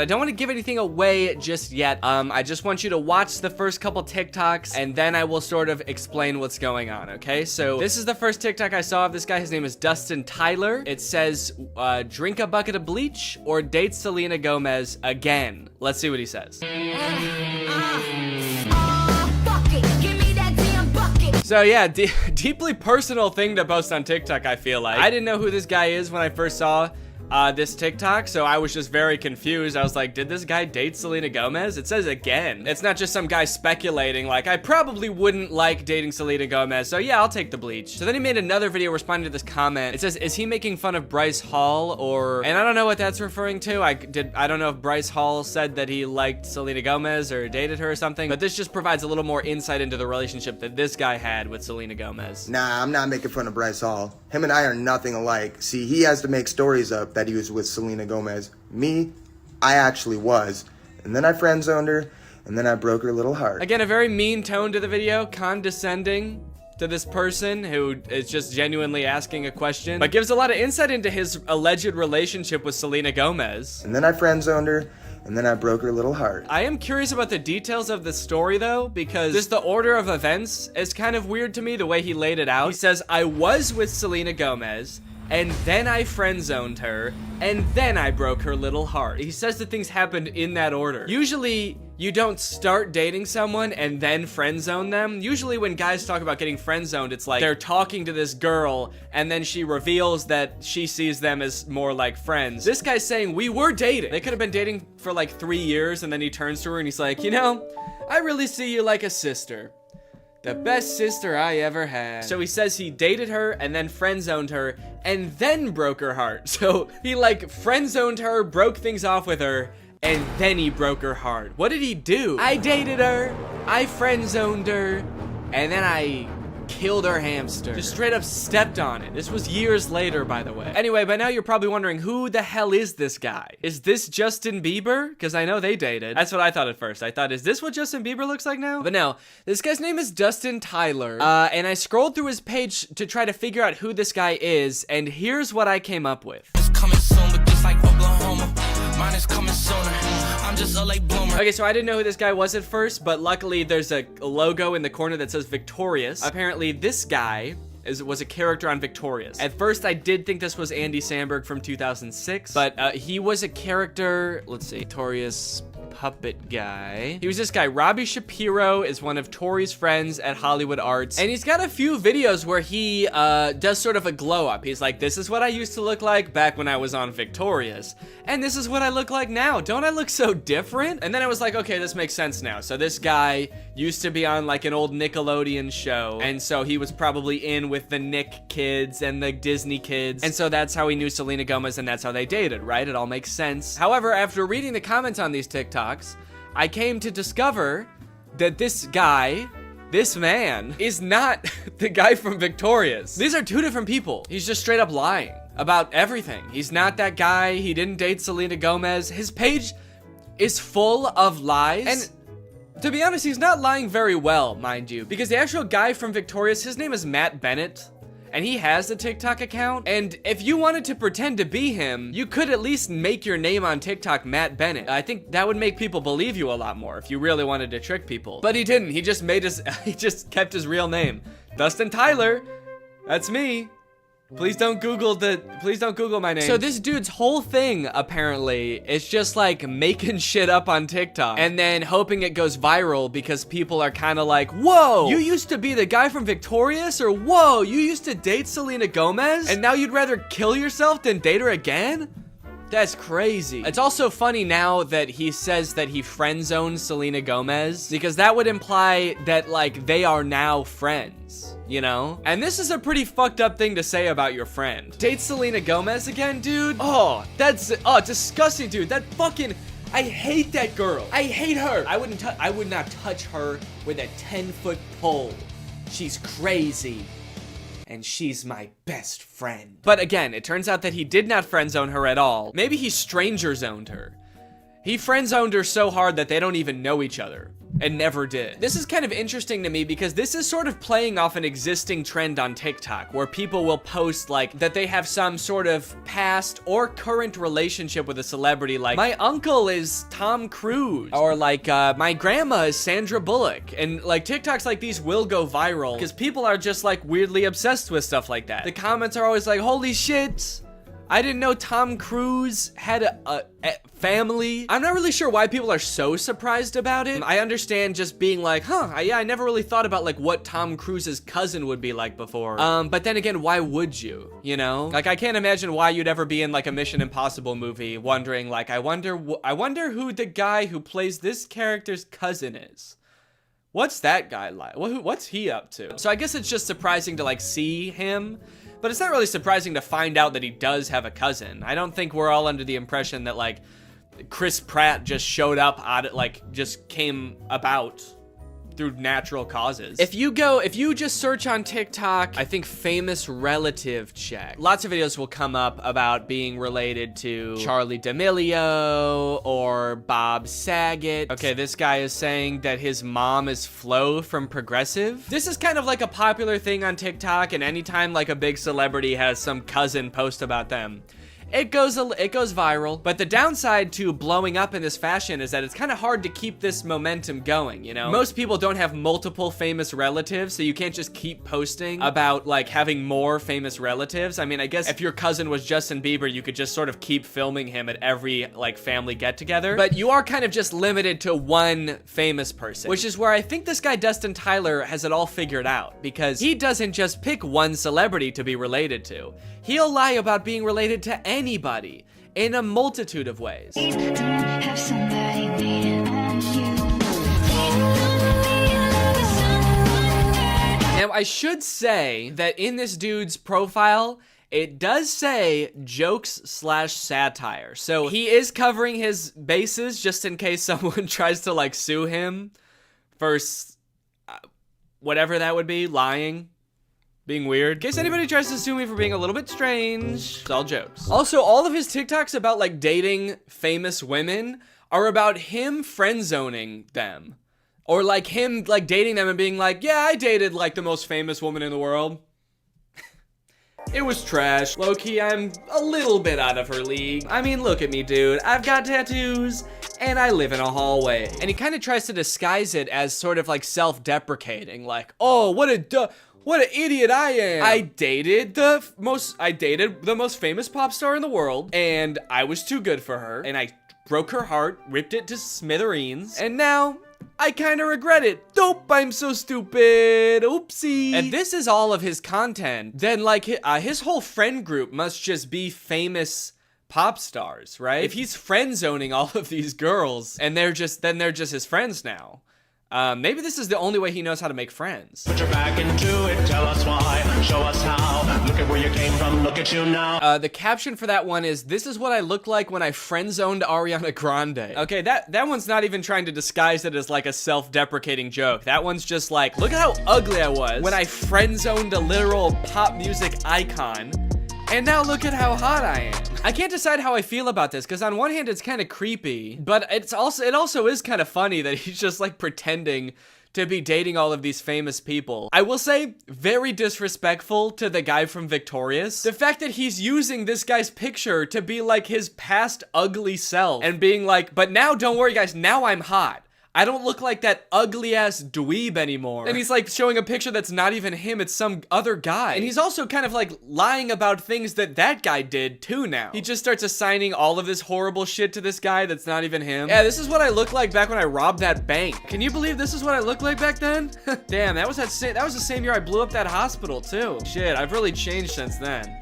I don't want to give anything away just yet. I just want you to watch the first couple TikToks, and then I will sort of explain what's going on, okay? So this is the first TikTok I saw of this guy. His name is Dustin Tyler. It says, drink a bucket of bleach or date Selena Gomez again. Let's see what he says. So yeah, deeply personal thing to post on TikTok, I feel like. I didn't know who this guy is when I first saw this TikTok, so I was just very confused. I was like, did this guy date Selena Gomez? It says again. It's not just some guy speculating, like, I probably wouldn't like dating Selena Gomez, so yeah, I'll take the bleach. So then he made another video responding to this comment. It says, is he making fun of Bryce Hall, or, and I don't know what that's referring to. I don't know if Bryce Hall said that he liked Selena Gomez or dated her or something, but this just provides a little more insight into the relationship that this guy had with Selena Gomez. Nah, I'm not making fun of Bryce Hall. Him and I are nothing alike. See, he has to make stories up that he was with Selena Gomez. Me, I actually was. And then I friend-zoned her, and then I broke her little heart. Again, a very mean tone to the video, condescending to this person who is just genuinely asking a question, but gives a lot of insight into his alleged relationship with Selena Gomez. And then I friend-zoned her, and then I broke her little heart. I am curious about the details of the story though, because just the order of events is kind of weird to me, the way he laid it out. He says, I was with Selena Gomez, and then I friend-zoned her, and then I broke her little heart. He says that things happened in that order. Usually, you don't start dating someone and then friend-zone them. Usually when guys talk about getting friend-zoned, it's like they're talking to this girl, and then she reveals that she sees them as more like friends. This guy's saying, we were dating. They could have been dating for like 3 years, and then he turns to her and he's like, you know, I really see you like a sister. The best sister I ever had. So he says he dated her and then friend-zoned her and then broke her heart. So he like friend-zoned her, broke things off with her, and then he broke her heart. What did he do? I dated her, I friend-zoned her, and then I killed her hamster. Just straight up stepped on it. This was years later, by the way. Anyway, by now you're probably wondering, who the hell is this guy? Is this Justin Bieber? Because I know they dated. That's what I thought at first. I thought, is this what Justin Bieber looks like now? But no, this guy's name is Dustin Tyler. And I scrolled through his page to try to figure out who this guy is, and here's what I came up with. It's coming soon, but just like Oklahoma, mine is coming sooner. I'm just a late bloomer. Okay, so I didn't know who this guy was at first, but luckily there's a logo in the corner that says Victorious. Apparently this guy was a character on Victorious. At first I did think this was Andy Samberg from 2006, but he was a character, let's see, Victorious puppet guy. He was this guy. Robbie Shapiro is one of Tori's friends at Hollywood Arts, and he's got a few videos where he does sort of a glow up. He's like, this is what I used to look like back when I was on Victorious, and this is what I look like now. Don't I look so different? And then I was like, okay, this makes sense now. So this guy used to be on like an old Nickelodeon show, and so he was probably in with the Nick kids and the Disney kids, and so that's how he knew Selena Gomez, and that's how they dated, right? It all makes sense. However, after reading the comments on these TikToks, I came to discover that this guy, this man, is not the guy from Victorious. These are two different people. He's just straight up lying about everything. He's not that guy. He didn't date Selena Gomez. His page is full of lies. And to be honest, he's not lying very well, mind you, because the actual guy from Victorious, his name is Matt Bennett, and he has a TikTok account, and if you wanted to pretend to be him, you could at least make your name on TikTok Matt Bennett. I think that would make people believe you a lot more if you really wanted to trick people. But he didn't. He just he just kept his real name. Dustin Tyler. That's me. Please don't Google my name. So this dude's whole thing, apparently, is just like making shit up on TikTok and then hoping it goes viral because people are kind of like, whoa, you used to be the guy from Victorious, or whoa, you used to date Selena Gomez and now you'd rather kill yourself than date her again? That's crazy. It's also funny now that he says that he friend-zoned Selena Gomez, because that would imply that like they are now friends, you know? And this is a pretty fucked up thing to say about your friend. Date Selena Gomez again, dude? Oh, that's disgusting, dude. That fucking, I hate that girl. I hate her. I would not touch her with a 10-foot pole. She's crazy. And she's my best friend. But again, it turns out that he did not friend zone her at all. Maybe he stranger zoned her. He friend-zoned her so hard that they don't even know each other. And never did. This is kind of interesting to me because this is sort of playing off an existing trend on TikTok where people will post like that they have some sort of past or current relationship with a celebrity, like my uncle is Tom Cruise, or like my grandma is Sandra Bullock. And like TikToks like these will go viral because people are just like weirdly obsessed with stuff like that. The comments are always like, holy shit, I didn't know Tom Cruise had a family. I'm not really sure why people are so surprised about it. I understand just being like, yeah, I never really thought about like what Tom Cruise's cousin would be like before. But then again, why would you, you know? Like, I can't imagine why you'd ever be in like a Mission Impossible movie wondering like, I wonder who the guy who plays this character's cousin is. What's that guy like? What's he up to? So I guess it's just surprising to like see him. But it's not really surprising to find out that he does have a cousin. I don't think we're all under the impression that like Chris Pratt just showed up just came about through natural causes. If you just search on TikTok, I think famous relative check, lots of videos will come up about being related to Charlie D'Amelio or Bob Saget. Okay, this guy is saying that his mom is Flo from Progressive. This is kind of like a popular thing on TikTok, and anytime like a big celebrity has some cousin post about them, it goes viral. But the downside to blowing up in this fashion is that it's kind of hard to keep this momentum going, you know? Most people don't have multiple famous relatives, so you can't just keep posting about like having more famous relatives. I mean, I guess if your cousin was Justin Bieber, you could just sort of keep filming him at every like family get together. But you are kind of just limited to one famous person, which is where I think this guy Dustin Tyler has it all figured out, because he doesn't just pick one celebrity to be related to. He'll lie about being related to anybody in a multitude of ways. Now, I should say that in this dude's profile, it does say jokes/satire. So he is covering his bases just in case someone tries to like sue him for whatever that would be, lying. Being weird. In case anybody tries to sue me for being a little bit strange, it's all jokes. Also, all of his TikToks about like dating famous women are about him friend zoning them. Or like him like dating them and being like, yeah, I dated like the most famous woman in the world. It was trash. Low-key, I'm a little bit out of her league. I mean, look at me, dude. I've got tattoos and I live in a hallway. And he kind of tries to disguise it as sort of like self-deprecating, like, oh, what an idiot I am. I dated the most famous pop star in the world, and I was too good for her, and I broke her heart, ripped it to smithereens, and now I kind of regret it. Dope, I'm so stupid. Oopsie. And this is all of his content. Then like his whole friend group must just be famous pop stars, right? If he's friend zoning all of these girls and they're just his friends now. Maybe this is the only way he knows how to make friends. Put your back into it, tell us why, show us how, look at where you came from, look at you now. The caption for that one is, this is what I look like when I friend-zoned Ariana Grande. Okay, that one's not even trying to disguise it as like a self-deprecating joke. That one's just like, look at how ugly I was when I friend-zoned a literal pop music icon. And now look at how hot I am. I can't decide how I feel about this, because on one hand it's kind of creepy, but it also is kind of funny that he's just like pretending to be dating all of these famous people. I will say, very disrespectful to the guy from Victorious. The fact that he's using this guy's picture to be like his past ugly self and being like, but now don't worry guys, now I'm hot. I don't look like that ugly ass dweeb anymore. And he's like showing a picture that's not even him, it's some other guy. And he's also kind of like lying about things that guy did too now. He just starts assigning all of this horrible shit to this guy that's not even him. Yeah, this is what I looked like back when I robbed that bank. Can you believe this is what I looked like back then? Damn, that was the same year I blew up that hospital too. Shit, I've really changed since then.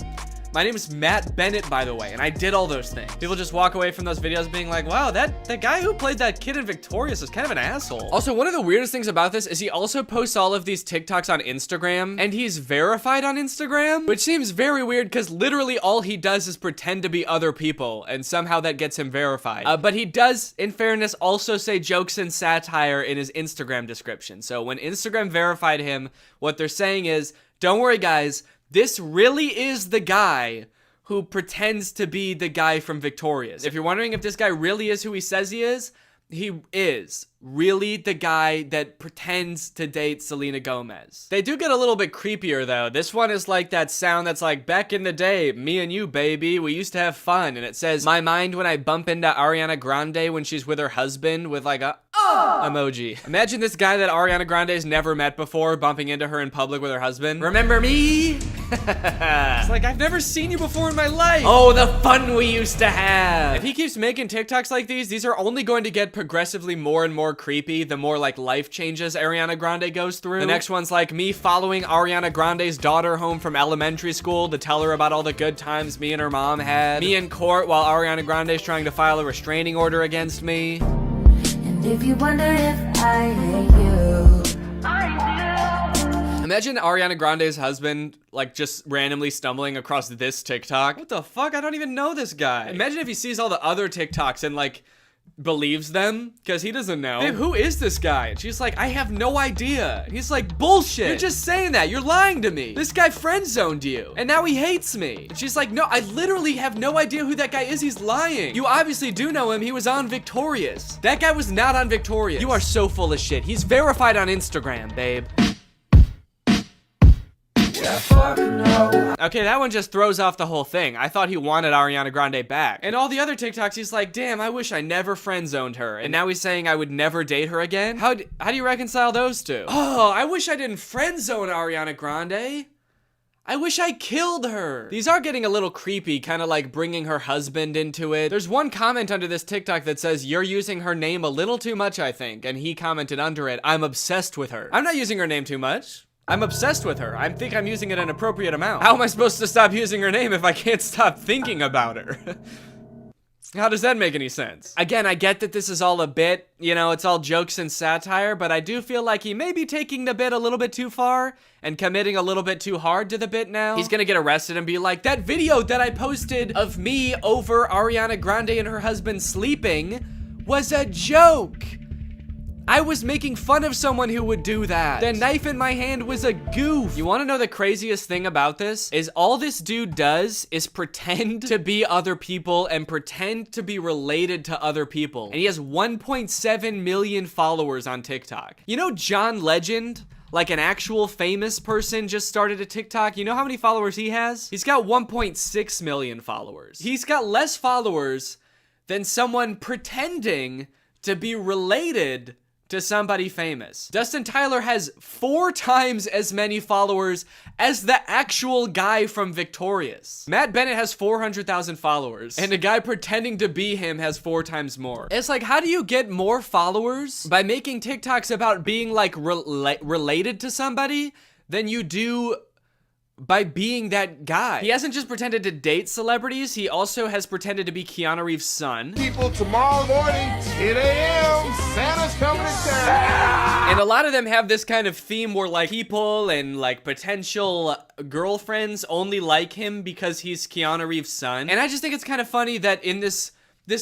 My name is Matt Bennett, by the way, and I did all those things. People just walk away from those videos being like, wow, that guy who played that kid in Victorious is kind of an asshole. Also, one of the weirdest things about this is he also posts all of these TikToks on Instagram, and he's verified on Instagram, which seems very weird because literally all he does is pretend to be other people, and somehow that gets him verified. But he does, in fairness, also say jokes and satire in his Instagram description. So when Instagram verified him, what they're saying is, don't worry guys, this really is the guy who pretends to be the guy from Victorious. If you're wondering if this guy really is who he says he is really the guy that pretends to date Selena Gomez. They do get a little bit creepier though. This one is like that sound that's like, back in the day, me and you, baby, we used to have fun. And it says, my mind when I bump into Ariana Grande when she's with her husband with like a emoji. Imagine this guy that Ariana Grande's never met before bumping into her in public with her husband. Remember me? It's like, I've never seen you before in my life. Oh, the fun we used to have. If he keeps making TikToks like these are only going to get progressively more and more creepy the more like life changes Ariana Grande goes through. The next one's like me following Ariana Grande's daughter home from elementary school to tell her about all the good times me and her mom had. Me in court while Ariana Grande's trying to file a restraining order against me. And if you wonder if I hate you, I Imagine Ariana Grande's husband like just randomly stumbling across this TikTok. What the fuck? I don't even know this guy. Imagine if he sees all the other TikToks and like believes them, because he doesn't know. Babe, who is this guy? And she's like, I have no idea. And he's like, bullshit. You're just saying that. You're lying to me. This guy friend zoned you. And now he hates me. And she's like, no, I literally have no idea who that guy is. He's lying. You obviously do know him. He was on Victorious. That guy was not on Victorious. You are so full of shit. He's verified on Instagram, babe. Okay, that one just throws off the whole thing. I thought he wanted Ariana Grande back. And all the other TikToks, he's like, damn, I wish I never friend zoned her. And now he's saying I would never date her again? How do you reconcile those two? Oh, I wish I didn't friend zone Ariana Grande. I wish I killed her. These are getting a little creepy, kind of like bringing her husband into it. There's one comment under this TikTok that says, you're using her name a little too much, I think. And he commented under it, I'm obsessed with her. I'm not using her name too much. I'm obsessed with her. I think I'm using it an appropriate amount. How am I supposed to stop using her name if I can't stop thinking about her? How does that make any sense? Again, I get that this is all a bit, you know, it's all jokes and satire, but I do feel like he may be taking the bit a little bit too far and committing a little bit too hard to the bit now. He's gonna get arrested and be like, that video that I posted of me over Ariana Grande and her husband sleeping was a joke. I was making fun of someone who would do that. The knife in my hand was a goof. You wanna know the craziest thing about this? Is all this dude does is pretend to be other people and pretend to be related to other people. And he has 1.7 million followers on TikTok. You know John Legend? Like an actual famous person just started a TikTok. You know how many followers he has? He's got 1.6 million followers. He's got less followers than someone pretending to be related to somebody famous. Dustin Tyler has 4 times as many followers as the actual guy from Victorious. Matt Bennett has 400,000 followers, and a guy pretending to be him has 4 times more. It's like, how do you get more followers by making TikToks about being like related to somebody than you do by being that guy? He hasn't just pretended to date celebrities, he also has pretended to be Keanu Reeves' son. People, tomorrow morning, 10 a.m., Santa's coming to town. And a lot of them have this kind of theme where like people and like potential girlfriends only like him because he's Keanu Reeves' son. And I just think it's kind of funny that in this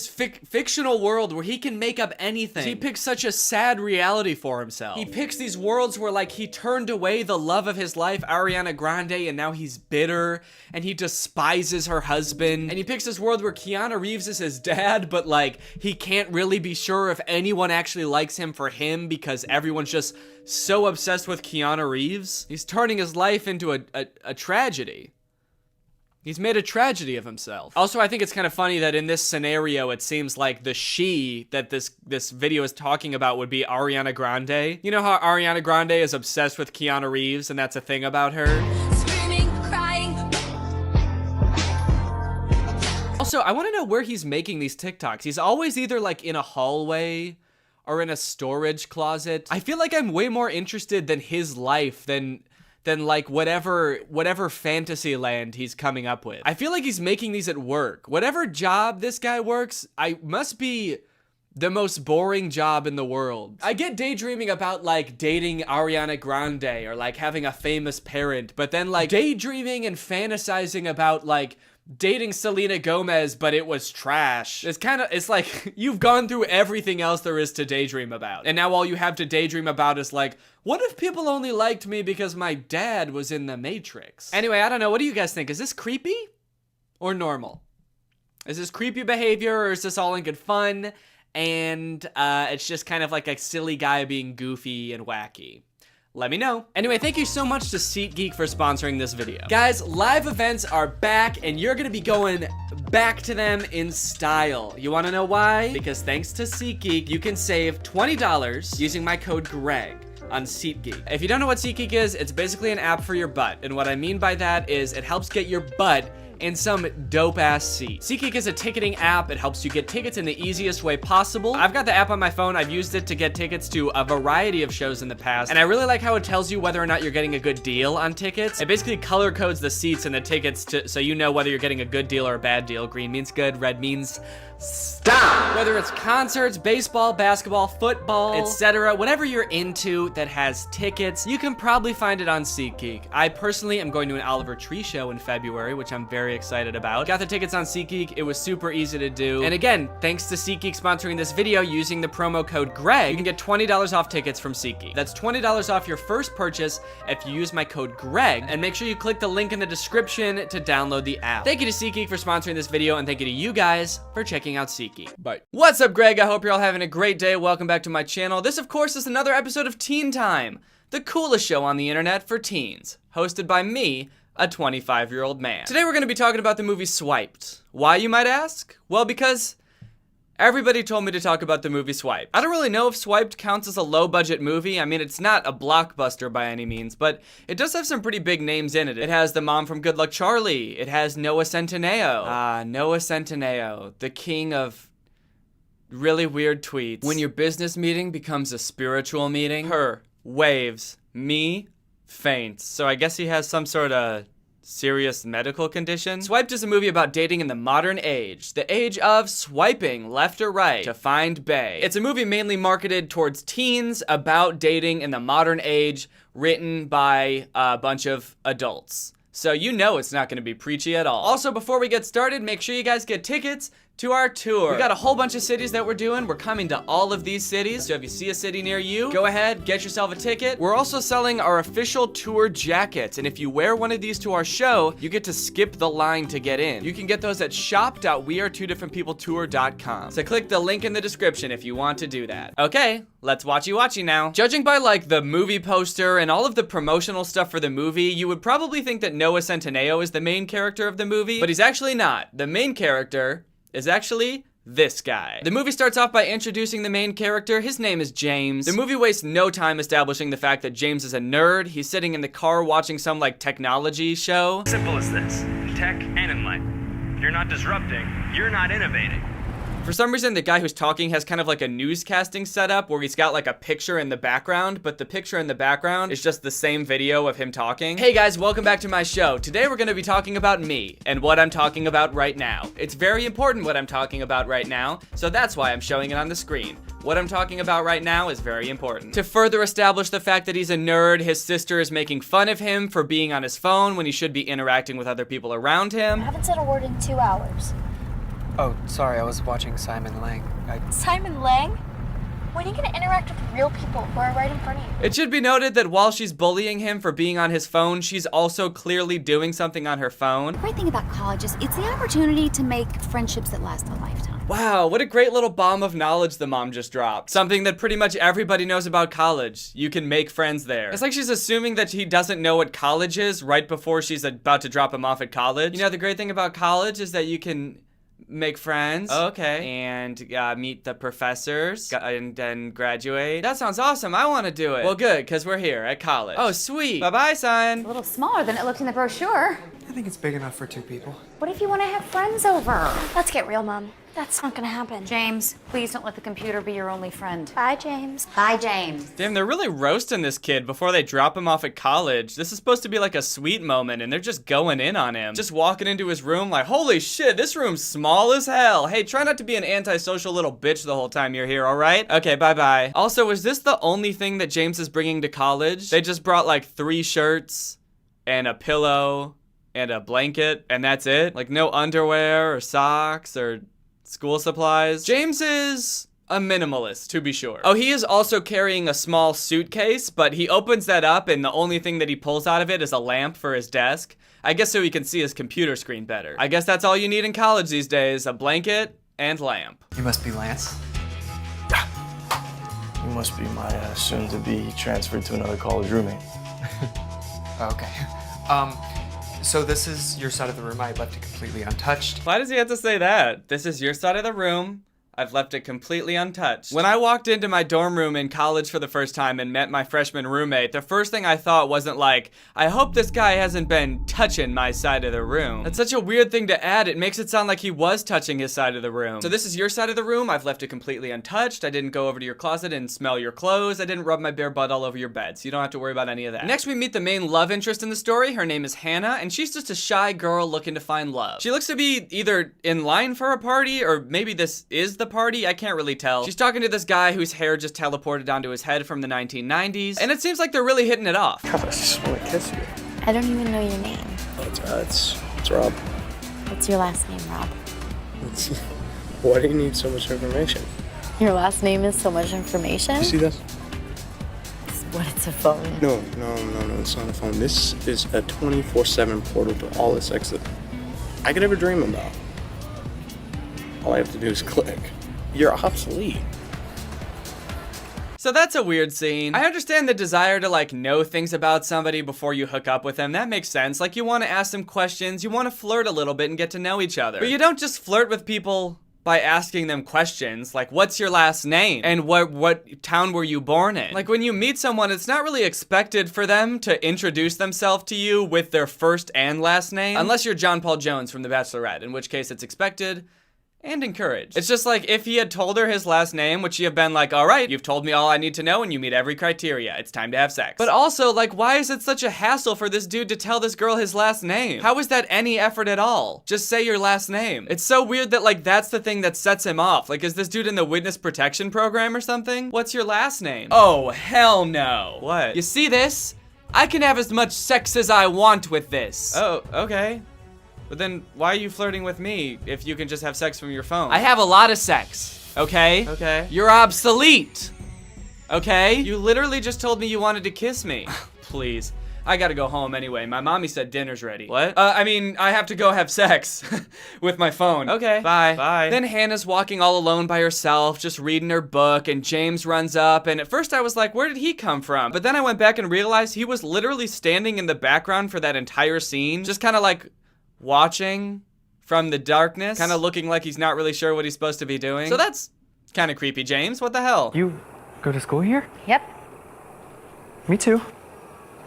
fictional world where he can make up anything, he picks such a sad reality for himself. He picks these worlds where like he turned away the love of his life, Ariana Grande, and now he's bitter and he despises her husband. And he picks this world where Keanu Reeves is his dad, but like he can't really be sure if anyone actually likes him for him because everyone's just so obsessed with Keanu Reeves. He's turning his life into a tragedy. He's made a tragedy of himself. Also, I think it's kind of funny that in this scenario, it seems like the she that this video is talking about would be Ariana Grande. You know how Ariana Grande is obsessed with Keanu Reeves and that's a thing about her? screaming, crying. Also, I want to know where he's making these TikToks. He's always either like in a hallway or in a storage closet. I feel like I'm way more interested than his life than like whatever fantasy land he's coming up with. I feel like he's making these at work. Whatever job this guy works, I must be the most boring job in the world. I get daydreaming about like dating Ariana Grande or like having a famous parent, but then like daydreaming and fantasizing about like dating Selena Gomez, but it was trash. It's like you've gone through everything else there is to daydream about. And now all you have to daydream about is like, what if people only liked me because my dad was in the Matrix? Anyway, I don't know. What do you guys think? Is this creepy? or normal? Is this creepy behavior, or is this all in good fun? And it's just kind of like a silly guy being goofy and wacky. Let me know. Anyway, thank you so much to SeatGeek for sponsoring this video. Guys, live events are back, and you're gonna be going back to them in style. You wanna know why? Because thanks to SeatGeek, you can save $20 using my code GREG on SeatGeek. If you don't know what SeatGeek is, it's basically an app for your butt. And what I mean by that is it helps get your butt in some dope-ass seat. SeatGeek is a ticketing app. It helps you get tickets in the easiest way possible. I've got the app on my phone. I've used it to get tickets to a variety of shows in the past, and I really like how it tells you whether or not you're getting a good deal on tickets. It basically color codes the seats and the tickets so you know whether you're getting a good deal or a bad deal. Green means good, red means stop. Whether it's concerts, baseball, basketball, football, etc., whatever you're into that has tickets, you can probably find it on SeatGeek. I personally am going to an Oliver Tree show in February, which I'm very excited about. Got the tickets on SeatGeek. It was super easy to do. And again, thanks to SeatGeek sponsoring this video, using the promo code GREG, you can get $20 off tickets from SeatGeek. That's $20 off your first purchase if you use my code GREG, and make sure you click the link in the description to download the app. Thank you to SeatGeek for sponsoring this video, and thank you to you guys for checking out SeatGeek. Bye. What's up, Greg? I hope you're all having a great day. Welcome back to my channel. This, of course, is another episode of Teen Time, the coolest show on the internet for teens, hosted by me, a 25-year-old man. Today we're going to be talking about the movie Swiped. Why, you might ask? Well, because everybody told me to talk about the movie Swiped. I don't really know if Swiped counts as a low-budget movie. I mean, it's not a blockbuster by any means, but it does have some pretty big names in it. It has the mom from Good Luck Charlie. It has Noah Centineo. Noah Centineo, the king of really weird tweets. When your business meeting becomes a spiritual meeting. Her waves, me faints. So I guess he has some sort of serious medical condition. Swiped is a movie about dating in the modern age, the age of swiping left or right to find bae. It's a movie mainly marketed towards teens about dating in the modern age, written by a bunch of adults. So you know it's not going to be preachy at all. Also, before we get started, make sure you guys get tickets to our tour. We got a whole bunch of cities that we're doing. We're coming to all of these cities. So if you see a city near you, go ahead, get yourself a ticket. We're also selling our official tour jackets. And if you wear one of these to our show, you get to skip the line to get in. You can get those at shop.wearetwodifferentpeopletour.com. So click the link in the description if you want to do that. Okay, let's watchy now. Judging by like the movie poster and all of the promotional stuff for the movie, you would probably think that Noah Centineo is the main character of the movie, but he's actually not. The main character is actually this guy. The movie starts off by introducing the main character. His name is James. The movie wastes no time establishing the fact that James is a nerd. He's sitting in the car watching some like technology show. Simple as this, tech and in life. If you're not disrupting, you're not innovating. For some reason, the guy who's talking has kind of like a newscasting setup where he's got like a picture in the background, but the picture in the background is just the same video of him talking. Hey guys, welcome back to my show. Today we're gonna be talking about me and what I'm talking about right now. It's very important what I'm talking about right now, so that's why I'm showing it on the screen. What I'm talking about right now is very important. To further establish the fact that he's a nerd, his sister is making fun of him for being on his phone when he should be interacting with other people around him. I haven't said a word in 2 hours. Oh, sorry, I was watching Simon Lang. Simon Lang? When are you gonna interact with real people who are right in front of you? It should be noted that while she's bullying him for being on his phone, she's also clearly doing something on her phone. The great thing about college is it's the opportunity to make friendships that last a lifetime. Wow, what a great little bomb of knowledge the mom just dropped. Something that pretty much everybody knows about college. You can make friends there. It's like she's assuming that he doesn't know what college is right before she's about to drop him off at college. You know, the great thing about college is that you can make friends. Okay. And meet the professors and then graduate. That sounds awesome. I want to do it. Well, good, because we're here at college. Oh, sweet. Bye-bye, son. A little smaller than it looked in the brochure. I think it's big enough for 2 people. What if you want to have friends over? Let's get real, Mom. That's not gonna happen. James, please don't let the computer be your only friend. Bye, James. Bye, James. Damn, they're really roasting this kid before they drop him off at college. This is supposed to be like a sweet moment, and they're just going in on him. Just walking into his room like, holy shit, this room's small as hell. Hey, try not to be an antisocial little bitch the whole time you're here, all right? Okay, bye-bye. Also, is this the only thing that James is bringing to college? They just brought like 3 shirts and a pillow and a blanket, and that's it? Like no underwear or socks or school supplies. James is a minimalist, to be sure. Oh, he is also carrying a small suitcase, but he opens that up and the only thing that he pulls out of it is a lamp for his desk. I guess so he can see his computer screen better. I guess that's all you need in college these days, a blanket and lamp. You must be Lance. You must be my soon-to-be transferred to another college roommate. Okay. So this is your side of the room. I left it completely untouched. Why does he have to say that? This is your side of the room. I've left it completely untouched. When I walked into my dorm room in college for the first time and met my freshman roommate, the first thing I thought wasn't like, I hope this guy hasn't been touching my side of the room. That's such a weird thing to add. It makes it sound like he was touching his side of the room. So this is your side of the room. I've left it completely untouched. I didn't go over to your closet and smell your clothes. I didn't rub my bare butt all over your bed, so you don't have to worry about any of that. Next, we meet the main love interest in the story. Her name is Hannah, and she's just a shy girl looking to find love. She looks to be either in line for a party, or maybe this is the party. I can't really tell. She's talking to this guy whose hair just teleported onto his head from the 1990s, and it seems like they're really hitting it off. I just want to kiss you. I don't even know your name. It's Rob. What's your last name, Rob? Why do you need so much information? Your last name is so much information? You see this? What, it's a phone? No, it's not a phone. This is a 24/7 portal to all the sex that I could ever dream about. All I have to do is click. You're obsolete. So that's a weird scene. I understand the desire to like know things about somebody before you hook up with them. That makes sense. Like you want to ask them questions, you want to flirt a little bit and get to know each other. But you don't just flirt with people by asking them questions like, what's your last name? And what town were you born in? Like when you meet someone, it's not really expected for them to introduce themselves to you with their first and last name. Unless you're John Paul Jones from The Bachelorette, in which case it's expected and encouraged. It's just like if he had told her his last name, would she have been like, all right, you've told me all I need to know and you meet every criteria. It's time to have sex. But also, like, why is it such a hassle for this dude to tell this girl his last name? How is that any effort at all? Just say your last name. It's so weird that like that's the thing that sets him off. Like, is this dude in the witness protection program or something? What's your last name? Oh, hell no. What? You see this? I can have as much sex as I want with this. Oh, okay. But then why are you flirting with me if you can just have sex from your phone? I have a lot of sex, okay? Okay. You're obsolete, okay? You literally just told me you wanted to kiss me. Please. I gotta go home anyway. My mommy said dinner's ready. What? I mean, I have to go have sex with my phone. Okay, bye. Bye. Then Hannah's walking all alone by herself, just reading her book, and James runs up, and at first I was like, where did he come from? But then I went back and realized he was literally standing in the background for that entire scene, just kind of like watching from the darkness, kind of looking like he's not really sure what he's supposed to be doing. So that's kind of creepy, James. What the hell? You go to school here? Yep. Me too.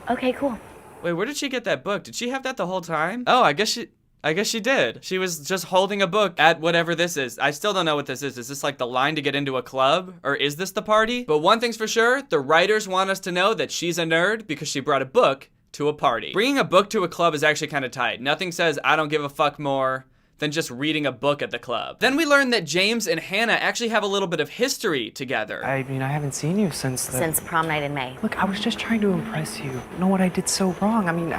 Okay, cool. Wait, where did she get that book? Did she have that the whole time? Oh, I guess she did. She was just holding a book at whatever this is. I still don't know what this is. Is this like the line to get into a club? Or is this the party? But one thing's for sure, the writers want us to know that she's a nerd because she brought a book to a party. Bringing a book to a club is actually kind of tight. Nothing says I don't give a fuck more than just reading a book at the club. Then we learn that James and Hannah actually have a little bit of history together. I mean, I haven't seen you since prom night in May. Look, I was just trying to impress you. Know what I did so wrong? I mean,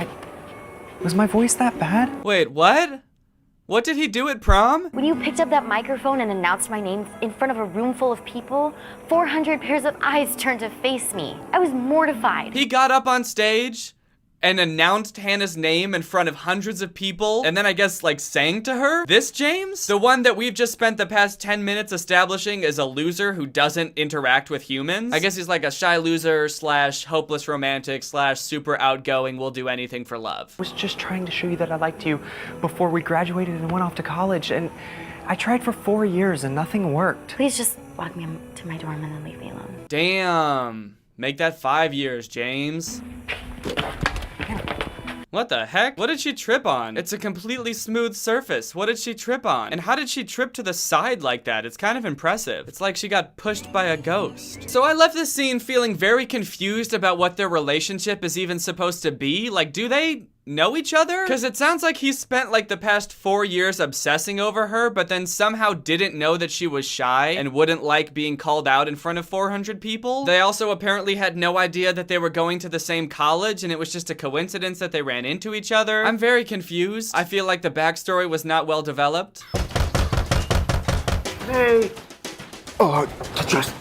was my voice that bad? Wait, what? What did he do at prom? When you picked up that microphone and announced my name in front of a room full of people, 400 pairs of eyes turned to face me. I was mortified. He got up on stage and announced Hannah's name in front of hundreds of people, and then I guess like sang to her? This James? The one that we've just spent the past 10 minutes establishing is a loser who doesn't interact with humans? I guess he's like a shy loser / hopeless romantic / super outgoing, will do anything for love. I was just trying to show you that I liked you before we graduated and went off to college, and I tried for 4 years and nothing worked. Please just walk me to my dorm and then leave me alone. Damn. Make that 5 years, James. What the heck? What did she trip on? It's a completely smooth surface. What did she trip on? And how did she trip to the side like that? It's kind of impressive. It's like she got pushed by a ghost. So I left this scene feeling very confused about what their relationship is even supposed to be. Like, do they know each other? Because it sounds like he spent like the past 4 years obsessing over her, but then somehow didn't know that she was shy and wouldn't like being called out in front of 400 people. They also apparently had no idea that they were going to the same college, and it was just a coincidence that they ran into each other. I'm very confused. I feel like the backstory was not well developed. Hey, Oh, get dressed.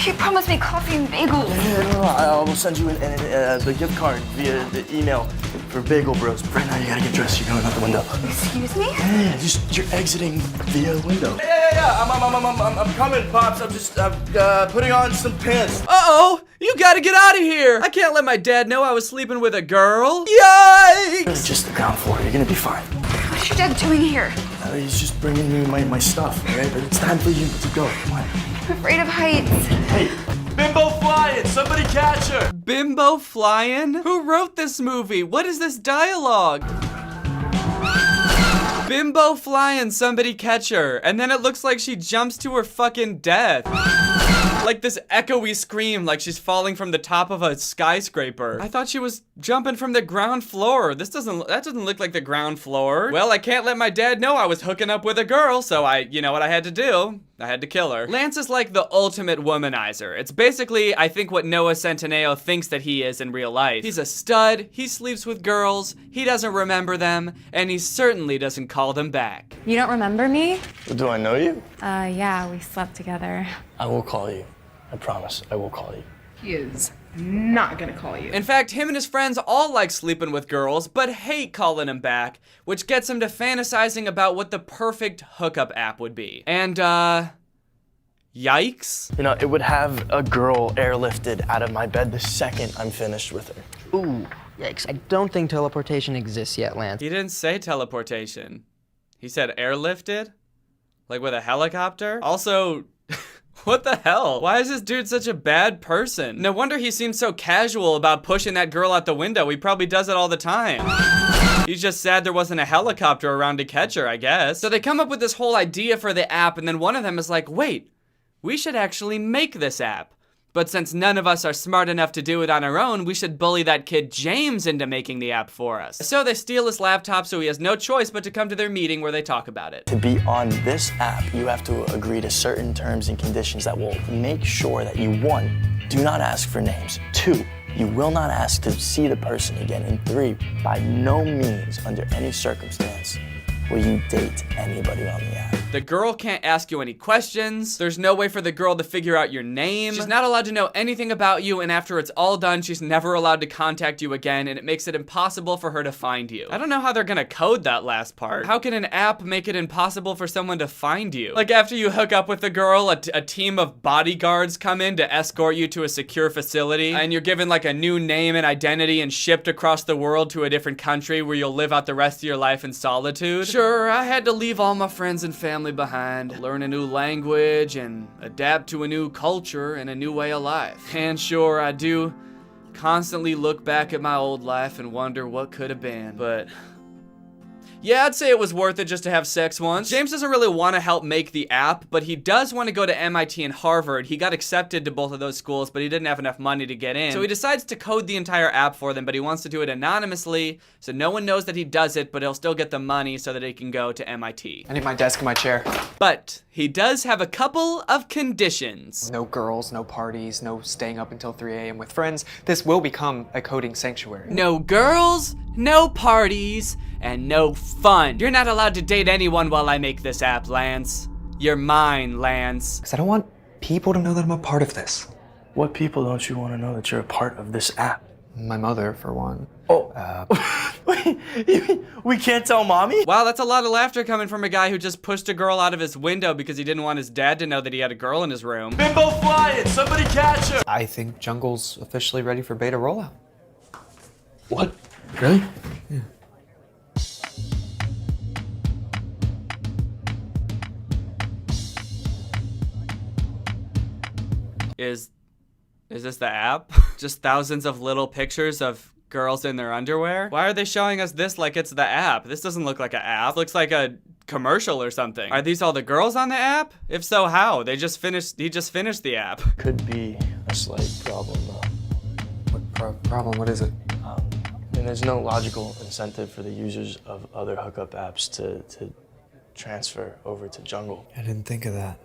You promised me coffee and bagels. Yeah, no, I will send you the gift card via the email for Bagel Bros. Right now, you gotta get dressed. You're going out the window. Excuse me? Yeah, you're exiting via window. Yeah. I'm coming, Pops. I'm just putting on some pants. Uh-oh! You gotta get out of here! I can't let my dad know I was sleeping with a girl. Yikes! Just the ground floor. You're gonna be fine. What's your dad doing here? He's just bringing me my stuff, all right? But it's time for you to go. Come on. I'm afraid of heights. Hey, Bimbo flying! Somebody catch her! Bimbo flying? Who wrote this movie? What is this dialogue? Bimbo flying, somebody catch her. And then it looks like she jumps to her fucking death. Like this echoey scream, like she's falling from the top of a skyscraper. I thought she was jumping from the ground floor. That doesn't look like the ground floor. Well, I can't let my dad know I was hooking up with a girl, so you know what I had to do? I had to kill her. Lance is like the ultimate womanizer. It's basically, I think, what Noah Centineo thinks that he is in real life. He's a stud, he sleeps with girls, he doesn't remember them, and he certainly doesn't call them back. You don't remember me? Do I know you? Yeah, we slept together. I will call you. I promise, I will call you. He is not gonna call you. In fact, him and his friends all like sleeping with girls, but hate calling them back, which gets him to fantasizing about what the perfect hookup app would be. And, yikes. You know, it would have a girl airlifted out of my bed the second I'm finished with her. Ooh, yikes. I don't think teleportation exists yet, Lance. He didn't say teleportation. He said airlifted? Like with a helicopter? Also, what the hell? Why is this dude such a bad person? No wonder he seems so casual about pushing that girl out the window. He probably does it all the time. He's just sad there wasn't a helicopter around to catch her, I guess. So they come up with this whole idea for the app, and then one of them is like, wait, we should actually make this app. But since none of us are smart enough to do it on our own, we should bully that kid James into making the app for us. So they steal his laptop, so he has no choice but to come to their meeting where they talk about it. To be on this app, you have to agree to certain terms and conditions that will make sure that you, 1, do not ask for names, 2, you will not ask to see the person again, and 3, by no means, under any circumstance, will you date anybody on the app. The girl can't ask you any questions. There's no way for the girl to figure out your name. She's not allowed to know anything about you, and after it's all done, she's never allowed to contact you again, and it makes it impossible for her to find you. I don't know how they're gonna code that last part. How can an app make it impossible for someone to find you? Like after you hook up with the girl, a team of bodyguards come in to escort you to a secure facility, and you're given like a new name and identity and shipped across the world to a different country where you'll live out the rest of your life in solitude. Sure, I had to leave all my friends and family behind, learn a new language, and adapt to a new culture and a new way of life. And sure, I do constantly look back at my old life and wonder what could have been, but yeah, I'd say it was worth it just to have sex once. James doesn't really want to help make the app, but he does want to go to MIT and Harvard. He got accepted to both of those schools, but he didn't have enough money to get in. So he decides to code the entire app for them, but he wants to do it anonymously, so no one knows that he does it, but he'll still get the money so that he can go to MIT. I need my desk and my chair. But he does have a couple of conditions. No girls, no parties, no staying up until 3 a.m. with friends. This will become a coding sanctuary. No girls, no parties, and no fun. You're not allowed to date anyone while I make this app, Lance. You're mine, Lance. Because I don't want people to know that I'm a part of this. What people don't you want to know that you're a part of this app? My mother, for one. Oh, we can't tell mommy? Wow, that's a lot of laughter coming from a guy who just pushed a girl out of his window because he didn't want his dad to know that he had a girl in his room. Bimbo flying! Somebody catch her! I think Jungle's officially ready for beta rollout. What? Really? Yeah. Is this the app? Just thousands of little pictures of girls in their underwear? Why are they showing us this like it's the app? This doesn't look like an app. It looks like a commercial or something. Are these all the girls on the app? If so, how? He just finished the app. Could be a slight problem though. What problem? What is it? And there's no logical incentive for the users of other hookup apps to transfer over to Jungle. I didn't think of that.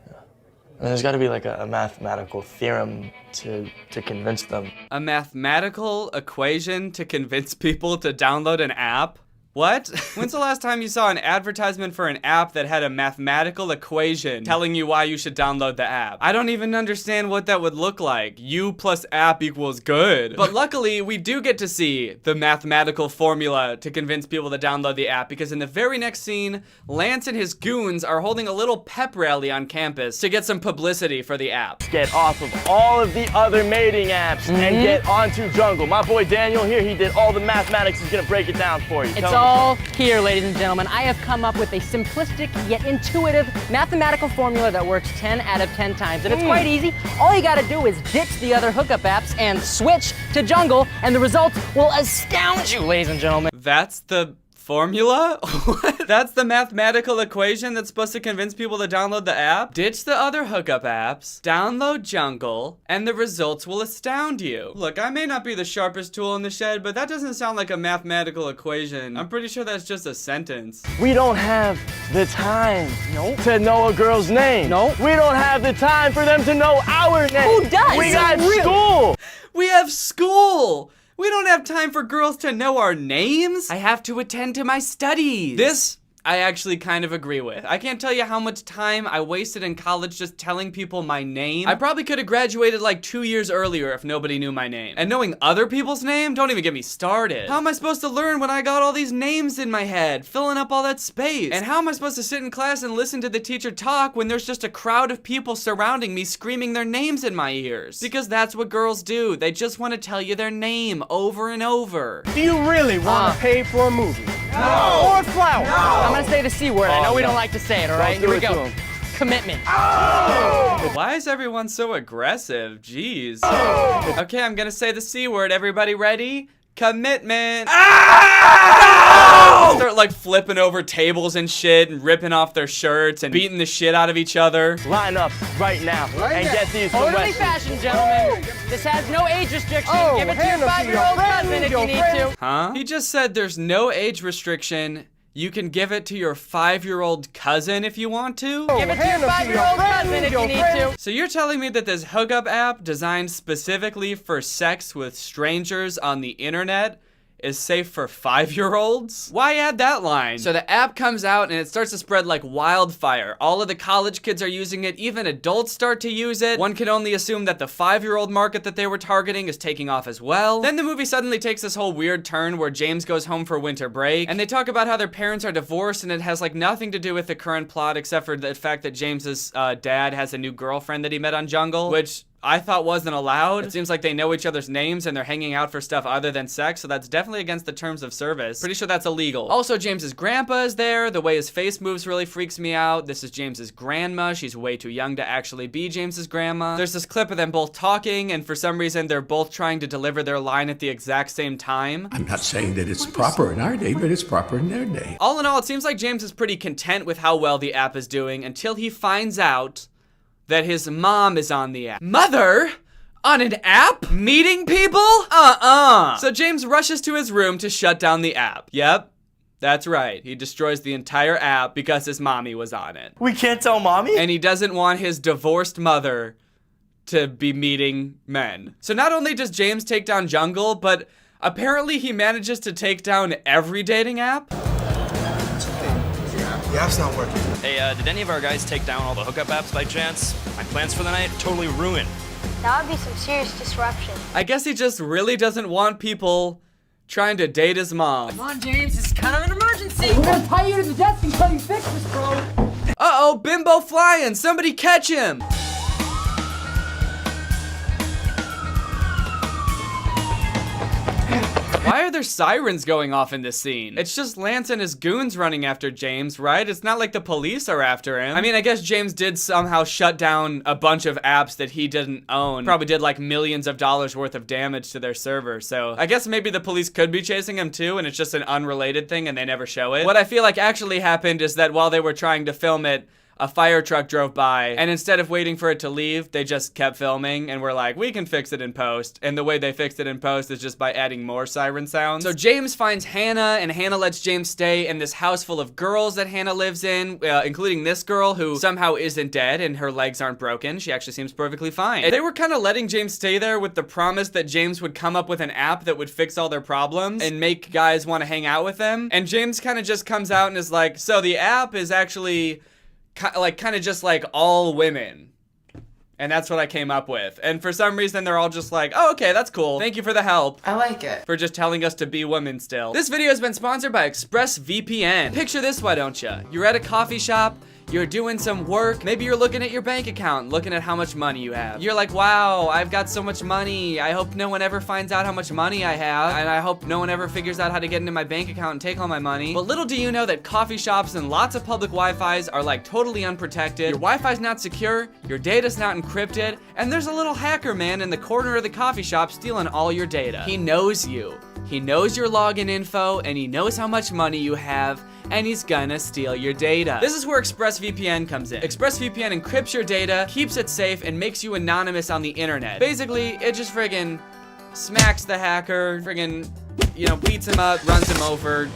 And there's got to be like a mathematical theorem to convince them. A mathematical equation to convince people to download an app? What? When's the last time you saw an advertisement for an app that had a mathematical equation telling you why you should download the app? I don't even understand what that would look like. U plus app equals good. But luckily, we do get to see the mathematical formula to convince people to download the app, because in the very next scene, Lance and his goons are holding a little pep rally on campus to get some publicity for the app. Get off of all of the other mating apps and get onto Jungle. My boy Daniel here, he did all the mathematics. He's gonna break it down for you. It's all here, ladies and gentlemen. I have come up with a simplistic yet intuitive mathematical formula that works 10 out of 10 times. And it's quite easy. All you gotta do is ditch the other hookup apps and switch to Jungle, and the results will astound you, ladies and gentlemen. That's the formula? What? That's the mathematical equation that's supposed to convince people to download the app? Ditch the other hookup apps, download Jungle, and the results will astound you. Look, I may not be the sharpest tool in the shed, but that doesn't sound like a mathematical equation. I'm pretty sure that's just a sentence. We don't have the time to know a girl's name. We don't have the time for them to know our name. Who does? We got school. We have school! We don't have time for girls to know our names. I have to attend to my studies. This, I actually kind of agree with. I can't tell you how much time I wasted in college just telling people my name. I probably could have graduated like 2 years earlier if nobody knew my name. And knowing other people's name, don't even get me started. How am I supposed to learn when I got all these names in my head, filling up all that space? And how am I supposed to sit in class and listen to the teacher talk when there's just a crowd of people surrounding me screaming their names in my ears? Because that's what girls do. They just want to tell you their name over and over. Do you really want to pay for a movie? No. Or flower? No. I'm gonna say the C word. I know we don't like to say it, all right? Here we go. Commitment. Why is everyone so aggressive? Jeez. Okay, I'm gonna say the C word. Everybody ready? Commitment. No! Start like flipping over tables and shit and ripping off their shirts and beating the shit out of each other. Line up right now and get these from Orderly Weston. fashion, gentlemen. This has no age restriction. Give it to your 5-year-old cousin if you need to. Huh? He just said there's no age restriction. You can give it to your 5-year-old cousin if you want to? Give it to your 5-year-old cousin if you need to. So you're telling me that this hookup app designed specifically for sex with strangers on the internet is safe for 5-year-olds? Why add that line? So the app comes out and it starts to spread like wildfire. All of the college kids are using it, even adults start to use it. One can only assume that the 5-year-old market that they were targeting is taking off as well. Then the movie suddenly takes this whole weird turn where James goes home for winter break, and they talk about how their parents are divorced, and it has like nothing to do with the current plot except for the fact that James's dad has a new girlfriend that he met on Jungle, which I thought wasn't allowed. It seems like they know each other's names and they're hanging out for stuff other than sex, so that's definitely against the terms of service. Pretty sure that's illegal. Also, James's grandpa is there. The way his face moves really freaks me out. This is James's grandma. She's way too young to actually be James's grandma. There's this clip of them both talking, and for some reason, they're both trying to deliver their line at the exact same time. I'm not saying that it's proper in our day, but it's proper in their day. All in all, it seems like James is pretty content with how well the app is doing until he finds out that his mom is on the app. Mother? On an app? Meeting people? So James rushes to his room to shut down the app. Yep, that's right. He destroys the entire app because his mommy was on it. We can't tell mommy? And he doesn't want his divorced mother to be meeting men. So not only does James take down Jungle, but apparently he manages to take down every dating app. The app's not working. Hey, did any of our guys take down all the hookup apps by chance? My plans for the night totally ruined. That would be some serious disruption. I guess he just really doesn't want people trying to date his mom. Come on, James, this is kind of an emergency. We're gonna tie you to the desk until you fix this, bro. Uh-oh, Bimbo flying! Somebody catch him! Why are there sirens going off in this scene? It's just Lance and his goons running after James, right? It's not like the police are after him. I mean, I guess James did somehow shut down a bunch of apps that he didn't own. Probably did like millions of dollars worth of damage to their server. So I guess maybe the police could be chasing him too, and it's just an unrelated thing and they never show it. What I feel like actually happened is that while they were trying to film it, a fire truck drove by, and instead of waiting for it to leave, they just kept filming, and we're like, we can fix it in post. And the way they fixed it in post is just by adding more siren sounds. So James finds Hannah, and Hannah lets James stay in this house full of girls that Hannah lives in, including this girl who somehow isn't dead and her legs aren't broken. She actually seems perfectly fine. And they were kind of letting James stay there with the promise that James would come up with an app that would fix all their problems and make guys want to hang out with them. And James kind of just comes out and is like, so the app is actually kind of just like all women. And that's what I came up with. And for some reason, they're all just like, oh, okay, that's cool. Thank you for the help. I like it. For just telling us to be women still. This video has been sponsored by ExpressVPN. Picture this, why don't you? You're at a coffee shop. You're doing some work. Maybe you're looking at your bank account, looking at how much money you have. You're like, wow, I've got so much money. I hope no one ever finds out how much money I have. And I hope no one ever figures out how to get into my bank account and take all my money. But little do you know that coffee shops and lots of public Wi-Fis are like totally unprotected. Your Wi-Fi's not secure, your data's not encrypted, and there's a little hacker man in the corner of the coffee shop stealing all your data. He knows you. He knows your login info, and he knows how much money you have, and he's gonna steal your data. This is where ExpressVPN comes in. ExpressVPN encrypts your data, keeps it safe, and makes you anonymous on the internet. Basically, it just friggin' smacks the hacker, friggin', beats him up, runs him over.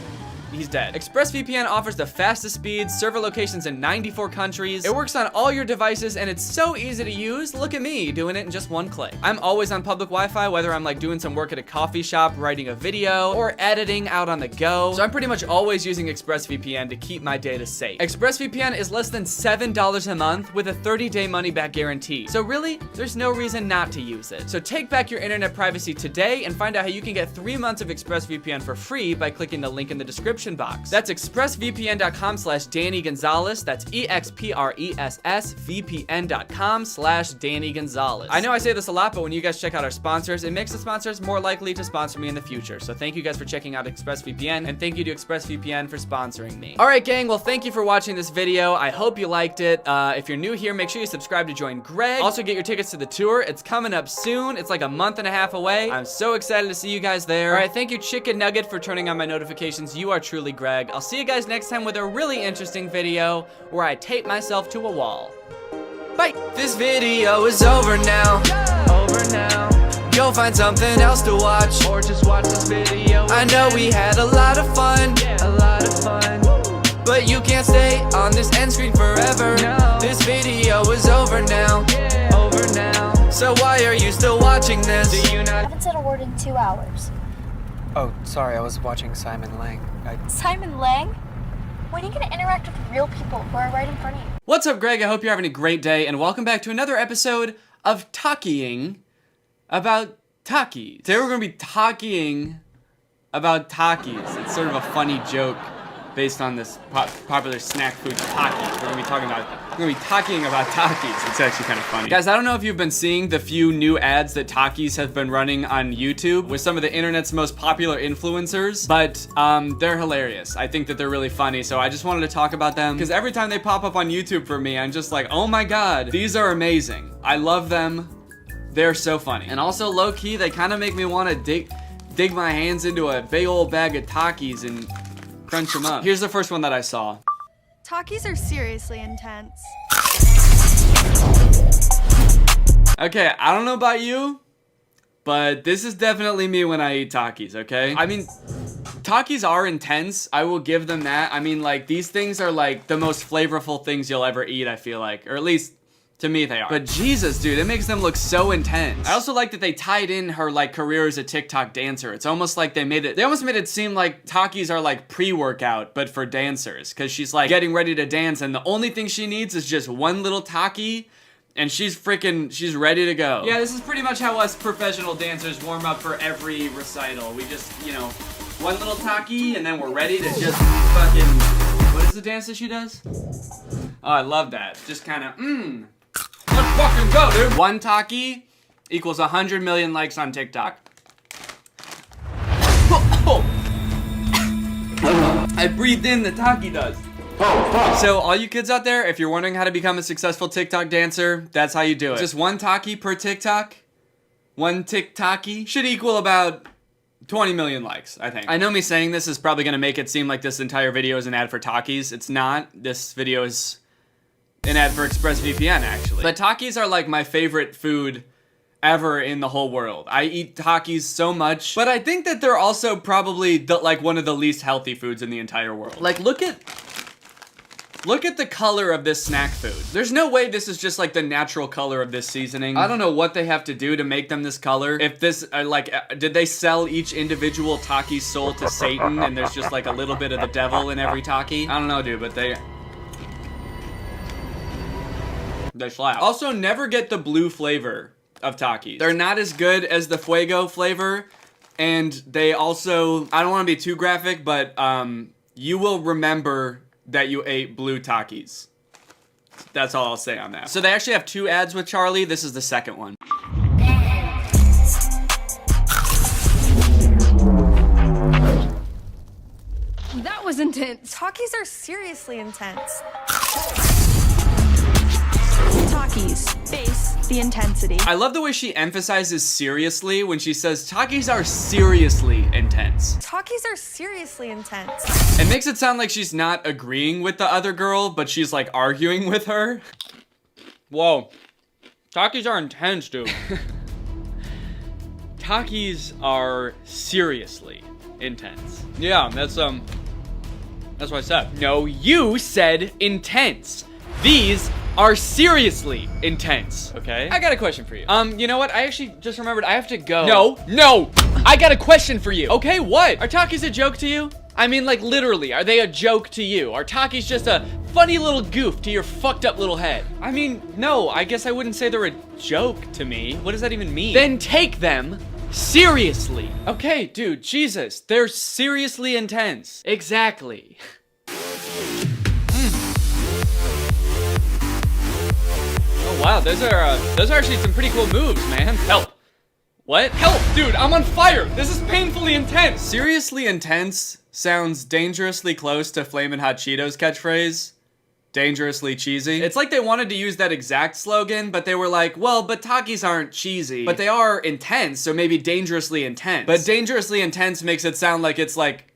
He's dead. ExpressVPN offers the fastest speeds, server locations in 94 countries. It works on all your devices, and it's so easy to use. Look at me doing it in just one click. I'm always on public Wi-Fi, whether I'm like doing some work at a coffee shop, writing a video, or editing out on the go. So I'm pretty much always using ExpressVPN to keep my data safe. ExpressVPN is less than $7 a month with a 30-day money-back guarantee. So really, there's no reason not to use it. So take back your internet privacy today and find out how you can get 3 months of ExpressVPN for free by clicking the link in the description box. That's expressvpn.com/Danny Gonzalez. That's EXPRESSVPN.com/Danny Gonzalez. I know I say this a lot, but when you guys check out our sponsors, it makes the sponsors more likely to sponsor me in the future. So thank you guys for checking out ExpressVPN, and thank you to ExpressVPN for sponsoring me. All right, gang, well, thank you for watching this video. I hope you liked it. If you're new here, make sure you subscribe to join Greg. Also, get your tickets to the tour. It's coming up soon. It's like a month and a half away. I'm so excited to see you guys there. All right, thank you, Chicken Nugget, for turning on my notifications. You are truly Greg. I'll see you guys next time with a really interesting video where I tape myself to a wall. Bye. This video is over now. Go find something else to watch, or just watch this video. I know we had a lot of fun. But you can't stay on this end screen forever. No. This video is over now. So why are you still watching this? Do you not? I haven't said a word in 2 hours. Oh, sorry, I was watching Simon Lang. Simon Lang? When are you gonna interact with real people who are right in front of you? What's up, Greg? I hope you're having a great day, and welcome back to another episode of Talking about Takis. Today we're gonna be talking about Takis. It's sort of a funny joke based on this popular snack food Takis. We're gonna be talking about Takis. It's actually kind of funny. Guys, I don't know if you've been seeing the few new ads that Takis have been running on YouTube with some of the internet's most popular influencers, but they're hilarious. I think that they're really funny, so I just wanted to talk about them because every time they pop up on YouTube for me, I'm just like, oh my god, these are amazing. I love them. They're so funny. And also, low-key, they kind of make me want to dig my hands into a big old bag of Takis and crunch them up. Here's the first one that I saw. Takis are seriously intense. Okay, I don't know about you, but this is definitely me when I eat Takis, okay? I mean, Takis are intense. I will give them that. I mean, like, these things are like the most flavorful things you'll ever eat, I feel like. Or at least, to me, they are. But Jesus, dude, it makes them look so intense. I also like that they tied in her, like, career as a TikTok dancer. It's almost like they almost made it seem like Takis are, like, pre-workout, but for dancers. Because she's, like, getting ready to dance, and the only thing she needs is just one little Taki, and she's ready to go. Yeah, this is pretty much how us professional dancers warm up for every recital. We just, one little Taki, and then we're ready to just fucking... What is the dance that she does? Oh, I love that. Just kind of, let's fucking go, dude. One Taki equals 100 million likes on TikTok. I breathed in, the Taki does. So all you kids out there, if you're wondering how to become a successful TikTok dancer, that's how you do it. Just one Taki per TikTok. One TikToki should equal about 20 million likes, I think. I know me saying this is probably gonna make it seem like this entire video is an ad for Takis. It's not. This video is an ad for ExpressVPN, actually. But Takis are like my favorite food ever in the whole world. I eat Takis so much, but I think that they're also probably like one of the least healthy foods in the entire world. Like, look at the color of this snack food. There's no way this is just like the natural color of this seasoning. I don't know what they have to do to make them this color. If this, did they sell each individual Taki's soul to Satan and there's just like a little bit of the devil in every Taki? I don't know, dude, but they slap. Also, never get the blue flavor of Takis. They're not as good as the Fuego flavor, and they also, I don't want to be too graphic, but you will remember that you ate blue Takis. That's all I'll say on that. So they actually have 2 ads with Charlie. This is the second one. That was intense. Takis are seriously intense. Takis, face the intensity. I love the way she emphasizes seriously when she says Takis are seriously intense. Takis are seriously intense. It makes it sound like she's not agreeing with the other girl, but she's like arguing with her. Whoa. Takis are intense, dude. Takis are seriously intense. Yeah, that's what I said. No, you said intense. These are seriously intense, okay? I got a question for you. You know what? I actually just remembered I have to go. No! I got a question for you. Okay, what? Are Takis a joke to you? I mean, like, literally, are they a joke to you? Are Takis just a funny little goof to your fucked up little head? I mean, no, I guess I wouldn't say they're a joke to me. What does that even mean? Then take them seriously. Okay, dude, Jesus, they're seriously intense. Exactly. Wow, those are actually some pretty cool moves, man. Help. What? Help, dude, I'm on fire. This is painfully intense. Seriously intense sounds dangerously close to Flamin' Hot Cheetos catchphrase. Dangerously cheesy. It's like they wanted to use that exact slogan, but they were like, well, but Takis aren't cheesy, but they are intense, so maybe dangerously intense. But dangerously intense makes it sound like it's like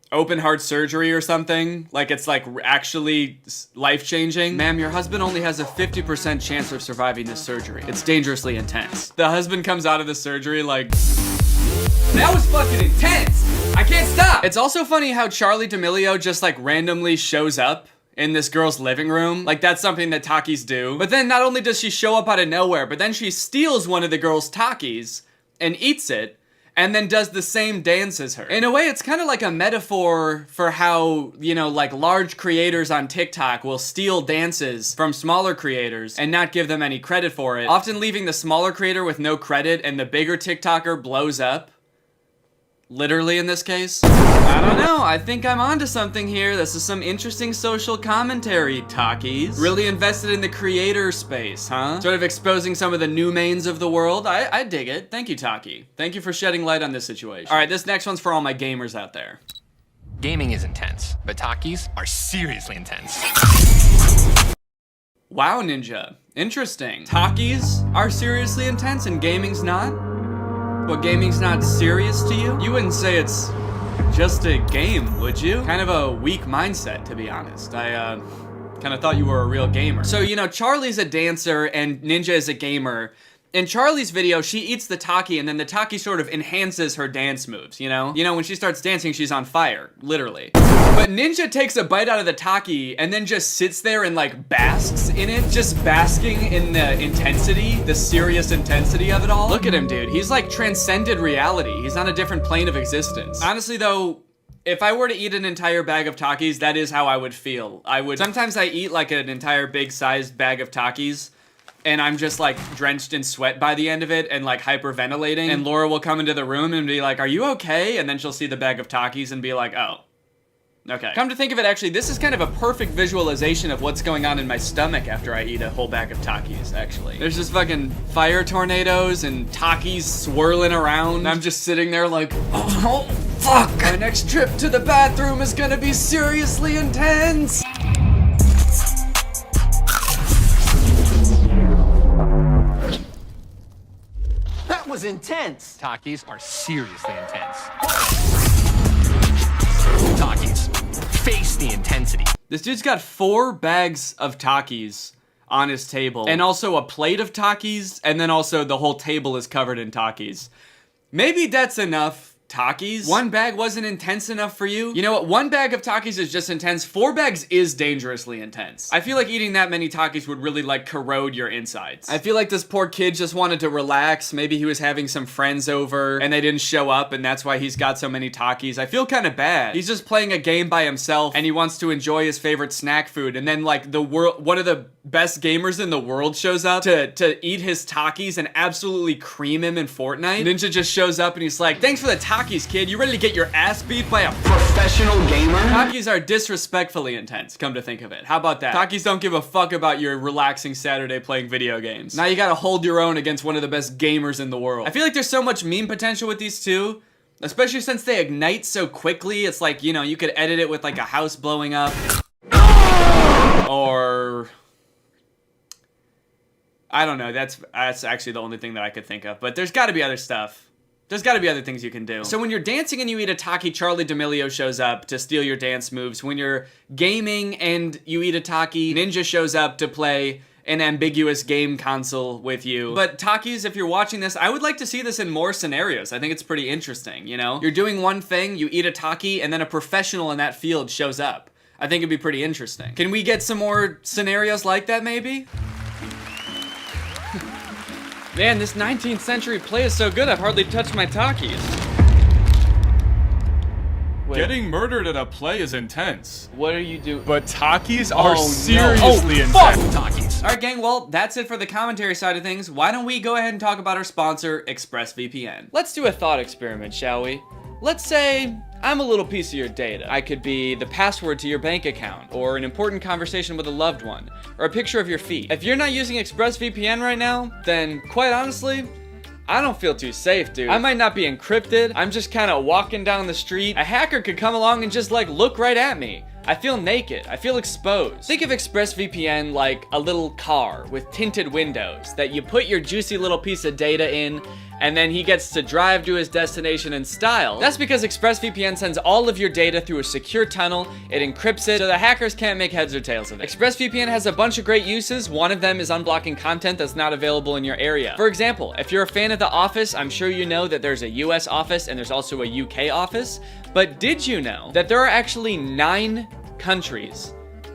open heart surgery or something, like it's like actually life-changing. Ma'am, your husband only has a 50% chance of surviving this surgery. It's dangerously intense. The husband comes out of the surgery like, that was fucking intense. I can't stop. It's also funny how Charli D'Amelio just like randomly shows up in this girl's living room. Like, that's something that Takis do. But then not only does she show up out of nowhere, but then she steals one of the girl's Takis and eats it, and then does the same dance as her. In a way, it's kind of like a metaphor for how, you know, like large creators on TikTok will steal dances from smaller creators and not give them any credit for it, often leaving the smaller creator with no credit and the bigger TikToker blows up. Literally in this case. I don't know, I think I'm onto something here. This is some interesting social commentary, Takis. Really invested in the creator space, huh? Sort of exposing some of the new mains of the world. I dig it. Thank you, Taki. Thank you for shedding light on this situation. All right, this next one's for all my gamers out there. Gaming is intense, but Takis are seriously intense. Wow, Ninja. Interesting. Takis are seriously intense and gaming's not? But gaming's not serious to you? You wouldn't say it's just a game, would you? Kind of a weak mindset, to be honest. I kind of thought you were a real gamer. So, you know, Charlie's a dancer and Ninja is a gamer. In Charlie's video, she eats the Taki and then the Taki sort of enhances her dance moves, you know? You know, when she starts dancing, she's on fire, literally. But Ninja takes a bite out of the Taki and then just sits there and like basks in it, just basking in the intensity, the serious intensity of it all. Look at him, dude. He's like transcended reality. He's on a different plane of existence. Honestly though, if I were to eat an entire bag of Takis, that is how I would feel. Sometimes I eat like an entire big sized bag of Takis, and I'm just like drenched in sweat by the end of it and like hyperventilating. And Laura will come into the room and be like, are you okay? And then she'll see the bag of Takis and be like, oh, okay. Come to think of it, actually, this is kind of a perfect visualization of what's going on in my stomach after I eat a whole bag of Takis, actually. There's just fucking fire tornadoes and Takis swirling around. I'm just sitting there like, oh, fuck. My next trip to the bathroom is gonna be seriously intense. That was intense. Takis are seriously intense. Takis, face the intensity. This dude's got 4 bags of Takis on his table, and also a plate of Takis, and then also the whole table is covered in Takis. Maybe that's enough Takis. 1 bag wasn't intense enough for you? You know what? 1 bag of Takis is just intense. 4 bags is dangerously intense. I feel like eating that many Takis would really like corrode your insides. I feel like this poor kid just wanted to relax. Maybe he was having some friends over and they didn't show up and that's why he's got so many Takis. I feel kind of bad. He's just playing a game by himself and he wants to enjoy his favorite snack food, and then like one of the best gamers in the world shows up to eat his Takis and absolutely cream him in Fortnite. Ninja just shows up and he's like, thanks for the Takis, kid. You ready to get your ass beat by a professional gamer? Takis are disrespectfully intense, come to think of it. How about that? Takis don't give a fuck about your relaxing Saturday playing video games. Now you gotta hold your own against one of the best gamers in the world. I feel like there's so much meme potential with these two, especially since they ignite so quickly. It's like, you know, you could edit it with like a house blowing up. Or I don't know, that's actually the only thing that I could think of, but there's gotta be other stuff. There's gotta be other things you can do. So when you're dancing and you eat a Taki, Charlie D'Amelio shows up to steal your dance moves. When you're gaming and you eat a Taki, Ninja shows up to play an ambiguous game console with you. But Takis, if you're watching this, I would like to see this in more scenarios. I think it's pretty interesting, you know? You're doing one thing, you eat a Taki, and then a professional in that field shows up. I think it'd be pretty interesting. Can we get some more scenarios like that, maybe? Man, this 19th century play is so good, I've hardly touched my Takis. Wait. Getting murdered at a play is intense. What are you doing? But Takis are seriously intense. Fuck Takis! Alright gang, well, that's it for the commentary side of things. Why don't we go ahead and talk about our sponsor, ExpressVPN. Let's do a thought experiment, shall we? Let's say I'm a little piece of your data. I could be the password to your bank account, or an important conversation with a loved one, or a picture of your feet. If you're not using ExpressVPN right now, then quite honestly, I don't feel too safe, dude. I might not be encrypted. I'm just kind of walking down the street. A hacker could come along and just like look right at me. I feel naked. I feel exposed. Think of ExpressVPN like a little car with tinted windows that you put your juicy little piece of data in, and then he gets to drive to his destination in style. That's because ExpressVPN sends all of your data through a secure tunnel, it encrypts it, so the hackers can't make heads or tails of it. ExpressVPN has a bunch of great uses. One of them is unblocking content that's not available in your area. For example, if you're a fan of The Office, I'm sure you know that there's a US office and there's also a UK office, but did you know that there are actually 9 countries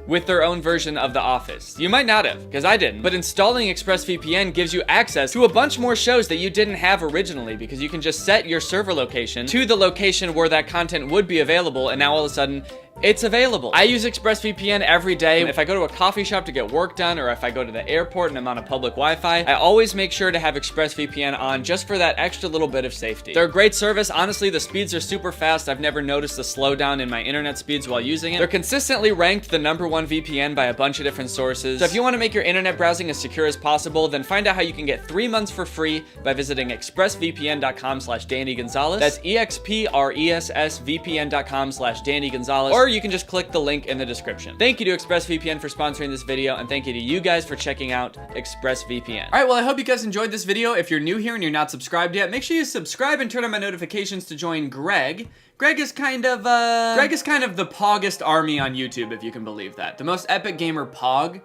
with their own version of The Office? You might not have, because I didn't. But installing ExpressVPN gives you access to a bunch more shows that you didn't have originally, because you can just set your server location to the location where that content would be available, and now all of a sudden, it's available. I use ExpressVPN every day. If I go to a coffee shop to get work done, or if I go to the airport and I'm on a public Wi-Fi, I always make sure to have ExpressVPN on just for that extra little bit of safety. They're a great service. Honestly, the speeds are super fast. I've never noticed a slowdown in my internet speeds while using it. They're consistently ranked the #1 VPN by a bunch of different sources. So if you want to make your internet browsing as secure as possible, then find out how you can get 3 months for free by visiting expressvpn.com/Danny Gonzalez. That's expressvpn.com/Danny Gonzalez. Or you can just click the link in the description. Thank you to ExpressVPN for sponsoring this video, and thank you to you guys for checking out ExpressVPN. All right, well, I hope you guys enjoyed this video. If you're new here and you're not subscribed yet, make sure you subscribe and turn on my notifications to join Greg. Greg is kind of the Poggest army on YouTube, if you can believe that. The most epic gamer Pog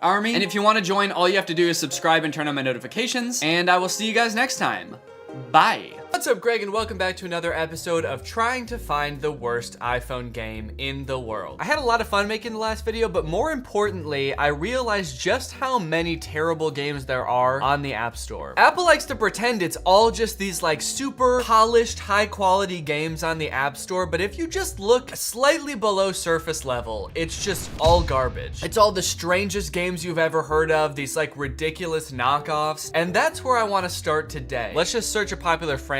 army. And if you want to join, all you have to do is subscribe and turn on my notifications, and I will see you guys next time. Bye. What's up, Greg, and welcome back to another episode of trying to find the worst iPhone game in the world. I had a lot of fun making the last video, but more importantly, I realized just how many terrible games there are on the App Store. Apple likes to pretend it's all just these like super polished, high quality games on the App Store, but if you just look slightly below surface level, it's just all garbage. It's all the strangest games you've ever heard of, these like ridiculous knockoffs, and that's where I want to start today. Let's just search a popular franchise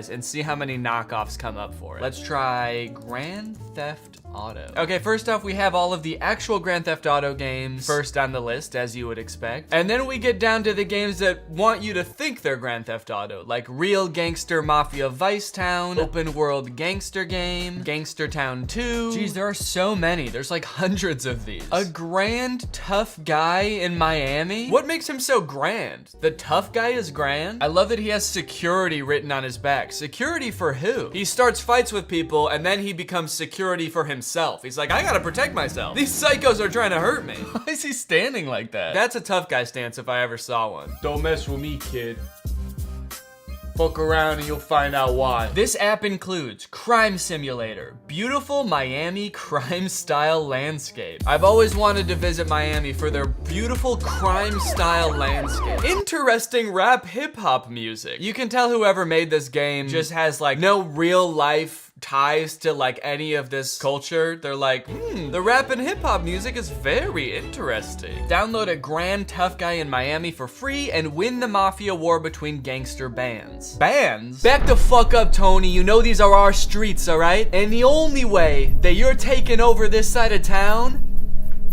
and see how many knockoffs come up for it. Let's try Grand Theft Auto. Okay, first off, we have all of the actual Grand Theft Auto games first on the list, as you would expect. And then we get down to the games that want you to think they're Grand Theft Auto, like Real Gangster Mafia Vice Town, Open World Gangster Game, Gangster Town 2. Geez, there are so many. There's like hundreds of these. A grand, tough guy in Miami? What makes him so grand? The tough guy is grand? I love that he has security written on his back. Security for who? He starts fights with people, and then he becomes security for himself. himself. He's like, I gotta protect myself. These psychos are trying to hurt me. Why is he standing like that? That's a tough guy stance if I ever saw one. Don't mess with me, kid. Fuck around and you'll find out why. This app includes Crime Simulator, beautiful Miami crime-style landscape. I've always wanted to visit Miami for their beautiful crime-style landscape. Interesting rap hip-hop music. You can tell whoever made this game just has like no real life ties to like any of this culture. They're like, the rap and hip hop music is very interesting. Download a Grand Tough Guy in Miami for free and win the mafia war between gangster bands. Bands? Back the fuck up, Tony. You know these are our streets, alright? And the only way that you're taking over this side of town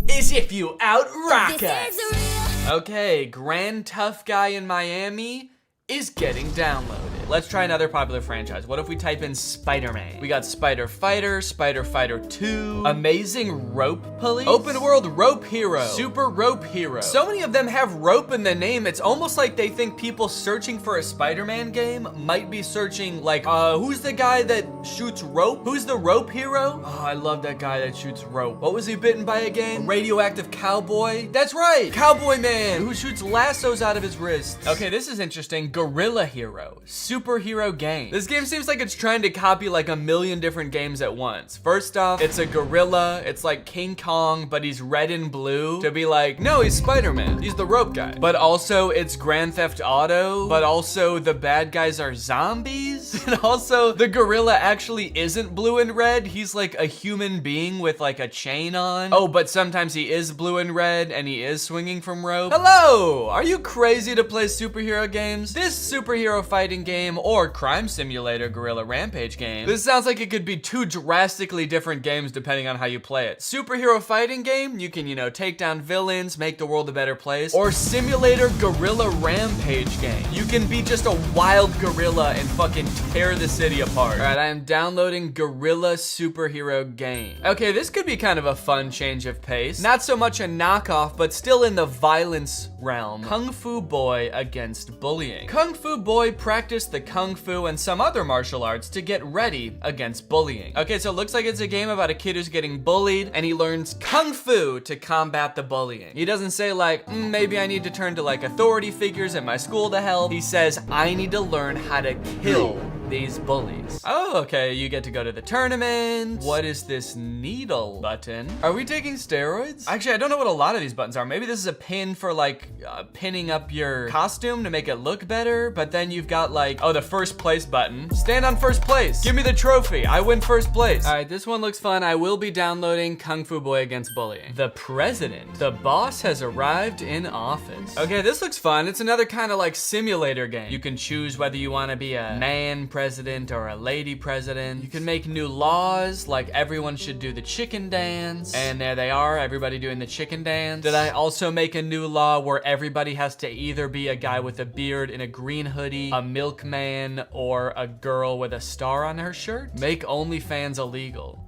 is if you out-rock us. Okay, Grand Tough Guy in Miami is getting downloaded. Let's try another popular franchise. What if we type in Spider-Man? We got Spider Fighter, Spider Fighter 2, Amazing Rope Police, Open World Rope Hero, Super Rope Hero. So many of them have rope in the name, it's almost like they think people searching for a Spider-Man game might be searching like, who's the guy that shoots rope? Who's the rope hero? Oh, I love that guy that shoots rope. What was he bitten by again? A radioactive cowboy? That's right, Cowboy Man, who shoots lassos out of his wrists. Okay, this is interesting. Gorilla Hero, superhero game. This game seems like it's trying to copy like a million different games at once. First off, it's a gorilla. It's like King Kong, but he's red and blue. To be like, no, he's Spider-Man. He's the rope guy. But also it's Grand Theft Auto, but also the bad guys are zombies. And also the gorilla actually isn't blue and red. He's like a human being with like a chain on. Oh, but sometimes he is blue and red and he is swinging from rope. Hello, are you crazy to play superhero games? This superhero fighting game or crime simulator Gorilla Rampage game, this sounds like it could be two drastically different games depending on how you play it. Superhero fighting game, you can, take down villains, make the world a better place. Or simulator Gorilla Rampage game, you can be just a wild gorilla and fucking tear the city apart. All right, I am downloading Gorilla Superhero game. Okay, this could be kind of a fun change of pace. Not so much a knockoff, but still in the violence realm. Kung Fu Boy against bullying. Kung Fu Boy practiced the Kung Fu and some other martial arts to get ready against bullying. Okay, so it looks like it's a game about a kid who's getting bullied and he learns Kung Fu to combat the bullying. He doesn't say like, maybe I need to turn to like authority figures at my school to help. He says, I need to learn how to kill these bullies. Oh, okay, you get to go to the tournament. What is this needle button? Are we taking steroids? Actually, I don't know what a lot of these buttons are. Maybe this is a pin for like pinning up your costume to make it look better, but then you've got like, oh, the first place button. Stand on first place. Give me the trophy. I win first place. All right, this one looks fun. I will be downloading Kung Fu Boy against bullying. The president. The boss has arrived in office. Okay, this looks fun. It's another kind of like simulator game. You can choose whether you want to be a man president or a lady president. You can make new laws, like everyone should do the chicken dance. And there they are, everybody doing the chicken dance. Did I also make a new law where everybody has to either be a guy with a beard in a green hoodie, a milkman, or a girl with a star on her shirt? Make OnlyFans illegal.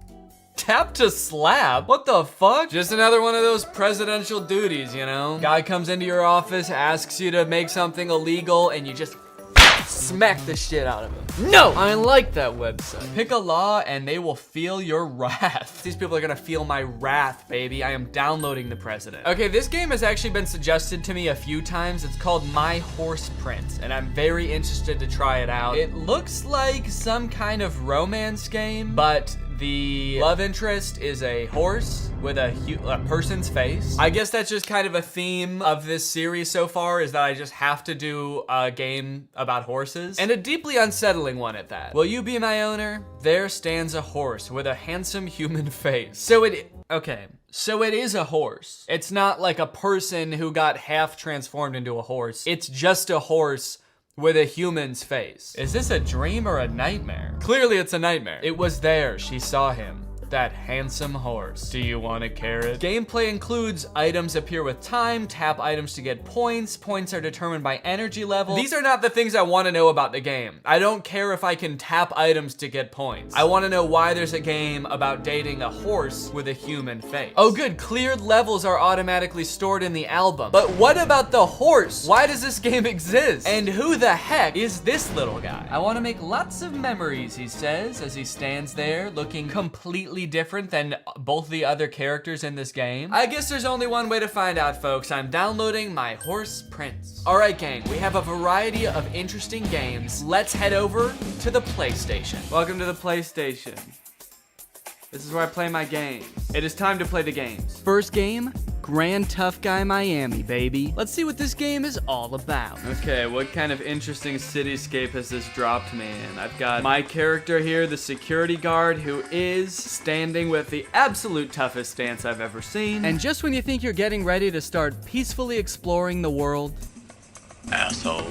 Tap to slap? What the fuck? Just another one of those presidential duties, Guy comes into your office, asks you to make something illegal, and you just smack the shit out of him. No! I like that website. Pick a law and they will feel your wrath. These people are gonna feel my wrath, baby. I am downloading the president. Okay, this game has actually been suggested to me a few times. It's called My Horse Print, and I'm very interested to try it out. It looks like some kind of romance game, but the love interest is a horse with a person's face. I guess that's just kind of a theme of this series so far, is that I just have to do a game about horses, and a deeply unsettling one at that. Will you be my owner? There stands a horse with a handsome human face. So it is a horse. It's not like a person who got half transformed into a horse. It's just a horse with a human's face. Is this a dream or a nightmare? Clearly it's a nightmare. It was there, she saw him. That handsome horse. Do you want a carrot? Gameplay includes items appear with time, tap items to get points. Points are determined by energy level. These are not the things I want to know about the game. I don't care if I can tap items to get points. I want to know why there's a game about dating a horse with a human face. Oh good, cleared levels are automatically stored in the album. But what about the horse? Why does this game exist? And who the heck is this little guy? I want to make lots of memories, he says, as he stands there looking completely completely different than both the other characters in this game? I guess there's only one way to find out, folks. I'm downloading my horse Prince. All right, gang, we have a variety of interesting games. Let's head over to the PlayStation. Welcome to the PlayStation. This is where I play my games. It is time to play the games. First game, Grand Tough Guy Miami, baby. Let's see what this game is all about. Okay, what kind of interesting cityscape has this dropped me in? I've got my character here, the security guard, who is standing with the absolute toughest stance I've ever seen. And just when you think you're getting ready to start peacefully exploring the world, asshole.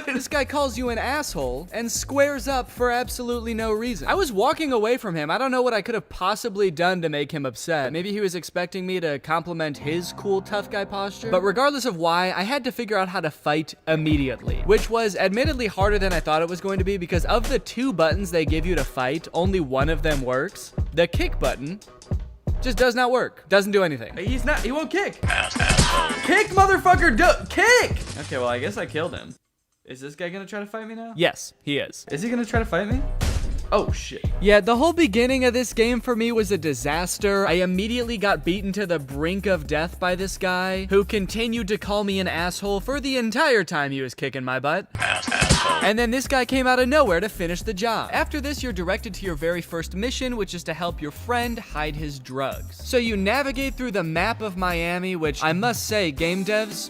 This guy calls you an asshole and squares up for absolutely no reason. I was walking away from him. I don't know what I could have possibly done to make him upset. Maybe he was expecting me to compliment his cool tough guy posture. But regardless of why, I had to figure out how to fight immediately, which was admittedly harder than I thought it was going to be because of the 2 buttons they give you to fight, only one of them works. The kick button just does not work. Doesn't do anything. He won't kick. Kick, motherfucker, kick! Okay, well, I guess I killed him. Is this guy gonna try to fight me now? Yes, he is. Is he gonna try to fight me? Oh, shit. Yeah, the whole beginning of this game for me was a disaster. I immediately got beaten to the brink of death by this guy, who continued to call me an asshole for the entire time he was kicking my butt. And then this guy came out of nowhere to finish the job. After this, you're directed to your very first mission, which is to help your friend hide his drugs. So you navigate through the map of Miami, which I must say, game devs,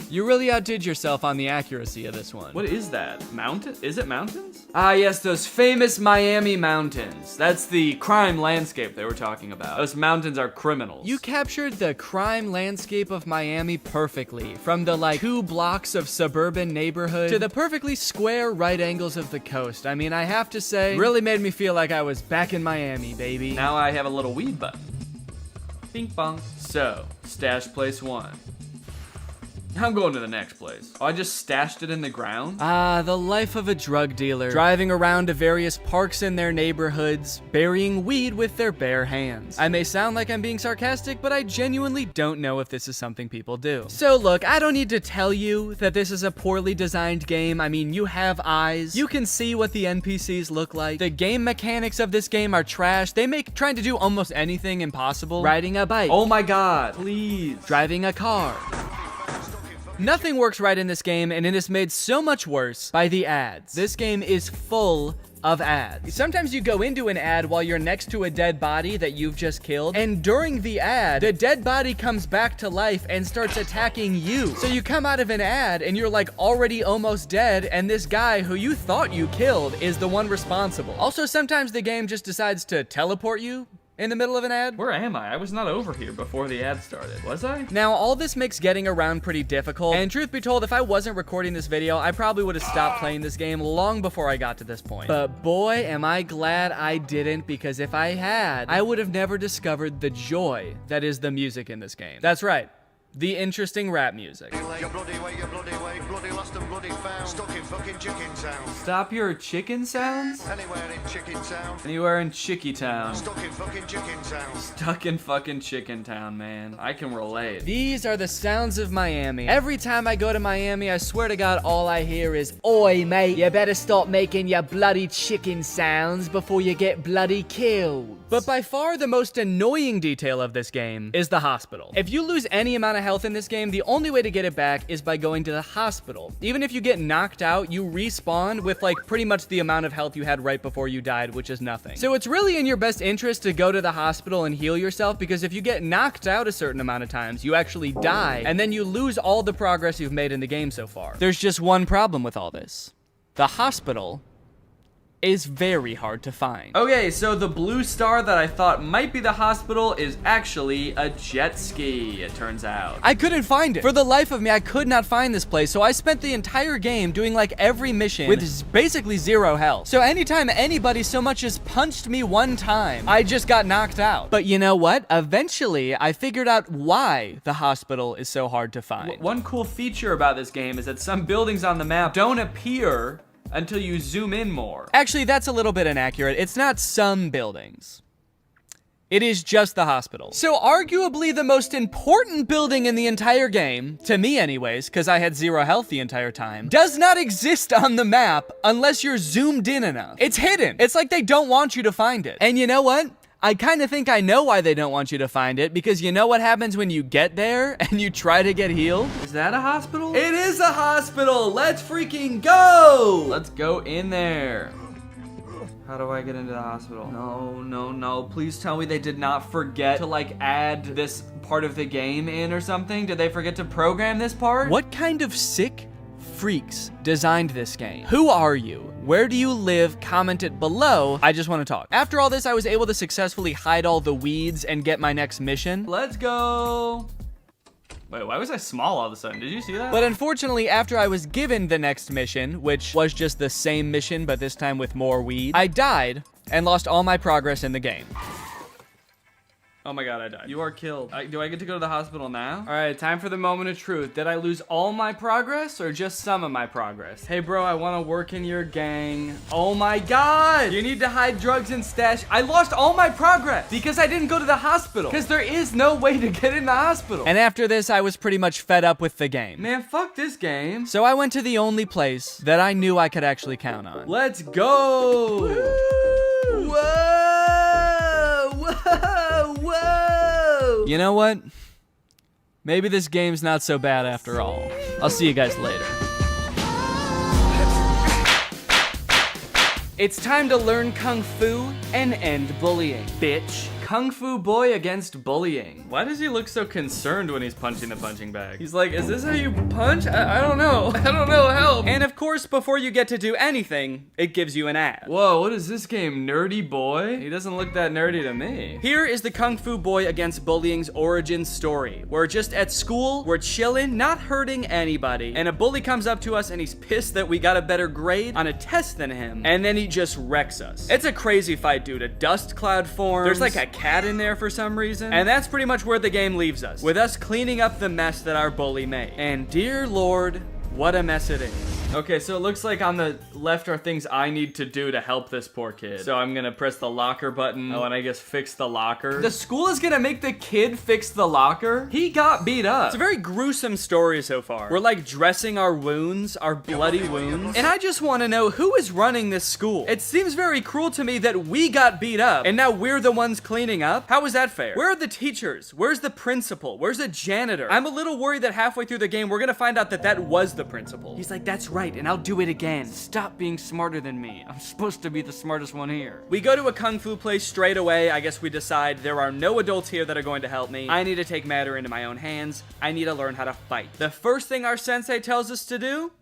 you really outdid yourself on the accuracy of this one. What is that? Mountain? Is it mountains? Ah, yes, those famous Miami mountains. That's the crime landscape they were talking about. Those mountains are criminals. You captured the crime landscape of Miami perfectly. From the, 2 blocks of suburban neighborhood to the perfectly square right angles of the coast. I mean, I have to say, really made me feel like I was back in Miami, baby. Now I have a little weed button. Bing bong. So, stash place 1. I'm going to the next place. Oh, I just stashed it in the ground? Ah, the life of a drug dealer. Driving around to various parks in their neighborhoods, burying weed with their bare hands. I may sound like I'm being sarcastic, but I genuinely don't know if this is something people do. So look, I don't need to tell you that this is a poorly designed game. I mean, you have eyes. You can see what the NPCs look like. The game mechanics of this game are trash. They make trying to do almost anything impossible. Riding a bike. Oh my god, please. Driving a car. Nothing works right in this game, and it is made so much worse by the ads. This game is full of ads. Sometimes you go into an ad while you're next to a dead body that you've just killed, and during the ad, the dead body comes back to life and starts attacking you. So you come out of an ad and you're already almost dead, and this guy who you thought you killed is the one responsible. Also, sometimes the game just decides to teleport you in the middle of an ad. Where am I? I was not over here before the ad started, was I? Now, all this makes getting around pretty difficult, and truth be told, if I wasn't recording this video, I probably would have stopped playing this game long before I got to this point. But boy, am I glad I didn't, because if I had, I would have never discovered the joy that is the music in this game. That's right. The interesting rap music. Stop your chicken sounds? Anywhere in Chicken Town. Anywhere in Chicky Town. Stuck in fucking Chicken Town. Stuck in fucking Chicken Town, man. I can relate. These are the sounds of Miami. Every time I go to Miami, I swear to God, all I hear is, "Oi, mate, you better stop making your bloody chicken sounds before you get bloody killed." But by far the most annoying detail of this game is the hospital. If you lose any amount of health in this game, the only way to get it back is by going to the hospital. Even if you get knocked out, you respawn with pretty much the amount of health you had right before you died, which is nothing. So it's really in your best interest to go to the hospital and heal yourself, because if you get knocked out a certain amount of times, you actually die, and then you lose all the progress you've made in the game so far. There's just one problem with all this. The hospital is very hard to find. Okay, so the blue star that I thought might be the hospital is actually a jet ski, it turns out. I couldn't find it. For the life of me, I could not find this place, so I spent the entire game doing every mission with basically 0 health. So anytime anybody so much as punched me one time, I just got knocked out. But you know what? Eventually, I figured out why the hospital is so hard to find. One cool feature about this game is that some buildings on the map don't appear until you zoom in more. Actually, that's a little bit inaccurate. It's not some buildings. It is just the hospital. So arguably the most important building in the entire game, to me anyways, because I had 0 health the entire time, does not exist on the map unless you're zoomed in enough. It's hidden. It's like they don't want you to find it. And you know what? I kind of think I know why they don't want you to find it, because you know what happens when you get there and you try to get healed? Is that a hospital? It is a hospital! Let's freaking go! Let's go in there. How do I get into the hospital? No. Please tell me they did not forget to like add this part of the game in or something. Did they forget to program this part? What kind of sick freaks designed this game? Who are you? Where do you live? Comment it below. I just want to talk. After all this, I was able to successfully hide all the weeds and get my next mission. Let's go. Wait, why was I small all of a sudden? Did you see that? But unfortunately, after I was given the next mission, which was just the same mission, but this time with more weed, I died and lost all my progress in the game. Oh my god, I died. You are killed. Do I get to go to the hospital now? All right, time for the moment of truth. Did I lose all my progress or just some of my progress? Hey bro, I want to work in your gang. Oh my god! You need to hide drugs and stash. I lost all my progress because I didn't go to the hospital. Because there is no way to get in the hospital. And after this, I was pretty much fed up with the game. Man, fuck this game. So I went to the only place that I knew I could actually count on. Let's go! Woo! Whoa! Whoa! You know what? Maybe this game's not so bad after all. I'll see you guys later. It's time to learn Kung Fu and end bullying, bitch. Kung Fu boy against bullying. Why does he look so concerned when he's punching the punching bag? He's like, is this how you punch? I don't know. I don't know, help. And of course, before you get to do anything, it gives you an ad. Whoa, what is this game, Nerdy Boy? He doesn't look that nerdy to me. Here is the Kung Fu boy against bullying's origin story. We're just at school, we're chilling, not hurting anybody, and a bully comes up to us and he's pissed that we got a better grade on a test than him, and then he just wrecks us. It's a crazy fight, dude. A dust cloud forms. There's like a cat in there for some reason. And that's pretty much where the game leaves us, with us cleaning up the mess that our bully made. And dear Lord, what a mess it is. Okay, so it looks like on the left are things I need to do to help this poor kid. So I'm gonna press the locker button. Oh, and I guess fix the locker. The school is gonna make the kid fix the locker? He got beat up. It's a very gruesome story so far. We're like dressing our wounds, our bloody wounds. And I just wanna know who is running this school. It seems very cruel to me that we got beat up and now we're the ones cleaning up. How is that fair? Where are the teachers? Where's the principal? Where's the janitor? I'm a little worried that halfway through the game, we're gonna find out that that was the principal. He's like, that's right, and I'll do it again. Stop being smarter than me. I'm supposed to be the smartest one here. We go to a Kung Fu place straight away. I guess we decide there are no adults here that are going to help me. I need to take matter into my own hands. I need to learn how to fight. The first thing our sensei tells us to do?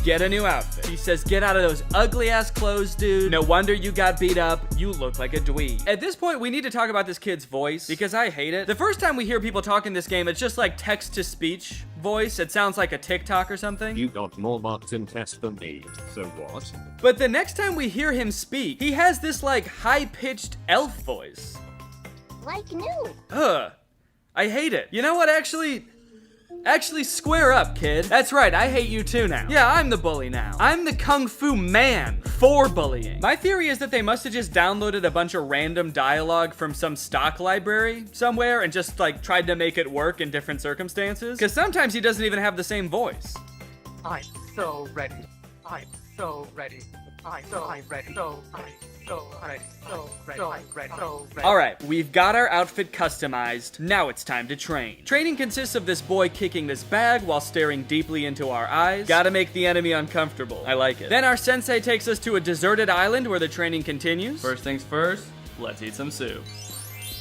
Get a new outfit. He says, get out of those ugly ass clothes, dude. No wonder you got beat up. You look like a dweeb. At this point, we need to talk about this kid's voice because I hate it. The first time we hear people talk in this game, it's just like text to speech voice. It sounds like a TikTok or something. You got more marks in tests than me, so what? But the next time we hear him speak, he has this like high-pitched elf voice. Like new. Ugh. I hate it. You know what, actually square up, kid. That's right, I hate you too now. Yeah, I'm the bully now. I'm the Kung Fu man for bullying. My theory is that they must have just downloaded a bunch of random dialogue from some stock library somewhere and just like tried to make it work in different circumstances. Because sometimes he doesn't even have the same voice. I'm so ready. I'm so ready. I'm ready. All right, we've got our outfit customized. Now it's time to train. Training consists of this boy kicking this bag while staring deeply into our eyes. Gotta make the enemy uncomfortable. I like it. Then our sensei takes us to a deserted island where the training continues. First things first, let's eat some soup.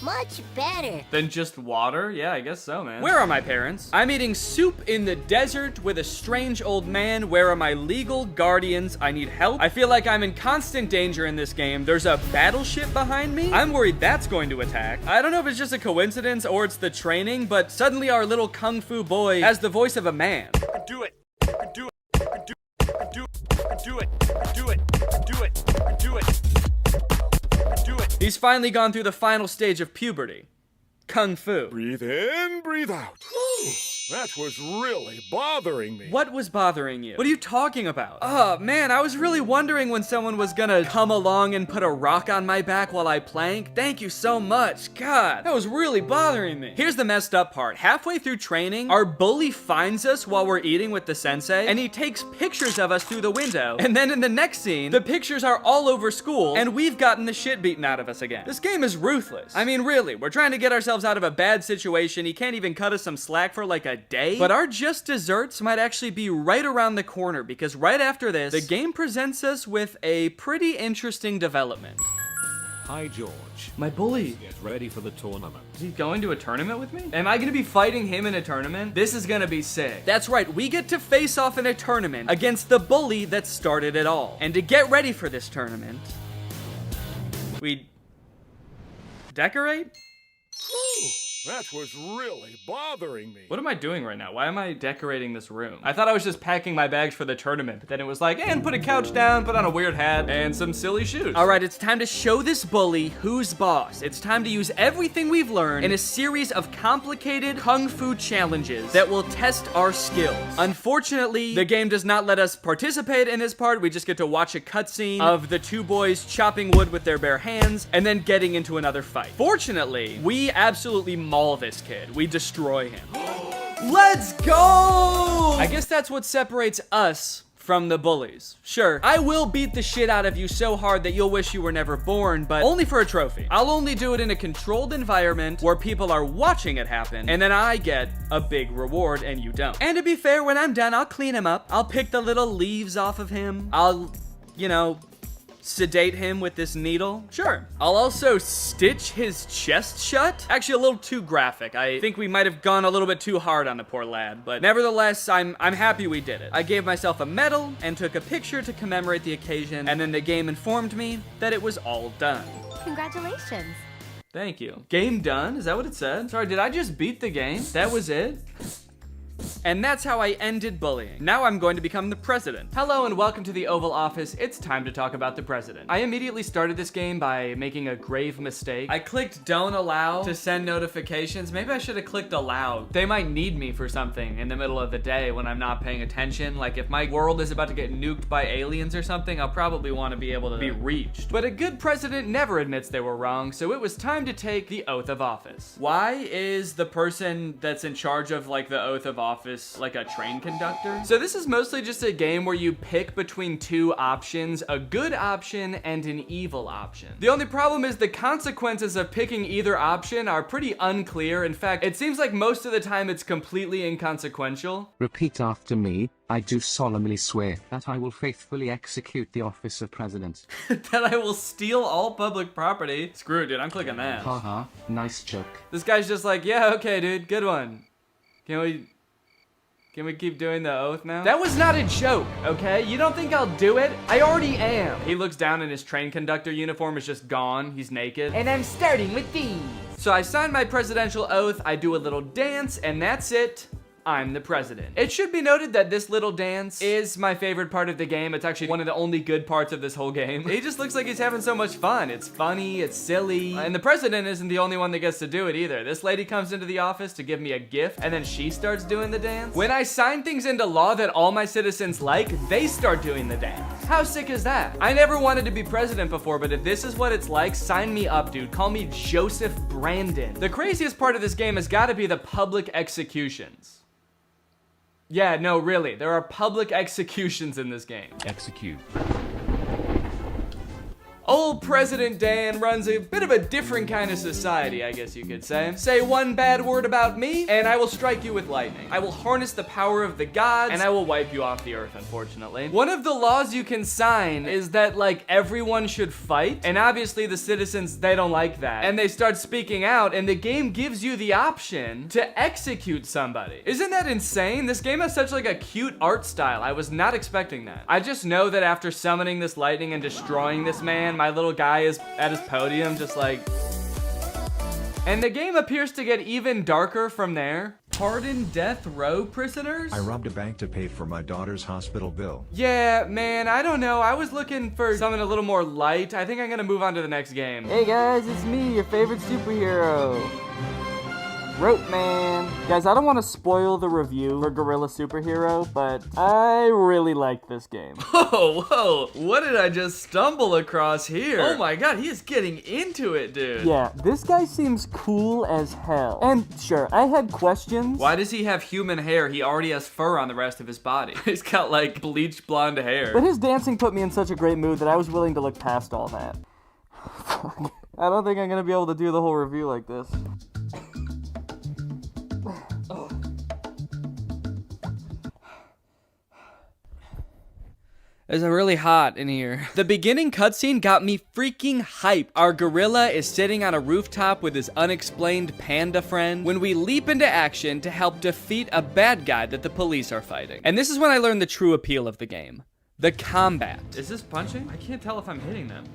Much better than just water? Yeah, I guess so, man. Where are my parents? I'm eating soup in the desert with a strange old man. Where are my legal guardians? I need help. I feel like I'm in constant danger in this game. There's a battleship behind me. I'm worried that's going to attack. I don't know if it's just a coincidence or it's the training, but suddenly our little Kung Fu boy has the voice of a man. Do it. Do it. Do it. Do it. Do it. Do it. Do it. Do it. He's finally gone through the final stage of puberty. Kung Fu. Breathe in, breathe out. That was really bothering me. What was bothering you? What are you talking about? Oh, man, I was really wondering when someone was gonna come along and put a rock on my back while I plank. Thank you so much. God, that was really bothering me. Here's the messed up part. Halfway through training, our bully finds us while we're eating with the sensei, and he takes pictures of us through the window. And then in the next scene, the pictures are all over school, and we've gotten the shit beaten out of us again. This game is ruthless. I mean, really, we're trying to get ourselves out of a bad situation. He can't even cut us some slack for like a day. But our just desserts might actually be right around the corner, because right after this, the game presents us with a pretty interesting development. Hi, George. My bully. Get ready for the tournament. Is he going to a tournament with me? Am I gonna be fighting him in a tournament? This is gonna be sick. That's right, we get to face off in a tournament against the bully that started it all. And to get ready for this tournament, we decorate? Ooh, that was really bothering me. What am I doing right now? Why am I decorating this room? I thought I was just packing my bags for the tournament, but then it was like, and put a couch down, put on a weird hat, and some silly shoes. All right, it's time to show this bully who's boss. It's time to use everything we've learned in a series of complicated kung fu challenges that will test our skills. Unfortunately, the game does not let us participate in this part. We just get to watch a cutscene of the two boys chopping wood with their bare hands and then getting into another fight. Fortunately, we absolutely maul this kid. We destroy him. Let's go! I guess that's what separates us from the bullies. Sure, I will beat the shit out of you so hard that you'll wish you were never born, but only for a trophy. I'll only do it in a controlled environment where people are watching it happen, and then I get a big reward and you don't. And to be fair, when I'm done, I'll clean him up. I'll pick the little leaves off of him. I'll, you know, sedate him with this needle. Sure. I'll also stitch his chest shut. Actually, a little too graphic. I think we might have gone a little bit too hard on the poor lad, but nevertheless, I'm happy we did it. I gave myself a medal and took a picture to commemorate the occasion, and then the game informed me that it was all done. Congratulations. Thank you. Game done? Is that what it said? Sorry, did I just beat the game? That was it? And that's how I ended bullying. Now I'm going to become the president. Hello and welcome to the Oval Office. It's time to talk about the president. I immediately started this game by making a grave mistake. I clicked don't allow to send notifications. Maybe I should have clicked allow. They might need me for something in the middle of the day when I'm not paying attention. Like if my world is about to get nuked by aliens or something, I'll probably want to be able to be reached. But a good president never admits they were wrong, so it was time to take the oath of office. Why is the person that's in charge of like the oath of office like a train conductor? So this is mostly just a game where you pick between two options, a good option and an evil option. The only problem is the consequences of picking either option are pretty unclear. In fact, it seems like most of the time it's completely inconsequential. Repeat after me. I do solemnly swear that I will faithfully execute the office of president. That I will steal all public property. Screw it, dude, I'm clicking that. Haha, nice joke. This guy's just like, yeah, okay, dude, good one. Can we keep doing the oath now? That was not a joke, okay? You don't think I'll do it? I already am. He looks down and his train conductor uniform is just gone. He's naked. And I'm starting with these. So I sign my presidential oath, I do a little dance, and that's it. I'm the president. It should be noted that this little dance is my favorite part of the game. It's actually one of the only good parts of this whole game. He just looks like he's having so much fun. It's funny, it's silly. And the president isn't the only one that gets to do it either. This lady comes into the office to give me a gift, and then she starts doing the dance. When I sign things into law that all my citizens like, they start doing the dance. How sick is that? I never wanted to be president before, but if this is what it's like, sign me up, dude. Call me Joseph Brandon. The craziest part of this game has got to be the public executions. Yeah, no, really. There are public executions in this game. Execute. Old President Dan runs a bit of a different kind of society, I guess you could say. Say one bad word about me, and I will strike you with lightning. I will harness the power of the gods, and I will wipe you off the earth, unfortunately. One of the laws you can sign is that, like, everyone should fight, and obviously the citizens, they don't like that. And they start speaking out, and the game gives you the option to execute somebody. Isn't that insane? This game has such, like, a cute art style. I was not expecting that. I just know that after summoning this lightning and destroying this man, my little guy is at his podium just like... And the game appears to get even darker from there. Pardon death row prisoners? I robbed a bank to pay for my daughter's hospital bill. Yeah, man, I don't know. I was looking for something a little more light. I think I'm gonna move on to the next game. Hey guys, it's me, your favorite superhero. Rope Man. Guys, I don't want to spoil the review for Gorilla Superhero, but I really like this game. Whoa, what did I just stumble across here? Oh my god, he is getting into it, dude. Yeah, this guy seems cool as hell. And sure, I had questions. Why does he have human hair? He already has fur on the rest of his body. He's got like bleached blonde hair. But his dancing put me in such a great mood that I was willing to look past all that. I don't think I'm gonna be able to do the whole review like this. It's really hot in here. The beginning cutscene got me freaking hyped. Our gorilla is sitting on a rooftop with his unexplained panda friend when we leap into action to help defeat a bad guy that the police are fighting. And this is when I learned the true appeal of the game. The combat. Is this punching? I can't tell if I'm hitting them.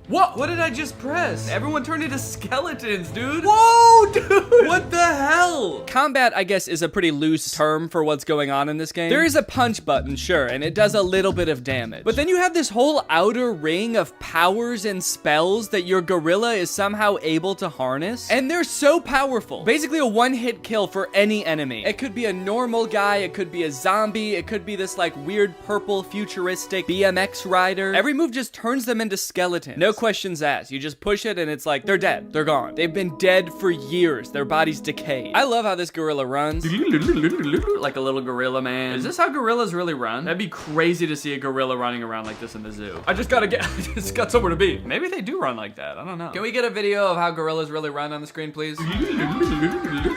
What? What did I just press? Everyone turned into skeletons, dude. Whoa, dude. What the hell? Combat, I guess, is a pretty loose term for what's going on in this game. There is a punch button, sure, and it does a little bit of damage. But then you have this whole outer ring of powers and spells that your gorilla is somehow able to harness. And they're so powerful. Basically a one-hit kill for any enemy. It could be a normal guy, it could be a zombie, it could be this like weird purple futuristic BMX rider. Every move just turns them into skeletons. No questions asked. You just push it and it's like, they're dead. They're gone. They've been dead for years. Their bodies decay. I love how this gorilla runs. Like a little gorilla man. Is this how gorillas really run? That'd be crazy to see a gorilla running around like this in the zoo. I just got somewhere to be. Maybe they do run like that. I don't know. Can we get a video of how gorillas really run on the screen, please?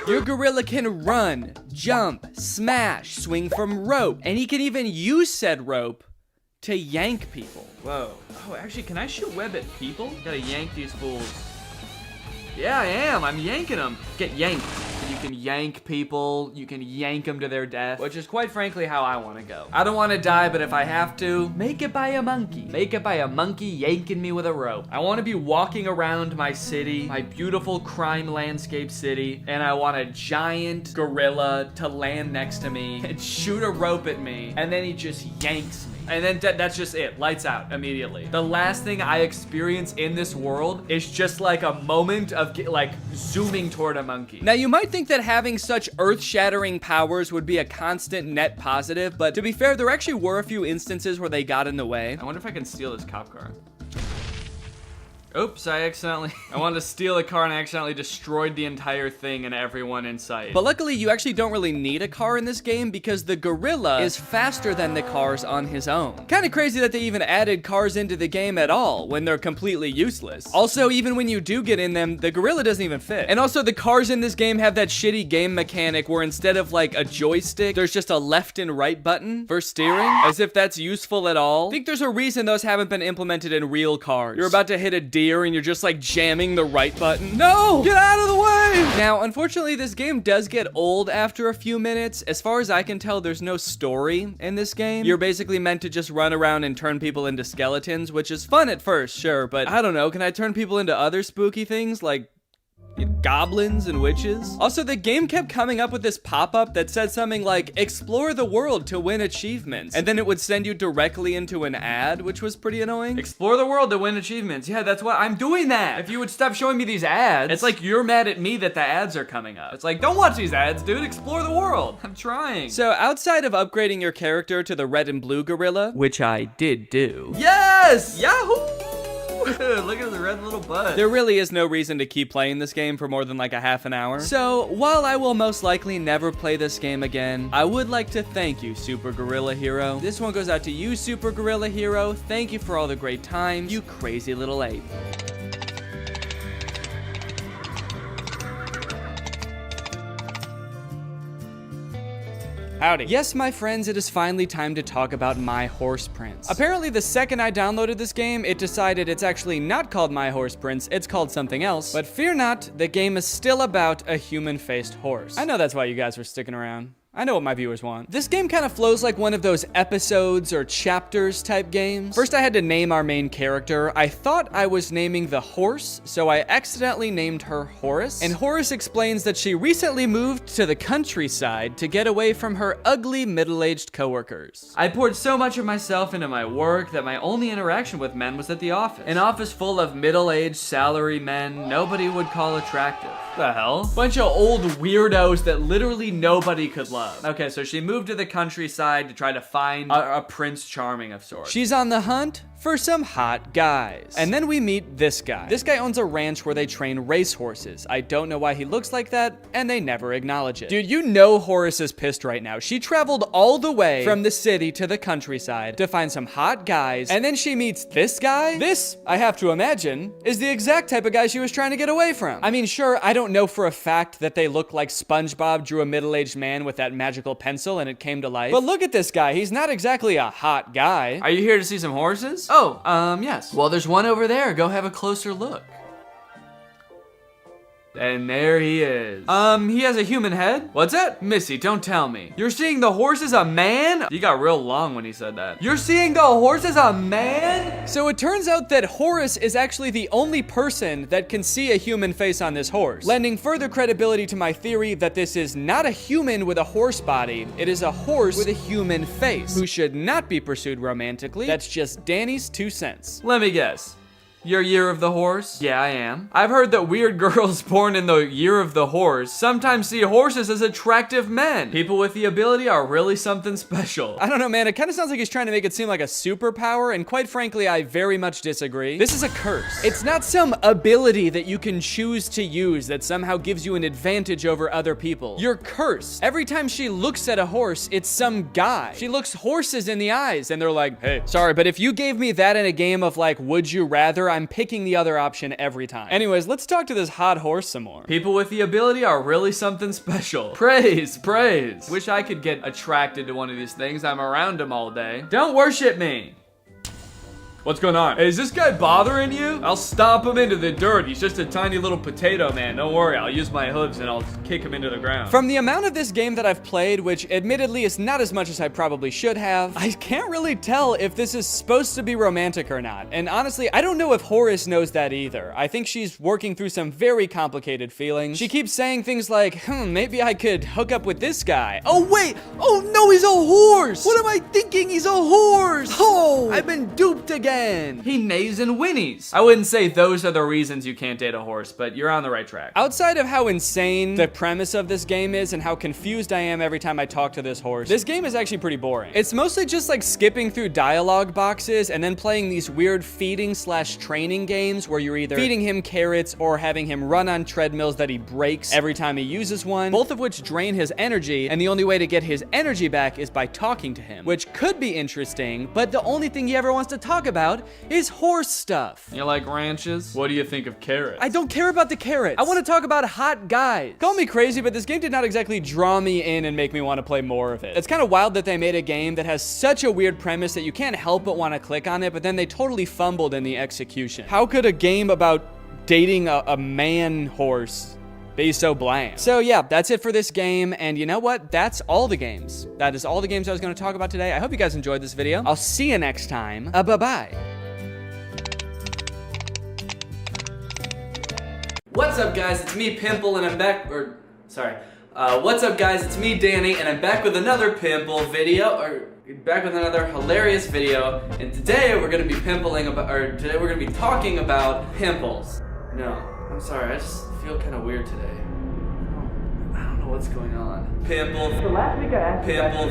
Your gorilla can run, jump, smash, swing from rope, and he can even use said rope to yank people. Whoa. Oh, actually, can I shoot web at people? Gotta yank these fools. Yeah, I am. I'm yanking them. Get yanked. You can yank people. You can yank them to their death, which is quite frankly how I want to go. I don't want to die, but if I have to, make it by a monkey. Make it by a monkey yanking me with a rope. I want to be walking around my city, my beautiful crime landscape city, and I want a giant gorilla to land next to me and shoot a rope at me, and then he just yanks me. And then that's just it. Lights out immediately. The last thing I experience in this world is just like a moment of like zooming toward a monkey. Now you might think that having such earth-shattering powers would be a constant net positive, but to be fair, there actually were a few instances where they got in the way. I wonder if I can steal this cop car. Oops, I wanted to steal a car and I accidentally destroyed the entire thing and everyone in sight. But luckily, you actually don't really need a car in this game because the gorilla is faster than the cars on his own. Kinda crazy that they even added cars into the game at all when they're completely useless. Also, even when you do get in them, the gorilla doesn't even fit. And also, the cars in this game have that shitty game mechanic where instead of like a joystick, there's just a left and right button for steering, as if that's useful at all. I think there's a reason those haven't been implemented in real cars. You're about to hit a deer and you're just like jamming the right button. No! Get out of the way! Now, unfortunately, this game does get old after a few minutes. As far as I can tell, there's no story in this game. You're basically meant to just run around and turn people into skeletons, which is fun at first, sure, but I don't know, can I turn people into other spooky things like goblins and witches? Also, the game kept coming up with this pop-up that said something like, explore the world to win achievements. And then it would send you directly into an ad, which was pretty annoying. Explore the world to win achievements. Yeah, that's what I'm doing that. If you would stop showing me these ads, it's like you're mad at me that the ads are coming up. It's like, don't watch these ads, dude. Explore the world. I'm trying. So outside of upgrading your character to the red and blue gorilla, which I did do. Yes! Yahoo! Look at the red little butt. There really is no reason to keep playing this game for more than like a half an hour. So while I will most likely never play this game again, I would like to thank you, Super Gorilla Hero. This one goes out to you, Super Gorilla Hero. Thank you for all the great times, you crazy little ape. Howdy. Yes, my friends, it is finally time to talk about My Horse Prince. Apparently, the second I downloaded this game, it decided it's actually not called My Horse Prince, it's called something else. But fear not, the game is still about a human-faced horse. I know that's why you guys were sticking around. I know what my viewers want. This game kind of flows like one of those episodes or chapters type games. First, I had to name our main character. I thought I was naming the horse, so I accidentally named her Horace. And Horace explains that she recently moved to the countryside to get away from her ugly middle-aged coworkers. I poured so much of myself into my work that my only interaction with men was at the office. An office full of middle-aged salary men nobody would call attractive. The hell? Bunch of old weirdos that literally nobody could love. Okay, so she moved to the countryside to try to find a Prince Charming of sorts. She's on the hunt for some hot guys. And then we meet this guy. This guy owns a ranch where they train racehorses. I don't know why he looks like that, and they never acknowledge it. Dude, you know Horace is pissed right now. She traveled all the way from the city to the countryside to find some hot guys, and then she meets this guy? This, I have to imagine, is the exact type of guy she was trying to get away from. I mean, sure, I don't know for a fact that they look like SpongeBob drew a middle-aged man with that magical pencil and it came to life, but look at this guy. He's not exactly a hot guy. Are you here to see some horses? Oh, yes. Well, there's one over there. Go have a closer look. And there he is. He has a human head? What's that? Missy, don't tell me. You're seeing the horse as a man? You got real long when he said that. You're seeing the horse as a man? So it turns out that Horace is actually the only person that can see a human face on this horse, lending further credibility to my theory that this is not a human with a horse body. It is a horse with a human face, who should not be pursued romantically. That's just Danny's 2 cents. Let me guess. Your year of the horse? Yeah, I am. I've heard that weird girls born in the year of the horse sometimes see horses as attractive men. People with the ability are really something special. I don't know, man. It kind of sounds like he's trying to make it seem like a superpower, and quite frankly, I very much disagree. This is a curse. It's not some ability that you can choose to use that somehow gives you an advantage over other people. You're cursed. Every time she looks at a horse, it's some guy. She looks horses in the eyes, and they're like, hey, sorry, but if you gave me that in a game of like, would you rather, I'm picking the other option every time. Anyways, let's talk to this hot horse some more. People with the ability are really something special. Praise, praise. Wish I could get attracted to one of these things. I'm around them all day. Don't worship me. What's going on? Hey, is this guy bothering you? I'll stomp him into the dirt. He's just a tiny little potato man. Don't worry, I'll use my hooves and I'll kick him into the ground. From the amount of this game that I've played, which admittedly is not as much as I probably should have, I can't really tell if this is supposed to be romantic or not. And honestly, I don't know if Horace knows that either. I think she's working through some very complicated feelings. She keeps saying things like, maybe I could hook up with this guy. Oh wait, oh no, he's a horse. What am I thinking? He's a horse. Oh, I've been duped again. He neighs and whinnies. I wouldn't say those are the reasons you can't date a horse, but you're on the right track. Outside of how insane the premise of this game is and how confused I am every time I talk to this horse, this game is actually pretty boring. It's mostly just like skipping through dialogue boxes and then playing these weird feeding/training games where you're either feeding him carrots or having him run on treadmills that he breaks every time he uses one, both of which drain his energy, and the only way to get his energy back is by talking to him, which could be interesting, but the only thing he ever wants to talk about is horse stuff. You like ranches? What do you think of carrots? I don't care about the carrots. I want to talk about hot guys. Call me crazy, but this game did not exactly draw me in and make me want to play more of it. It's kind of wild that they made a game that has such a weird premise that you can't help but want to click on it, but then they totally fumbled in the execution. How could a game about dating a man horse be so bland? So yeah, that's it for this game, and you know what? That's all the games. That is all the games I was going to talk about today. I hope you guys enjoyed this video. I'll see you next time. Bye-bye. What's up, guys? It's me, Pimple, and I'm back, what's up, guys? It's me, Danny, and I'm back with another pimple video, back with another hilarious video, and today we're going to be today we're going to be talking about pimples. No, I'm sorry, I just feel kind of weird today. I don't know what's going on. Pimples. So last week I asked pimples.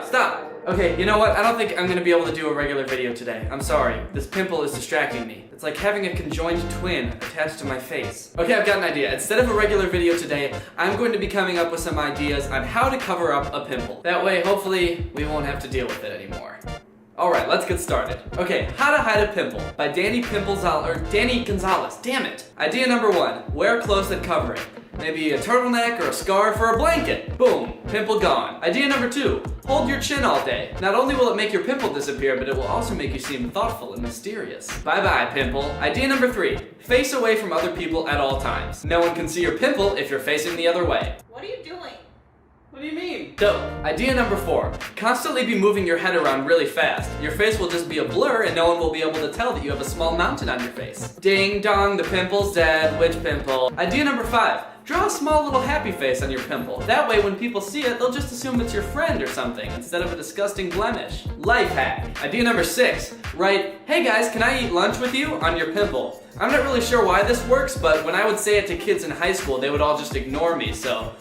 Stop. Okay, you know what? I don't think I'm gonna be able to do a regular video today. I'm sorry. This pimple is distracting me. It's like having a conjoined twin attached to my face. Okay, I've got an idea. Instead of a regular video today, I'm going to be coming up with some ideas on how to cover up a pimple. That way, hopefully, we won't have to deal with it anymore. Alright, let's get started. Okay, How to Hide a Pimple by Danny Gonzalez. Damn it. Idea number 1, wear clothes that cover it. Maybe a turtleneck or a scarf or a blanket. Boom, pimple gone. Idea number 2, hold your chin all day. Not only will it make your pimple disappear, but it will also make you seem thoughtful and mysterious. Bye-bye, pimple. Idea number 3, face away from other people at all times. No one can see your pimple if you're facing the other way. What are you doing? What do you mean? Dope. Idea number 4, constantly be moving your head around really fast. Your face will just be a blur and no one will be able to tell that you have a small mountain on your face. Ding dong, the pimple's dead. Which pimple? Idea number 5, draw a small little happy face on your pimple. That way when people see it, they'll just assume it's your friend or something instead of a disgusting blemish. Life hack. Idea number 6, write, hey guys, can I eat lunch with you? On your pimple. I'm not really sure why this works, but when I would say it to kids in high school, they would all just ignore me, so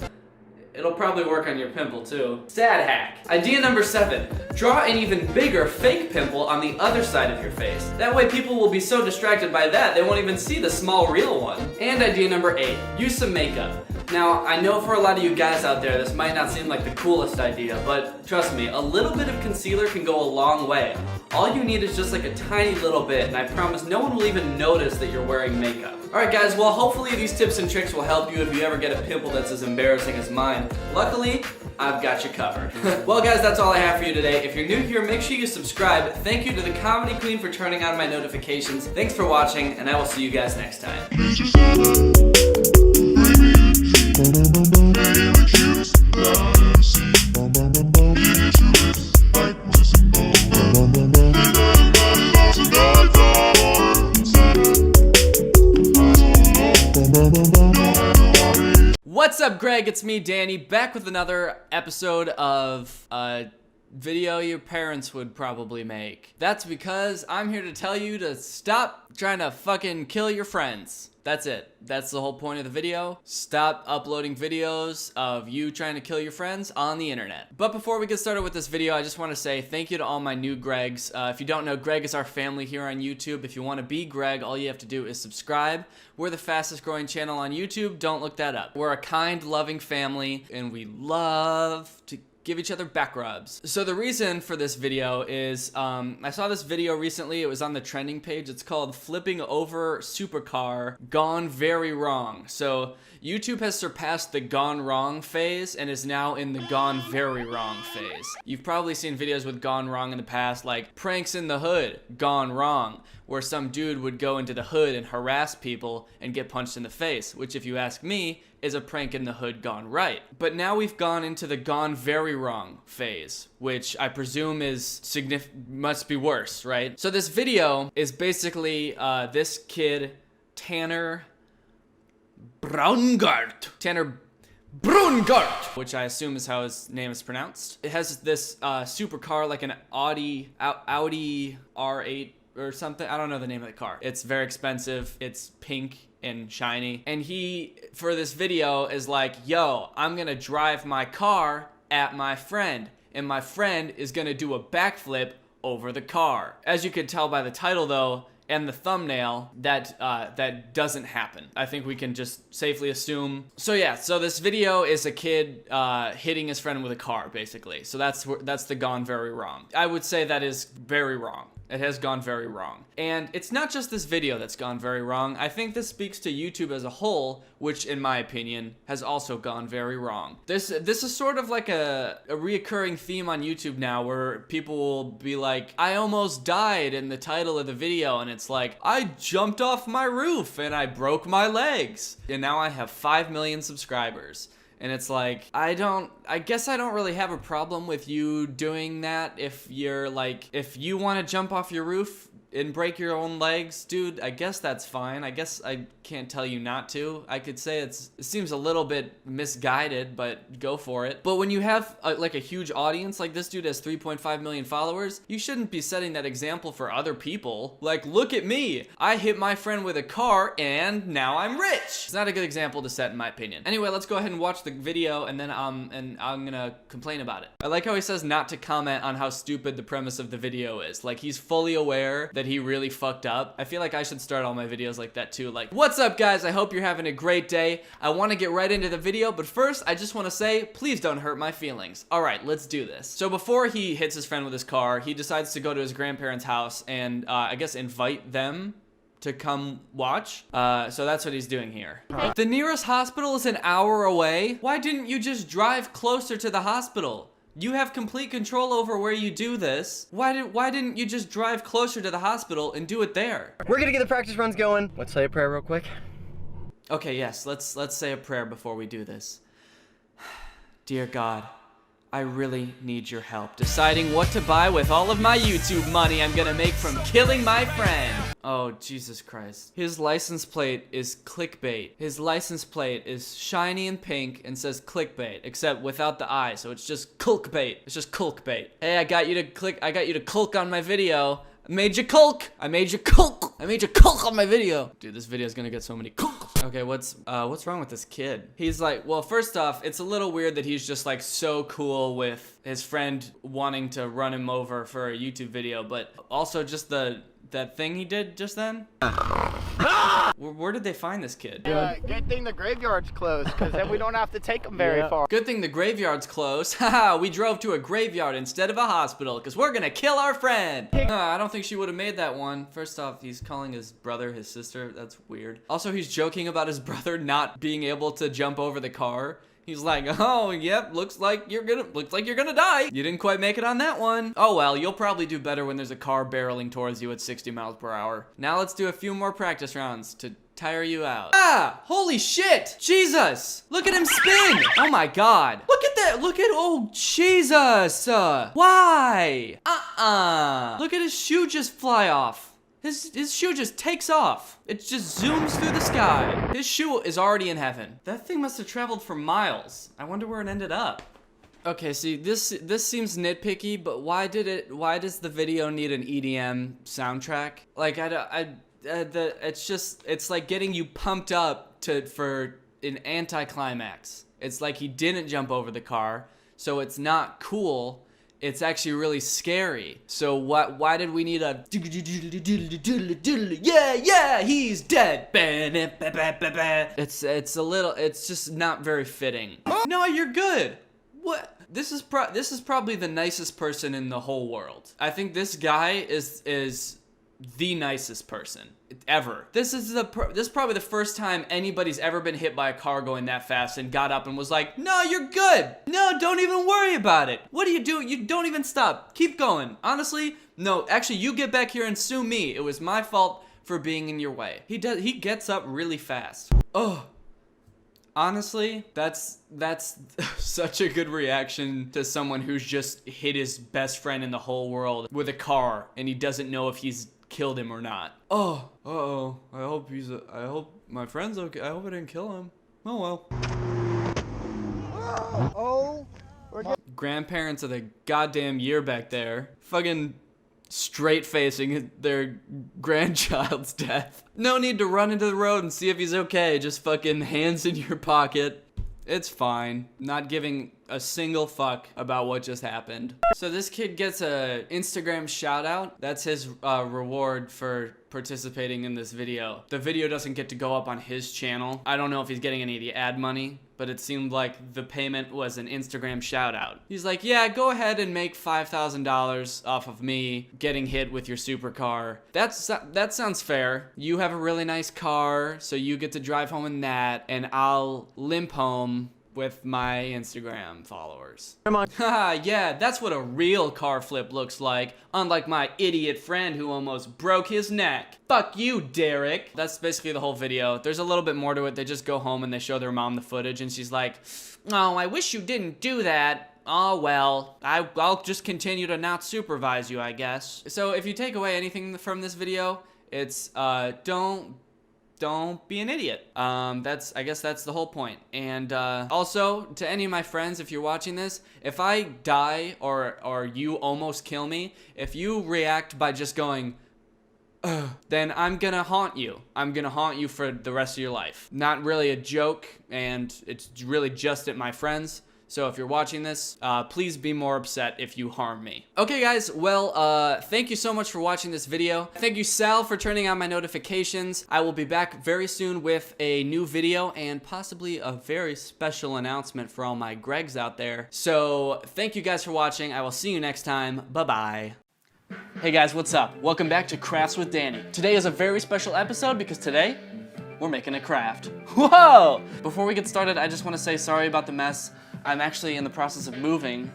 it'll probably work on your pimple too. Sad hack. Idea number 7, draw an even bigger fake pimple on the other side of your face. That way people will be so distracted by that, they won't even see the small real one. And idea number 8, use some makeup. Now, I know for a lot of you guys out there, this might not seem like the coolest idea, but trust me, a little bit of concealer can go a long way. All you need is just like a tiny little bit, and I promise no one will even notice that you're wearing makeup. Alright guys, well hopefully these tips and tricks will help you if you ever get a pimple that's as embarrassing as mine. Luckily, I've got you covered. Well guys, that's all I have for you today. If you're new here, make sure you subscribe. Thank you to the Comedy Queen for turning on my notifications. Thanks for watching, and I will see you guys next time. What's up, Greg? It's me, Danny, back with another episode of a video your parents would probably make. That's because I'm here to tell you to stop trying to fucking kill your friends. That's it. That's the whole point of the video. Stop uploading videos of you trying to kill your friends on the internet. But before we get started with this video, I just want to say thank you to all my new Gregs. If you don't know, Greg is our family here on YouTube. If you want to be Greg, all you have to do is subscribe. We're the fastest growing channel on YouTube. Don't look that up. We're a kind, loving family, and we love to give each other back rubs. So the reason for this video is I saw this video recently. It was on the trending page. It's called Flipping Over Supercar Gone Very Wrong. So YouTube has surpassed the gone wrong phase and is now in the gone very wrong phase. You've probably seen videos with gone wrong in the past, like pranks in the hood, gone wrong, where some dude would go into the hood and harass people and get punched in the face, which if you ask me, is a prank in the hood gone right. But now we've gone into the gone very wrong phase, which I presume is must be worse, right? So this video is basically this kid, Tanner Braungart, which I assume is how his name is pronounced. It has this supercar, like an Audi R8 or something. I don't know the name of the car. It's very expensive. It's pink and shiny. And he, for this video, is like, yo, I'm gonna drive my car at my friend, and my friend is gonna do a backflip over the car. As you can tell by the title though, and the thumbnail, that doesn't happen. I think we can just safely assume. So yeah, so this video is a kid hitting his friend with a car, basically. So that's the gone very wrong. I would say that is very wrong. It has gone very wrong. And it's not just this video that's gone very wrong. I think this speaks to YouTube as a whole, which in my opinion has also gone very wrong. This is sort of like a reoccurring theme on YouTube now, where people will be like, I almost died in the title of the video, and it's like, I jumped off my roof and I broke my legs. And now I have 5 million subscribers. And it's like, I guess I don't really have a problem with you doing that if you're like, if you want to jump off your roof and break your own legs, dude, I guess that's fine. I guess I can't tell you not to. I could say it seems a little bit misguided, but go for it. But when you have like a huge audience, like this dude has 3.5 million followers, you shouldn't be setting that example for other people. Like, look at me. I hit my friend with a car and now I'm rich. It's not a good example to set in my opinion. Anyway, let's go ahead and watch the video and then I'm gonna complain about it. I like how he says not to comment on how stupid the premise of the video is. Like, he's fully aware that he really fucked up. I feel like I should start all my videos like that too. Like, what's up guys? I hope you're having a great day. I want to get right into the video, but first I just want to say, please don't hurt my feelings. All right, let's do this. So before he hits his friend with his car, he decides to go to his grandparents' house and I guess invite them to come watch. So that's what he's doing here. The nearest hospital is an hour away. Why didn't you just drive closer to the hospital? You have complete control over where you do this. Why didn't you just drive closer to the hospital and do it there? We're gonna get the practice runs going. Let's say a prayer real quick. Okay, yes, let's say a prayer before we do this. Dear God, I really need your help deciding what to buy with all of my YouTube money I'm gonna make from killing my friend. Oh, Jesus Christ. His license plate is clickbait. His license plate is shiny and pink and says clickbait, except without the I, so it's just clickbait. It's just clickbait. Hey, I got you to click on my video. I made you culk. I made you culk. I made you culk on my video. Dude, this video is gonna get so many culks. Okay, what's wrong with this kid? He's like, well, first off, it's a little weird that he's just like so cool with his friend wanting to run him over for a YouTube video, but also just that thing he did just then. Where did they find this kid? Good thing the graveyard's closed, because then we don't have to take him very far. Good thing the graveyard's closed. Haha, we drove to a graveyard instead of a hospital, because we're gonna kill our friend. I don't think she would have made that one. First off, he's calling his brother his sister. That's weird. Also, he's joking about his brother not being able to jump over the car. He's like, oh, yep, looks like you're gonna die. You didn't quite make it on that one. Oh well, you'll probably do better when there's a car barreling towards you at 60 miles per hour. Now let's do a few more practice rounds to tire you out. Ah, holy shit, Jesus. Look at him spin. Oh my God. Look at that, oh, Jesus. Why? Look at his shoe just fly off. His shoe just takes off. It just zooms through the sky. His shoe is already in heaven. That thing must have traveled for miles. I wonder where it ended up. Okay, see, this seems nitpicky, but why does the video need an EDM soundtrack? Like, it's like getting you pumped up for an anticlimax. It's like he didn't jump over the car, so it's not cool. It's actually really scary. So why did we need a yeah, he's dead. It's just not very fitting. No, you're good. What? This is probably the nicest person in the whole world. I think this guy is the nicest person ever. This is probably the first time anybody's ever been hit by a car going that fast and got up and was like, no, you're good. No, don't even worry about it. What do? You don't even stop. Keep going. Honestly, no, actually, you get back here and sue me. It was my fault for being in your way. He gets up really fast. Oh. Honestly, that's such a good reaction to someone who's just hit his best friend in the whole world with a car and he doesn't know if he's killed him or not. Oh, uh-oh. I hope my friend's okay. I hope I didn't kill him. Oh well. Grandparents of the goddamn year back there. Fucking straight facing their grandchild's death. No need to run into the road and see if he's okay. Just fucking hands in your pocket. It's fine. Not giving a single fuck about what just happened. So this kid gets a Instagram shout out. That's his reward for participating in this video. The video doesn't get to go up on his channel. I don't know if he's getting any of the ad money, but it seemed like the payment was an Instagram shout out. He's like, yeah, go ahead and make $5,000 off of me getting hit with your supercar. That sounds fair. You have a really nice car, so you get to drive home in that, and I'll limp home with my Instagram followers. Come on. Haha, yeah, that's what a real car flip looks like, unlike my idiot friend who almost broke his neck. Fuck you, Derek. That's basically the whole video. There's a little bit more to it. They just go home and they show their mom the footage and she's like, oh, I wish you didn't do that. Oh, well, I'll just continue to not supervise you, I guess. So if you take away anything from this video, it's don't be an idiot. I guess that's the whole point. And also, to any of my friends, if you're watching this, if I die or you almost kill me, if you react by just going, then I'm gonna haunt you. I'm gonna haunt you for the rest of your life. Not really a joke, and it's really just at my friends. So if you're watching this, please be more upset if you harm me. Okay guys, well, thank you so much for watching this video. Thank you, Sal, for turning on my notifications. I will be back very soon with a new video and possibly a very special announcement for all my Gregs out there. So thank you guys for watching. I will see you next time. Bye-bye. Hey guys, what's up? Welcome back to Crafts with Danny. Today is a very special episode because today, we're making a craft. Whoa! Before we get started, I just want to say sorry about the mess. I'm actually in the process of moving.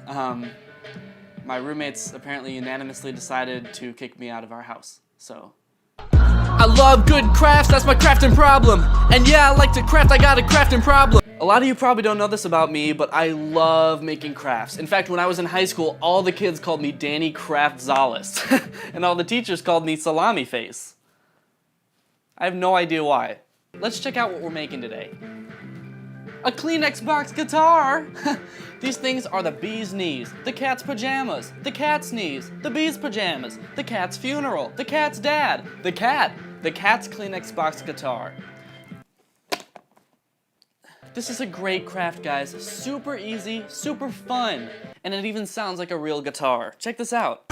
My roommates apparently unanimously decided to kick me out of our house, so. I love good crafts, that's my crafting problem. And yeah, I like to craft, I got a crafting problem. A lot of you probably don't know this about me, but I love making crafts. In fact, when I was in high school, all the kids called me Danny Gonzalez, and all the teachers called me Salami Face. I have no idea why. Let's check out what we're making today. A Kleenex box guitar! These things are the bee's knees, the cat's pajamas, the cat's knees, the bee's pajamas, the cat's funeral, the cat's dad, the cat's Kleenex box guitar. This is a great craft, guys. Super easy, super fun, and it even sounds like a real guitar. Check this out.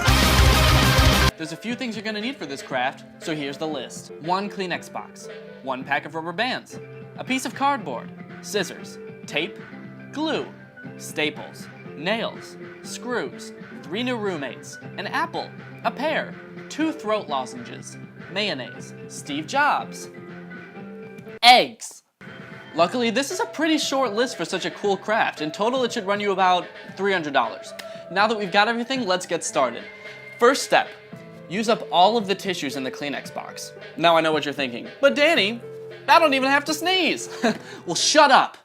There's a few things you're gonna need for this craft, so here's the list. 1 Kleenex box, 1 pack of rubber bands, a piece of cardboard, scissors, tape, glue, staples, nails, screws, 3 new roommates, an apple, a pear, 2 throat lozenges, mayonnaise, Steve Jobs, eggs. Luckily, this is a pretty short list for such a cool craft. In total, it should run you about $300. Now that we've got everything, let's get started. First step, use up all of the tissues in the Kleenex box. Now I know what you're thinking, but Danny, I don't even have to sneeze. Well, shut up.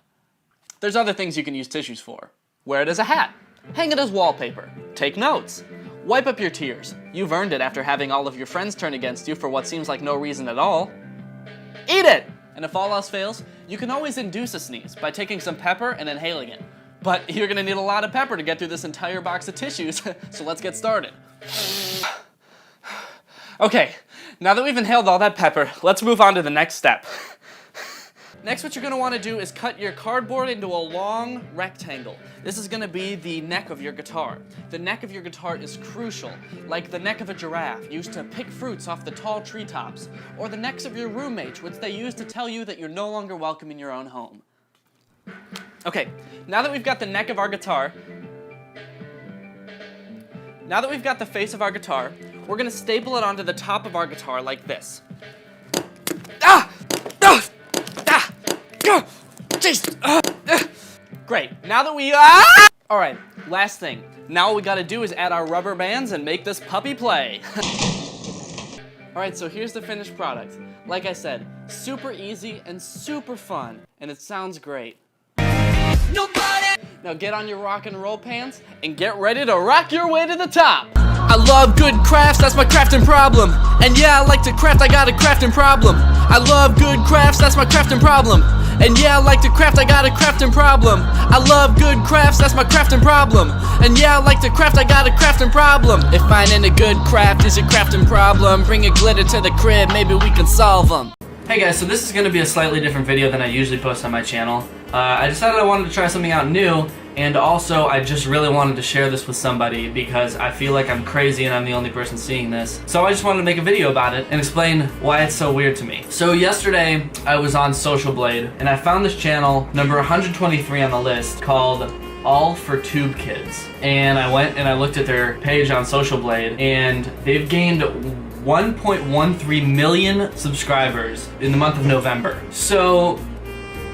There's other things you can use tissues for. Wear it as a hat, hang it as wallpaper, take notes, wipe up your tears. You've earned it after having all of your friends turn against you for what seems like no reason at all. Eat it! And if all else fails, you can always induce a sneeze by taking some pepper and inhaling it. But you're gonna need a lot of pepper to get through this entire box of tissues, so let's get started. Okay, now that we've inhaled all that pepper, let's move on to the next step. Next, what you're gonna wanna do is cut your cardboard into a long rectangle. This is gonna be the neck of your guitar. The neck of your guitar is crucial, like the neck of a giraffe used to pick fruits off the tall treetops, or the necks of your roommates, which they use to tell you that you're no longer welcome in your own home. Okay, now that we've got the neck of our guitar, now that we've got the face of our guitar, we're gonna staple it onto the top of our guitar like this. Great, now that we, Alright, last thing. Now all we gotta do is add our rubber bands and make this puppy play. Alright, so here's the finished product. Like I said, super easy and super fun, and it sounds great. Now get on your rock and roll pants and get ready to rock your way to the top. I love good crafts, that's my crafting problem. And yeah, I like to craft, I got a crafting problem. I love good crafts, that's my crafting problem. And yeah, I like to craft, I got a crafting problem. I love good crafts, that's my crafting problem. And yeah, I like to craft, I got a crafting problem. If finding a good craft is your crafting problem, bring a glitter to the crib, maybe we can solve them. Hey guys, so this is gonna be a slightly different video than I usually post on my channel. I decided I wanted to try something out new, and also I just really wanted to share this with somebody because I feel like I'm crazy and I'm the only person seeing this. So I just wanted to make a video about it and explain why it's so weird to me. So yesterday I was on Social Blade and I found this channel, number 123 on the list, called All for Tube Kids. And I went and I looked at their page on Social Blade, and they've gained 1.13 million subscribers in the month of November. So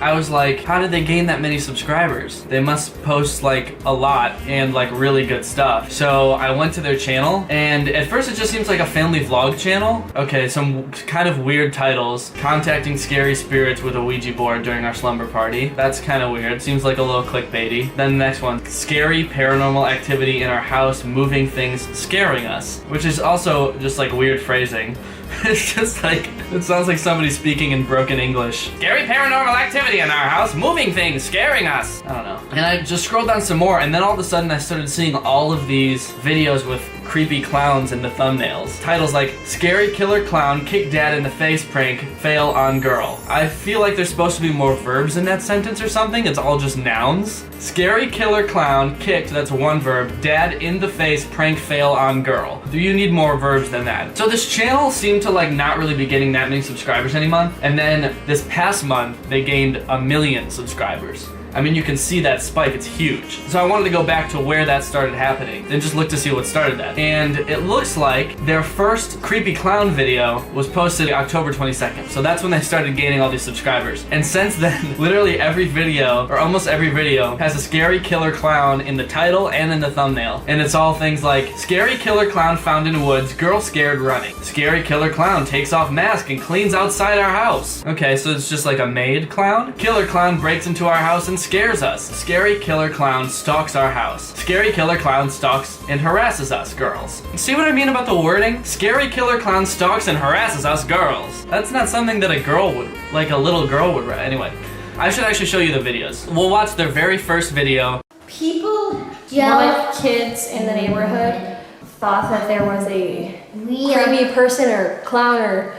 I was like, how did they gain that many subscribers? They must post like a lot and like really good stuff. So I went to their channel, and at first it just seems like a family vlog channel. Okay, some kind of weird titles. Contacting scary spirits with a Ouija board during our slumber party. That's kind of weird. Seems like a little clickbaity. Then the next one, scary paranormal activity in our house, moving things, scaring us. Which is also just like weird phrasing. It's just like, it sounds like somebody speaking in broken English. Scary paranormal activity in our house, moving things, scaring us. I don't know. And I just scrolled down some more, and then all of a sudden I started seeing all of these videos with creepy clowns in the thumbnails. Titles like, Scary Killer Clown, Kick Dad in the Face Prank, Fail on Girl. I feel like there's supposed to be more verbs in that sentence or something. It's all just nouns. Scary Killer Clown, kicked, that's one verb, Dad in the face, prank, fail on girl. Do you need more verbs than that? So this channel seemed to like not really be getting that many subscribers any month, and then this past month they gained 1 million subscribers. I mean, you can see that spike, it's huge. So I wanted to go back to where that started happening and just look to see what started that. And it looks like their first creepy clown video was posted October 22nd. So that's when they started gaining all these subscribers. And since then, literally every video, or almost every video, has a scary killer clown in the title and in the thumbnail. And it's all things like, scary killer clown found in woods, girl scared running. Scary killer clown takes off mask and cleans outside our house. Okay, so it's just like a made clown? Killer clown breaks into our house and scares us. Scary killer clown stalks our house. Scary killer clown stalks and harasses us, girls. See what I mean about the wording? Scary killer clown stalks and harasses us, girls. That's not something that a girl would, like a little girl would write. Anyway, I should actually show you the videos. We'll watch their very first video. People with kids in the neighborhood thought that there was a creepy person or clown or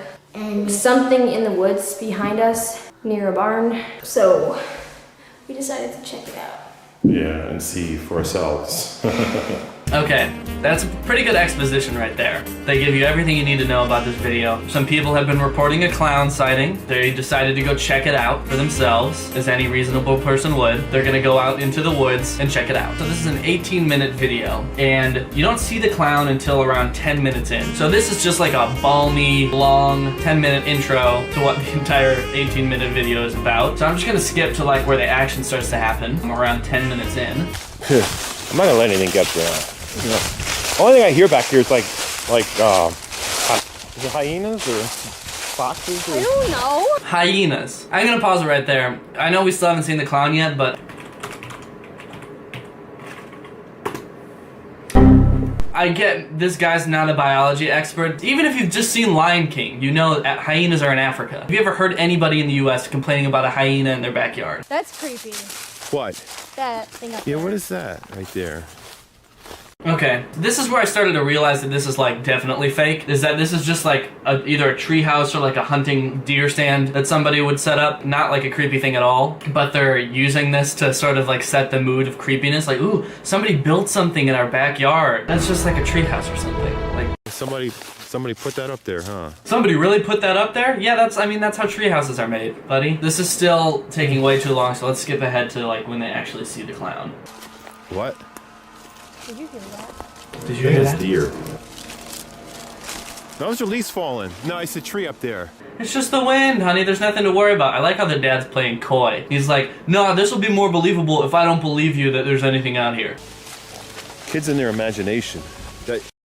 something in the woods behind us near a barn. So we decided to check it out. Yeah, and see for ourselves. Okay, that's a pretty good exposition right there. They give you everything you need to know about this video. Some people have been reporting a clown sighting. They decided to go check it out for themselves, as any reasonable person would. They're gonna go out into the woods and check it out. So this is an 18-minute video, and you don't see the clown until around 10 minutes in. So this is just like a balmy, long 10-minute intro to what the entire 18-minute video is about. So I'm just gonna skip to like where the action starts to happen. I'm around 10 minutes in. I'm not gonna let anything get there. You know, only thing I hear back here is like is it hyenas or foxes? Or? I don't know. Hyenas. I'm gonna pause it right there. I know we still haven't seen the clown yet, but I get this guy's not a biology expert. Even if you've just seen Lion King, you know that hyenas are in Africa. Have you ever heard anybody in the US complaining about a hyena in their backyard? That's creepy. What? That thing up there. Yeah, what is that right there? Okay, this is where I started to realize that this is like definitely fake. Is that this is just like either a tree house or like a hunting deer stand that somebody would set up. Not like a creepy thing at all, but they're using this to sort of like set the mood of creepiness. Like, ooh, somebody built something in our backyard. That's just like a tree house or something. Like Somebody put that up there, huh? Somebody really put that up there? Yeah, that's how tree houses are made, buddy. This is still taking way too long, so let's skip ahead to like when they actually see the clown. What? Did you hear that? Did you hear that? Deer. That was your leaves falling. No, it's a tree up there. It's just the wind, honey. There's nothing to worry about. I like how the dad's playing coy. He's like, no, this will be more believable if I don't believe you that there's anything out here. Kids in their imagination.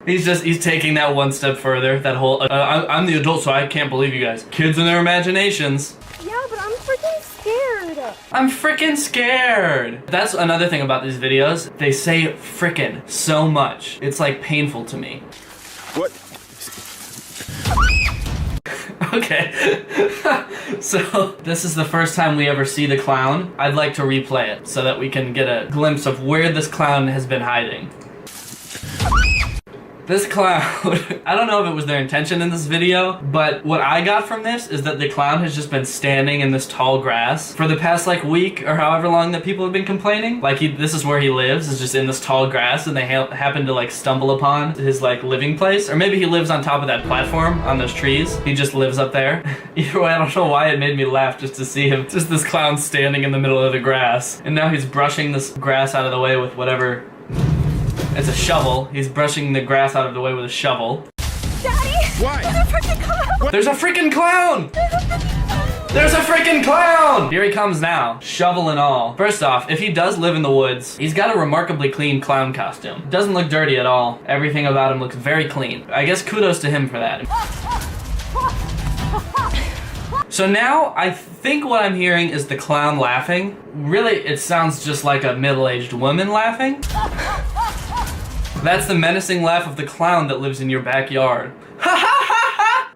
He's taking that one step further. That whole, I'm the adult, so I can't believe you guys. Kids in their imaginations. Yeah, but I'm freaking scared. I'm freaking scared. That's another thing about these videos. They say frickin' so much. It's like painful to me. What? Okay. So this is the first time we ever see the clown. I'd like to replay it so that we can get a glimpse of where this clown has been hiding. This clown, I don't know if it was their intention in this video, but what I got from this is that the clown has just been standing in this tall grass for the past like week or however long that people have been complaining. Like this is where he lives, is just in this tall grass, and they happen to like stumble upon his like living place. Or maybe he lives on top of that platform on those trees. He just lives up there. Either way, I don't know why it made me laugh just to see him, just this clown standing in the middle of the grass. And now he's brushing this grass out of the way with whatever. It's a shovel. He's brushing the grass out of the way with a shovel. Daddy! Why? There's a freaking clown! There's a freaking clown! There's a freaking clown! Here he comes now, shovel and all. First off, if he does live in the woods, he's got a remarkably clean clown costume. Doesn't look dirty at all. Everything about him looks very clean. I guess kudos to him for that. So now, I think what I'm hearing is the clown laughing. Really, it sounds just like a middle-aged woman laughing. That's the menacing laugh of the clown that lives in your backyard. Ha ha ha ha!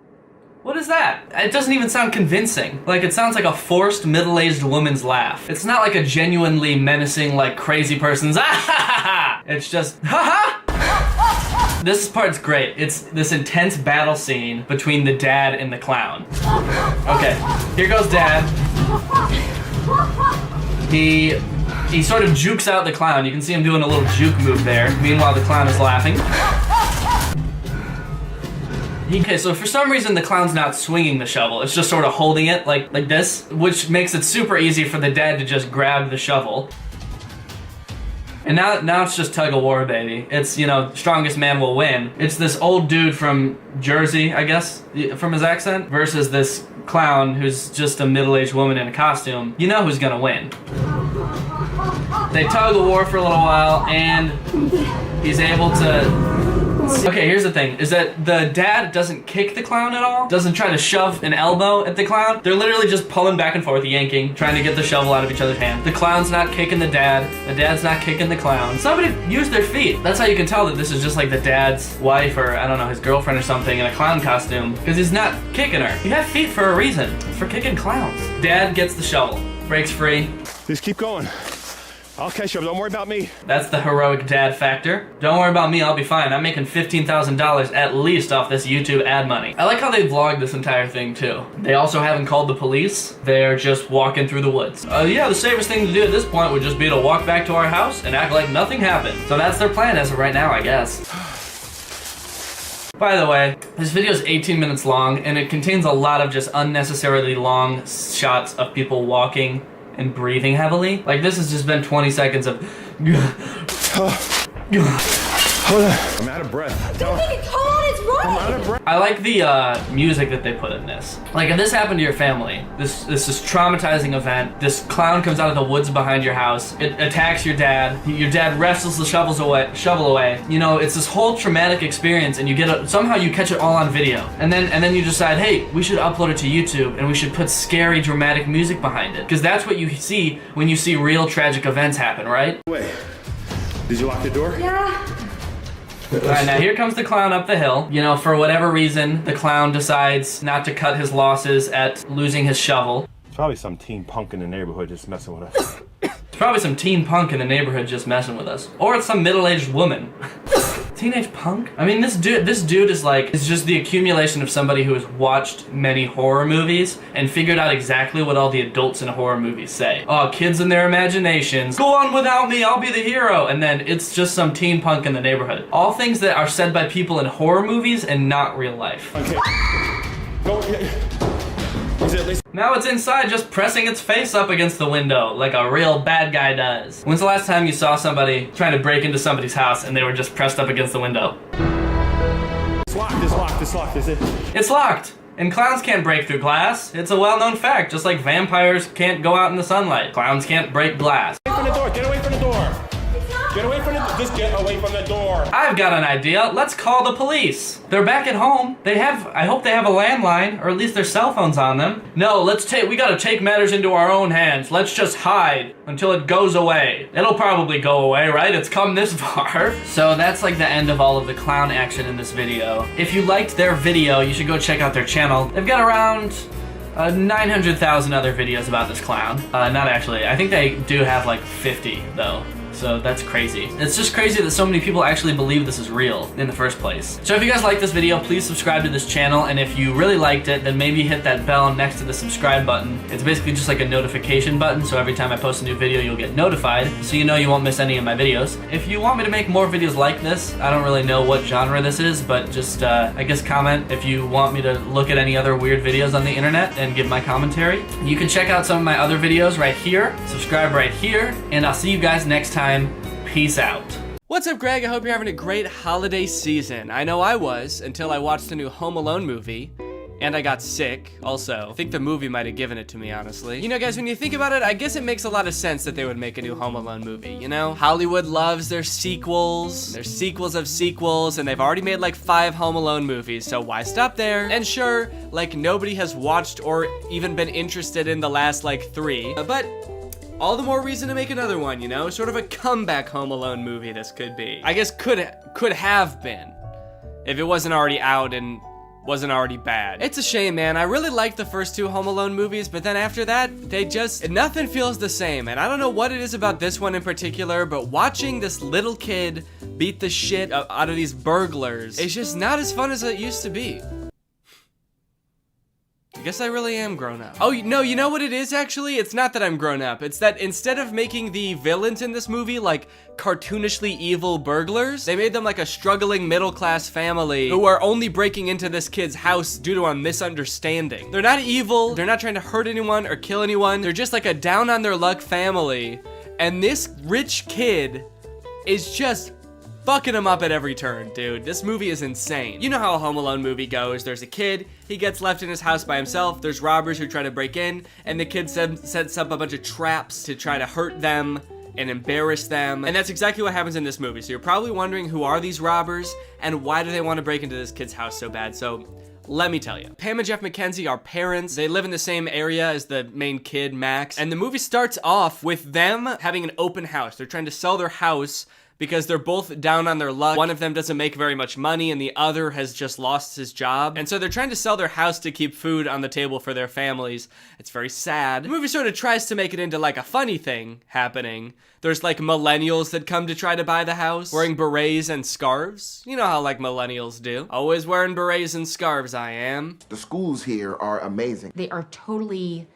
What is that? It doesn't even sound convincing. Like, it sounds like a forced middle-aged woman's laugh. It's not like a genuinely menacing, like, crazy person's ah ha ha ha! It's just ha ha! This part's great. It's this intense battle scene between the dad and the clown. Okay, here goes dad. He sort of jukes out the clown. You can see him doing a little juke move there. Meanwhile, the clown is laughing. Okay, so for some reason the clown's not swinging the shovel. It's just sort of holding it like this, which makes it super easy for the dad to just grab the shovel. And now it's just tug of war, baby. It's, you know, strongest man will win. It's this old dude from Jersey, I guess, from his accent, versus this clown who's just a middle-aged woman in a costume. You know who's gonna win. They tug of war for a little while, and he's able to... Okay, here's the thing, is that the dad doesn't kick the clown at all, doesn't try to shove an elbow at the clown. They're literally just pulling back and forth, yanking, trying to get the shovel out of each other's hand. The clown's not kicking the dad's not kicking the clown. Somebody used their feet. That's how you can tell that this is just like the dad's wife or, I don't know, his girlfriend or something in a clown costume, because he's not kicking her. You have feet for a reason, for kicking clowns. Dad gets the shovel, breaks free. Just keep going. I'll catch you up, don't worry about me. That's the heroic dad factor. Don't worry about me, I'll be fine. I'm making $15,000 at least off this YouTube ad money. I like how they vlogged this entire thing too. They also haven't called the police. They're just walking through the woods. Yeah, the safest thing to do at this point would just be to walk back to our house and act like nothing happened. So that's their plan as of right now, I guess. By the way, this video is 18 minutes long and it contains a lot of just unnecessarily long shots of people walking and breathing heavily. Like, this has just been 20 seconds of... Hold on. I'm out of breath. Don't make it cold, it's running! I'm out of breath. I like the music that they put in this. Like, if this happened to your family, this is traumatizing event, this clown comes out of the woods behind your house, it attacks your dad wrestles the shovel away. You know, it's this whole traumatic experience, and you get somehow you catch it all on video. And then you decide, hey, we should upload it to YouTube, and we should put scary, dramatic music behind it. Because that's what you see when you see real tragic events happen, right? Wait, did you lock the door? Yeah. Alright, now here comes the clown up the hill. You know, for whatever reason, the clown decides not to cut his losses at losing his shovel. It's probably some teen punk in the neighborhood just messing with us. It's probably some teen punk in the neighborhood just messing with us. Or it's some middle-aged woman. Teenage punk? I mean, this dude is like, it's just the accumulation of somebody who has watched many horror movies and figured out exactly what all the adults in horror movies say. Oh, kids and their imaginations. Go on without me, I'll be the hero. And then it's just some teen punk in the neighborhood. All things that are said by people in horror movies and not real life. Okay. Go. Now it's inside just pressing its face up against the window like a real bad guy does. When's the last time you saw somebody trying to break into somebody's house and they were just pressed up against the window? It's locked, it's locked, it's locked, is it? It's locked! And clowns can't break through glass. It's a well-known fact, just like vampires can't go out in the sunlight. Clowns can't break glass. Get away from the door, get away from the door! Get away from the door, just get away from the door! I've got an idea, let's call the police. They're back at home. I hope they have a landline, or at least their cell phones on them. No, we gotta take matters into our own hands. Let's just hide until it goes away. It'll probably go away, right? It's come this far. So that's like the end of all of the clown action in this video. If you liked their video, you should go check out their channel. They've got around 900,000 other videos about this clown. Not actually, I think they do have like 50 though. So that's crazy. It's just crazy that so many people actually believe this is real in the first place. So if you guys like this video, please subscribe to this channel, and if you really liked it, then maybe hit that bell next to the subscribe button. It's basically just like a notification button, so every time I post a new video, you'll get notified, so you know you won't miss any of my videos. If you want me to make more videos like this, I don't really know what genre this is, but just, I guess comment if you want me to look at any other weird videos on the internet and give my commentary. You can check out some of my other videos right here, subscribe right here, and I'll see you guys next time. Peace out. What's up, Greg? I hope you're having a great holiday season. I know I was, until I watched the new Home Alone movie, and I got sick, also. I think the movie might have given it to me, honestly. You know, guys, when you think about it, I guess it makes a lot of sense that they would make a new Home Alone movie, you know? Hollywood loves their sequels, their sequels of sequels, and they've already made like 5 Home Alone movies, so why stop there? And sure, like, nobody has watched or even been interested in the last, like, 3, but all the more reason to make another one, you know? Sort of a comeback Home Alone movie this could be. I guess could have been, if it wasn't already out and wasn't already bad. It's a shame, man. I really liked the first 2 Home Alone movies, but then after that, nothing feels the same. And I don't know what it is about this one in particular, but watching this little kid beat the shit out of these burglars, it's just not as fun as it used to be. guess I really am grown up. Oh, no, you know what it is actually? It's not that I'm grown up. It's that instead of making the villains in this movie like cartoonishly evil burglars, they made them like a struggling middle-class family who are only breaking into this kid's house due to a misunderstanding. They're not evil, they're not trying to hurt anyone or kill anyone, they're just like a down-on-their-luck family, and this rich kid is just fucking him up at every turn, dude. This movie is insane. You know how a Home Alone movie goes. There's a kid, he gets left in his house by himself, there's robbers who try to break in, and the kid sets up a bunch of traps to try to hurt them and embarrass them. And that's exactly what happens in this movie. So you're probably wondering, who are these robbers and why do they want to break into this kid's house so bad? So let me tell you. Pam and Jeff McKenzie are parents. They live in the same area as the main kid, Max. And the movie starts off with them having an open house. They're trying to sell their house because they're both down on their luck. One of them doesn't make very much money and the other has just lost his job. And so they're trying to sell their house to keep food on the table for their families. It's very sad. The movie sort of tries to make it into like a funny thing happening. There's like millennials that come to try to buy the house, wearing berets and scarves. You know how like millennials do. Always wearing berets and scarves, I am. The schools here are amazing. They are totally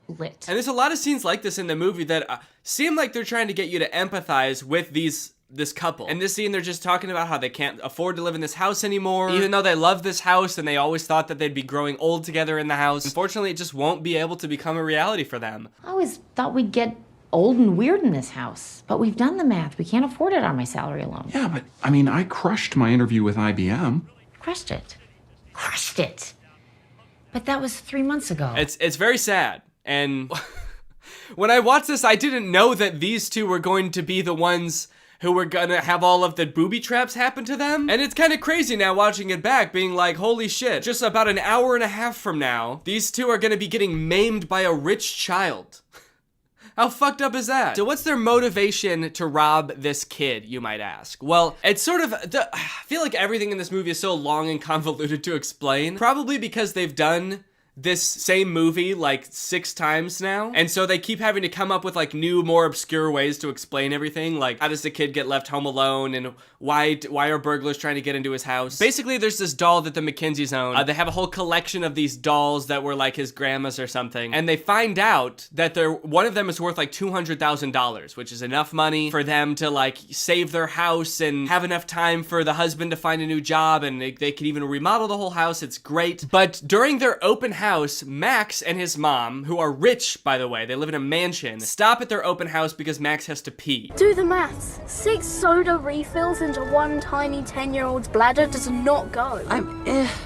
lit. And there's a lot of scenes like this in the movie that seem like they're trying to get you to empathize with this couple. In this scene, they're just talking about how they can't afford to live in this house anymore, even though they love this house and they always thought that they'd be growing old together in the house. Unfortunately, it just won't be able to become a reality for them. I always thought we'd get old and weird in this house, but we've done the math. We can't afford it on my salary alone. Yeah, but I mean, I crushed my interview with IBM. Crushed it. But that was 3 months ago. It's very sad. And when I watched this, I didn't know that these two were going to be the ones who were gonna have all of the booby traps happen to them. And it's kind of crazy now watching it back, being like, holy shit, just about an hour and a half from now, these two are gonna be getting maimed by a rich child. How fucked up is that? So what's their motivation to rob this kid, you might ask? Well, it's sort of, I feel like everything in this movie is so long and convoluted to explain. Probably because they've done this same movie like 6 times now, and so they keep having to come up with like new, more obscure ways to explain everything, like how does the kid get left home alone, and why are burglars trying to get into his house. Basically, there's this doll that the McKenzies own. They have a whole collection of these dolls that were like his grandma's or something, and they find out that one of them is worth like $200,000, which is enough money for them to like save their house and have enough time for the husband to find a new job, and they can even remodel the whole house. It's great. But during their open house, Max and his mom, who are rich, by the way, they live in a mansion, stop at their open house because Max has to pee. Do the maths. 6 soda refills into one tiny 10-year-old's bladder does not go.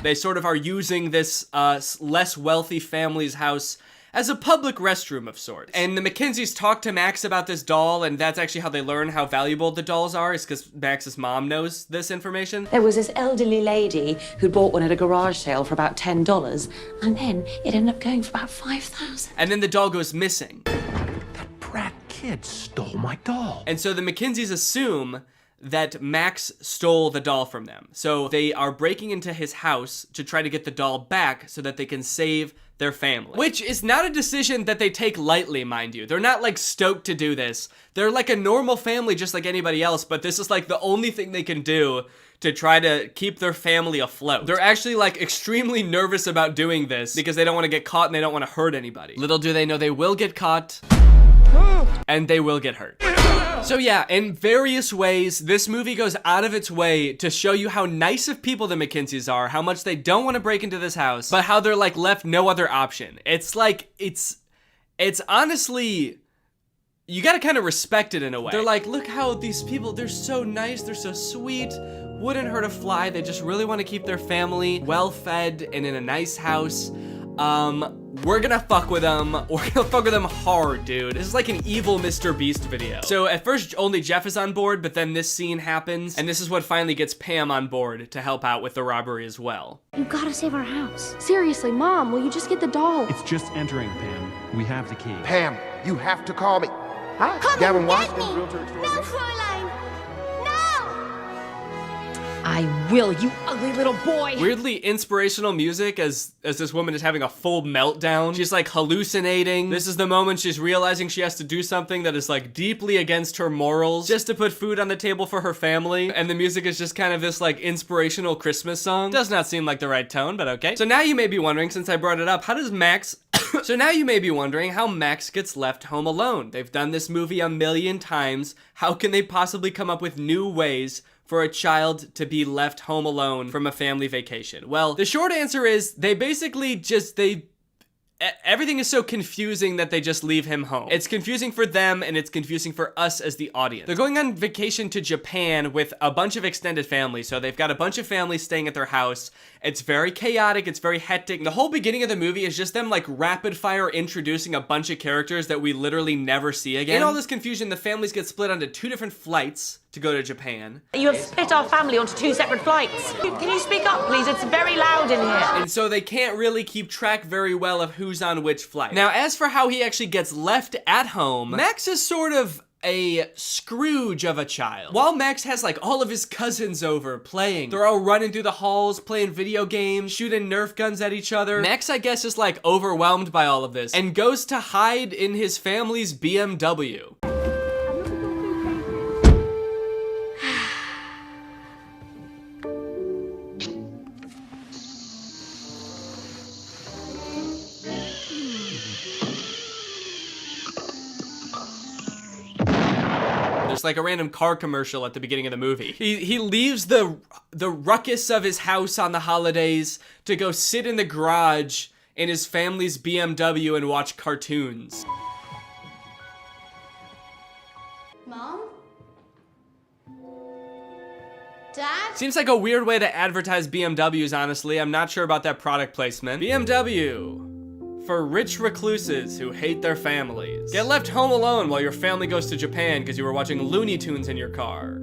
They sort of are using this less wealthy family's house as a public restroom of sorts. And the McKenzies talk to Max about this doll, and that's actually how they learn how valuable the dolls are, is because Max's mom knows this information. There was this elderly lady who'd bought one at a garage sale for about $10, and then it ended up going for about $5,000. And then the doll goes missing. That brat kid stole my doll. And so the McKenzies assume that Max stole the doll from them. So they are breaking into his house to try to get the doll back so that they can save their family. Which is not a decision that they take lightly, mind you. They're not like stoked to do this. They're like a normal family just like anybody else, but this is like the only thing they can do to try to keep their family afloat. They're actually like extremely nervous about doing this because they don't want to get caught and they don't want to hurt anybody. Little do they know they will get caught and they will get hurt. So yeah, in various ways, this movie goes out of its way to show you how nice of people the McKenzies are, how much they don't want to break into this house, but how they're like left no other option. It's like, it's honestly, you gotta kind of respect it in a way. They're like, look how these people, they're so nice, they're so sweet, wouldn't hurt a fly, they just really want to keep their family well-fed and in a nice house. We're gonna fuck with them. We're gonna fuck with them hard, dude. This is like an evil Mr. Beast video. So at first, only Jeff is on board, but then this scene happens, and this is what finally gets Pam on board to help out with the robbery as well. You gotta save our house. Seriously, Mom, will you just get the doll? It's just entering, Pam. We have the key. Pam, you have to call me. Hi, Come Gavin and Washington, get me. realtor No, extraordinaire. Fräulein. No! I will, you ugly little boy. Weirdly inspirational music as this woman is having a full meltdown. She's like hallucinating. This is the moment she's realizing she has to do something that is like deeply against her morals just to put food on the table for her family. And the music is just kind of this like inspirational Christmas song. Does not seem like the right tone, but okay. So now you may be wondering, since I brought it up, how does Max so now you may be wondering how Max gets left home alone. They've done this movie a million times. How can they possibly come up with new ways for a child to be left home alone from a family vacation? Well, the short answer is they basically just, everything is so confusing that they just leave him home. It's confusing for them and it's confusing for us as the audience. They're going on vacation to Japan with a bunch of extended family. So they've got a bunch of families staying at their house. It's very chaotic. It's very hectic. The whole beginning of the movie is just them like rapid fire introducing a bunch of characters that we literally never see again. In all this confusion, the families get split onto 2 different flights to go to Japan. You have split our family onto 2 separate flights. Can you speak up, please? It's very loud in here. And so they can't really keep track very well of who's on which flight. Now, as for how he actually gets left at home, Max is sort of a Scrooge of a child. While Max has like all of his cousins over playing, they're all running through the halls, playing video games, shooting Nerf guns at each other. Max, I guess, is like overwhelmed by all of this and goes to hide in his family's BMW. There's like a random car commercial at the beginning of the movie. He leaves the ruckus of his house on the holidays to go sit in the garage in his family's BMW and watch cartoons. Mom? Dad? Seems like a weird way to advertise BMWs, honestly. I'm not sure about that product placement. BMW. For rich recluses who hate their families. Get left home alone while your family goes to Japan because you were watching Looney Tunes in your car.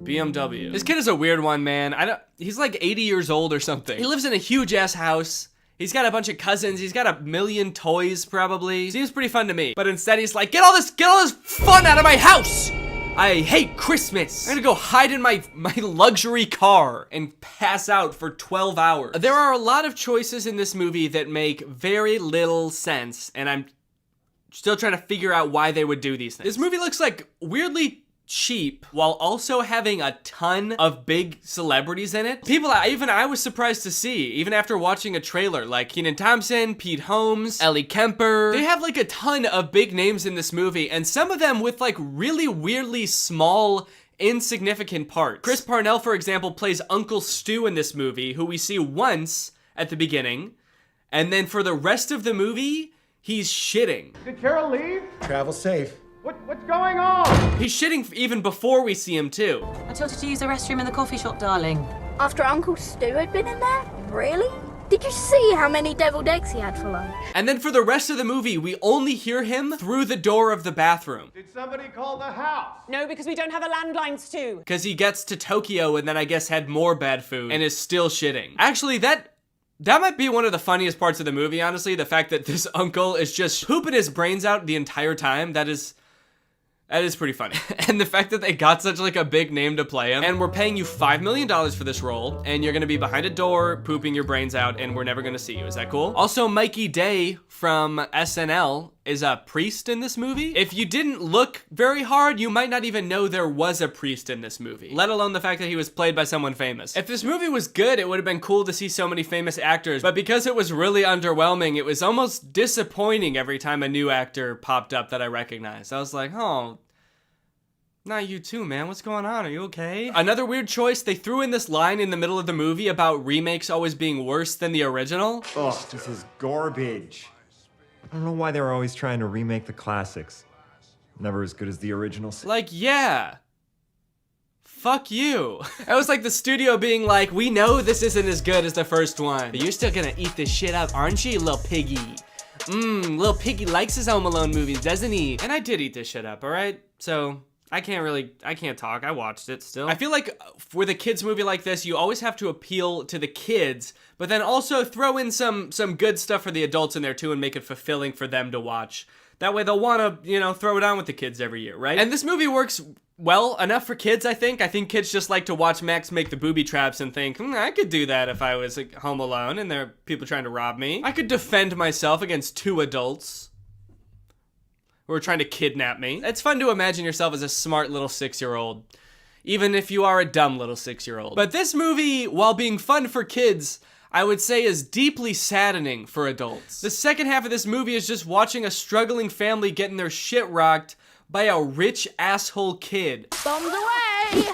BMW. This kid is a weird one, man. He's like 80 years old or something. He lives in a huge ass house. He's got a bunch of cousins. He's got a million toys, probably. Seems pretty fun to me. But instead he's like, get all this fun out of my house! I hate Christmas. I'm gonna go hide in my luxury car and pass out for 12 hours. There are a lot of choices in this movie that make very little sense, and I'm still trying to figure out why they would do these things. This movie looks like weirdly cheap while also having a ton of big celebrities in it. People even I was surprised to see, even after watching a trailer, like Kenan Thompson, Pete Holmes, Ellie Kemper. They have like a ton of big names in this movie, and some of them with like really weirdly small, insignificant parts. Chris Parnell, for example, plays Uncle Stu in this movie, who we see once at the beginning, and then for the rest of the movie, he's shitting. Did Carol leave? Travel safe. What's going on? He's shitting even before we see him too. I told you to use the restroom in the coffee shop, darling. After Uncle Stu had been in there? Really? Did you see how many deviled eggs he had for lunch? And then for the rest of the movie, we only hear him through the door of the bathroom. Did somebody call the house? No, because we don't have a landline, Stu. Because he gets to Tokyo and then I guess had more bad food and is still shitting. Actually, that might be one of the funniest parts of the movie, honestly. The fact that this uncle is just pooping his brains out the entire time. That is pretty funny. And the fact that they got such like a big name to play him, and we're paying you $5 million for this role, and you're gonna be behind a door pooping your brains out, and we're never gonna see you. Is that cool? Also, Mikey Day from SNL is a priest in this movie. If you didn't look very hard, you might not even know there was a priest in this movie, let alone the fact that he was played by someone famous. If this movie was good, it would have been cool to see so many famous actors, but because it was really underwhelming, it was almost disappointing every time a new actor popped up that I recognized. I was like, oh, not you too, man. What's going on? Are you okay? Another weird choice, they threw in this line in the middle of the movie about remakes always being worse than the original. Ugh, this is garbage. I don't know why they're always trying to remake the classics. Never as good as the originals. Like, yeah. Fuck you. It was like the studio being like, we know this isn't as good as the first one, but you're still gonna eat this shit up, aren't you, little piggy? Little piggy likes his Home Alone movies, doesn't he? And I did eat this shit up, alright? So I can't talk. I watched it still. I feel like with a kids movie like this, you always have to appeal to the kids, but then also throw in some good stuff for the adults in there too and make it fulfilling for them to watch. That way they'll want to, throw it on with the kids every year, right? And this movie works well, enough for kids, I think. I think kids just like to watch Max make the booby traps and think, I could do that if I was home alone and there are people trying to rob me. I could defend myself against 2 adults who are trying to kidnap me. It's fun to imagine yourself as a smart little 6-year-old, even if you are a dumb little 6-year-old. But this movie, while being fun for kids, I would say is deeply saddening for adults. The second half of this movie is just watching a struggling family getting their shit rocked by a rich asshole kid. Bombs away!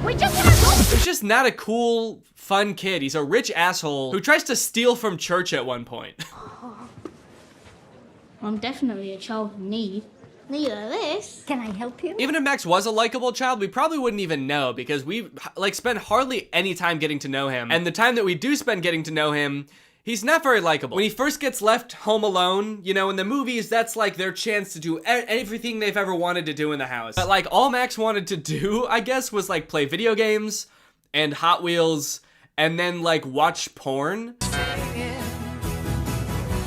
We just want to He's just not a cool, fun kid. He's a rich asshole who tries to steal from church at one point. I'm definitely a child in need. Neither of this. Can I help you? Even if Max was a likable child, we probably wouldn't even know because we spend hardly any time getting to know him. And the time that we do spend getting to know him, he's not very likable. When he first gets left home alone, you know, in the movies, that's like their chance to do everything they've ever wanted to do in the house. But like all Max wanted to do, I guess, was like play video games and Hot Wheels and then like watch porn.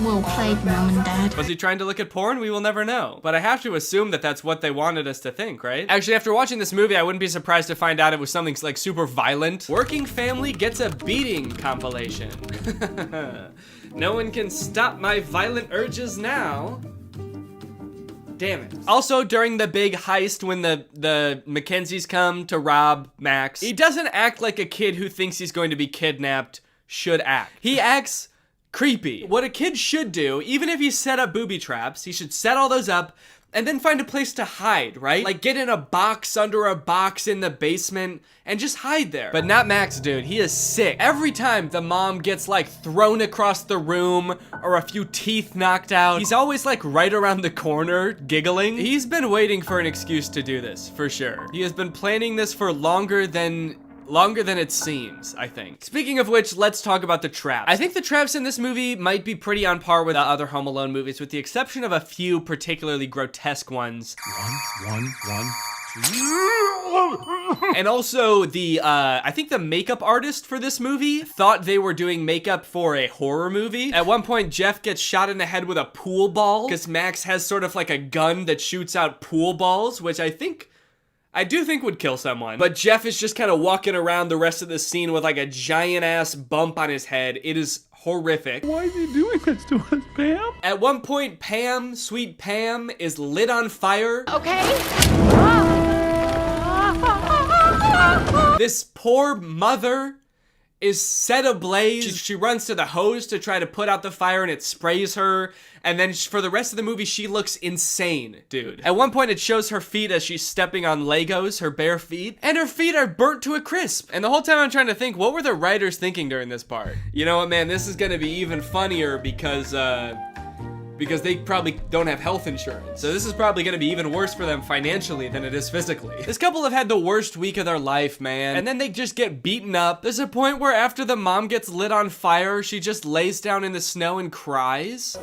Well played, Mom and Dad. Was he trying to look at porn? We will never know. But I have to assume that that's what they wanted us to think, right? Actually, after watching this movie, I wouldn't be surprised to find out it was something like super violent. Working family gets a beating compilation. No one can stop my violent urges now. Damn it. Also, during the big heist when the Mackenzies come to rob Max, he doesn't act like a kid who thinks he's going to be kidnapped should act. He acts creepy. What a kid should do, even if he set up booby traps, he should set all those up and then find a place to hide, right? Like get in a box under a box in the basement and just hide there. But not Max, dude. He is sick. Every time the mom gets like thrown across the room or a few teeth knocked out, he's always like right around the corner giggling. He's been waiting for an excuse to do this, for sure. He has been planning this for longer than it seems, I think. Speaking of which, let's talk about the traps. I think the traps in this movie might be pretty on par with the other Home Alone movies, with the exception of a few particularly grotesque ones. One, And also the, I think the makeup artist for this movie thought they were doing makeup for a horror movie. At one point, Jeff gets shot in the head with a pool ball because Max has sort of like a gun that shoots out pool balls, which I do think would kill someone. But Jeff is just kind of walking around the rest of the scene with like a giant ass bump on his head. It is horrific. Why is he doing this to us, Pam? At one point, Pam, sweet Pam, is lit on fire. Okay. This poor mother is set ablaze. She runs to the hose to try to put out the fire and it sprays her. And then for the rest of the movie, she looks insane, dude. At one point, it shows her feet as she's stepping on Legos, her bare feet. And her feet are burnt to a crisp. And the whole time I'm trying to think, what were the writers thinking during this part? You know what, man? This is gonna be even funnier because they probably don't have health insurance. So this is probably gonna be even worse for them financially than it is physically. This couple have had the worst week of their life, man. And then they just get beaten up. There's a point where after the mom gets lit on fire, she just lays down in the snow and cries.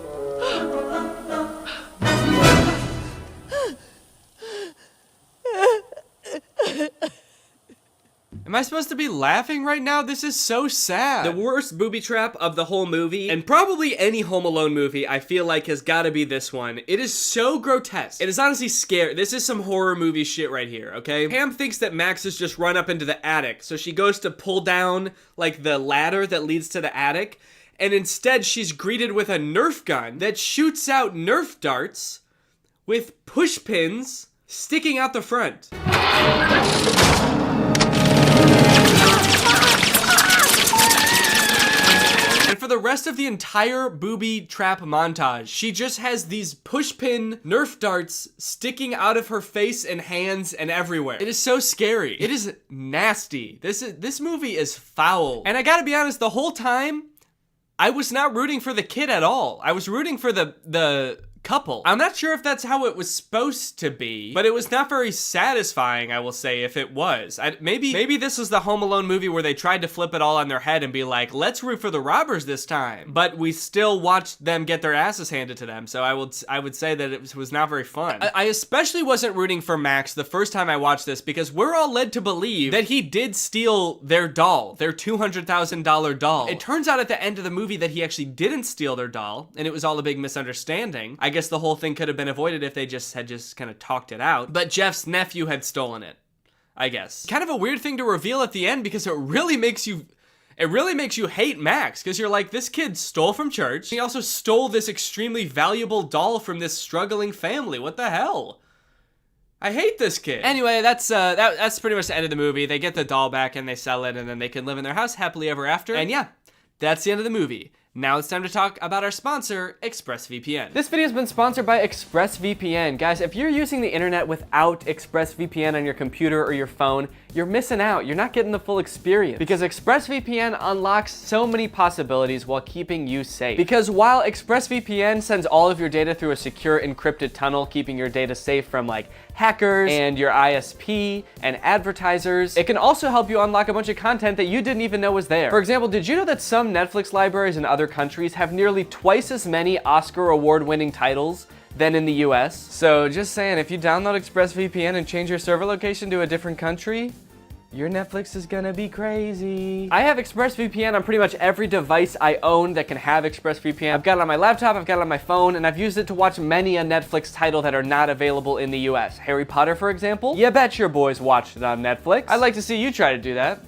Am I supposed to be laughing right now? This is so sad. The worst booby trap of the whole movie, and probably any Home Alone movie, I feel like has gotta be this one. It is so grotesque. It is honestly scary. This is some horror movie shit right here, okay? Pam thinks that Max has just run up into the attic, so she goes to pull down, like, the ladder that leads to the attic, and instead she's greeted with a Nerf gun that shoots out Nerf darts with push pins sticking out the front. And for the rest of the entire booby trap montage, she just has these pushpin Nerf darts sticking out of her face and hands and everywhere. It is so scary. It is nasty. This movie is foul. And I gotta be honest, the whole time, I was not rooting for the kid at all. I was rooting for the couple. I'm not sure if that's how it was supposed to be, but it was not very satisfying, I will say, if it was. Maybe this was the Home Alone movie where they tried to flip it all on their head and be like, let's root for the robbers this time. But we still watched them get their asses handed to them, so I would say that it was not very fun. I especially wasn't rooting for Max the first time I watched this because we're all led to believe that he did steal their doll, their $200,000 doll. It turns out at the end of the movie that he actually didn't steal their doll, and it was all a big misunderstanding. I guess the whole thing could have been avoided if they had just kind of talked it out. But Jeff's nephew had stolen it, I guess. Kind of a weird thing to reveal at the end because it really makes you hate Max, because you're like, this kid stole from church. He also stole this extremely valuable doll from this struggling family. What the hell? I hate this kid. Anyway, that's pretty much the end of the movie. They get the doll back and they sell it, and then they can live in their house happily ever after. And yeah, that's the end of the movie. Now it's time to talk about our sponsor, ExpressVPN. This video has been sponsored by ExpressVPN. Guys, if you're using the internet without ExpressVPN on your computer or your phone, you're missing out. You're not getting the full experience, because ExpressVPN unlocks so many possibilities while keeping you safe. Because while ExpressVPN sends all of your data through a secure encrypted tunnel, keeping your data safe from like hackers and your ISP and advertisers, it can also help you unlock a bunch of content that you didn't even know was there. For example, did you know that some Netflix libraries in other countries have nearly twice as many Oscar award-winning titles than in the US? So just saying, if you download ExpressVPN and change your server location to a different country, your Netflix is gonna be crazy. I have ExpressVPN on pretty much every device I own that can have ExpressVPN. I've got it on my laptop, I've got it on my phone, and I've used it to watch many a Netflix title that are not available in the US. Harry Potter, for example. You bet your boys watched it on Netflix. I'd like to see you try to do that.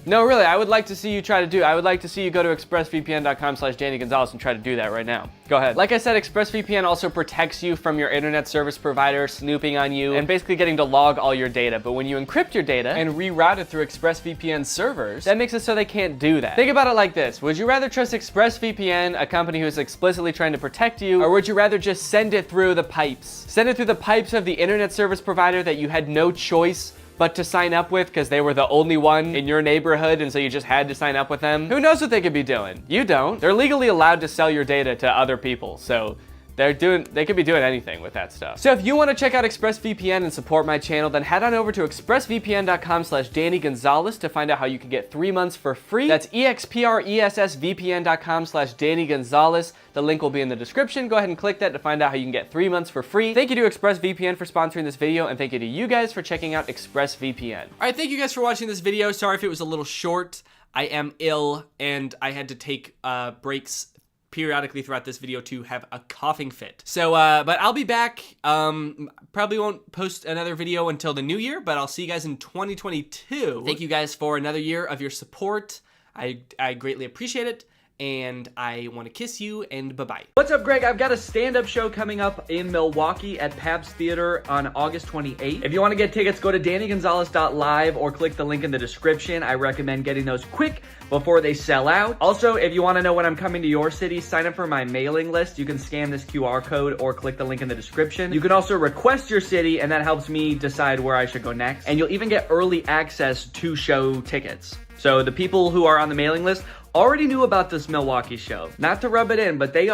No, really, I would like to see you try to do. I would like to see you go to expressvpn.com/Danny Gonzalez and try to do that right now. Go ahead. Like I said, ExpressVPN also protects you from your internet service provider snooping on you and basically getting to log all your data. But when you encrypt your data and reroute it through ExpressVPN servers, that makes it so they can't do that. Think about it like this. Would you rather trust ExpressVPN, a company who is explicitly trying to protect you, or would you rather just send it through the pipes? Send it through the pipes of the internet service provider that you had no choice but to sign up with because they were the only one in your neighborhood, and so you just had to sign up with them? Who knows what they could be doing? You don't. They're legally allowed to sell your data to other people, so they could be doing anything with that stuff. So if you want to check out ExpressVPN and support my channel, then head on over to expressvpn.com/Danny Gonzalez to find out how you can get 3 months for free. That's expressvpn.com/Danny Gonzalez. The link will be in the description. Go ahead and click that to find out how you can get 3 months for free. Thank you to ExpressVPN for sponsoring this video, and thank you to you guys for checking out ExpressVPN. All right, thank you guys for watching this video. Sorry if it was a little short. I am ill, and I had to take breaks periodically throughout this video to have a coughing fit. So, but I'll be back. Probably won't post another video until the new year, but I'll see you guys in 2022. Thank you guys for another year of your support. I greatly appreciate it. And I want to kiss you, and bye-bye. What's up, Greg? I've got a stand-up show coming up in Milwaukee at Pabst Theater on August 28th. If you want to get tickets, go to DannyGonzalez.live or click the link in the description. I recommend getting those quick before they sell out. Also, if you want to know when I'm coming to your city, sign up for my mailing list. You can scan this QR code or click the link in the description. You can also request your city, and that helps me decide where I should go next. And you'll even get early access to show tickets. So the people who are on the mailing list already knew about this Milwaukee show. Not to rub it in, but they've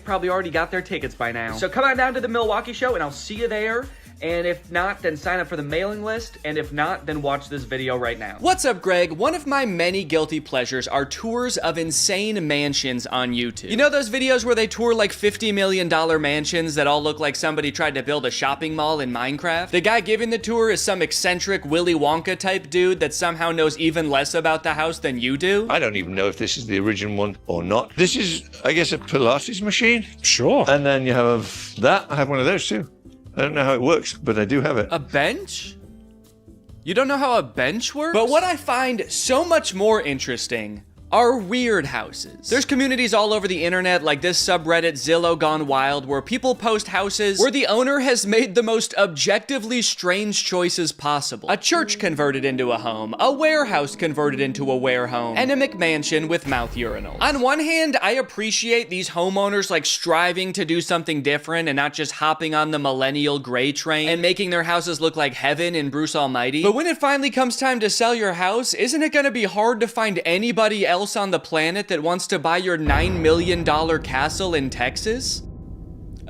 probably already got their tickets by now. So come on down to the Milwaukee show and I'll see you there. And if not, then sign up for the mailing list. And if not, then watch this video right now. What's up, Greg? One of my many guilty pleasures are tours of insane mansions on YouTube. You know those videos where they tour like $50 million mansions that all look like somebody tried to build a shopping mall in Minecraft? The guy giving the tour is some eccentric Willy Wonka type dude that somehow knows even less about the house than you do. I don't even know if this is the original one or not. This is, I guess, a Pilates machine. Sure. And then you have that. I have one of those too. I don't know how it works, but I do have it. A bench? You don't know how a bench works? But what I find so much more interesting are weird houses. There's communities all over the internet, like this subreddit Zillow Gone Wild, where people post houses where the owner has made the most objectively strange choices possible. A church converted into a home, a warehouse converted into a warehome, and a McMansion with mouth urinals. On one hand, I appreciate these homeowners like striving to do something different and not just hopping on the millennial gray train and making their houses look like heaven in Bruce Almighty. But when it finally comes time to sell your house, isn't it gonna be hard to find anybody else on the planet that wants to buy your $9 million castle in Texas?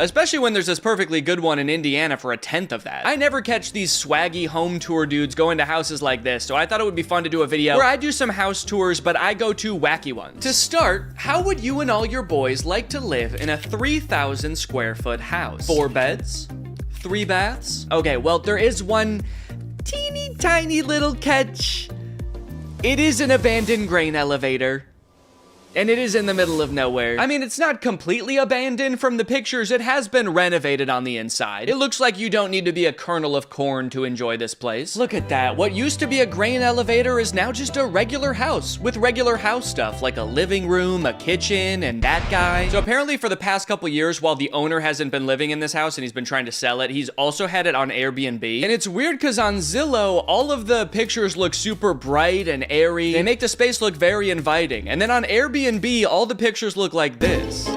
Especially when there's this perfectly good one in Indiana for 1/10 of that. I never catch these swaggy home tour dudes going to houses like this, so I thought it would be fun to do a video where I do some house tours, but I go to wacky ones. To start, how would you and all your boys like to live in a 3,000 square foot house? 4 beds? 3 baths? Okay, well, there is one teeny tiny little catch. It is an abandoned grain elevator. And it is in the middle of nowhere. I mean, it's not completely abandoned from the pictures. It has been renovated on the inside. It looks like you don't need to be a kernel of corn to enjoy this place. Look at that. What used to be a grain elevator is now just a regular house with regular house stuff like a living room, a kitchen, and that guy. So apparently for the past couple years, while the owner hasn't been living in this house and he's been trying to sell it, he's also had it on Airbnb. And it's weird because on Zillow, all of the pictures look super bright and airy. They make the space look very inviting. And then on Airbnb, all the pictures look like this.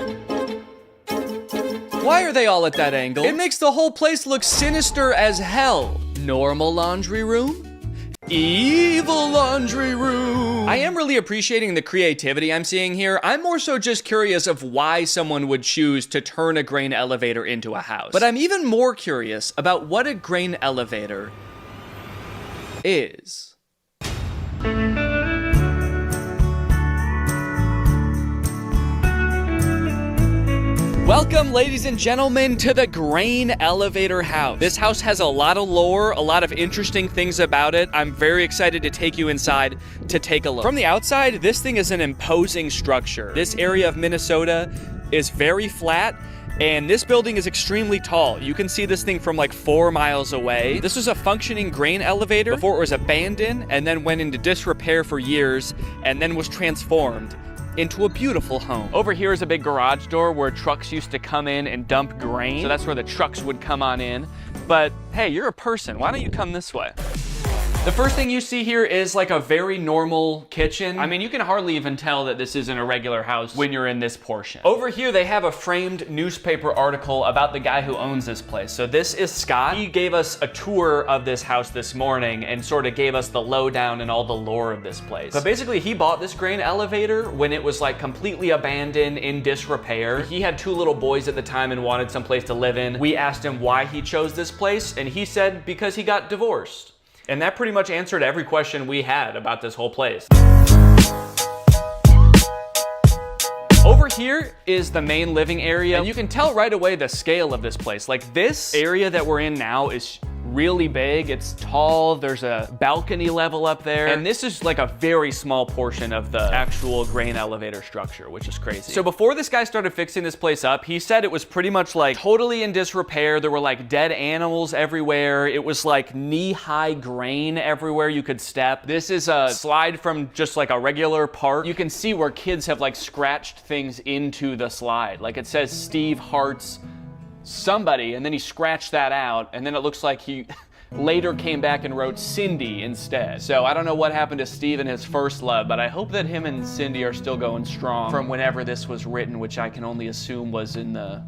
Why are they all at that angle? It makes the whole place look sinister as hell. Normal laundry room? Evil laundry room. I am really appreciating the creativity I'm seeing here. I'm more so just curious of why someone would choose to turn a grain elevator into a house. But I'm even more curious about what a grain elevator is. Welcome, ladies and gentlemen, to the Grain Elevator House. This house has a lot of lore, a lot of interesting things about it. I'm very excited to take you inside to take a look. From the outside, this thing is an imposing structure. This area of Minnesota is very flat, and this building is extremely tall. You can see this thing from like 4 miles away. This was a functioning grain elevator before it was abandoned and then went into disrepair for years and then was transformed into a beautiful home. Over here is a big garage door where trucks used to come in and dump grain. So that's where the trucks would come on in. But hey, you're a person. Why don't you come this way? The first thing you see here is like a very normal kitchen. I mean, you can hardly even tell that this isn't a regular house when you're in this portion. Over here, they have a framed newspaper article about the guy who owns this place. So this is Scott. He gave us a tour of this house this morning and sort of gave us the lowdown and all the lore of this place. But basically, he bought this grain elevator when it was like completely abandoned, in disrepair. He had 2 little boys at the time and wanted some place to live in. We asked him why he chose this place, and he said because he got divorced. And that pretty much answered every question we had about this whole place. Over here is the main living area, and you can tell right away the scale of this place. Like, this area that we're in now is really big. It's tall. There's a balcony level up there. And this is like a very small portion of the actual grain elevator structure, which is crazy. So before this guy started fixing this place up, he said it was pretty much like totally in disrepair. There were like dead animals everywhere. It was like knee-high grain everywhere you could step. This is a slide from just like a regular park. You can see where kids have like scratched things into the slide. Like it says Steve Hart's somebody, and then he scratched that out, and then it looks like he later came back and wrote Cindy instead. So I don't know what happened to Steve and his first love, but I hope that him and Cindy are still going strong from whenever this was written, which I can only assume was in the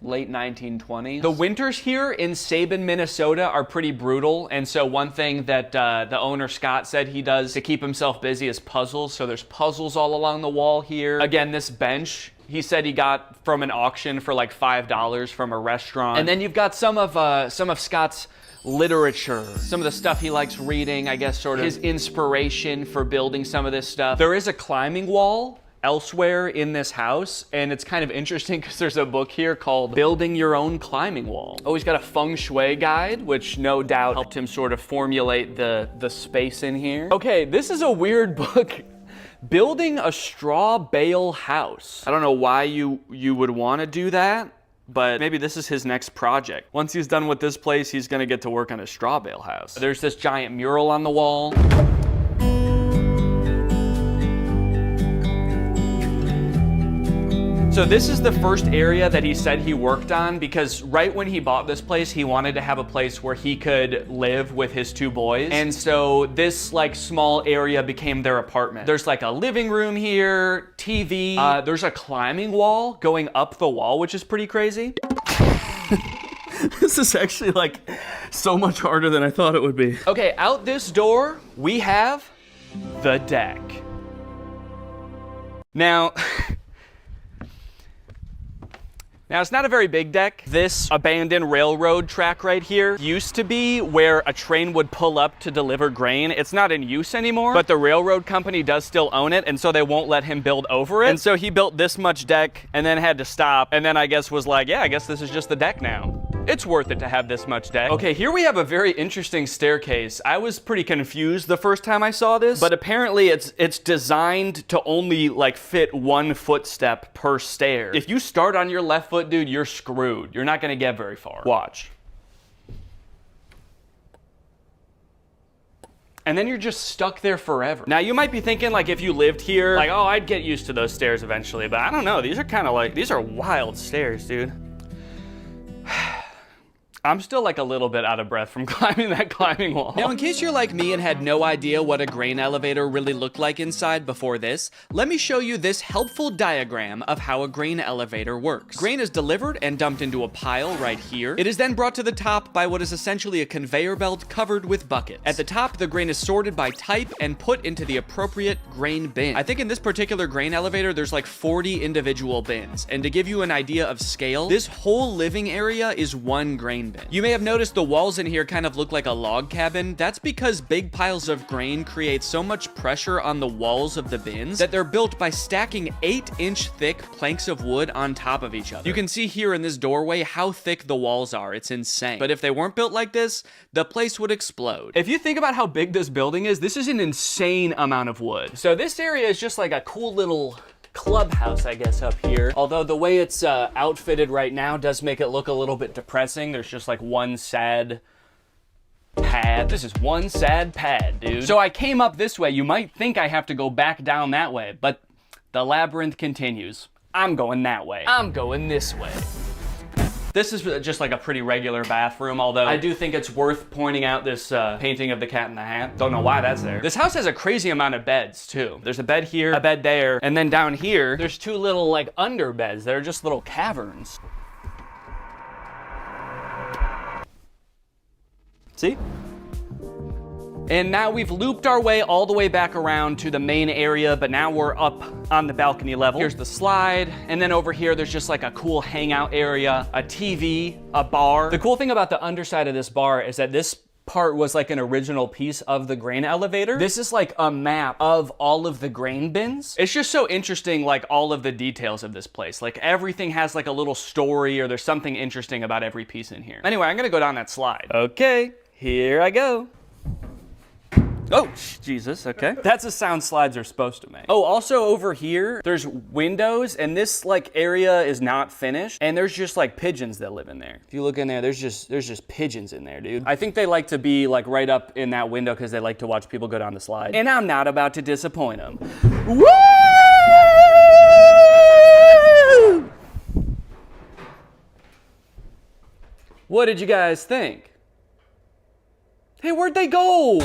late 1920s. The winters here in Sabin, Minnesota are pretty brutal, and so one thing that the owner Scott said he does to keep himself busy is puzzles. So there's puzzles all along the wall here. Again, this bench he said he got from an auction for like $5 from a restaurant. And then you've got some of Scott's literature, some of the stuff he likes reading, I guess sort of his inspiration for building some of this stuff. There is a climbing wall elsewhere in this house, and it's kind of interesting because there's a book here called Building Your Own Climbing Wall. Oh, he's got a feng shui guide, which no doubt helped him sort of formulate the space in here. Okay, this is a weird book. Building a straw bale house. I don't know why you would want to do that, but maybe this is his next project. Once he's done with this place, he's gonna get to work on a straw bale house. There's this giant mural on the wall. So this is the first area that he said he worked on, because right when he bought this place, he wanted to have a place where he could live with his 2 boys. And so this like small area became their apartment. There's like a living room here, TV. There's a climbing wall going up the wall, which is pretty crazy. This is actually like so much harder than I thought it would be. Okay, out this door, we have the deck. Now, Now, it's not a very big deck. This abandoned railroad track right here used to be where a train would pull up to deliver grain. It's not in use anymore, but the railroad company does still own it, and so they won't let him build over it. And so he built this much deck and then had to stop, and then I guess was like, yeah, I guess this is just the deck now. It's worth it to have this much deck. Okay, here we have a very interesting staircase. I was pretty confused the first time I saw this, but apparently it's designed to only like fit 1 footstep per stair. If you start on your left foot, dude, you're screwed. You're not gonna get very far. Watch. And then you're just stuck there forever. Now, you might be thinking, like, if you lived here, like, oh, I'd get used to those stairs eventually, but I don't know. These are kind of like, these are wild stairs, dude. I'm still like a little bit out of breath from climbing that climbing wall. Now, in case you're like me and had no idea what a grain elevator really looked like inside before this, let me show you this helpful diagram of how a grain elevator works. Grain is delivered and dumped into a pile right here. It is then brought to the top by what is essentially a conveyor belt covered with buckets. At the top, the grain is sorted by type and put into the appropriate grain bin. I think in this particular grain elevator, there's like 40 individual bins. And to give you an idea of scale, this whole living area is 1 grain bin. You may have noticed the walls in here kind of look like a log cabin. That's because big piles of grain create so much pressure on the walls of the bins that they're built by stacking 8-inch thick planks of wood on top of each other. You can see here in this doorway how thick the walls are. It's insane. But if they weren't built like this, the place would explode. If you think about how big this building is, this is an insane amount of wood. So this area is just like a cool little clubhouse, I guess, up here. Although the way it's outfitted right now does make it look a little bit depressing. There's just like 1 sad pad. This is 1 sad pad, dude. So I came up this way. You might think I have to go back down that way, but the labyrinth continues. I'm going that way. I'm going this way. This is just like a pretty regular bathroom, although I do think it's worth pointing out this painting of the Cat in the Hat. Don't know why that's there. This house has a crazy amount of beds too. There's a bed here, a bed there, and then down here, there's 2 little like under beds. They're just little caverns. See? And now we've looped our way all the way back around to the main area, but now we're up on the balcony level. Here's the slide, and then over here, there's just like a cool hangout area, a TV, a bar. The cool thing about the underside of this bar is that this part was like an original piece of the grain elevator. This is like a map of all of the grain bins. It's just so interesting, like all of the details of this place. Like everything has like a little story or there's something interesting about every piece in here. Anyway, I'm gonna go down that slide. Okay, here I go. Oh, Jesus, okay. That's the sound slides are supposed to make. Oh, also over here, there's windows, and this like area is not finished, and there's just like pigeons that live in there. If you look in there, there's just pigeons in there, dude. I think they like to be like right up in that window because they like to watch people go down the slide. And I'm not about to disappoint them. Woo! What did you guys think? Hey, where'd they go?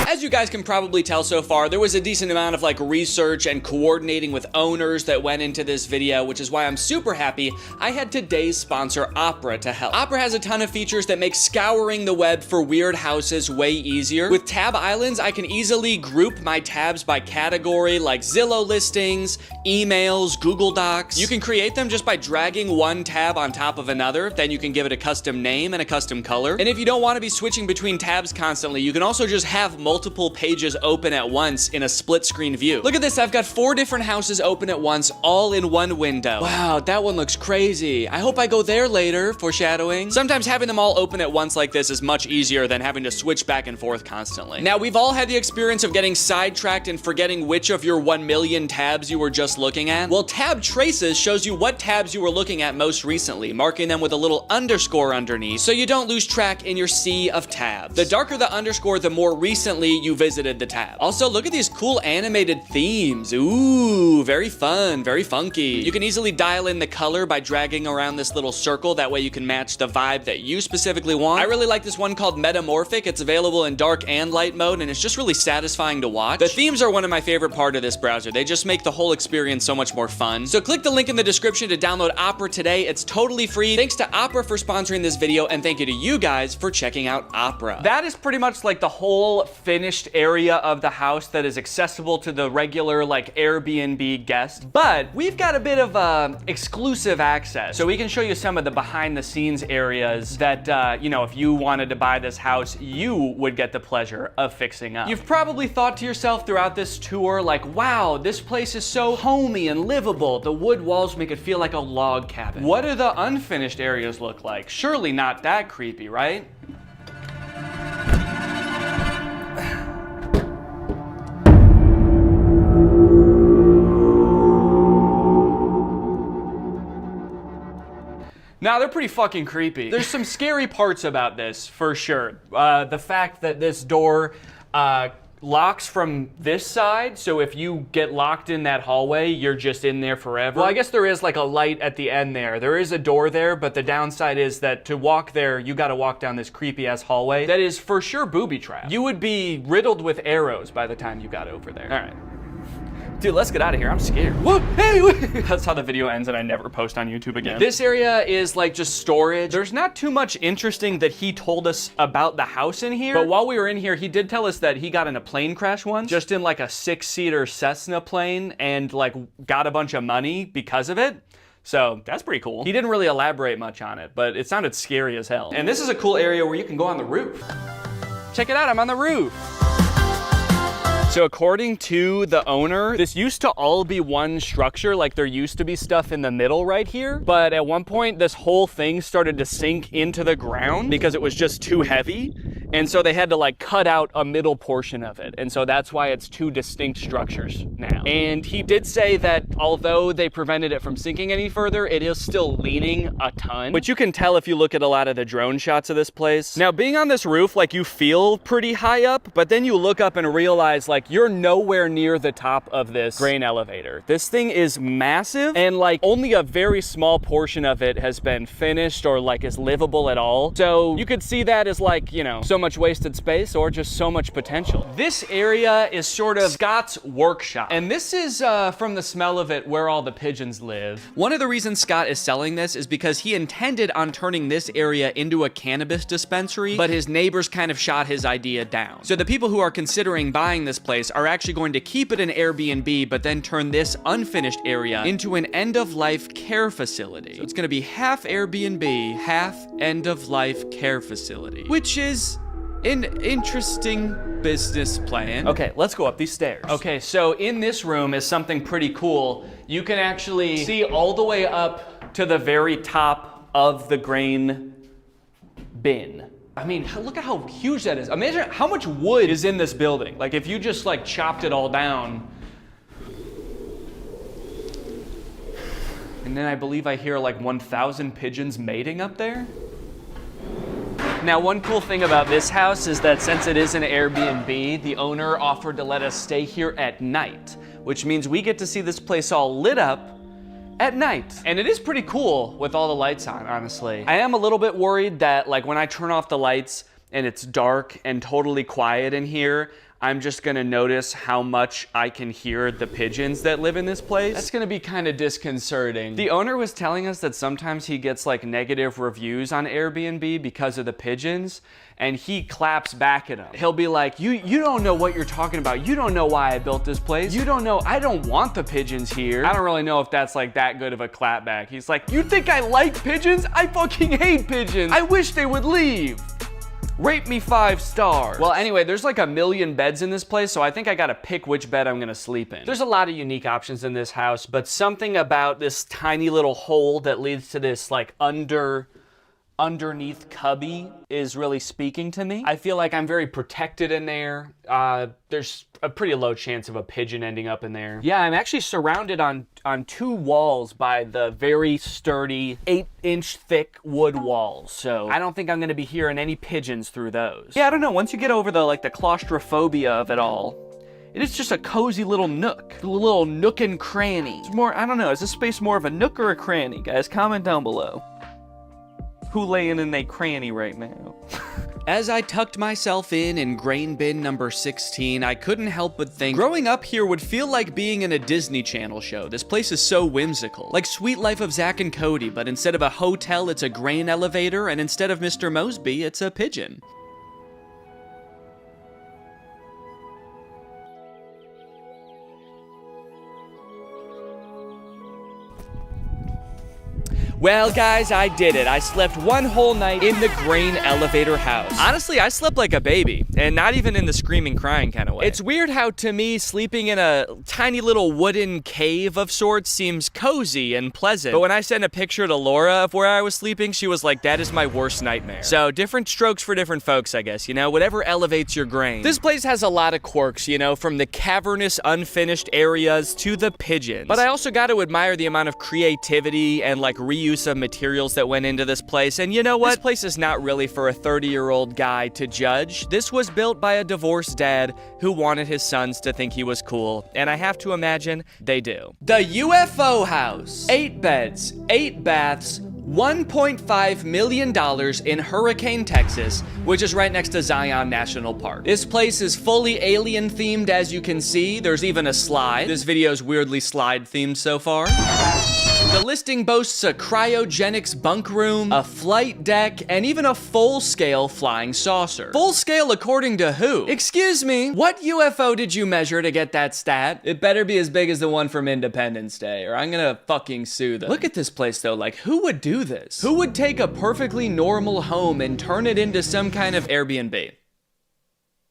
As you guys can probably tell so far, there was a decent amount of like research and coordinating with owners that went into this video, which is why I'm super happy I had today's sponsor, Opera, to help. Opera has a ton of features that make scouring the web for weird houses way easier. With tab islands, I can easily group my tabs by category like Zillow listings, emails, Google Docs. You can create them just by dragging one tab on top of another, then you can give it a custom name and a custom color. And if you don't want to be switching between tabs constantly, you can also just have multiple pages open at once in a split screen view. Look at this, I've got 4 different houses open at once, all in one window. Wow, that one looks crazy. I hope I go there later, foreshadowing. Sometimes having them all open at once like this is much easier than having to switch back and forth constantly. Now, we've all had the experience of getting sidetracked and forgetting which of your 1 million tabs you were just looking at. Well, Tab Traces shows you what tabs you were looking at most recently, marking them with a little underscore underneath so you don't lose track in your sea of tabs. The darker the underscore, the more recently you visited exited the tab. Also, look at these cool animated themes. Ooh, very fun, very funky. You can easily dial in the color by dragging around this little circle. That way you can match the vibe that you specifically want. I really like this one called Metamorphic. It's available in dark and light mode, and it's just really satisfying to watch. The themes are one of my favorite part of this browser. They just make the whole experience so much more fun. So click the link in the description to download Opera today. It's totally free. Thanks to Opera for sponsoring this video, and thank you to you guys for checking out Opera. That is pretty much like the whole finished area of the house that is accessible to the regular like Airbnb guest. But we've got a bit of exclusive access. So we can show you some of the behind the scenes areas that, you know, if you wanted to buy this house, you would get the pleasure of fixing up. You've probably thought to yourself throughout this tour, like, wow, this place is so homey and livable. The wood walls make it feel like a log cabin. What do the unfinished areas look like? Surely not that creepy, right? Now, they're pretty fucking creepy. There's some scary parts about this, for sure. The fact that this door locks from this side, so if you get locked in that hallway, you're just in there forever. Well, I guess there is like a light at the end there. There is a door there, but the downside is that to walk there, you gotta walk down this creepy-ass hallway that is for sure booby-trapped. You would be riddled with arrows by the time you got over there. All right. Dude, let's get out of here. I'm scared. Whoa, hey, that's how the video ends and I never post on YouTube again. This area is like just storage. There's not too much interesting that he told us about the house in here. But while we were in here, he did tell us that he got in a plane crash once, just in like a 6-seater Cessna plane, and like got a bunch of money because of it. So that's pretty cool. He didn't really elaborate much on it, but it sounded scary as hell. And this is a cool area where you can go on the roof. Check it out, I'm on the roof. So according to the owner, this used to all be one structure, like there used to be stuff in the middle right here. But at one point, this whole thing started to sink into the ground because it was just too heavy. And so they had to like cut out a middle portion of it. And so that's why it's two distinct structures now. And he did say that although they prevented it from sinking any further, it is still leaning a ton, which you can tell if you look at a lot of the drone shots of this place. Now, being on this roof, like you feel pretty high up, but then you look up and realize like you're nowhere near the top of this grain elevator. This thing is massive, and like only a very small portion of it has been finished or like is livable at all. So you could see that as like, you know, so much wasted space or just so much potential. This area is sort of Scott's workshop, and this is from the smell of it where all the pigeons live. One of the reasons Scott is selling this is because he intended on turning this area into a cannabis dispensary, but his neighbors kind of shot his idea down. So the people who are considering buying this place are actually going to keep it an Airbnb, but then turn this unfinished area into an end-of-life care facility. So it's gonna be half Airbnb, half end-of-life care facility, which is an interesting business plan. Okay, let's go up these stairs. Okay, so in this room is something pretty cool. You can actually see all the way up to the very top of the grain bin. I mean, look at how huge that is. Imagine how much wood is in this building. Like if you just like chopped it all down. And then I believe I hear like 1,000 pigeons mating up there. Now, one cool thing about this house is that since it is an Airbnb, the owner offered to let us stay here at night, which means we get to see this place all lit up at night. And it is pretty cool with all the lights on, honestly. I am a little bit worried that like when I turn off the lights and it's dark and totally quiet in here, I'm just gonna notice how much I can hear the pigeons that live in this place. That's gonna be kind of disconcerting. The owner was telling us that sometimes he gets like negative reviews on Airbnb because of the pigeons, and he claps back at him. He'll be like, you don't know what you're talking about. You don't know why I built this place. You don't know, I don't want the pigeons here. I don't really know if that's like that good of a clap back. He's like, you think I like pigeons? I fucking hate pigeons. I wish they would leave. Rate me 5 stars. Well, anyway, there's like 1 million beds in this place, so I think I gotta pick which bed I'm gonna sleep in. There's a lot of unique options in this house, but something about this tiny little hole that leads to this like underneath cubby is really speaking to me. I feel like I'm very protected in there. There's a pretty low chance of a pigeon ending up in there. Yeah, I'm actually surrounded on 2 walls by the very sturdy 8-inch thick wood walls. So I don't think I'm gonna be hearing any pigeons through those. Yeah, I don't know, once you get over the claustrophobia of it all, it is just a cozy little nook, a little nook and cranny. It's more, I don't know, is this space more of a nook or a cranny? Guys, comment down below. Who laying in a cranny right now? As I tucked myself in grain bin number 16, I couldn't help but think, growing up here would feel like being in a Disney Channel show. This place is so whimsical. Like Sweet Life of Zack and Cody, but instead of a hotel, it's a grain elevator, and instead of Mr. Mosby, it's a pigeon. Well, guys, I did it. I slept one whole night in the grain elevator house. Honestly, I slept like a baby, and not even in the screaming, crying kind of way. It's weird how, to me, sleeping in a tiny little wooden cave of sorts seems cozy and pleasant. But when I sent a picture to Laura of where I was sleeping, she was like, that is my worst nightmare. So, different strokes for different folks, I guess, you know? Whatever elevates your grain. This place has a lot of quirks, you know, from the cavernous, unfinished areas to the pigeons. But I also got to admire the amount of creativity and, like, reuse of materials that went into this place. And you know what? This place is not really for a 30-year-old guy to judge. This was built by a divorced dad who wanted his sons to think he was cool. And I have to imagine they do. The UFO house. 8 beds, 8 baths, $1.5 million in Hurricane, Texas, which is right next to Zion National Park. This place is fully alien themed, as you can see. There's even a slide. This video is weirdly slide themed so far. The listing boasts a cryogenics bunk room, a flight deck, and even a full-scale flying saucer. Full scale according to who? Excuse me, what UFO did you measure to get that stat? It better be as big as the one from Independence Day, or I'm gonna fucking sue them. Look at this place though, like who would do this? Who would take a perfectly normal home and turn it into some kind of Airbnb?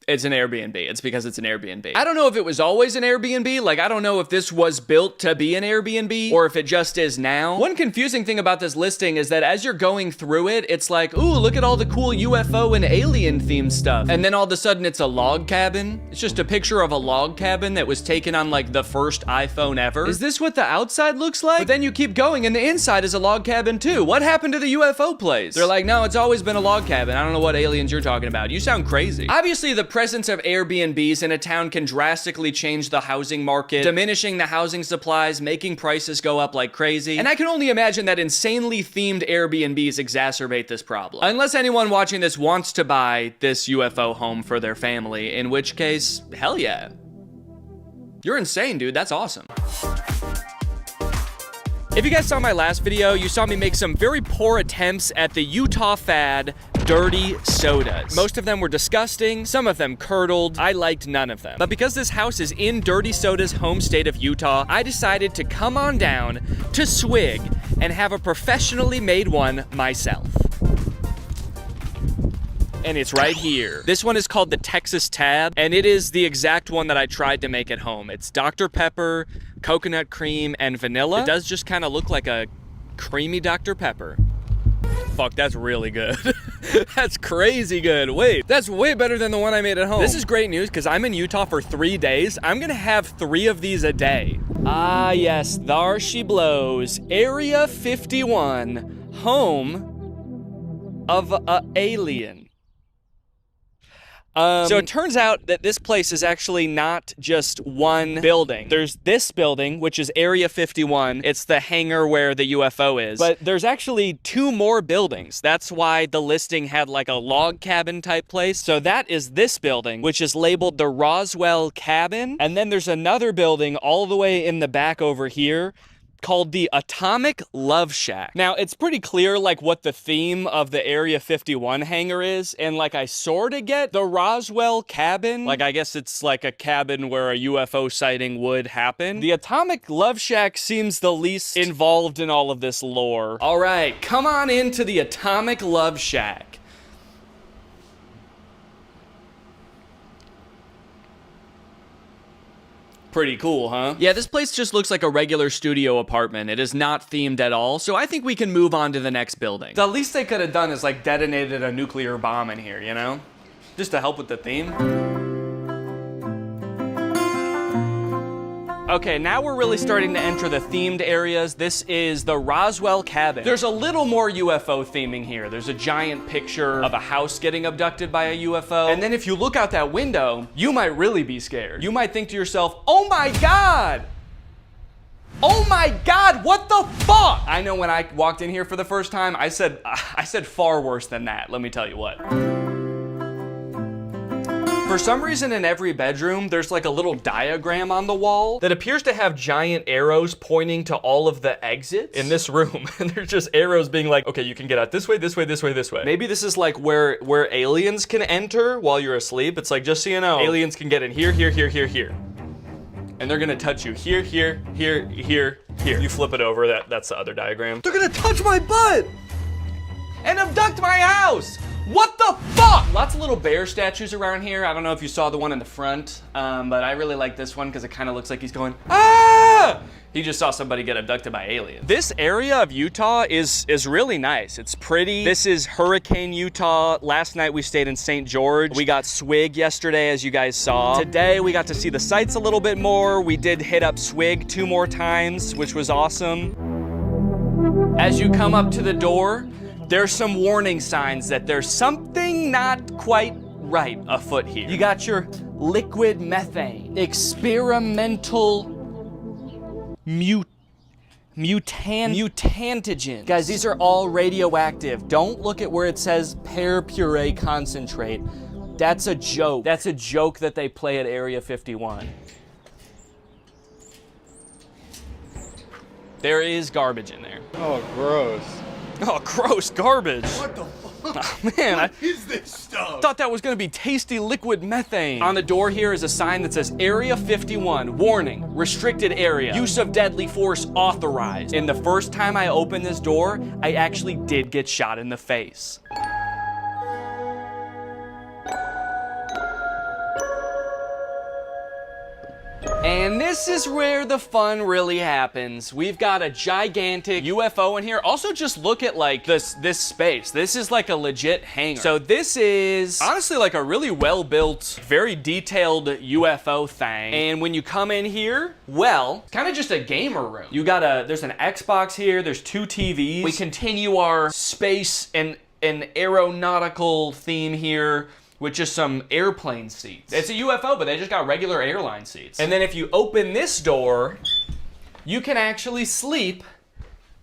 It's an Airbnb. It's because it's an Airbnb. I don't know if it was always an Airbnb. Like, I don't know if this was built to be an Airbnb or if it just is now. One confusing thing about this listing is that as you're going through it, it's like, ooh, look at all the cool UFO and alien themed stuff. And then all of a sudden it's a log cabin. It's just a picture of a log cabin that was taken on like the first iPhone ever. Is this what the outside looks like? But then you keep going and the inside is a log cabin too. What happened to the UFO place? They're like, no, it's always been a log cabin. I don't know what aliens you're talking about. You sound crazy. Obviously, the presence of Airbnbs in a town can drastically change the housing market, diminishing the housing supplies, making prices go up like crazy. And I can only imagine that insanely themed Airbnbs exacerbate this problem. Unless anyone watching this wants to buy this UFO home for their family, in which case, hell yeah. You're insane, dude. That's awesome. If you guys saw my last video, you saw me make some very poor attempts at the Utah fad, dirty sodas. Most of them were disgusting, some of them curdled. I liked none of them. But because this house is in Dirty Soda's home state of Utah, I decided to come on down to Swig and have a professionally made one myself. And it's right here. This one is called the Texas Tab, and it is the exact one that I tried to make at home. It's Dr. Pepper, coconut cream, and vanilla. It does just kind of look like a creamy Dr. Pepper. Fuck, that's really good. That's crazy good. Wait, that's way better than the one I made at home. This is great news because I'm in Utah for 3 days. I'm gonna have 3 of these a day. Ah, yes, thar she blows. Area 51, home of a alien. So it turns out that this place is actually not just one building. There's this building, which is Area 51. It's the hangar where the UFO is. But there's actually 2 more buildings. That's why the listing had like a log cabin type place. So that is this building, which is labeled the Roswell Cabin. And then there's another building all the way in the back over here called the Atomic Love Shack. Now, it's pretty clear, like, what the theme of the Area 51 hangar is, and, like, I sorta get the Roswell Cabin. Like, I guess it's, like, a cabin where a UFO sighting would happen. The Atomic Love Shack seems the least involved in all of this lore. All right, come on into the Atomic Love Shack. Pretty cool, huh? Yeah, this place just looks like a regular studio apartment. It is not themed at all, so I think we can move on to the next building. The least they could have done is like detonated a nuclear bomb in here, you know? Just to help with the theme. Okay, now we're really starting to enter the themed areas. This is the Roswell cabin. There's a little more UFO theming here. There's a giant picture of a house getting abducted by a UFO. And then if you look out that window, you might really be scared. You might think to yourself, oh my God! Oh my God, what the fuck? I know when I walked in here for the first time, I said far worse than that, let me tell you what. For some reason in every bedroom, there's like a little diagram on the wall that appears to have giant arrows pointing to all of the exits in this room. And there's just arrows being like, okay, you can get out this way, this way, this way, this way. Maybe this is like where aliens can enter while you're asleep. It's like, just so you know, aliens can get in here, here, here, here, here. And they're gonna touch you here, here, here, here, here. You flip it over, that's the other diagram. They're gonna touch my butt and abduct my house. What the fuck? Lots of little bear statues around here. I don't know if you saw the one in the front, but I really like this one because it kind of looks like he's going, ah! He just saw somebody get abducted by aliens. This area of Utah is really nice. It's pretty. This is Hurricane, Utah. Last night we stayed in St. George. We got Swig yesterday, as you guys saw. Today we got to see the sights a little bit more. We did hit up Swig 2 more times, which was awesome. As you come up to the door, there's some warning signs that there's something not quite right afoot here. You got your liquid methane, experimental mutantogen. Guys, these are all radioactive. Don't look at where it says pear puree concentrate. That's a joke. That's a joke that they play at Area 51. There is garbage in there. Oh, gross. Oh, gross garbage. What the fuck? Oh, man, What is this stuff? thought that was gonna be tasty liquid methane. On the door here is a sign that says Area 51, warning, restricted area, use of deadly force authorized. And the first time I opened this door, I actually did get shot in the face. And this is where the fun really happens. We've got a gigantic UFO in here. Also, just look at like this space. This is like a legit hangar. So this is honestly like a really well-built, very detailed UFO thing. And when you come in here, well, it's kind of just a gamer room. You got there's an Xbox here. There's 2 TVs. We continue our space and aeronautical theme here with just some airplane seats. It's a UFO, but they just got regular airline seats. And then if you open this door, you can actually sleep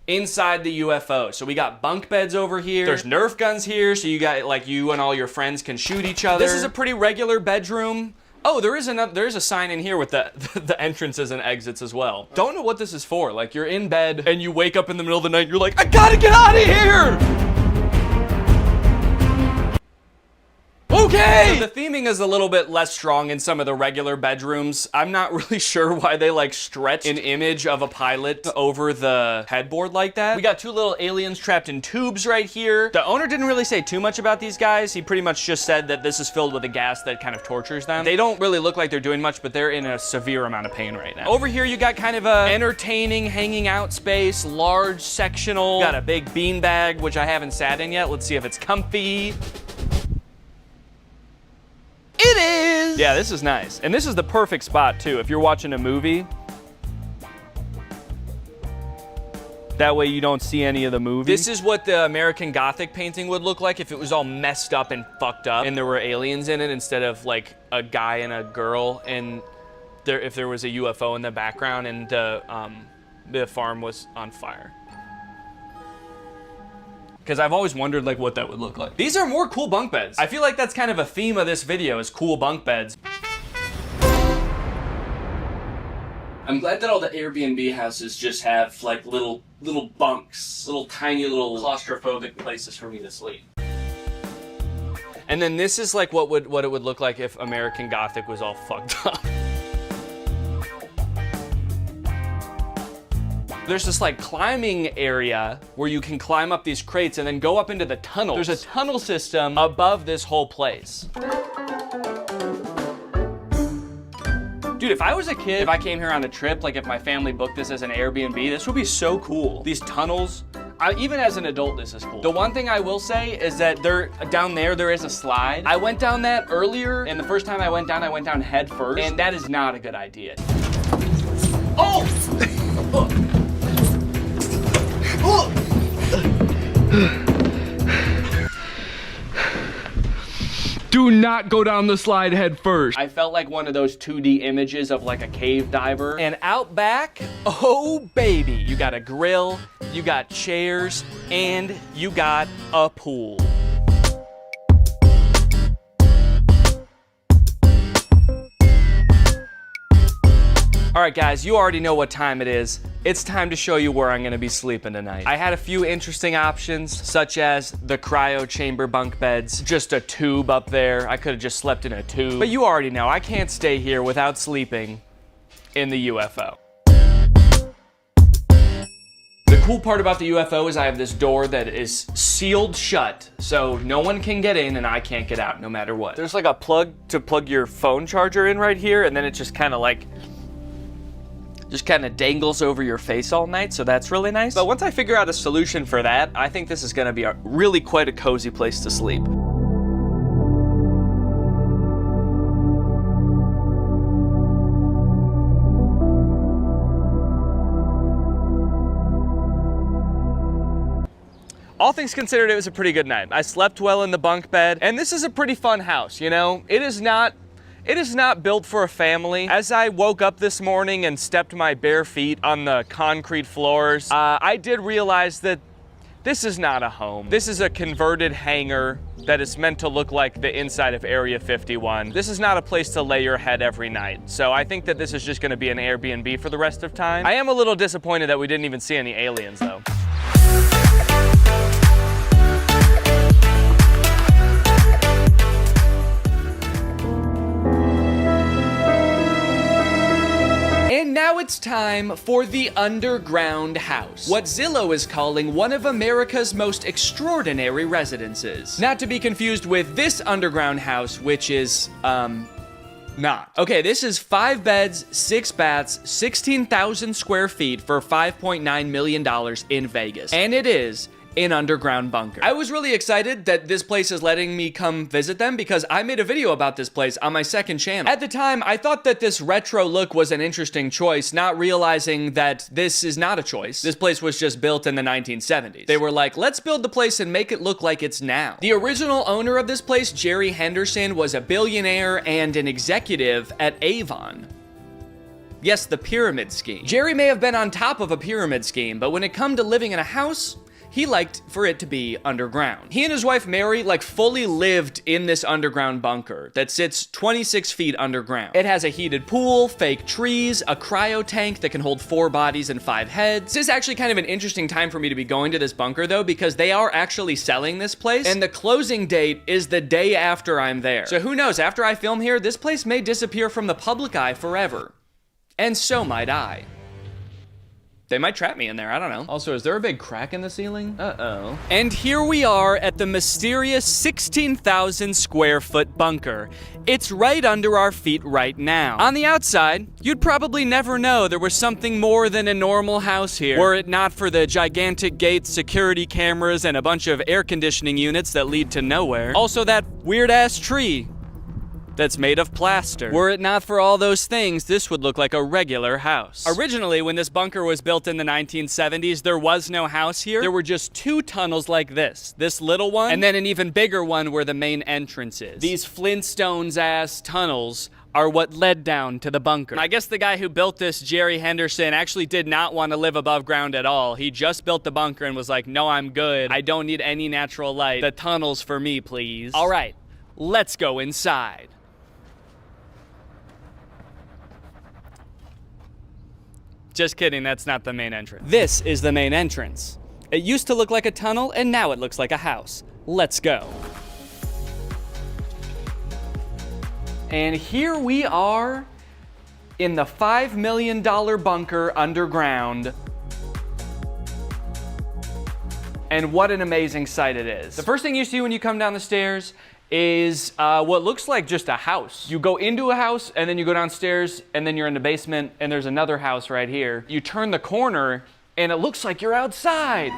inside the UFO. So we got bunk beds over here. There's Nerf guns here, so you got like you and all your friends can shoot each other. This is a pretty regular bedroom. Oh, there is a sign in here with the entrances and exits as well. Don't know what this is for. Like you're in bed and you wake up in the middle of the night and you're like, I gotta get out of here! Okay! So the theming is a little bit less strong in some of the regular bedrooms. I'm not really sure why they like stretched an image of a pilot over the headboard like that. We got 2 little aliens trapped in tubes right here. The owner didn't really say too much about these guys. He pretty much just said that this is filled with a gas that kind of tortures them. They don't really look like they're doing much, but they're in a severe amount of pain right now. Over here, you got kind of a entertaining hanging out space, large sectional. Got a big beanbag, which I haven't sat in yet. Let's see if it's comfy. It is! Yeah, this is nice. And this is the perfect spot too, if you're watching a movie. That way you don't see any of the movie. This is what the American Gothic painting would look like if it was all messed up and fucked up and there were aliens in it instead of like a guy and a girl and if there was a UFO in the background and the farm was on fire. Because I've always wondered like what that would look like. These are more cool bunk beds. I feel like that's kind of a theme of this video is cool bunk beds. I'm glad that all the Airbnb houses just have like little bunks, little tiny little claustrophobic places for me to sleep. And then this is like what it would look like if American Gothic was all fucked up. There's this like climbing area where you can climb up these crates and then go up into the tunnels. There's a tunnel system above this whole place. Dude, if I was a kid, if I came here on a trip, like if my family booked this as an Airbnb, this would be so cool. These tunnels, even as an adult, this is cool. The one thing I will say is that down there is a slide. I went down that earlier, and the first time I went down head first, and that is not a good idea. Oh! Do not go down the slide head first. I felt like one of those 2D images of like a cave diver. And out back, oh baby, you got a grill, you got chairs, and you got a pool. All right, guys, you already know what time it is. It's time to show you where I'm gonna be sleeping tonight. I had a few interesting options, such as the cryo chamber bunk beds, just a tube up there. I could have just slept in a tube. But you already know, I can't stay here without sleeping in the UFO. The cool part about the UFO is I have this door that is sealed shut, so no one can get in and I can't get out no matter what. There's like a plug to plug your phone charger in right here, and then it just kind of dangles over your face all night, so that's really nice. But once I figure out a solution for that, I think this is gonna be really quite a cozy place to sleep. All things considered, it was a pretty good night. I slept well in the bunk bed, and this is a pretty fun house, you know? It is not built for a family. As I woke up this morning and stepped my bare feet on the concrete floors, I did realize that this is not a home. This is a converted hangar that is meant to look like the inside of Area 51. This is not a place to lay your head every night. So I think that this is just gonna be an Airbnb for the rest of time. I am a little disappointed that we didn't even see any aliens though. And now it's time for the underground house. What Zillow is calling one of America's most extraordinary residences. Not to be confused with this underground house, which is, not. Okay, this is 5 beds, 6 baths, 16,000 square feet for $5.9 million in Vegas. And it is an underground bunker. I was really excited that this place is letting me come visit them because I made a video about this place on my second channel. At the time, I thought that this retro look was an interesting choice, not realizing that this is not a choice. This place was just built in the 1970s. They were like, let's build the place and make it look like it's now. The original owner of this place, Jerry Henderson, was a billionaire and an executive at Avon. Yes, the pyramid scheme. Jerry may have been on top of a pyramid scheme, but when it come to living in a house, he liked for it to be underground. He and his wife Mary fully lived in this underground bunker that sits 26 feet underground. It has a heated pool, fake trees, a cryo tank that can hold 4 bodies and 5 heads. This is actually kind of an interesting time for me to be going to this bunker though, because they are actually selling this place and the closing date is the day after I'm there. So who knows, after I film here, this place may disappear from the public eye forever. And so might I. They might trap me in there, I don't know. Also, is there a big crack in the ceiling? Uh-oh. And here we are at the mysterious 16,000 square foot bunker. It's right under our feet right now. On the outside, you'd probably never know there was something more than a normal house here, were it not for the gigantic gates, security cameras, and a bunch of air conditioning units that lead to nowhere. Also that weird-ass tree that's made of plaster. Were it not for all those things, this would look like a regular house. Originally, when this bunker was built in the 1970s, there was no house here. There were just 2 tunnels like this little one, and then an even bigger one where the main entrance is. These Flintstones-ass tunnels are what led down to the bunker. I guess the guy who built this, Jerry Henderson, actually did not want to live above ground at all. He just built the bunker and was like, no, I'm good. I don't need any natural light. The tunnels for me, please. All right, let's go inside. Just kidding, that's not the main entrance. This is the main entrance. It used to look like a tunnel, and now it looks like a house. Let's go. And here we are in the $5 million bunker underground. And what an amazing sight it is. The first thing you see when you come down the stairs is what looks like just a house. You go into a house and then you go downstairs and then you're in the basement and there's another house right here. You turn the corner and it looks like you're outside.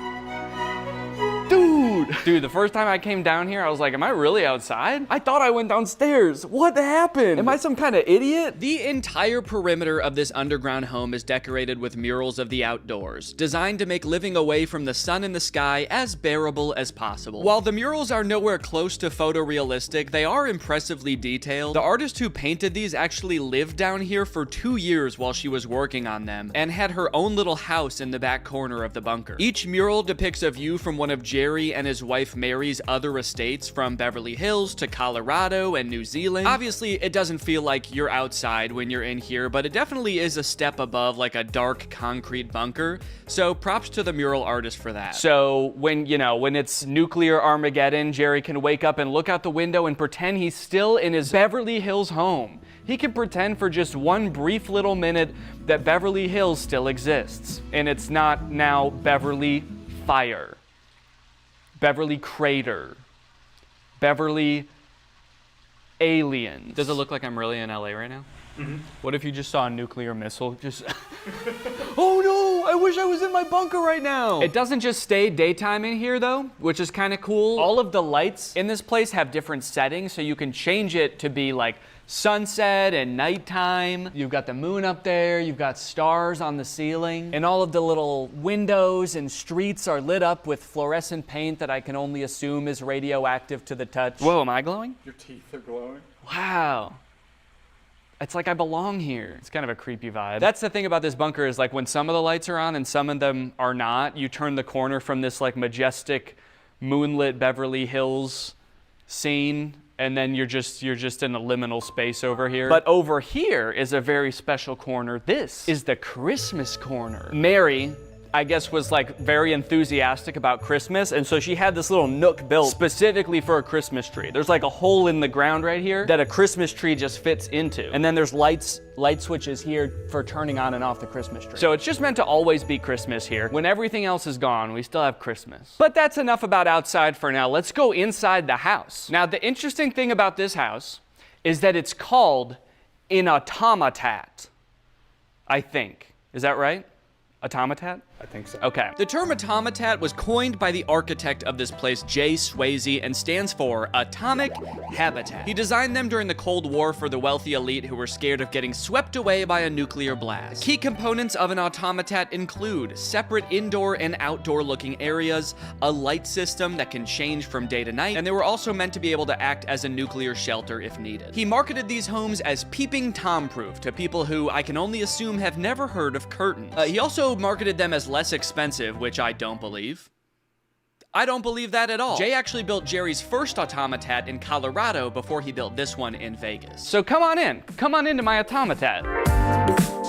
Dude, the first time I came down here, I was like, am I really outside? I thought I went downstairs. What happened? Am I some kind of idiot? The entire perimeter of this underground home is decorated with murals of the outdoors, designed to make living away from the sun and the sky as bearable as possible. While the murals are nowhere close to photorealistic, they are impressively detailed. The artist who painted these actually lived down here for 2 years while she was working on them, and had her own little house in the back corner of the bunker. Each mural depicts a view from one of Jerry and his wife Mary's other estates, from Beverly Hills to Colorado and New Zealand. Obviously, it doesn't feel like you're outside when you're in here, but it definitely is a step above like a dark concrete bunker. So props to the mural artist for that. So when it's nuclear Armageddon, Jerry can wake up and look out the window and pretend he's still in his Beverly Hills home. He can pretend for just one brief little minute that Beverly Hills still exists. And it's not now Beverly Fire, Beverly Crater, Beverly Alien. Does it look like I'm really in LA right now? Mm-hmm. What if you just saw a nuclear missile just... Oh no, I wish I was in my bunker right now. It doesn't just stay daytime in here though, which is kind of cool. All of the lights in this place have different settings, so you can change it to be like sunset and nighttime. You've got the moon up there, you've got stars on the ceiling, and all of the little windows and streets are lit up with fluorescent paint that I can only assume is radioactive to the touch. Whoa, am I glowing? Your teeth are glowing. Wow. It's like I belong here. It's kind of a creepy vibe. That's the thing about this bunker, is like when some of the lights are on and some of them are not, you turn the corner from this like majestic moonlit Beverly Hills scene, and then you're just in a liminal space over here. But over here is a very special corner. This is the Christmas corner. Mary, I guess, was like very enthusiastic about Christmas, and so she had this little nook built specifically for a Christmas tree. There's like a hole in the ground right here that a Christmas tree just fits into. And then there's light switches here for turning on and off the Christmas tree. So it's just meant to always be Christmas here. When everything else is gone, we still have Christmas. But that's enough about outside for now. Let's go inside the house. Now, the interesting thing about this house is that it's called an automatat, I think. Is that right? Automatat? I think so. Okay. The term automatat was coined by the architect of this place, Jay Swayze, and stands for Atomic Habitat. He designed them during the Cold War for the wealthy elite who were scared of getting swept away by a nuclear blast. Key components of an automatat include separate indoor and outdoor looking areas, a light system that can change from day to night, and they were also meant to be able to act as a nuclear shelter if needed. He marketed these homes as peeping Tom-proof to people who I can only assume have never heard of curtains. He also marketed them as less expensive, which I don't believe. I don't believe that at all. Jay actually built Jerry's first automatat in Colorado before he built this one in Vegas. So come on in. Come on into my automatat.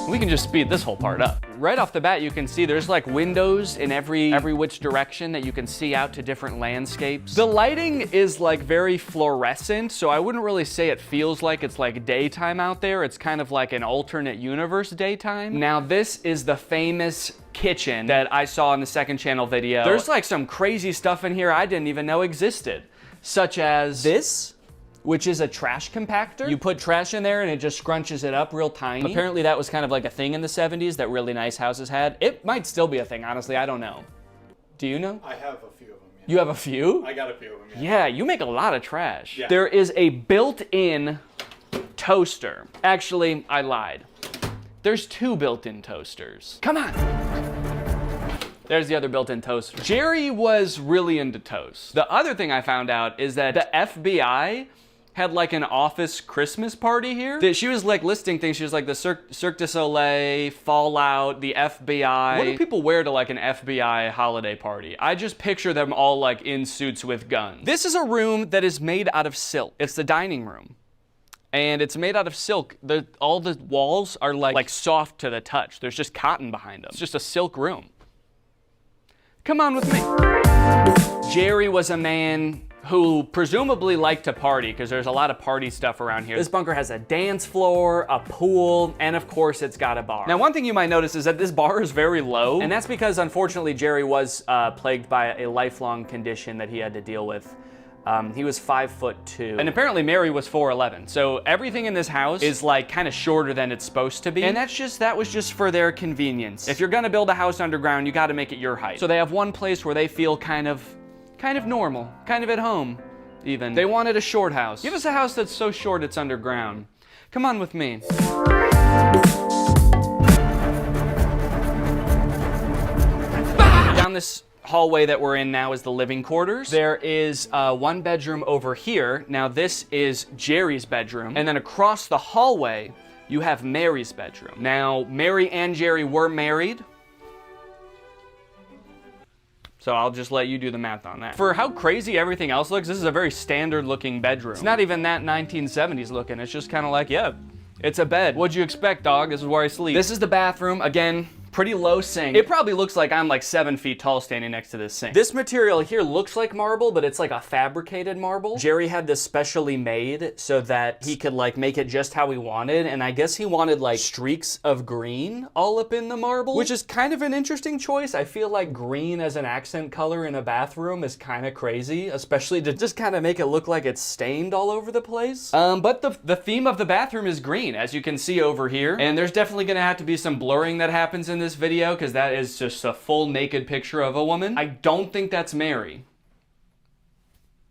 We can just speed this whole part up. Right off the bat, you can see there's like windows in every which direction that you can see out to different landscapes. The lighting is like very fluorescent, so I wouldn't really say it feels like it's like daytime out there. It's kind of like an alternate universe daytime. Now, this is the famous kitchen that I saw in the second channel video. There's like some crazy stuff in here I didn't even know existed, such as this, which is a trash compactor. You put trash in there and it just scrunches it up real tiny. Apparently that was kind of like a thing in the 70s that really nice houses had. It might still be a thing, honestly, I don't know. Do you know? I have a few of them, yeah. You have a few? I got a few of them, yeah. Yeah, you make a lot of trash. Yeah. There is a built-in toaster. Actually, I lied. There's 2 built-in toasters. Come on. There's the other built-in toaster. Jerry was really into toast. The other thing I found out is that the FBI had like an office Christmas party here. She was like listing things. She was like the Cirque du Soleil, Fallout, the FBI. What do people wear to like an FBI holiday party? I just picture them all like in suits with guns. This is a room that is made out of silk. It's the dining room. And it's made out of silk. All the walls are like soft to the touch. There's just cotton behind them. It's just a silk room. Come on with me. Jerry was a man who presumably liked to party, because there's a lot of party stuff around here. This bunker has a dance floor, a pool, and of course it's got a bar. Now, one thing you might notice is that this bar is very low, and that's because unfortunately Jerry was plagued by a lifelong condition that he had to deal with. He was 5'2", and apparently Mary was 4'11". So everything in this house is like kind of shorter than it's supposed to be, and that was just for their convenience. If you're gonna build a house underground, you got to make it your height. So they have one place where they feel kind of normal, kind of at home, even. They wanted a short house. Give us a house that's so short it's underground. Come on with me. Down this hallway that we're in now is the living quarters. There is one bedroom over here. Now this is Jerry's bedroom. And then across the hallway, you have Mary's bedroom. Now, Mary and Jerry were married. So I'll just let you do the math on that. For how crazy everything else looks, this is a very standard looking bedroom. It's not even that 1970s looking. It's just kind of like, yeah, it's a bed. What'd you expect, dog? This is where I sleep. This is the bathroom. Again, pretty low sink. It probably looks like I'm like 7 feet tall standing next to this sink. This material here looks like marble, but it's like a fabricated marble. Jerry had this specially made so that he could like make it just how he wanted, and I guess he wanted like streaks of green all up in the marble, which is kind of an interesting choice. I feel like green as an accent color in a bathroom is kind of crazy, especially to just kind of make it look like it's stained all over the place. But the theme of the bathroom is green, as you can see over here, and there's definitely gonna have to be some blurring that happens in this video because that is just a full naked picture of a woman. I don't think that's Mary.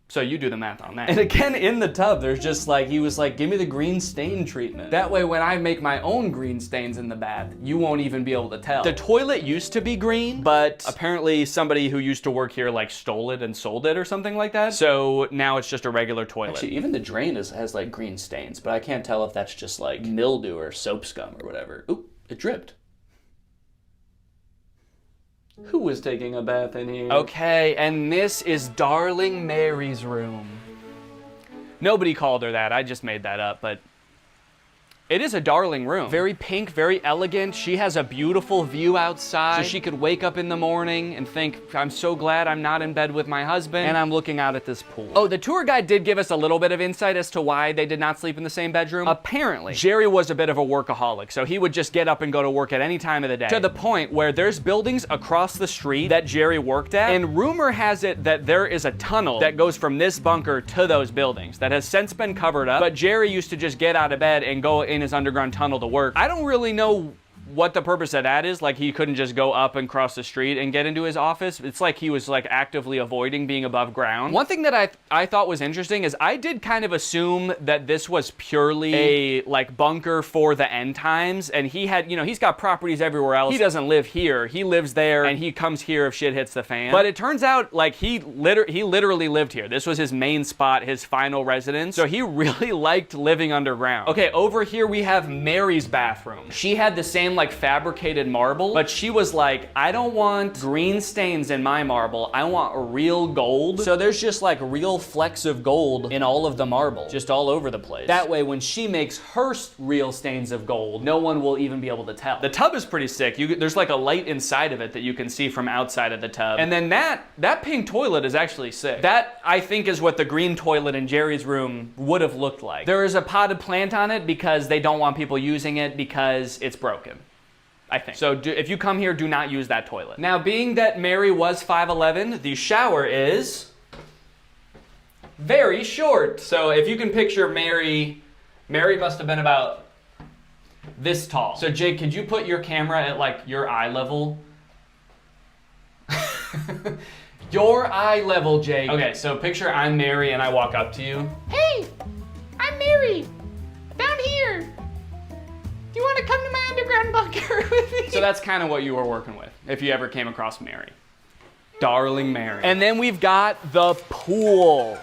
So you do the math on that. And again, in the tub, there's just like, he was like, give me the green stain treatment. That way, when I make my own green stains in the bath, you won't even be able to tell. The toilet used to be green, but apparently somebody who used to work here like stole it and sold it or something like that. So now it's just a regular toilet. Actually, even the drain has like green stains, but I can't tell if that's just like mildew or soap scum or whatever. Oop, it dripped. Who was taking a bath in here? Okay, and this is Darling Mary's room. Nobody called her that, I just made that up, but it is a darling room. Very pink, very elegant. She has a beautiful view outside, so she could wake up in the morning and think, I'm so glad I'm not in bed with my husband, and I'm looking out at this pool. Oh, the tour guide did give us a little bit of insight as to why they did not sleep in the same bedroom. Apparently, Jerry was a bit of a workaholic, so he would just get up and go to work at any time of the day, to the point where there's buildings across the street that Jerry worked at, and rumor has it that there is a tunnel that goes from this bunker to those buildings that has since been covered up, but Jerry used to just get out of bed and go in his underground tunnel to work. I don't really know what the purpose of that is. Like, he couldn't just go up and cross the street and get into his office. It's like he was like actively avoiding being above ground. One thing that I thought was interesting is I did kind of assume that this was purely a like bunker for the end times, and he had, you know, he's got properties everywhere else. He doesn't live here. He lives there, and he comes here if shit hits the fan. But it turns out like he literally lived here. This was his main spot, his final residence. So he really liked living underground. Okay, over here we have Mary's bathroom. She had the same like fabricated marble, but she was like, I don't want green stains in my marble. I want real gold. So there's just like real flecks of gold in all of the marble, just all over the place. That way, when she makes her real stains of gold, no one will even be able to tell. The tub is pretty sick. There's like a light inside of it that you can see from outside of the tub. And then that pink toilet is actually sick. That, I think, is what the green toilet in Jerry's room would have looked like. There is a potted plant on it because they don't want people using it because it's broken, I think. So if you come here, do not use that toilet. Now, being that Mary was 5'11", the shower is very short. So if you can picture Mary must have been about this tall. So Jake, could you put your camera at like your eye level? Your eye level, Jake. Okay, so picture I'm Mary and I walk up to you. Hey, I'm Mary, down here. Do you want to come to my underground bunker with me? So that's kind of what you were working with, if you ever came across Mary. Darling Mary. And then we've got the pool.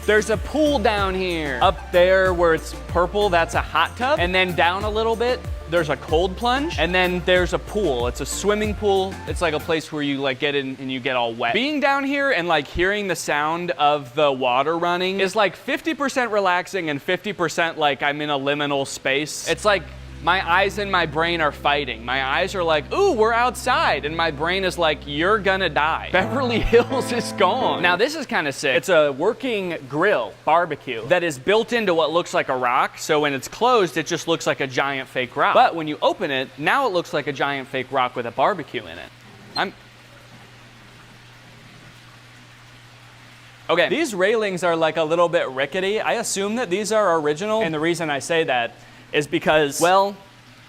There's a pool down here. Up there where it's purple, that's a hot tub. And then down a little bit, there's a cold plunge. And then there's a pool. It's a swimming pool. It's like a place where you like get in and you get all wet. Being down here and like hearing the sound of the water running is like 50% relaxing and 50% like I'm in a liminal space. It's like my eyes and my brain are fighting. My eyes are like, ooh, we're outside. And my brain is like, you're gonna die. Beverly Hills is gone. Now this is kind of sick. It's a working grill, barbecue, that is built into what looks like a rock. So when it's closed, it just looks like a giant fake rock. But when you open it, now it looks like a giant fake rock with a barbecue in it. Okay, these railings are like a little bit rickety. I assume that these are original, and the reason I say that is because, well,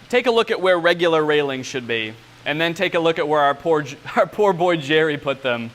take a look at where regular railings should be, and then take a look at where our poor boy Jerry put them.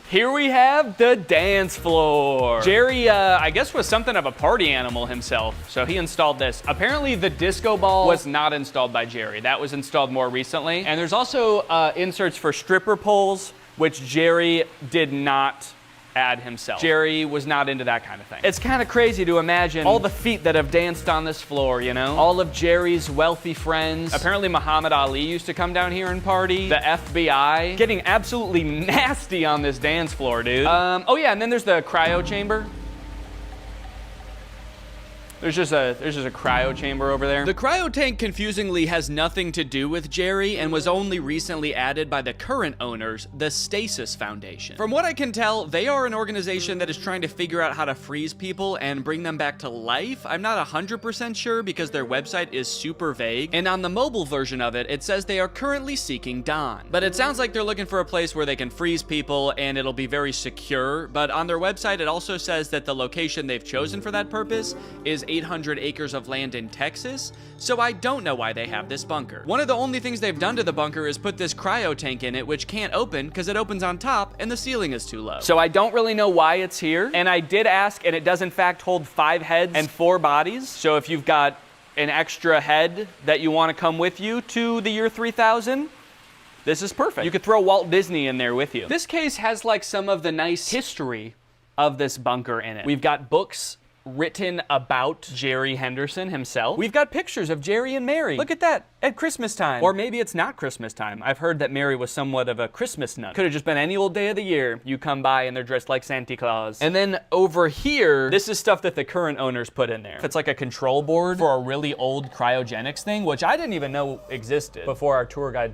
Here we have the dance floor. Jerry, I guess, was something of a party animal himself, so he installed this. Apparently, the disco ball was not installed by Jerry. That was installed more recently. And there's also inserts for stripper poles, which Jerry did not add himself. Jerry was not into that kind of thing. It's kind of crazy to imagine all the feet that have danced on this floor, you know? All of Jerry's wealthy friends. Apparently Muhammad Ali used to come down here and party. The FBI. Getting absolutely nasty on this dance floor, dude. Oh yeah, and then there's the cryo chamber. There's just a cryo chamber over there. The cryo tank confusingly has nothing to do with Jerry and was only recently added by the current owners, the Stasis Foundation. From what I can tell, they are an organization that is trying to figure out how to freeze people and bring them back to life. I'm not 100% sure because their website is super vague, and on the mobile version of it, it says they are currently seeking Don. But it sounds like they're looking for a place where they can freeze people and it'll be very secure, but on their website, it also says that the location they've chosen for that purpose is 800 acres of land in Texas, so I don't know why they have this bunker. One of the only things they've done to the bunker is put this cryo tank in it, which can't open because it opens on top and the ceiling is too low. So I don't really know why it's here, and I did ask, and it does in fact hold 5 heads and 4 bodies, so if you've got an extra head that you want to come with you to the year 3000, this is perfect. You could throw Walt Disney in there with you. This case has like some of the nice history of this bunker in it. We've got books written about Jerry Henderson himself. We've got pictures of Jerry and Mary. Look at that, at Christmas time. Or maybe it's not Christmas time. I've heard that Mary was somewhat of a Christmas nut. Could have just been any old day of the year. You come by and they're dressed like Santa Claus. And then over here, this is stuff that the current owners put in there. It's like a control board for a really old cryogenics thing, which I didn't even know existed before our tour guide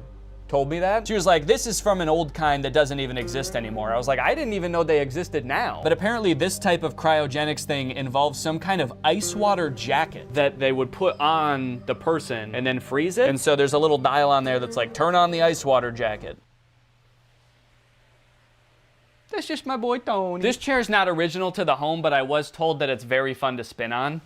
told me that. She was like, this is from an old kind that doesn't even exist anymore. I was like, I didn't even know they existed now. But apparently this type of cryogenics thing involves some kind of ice water jacket that they would put on the person and then freeze it. And so there's a little dial on there that's like, turn on the ice water jacket. That's just my boy Tony. This chair's not original to the home, but I was told that it's very fun to spin on.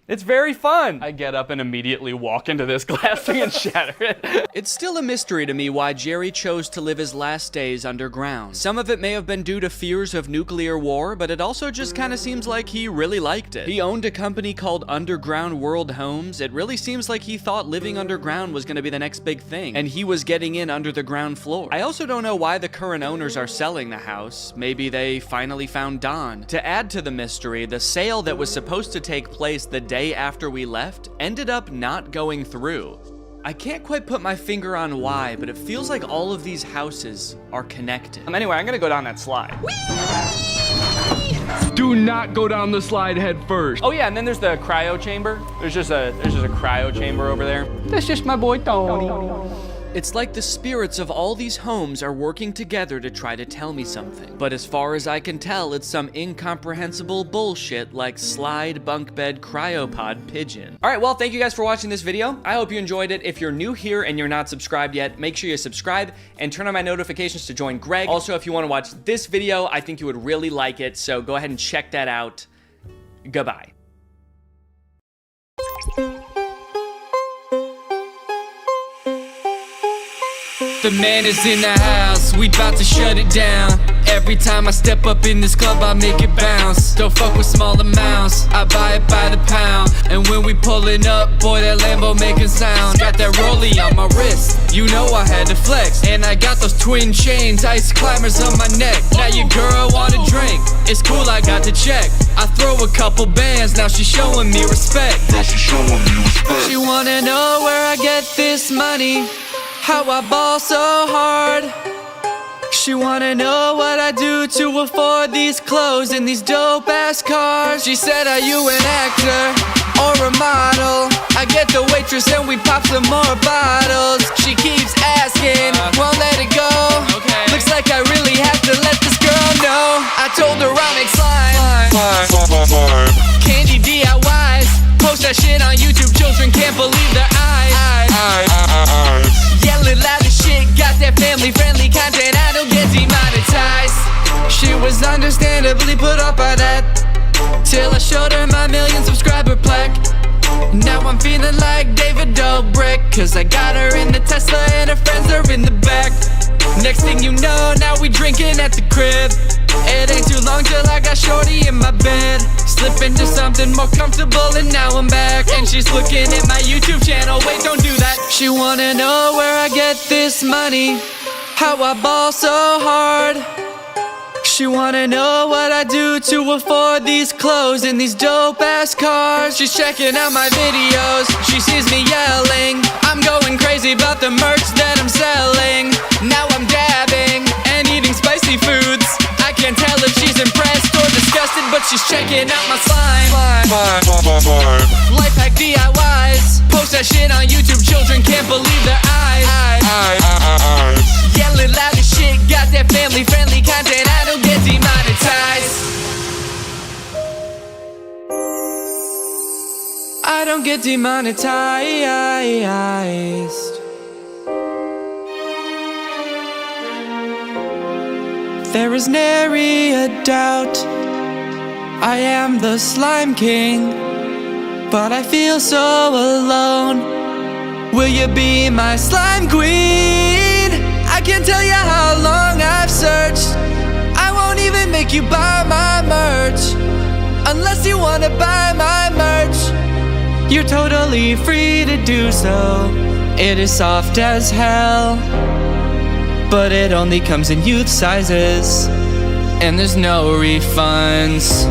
It's very fun. I get up and immediately walk into this glass thing and shatter it. It's still a mystery to me why Jerry chose to live his last days underground. Some of it may have been due to fears of nuclear war, but it also just kind of seems like he really liked it. He owned a company called Underground World Homes. It really seems like he thought living underground was gonna be the next big thing, and he was getting in under the ground floor. I also don't know why the current owners are selling the house. Maybe they finally found Don. To add to the mystery, the sale that was supposed to take place the day after we left ended up not going through. I can't quite put my finger on why, but it feels like all of these houses are connected. Anyway, I'm gonna go down that slide. Whee! Do not go down the slide head first. Oh yeah, and then there's the cryo chamber. There's just a cryo chamber over there. That's just my boy Tony. It's like the spirits of all these homes are working together to try to tell me something. But as far as I can tell, it's some incomprehensible bullshit like slide bunk bed cryopod pigeon. All right, well, thank you guys for watching this video. I hope you enjoyed it. If you're new here and you're not subscribed yet, make sure you subscribe and turn on my notifications to join Greg. Also, if you want to watch this video, I think you would really like it. So go ahead and check that out. Goodbye. The man is in the house, we bout to shut it down. Every time I step up in this club, I make it bounce. Don't fuck with small amounts, I buy it by the pound. And when we pulling up, boy, that Lambo making sound. Got that rollie on my wrist, you know I had to flex. And I got those twin chains, ice climbers on my neck. Now your girl want a drink, it's cool, I got to check. I throw a couple bands, now she showing me respect. She wanna know where I get this money, how I ball so hard. She wanna know what I do to afford these clothes and these dope ass cars. She said, are you an actor or a model? I get the waitress and we pop some more bottles. She keeps asking, won't let it go. Looks like I really have to let this girl know. I told her I'm inclined. candy DIYs. Post that shit on YouTube, children can't believe their eyes. Yelling loud as shit, got that family-friendly content, I don't get demonetized. She was understandably put off by that, till I showed her my 1 million subscriber plaque. Now I'm feeling like David Dobrik, cause I got her in the Tesla and her friends are in the back. Next thing you know, now we drinking at the crib. It ain't too long till I got shorty in my bed. Slip into something more comfortable and now I'm back. And she's looking at my YouTube channel, wait, don't do that. She wanna know where I get this money, how I ball so hard. She wanna know what I do to afford these clothes and these dope ass cars. She's checking out my videos, she sees me yelling. I'm going crazy about the merch that I'm selling. Now I'm dabbing and eating spicy foods. I can't tell if she's impressed or disgusted, but she's checking out my slime. Life hack DIYs. Post that shit on YouTube, children can't believe their eyes. Yelling loud as shit, got that family-friendly content, I don't get demonetized. I don't get demonetized. There is nary a doubt I am the slime king, but I feel so alone. Will you be my slime queen? I can't tell you how long I've searched. I won't even make you buy my merch unless you wanna buy my merch. You're totally free to do so. It is soft as hell, but it only comes in youth sizes, and there's no refunds.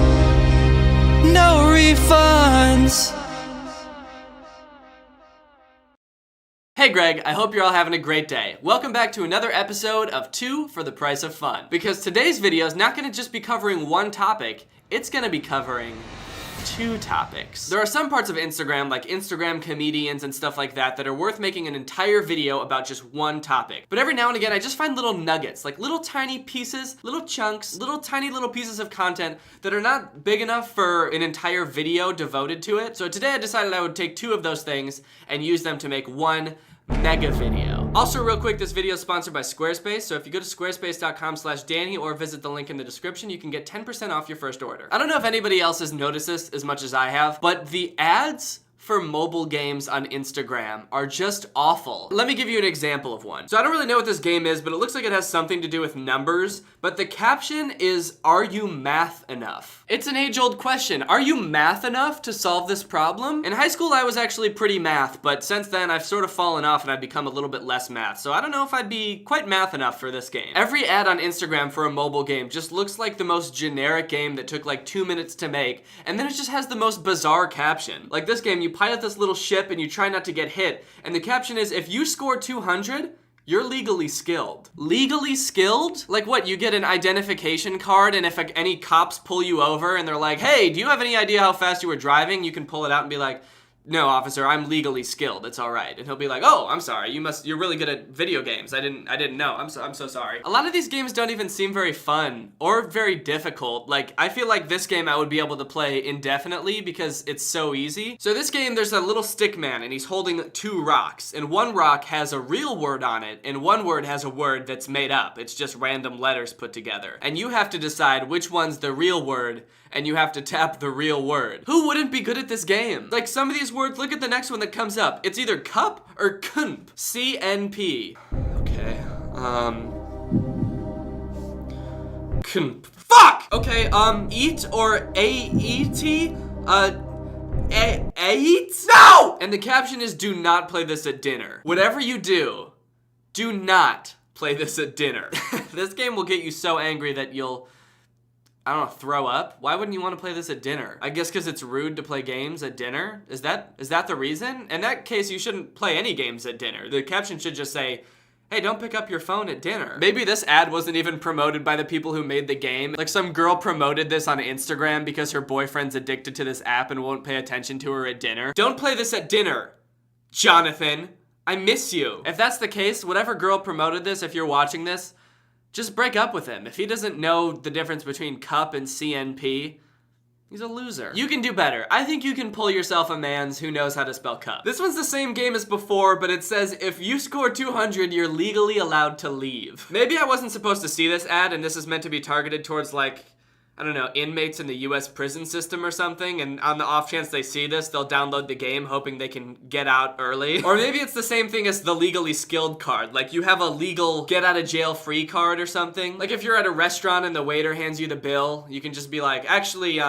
No refunds. Hey Greg, I hope you're all having a great day. Welcome back to another episode of 2 for the Price of Fun. Because today's video is not gonna just be covering one topic, it's gonna be covering 2 topics. There are some parts of Instagram, like Instagram comedians and stuff like that, that are worth making an entire video about just one topic. But every now and again, I just find little nuggets, like little tiny pieces, little chunks, little tiny little pieces of content that are not big enough for an entire video devoted to it. So today I decided I would take 2 of those things and use them to make one mega video. Also real quick, this video is sponsored by Squarespace, so if you go to squarespace.com/Danny or visit the link in the description, you can get 10% off your first order. I don't know if anybody else has noticed this as much as I have, but the ads for mobile games on Instagram are just awful. Let me give you an example of one. So I don't really know what this game is, but it looks like it has something to do with numbers, but the caption is, "Are you math enough?" It's an age-old question. Are you math enough to solve this problem? In high school, I was actually pretty math, but since then, I've sort of fallen off and I've become a little bit less math, so I don't know if I'd be quite math enough for this game. Every ad on Instagram for a mobile game just looks like the most generic game that took like 2 minutes to make, and then it just has the most bizarre caption. Like this game, you pilot this little ship and you try not to get hit, and the caption is, "If you score 200, you're legally skilled." Legally skilled? Like what, you get an identification card and if any cops pull you over and they're like, "Hey, do you have any idea how fast you were driving?" You can pull it out and be like, "No, officer, I'm legally skilled. It's all right." And he'll be like, "Oh, I'm sorry. You're really good at video games. I didn't know. I'm so sorry." A lot of these games don't even seem very fun or very difficult. Like, I feel like this game I would be able to play indefinitely because it's so easy. So this game, there's a little stick man and he's holding 2 rocks, and one rock has a real word on it and one word has a word that's made up. It's just random letters put together. And you have to decide which one's the real word, and you have to tap the real word. Who wouldn't be good at this game? Like some of these words, look at the next one that comes up. It's either cup or cnp. C-N-P. Okay, cnp. Fuck! Okay, eat or A-E-T? Eat? No! And the caption is, "Do not play this at dinner." Whatever you do not play this at dinner. This game will get you so angry that you'll, I don't know, throw up? Why wouldn't you want to play this at dinner? I guess because it's rude to play games at dinner? Is that the reason? In that case, you shouldn't play any games at dinner. The caption should just say, "Hey, don't pick up your phone at dinner." Maybe this ad wasn't even promoted by the people who made the game. Like some girl promoted this on Instagram because her boyfriend's addicted to this app and won't pay attention to her at dinner. Don't play this at dinner, Jonathan. I miss you. If that's the case, whatever girl promoted this, if you're watching this, just break up with him. If he doesn't know the difference between cup and CNP, He's a loser. You can do better. I think you can pull yourself a mans who knows how to spell cup. This one's the same game as before, but it says if you score 200, you're legally allowed to leave. Maybe I wasn't supposed to see this ad and this is meant to be targeted towards like, I don't know, inmates in the US prison system or something, and on the off chance they see this, they'll download the game hoping they can get out early. Or maybe it's the same thing as the legally skilled card. Like you have a legal get out of jail free card or something. Like if you're at a restaurant and the waiter hands you the bill, you can just be like, actually,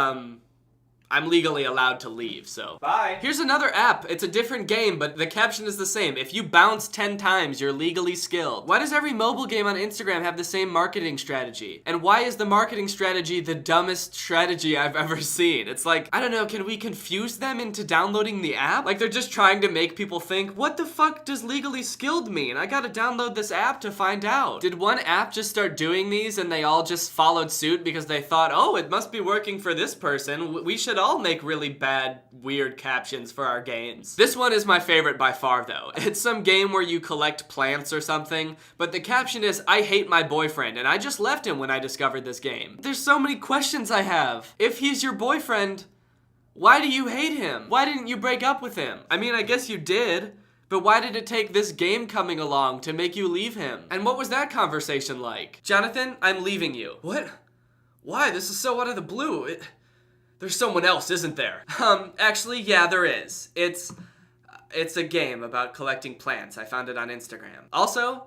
I'm legally allowed to leave, so bye. Here's another app. It's a different game, but the caption is the same. If you bounce 10 times, you're legally skilled. Why does every mobile game on Instagram have the same marketing strategy? And why is the marketing strategy the dumbest strategy I've ever seen? It's like, I don't know, can we confuse them into downloading the app? Like they're just trying to make people think, what the fuck does legally skilled mean? I gotta download this app to find out. Did one app just start doing these and they all just followed suit because they thought, oh, it must be working for this person. We should all make really bad, weird captions for our games. This one is my favorite by far though. It's some game where you collect plants or something, but the caption is, I hate my boyfriend and I just left him when I discovered this game. There's so many questions I have. If he's your boyfriend, why do you hate him? Why didn't you break up with him? I mean, I guess you did, but why did it take this game coming along to make you leave him? And what was that conversation like? Jonathan, I'm leaving you. What? Why? This is so out of the blue. There's someone else, isn't there? Actually, yeah, there is. It's a game about collecting plants. I found it on Instagram. Also,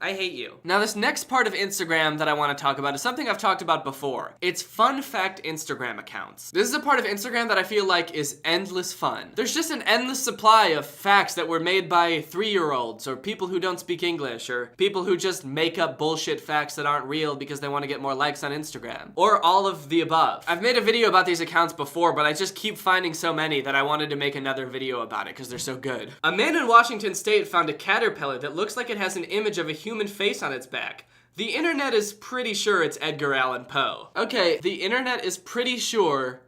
I hate you. Now this next part of Instagram that I want to talk about is something I've talked about before. It's fun fact Instagram accounts. This is a part of Instagram that I feel like is endless fun. There's just an endless supply of facts that were made by 3-year-olds or people who don't speak English or people who just make up bullshit facts that aren't real because they want to get more likes on Instagram. Or all of the above. I've made a video about these accounts before, but I just keep finding so many that I wanted to make another video about it because they're so good. A man in Washington State found a caterpillar that looks like it has an image of a human face on its back. The internet is pretty sure it's Edgar Allan Poe. Okay, the internet is pretty sure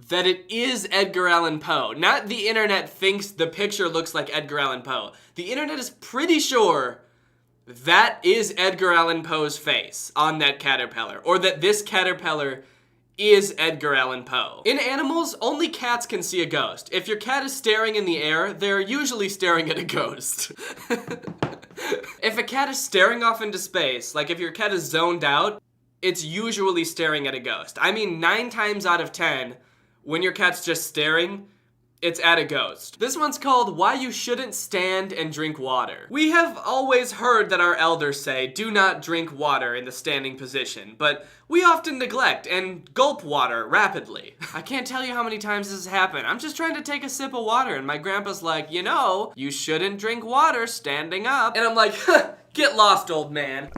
that it is Edgar Allan Poe. Not the internet thinks the picture looks like Edgar Allan Poe. The internet is pretty sure that is Edgar Allan Poe's face on that caterpillar, or that this caterpillar is Edgar Allan Poe. In animals, only cats can see a ghost. If your cat is staring in the air, they're usually staring at a ghost. If a cat is staring off into space, like if your cat is zoned out, it's usually staring at a ghost. I mean, 9 times out of 10, when your cat's just staring, it's at a ghost. This one's called Why You Shouldn't Stand and Drink Water. We have always heard that our elders say, do not drink water in the standing position, but we often neglect and gulp water rapidly. I can't tell you how many times this has happened. I'm just trying to take a sip of water and my grandpa's like, you know, you shouldn't drink water standing up. And I'm like, get lost, old man.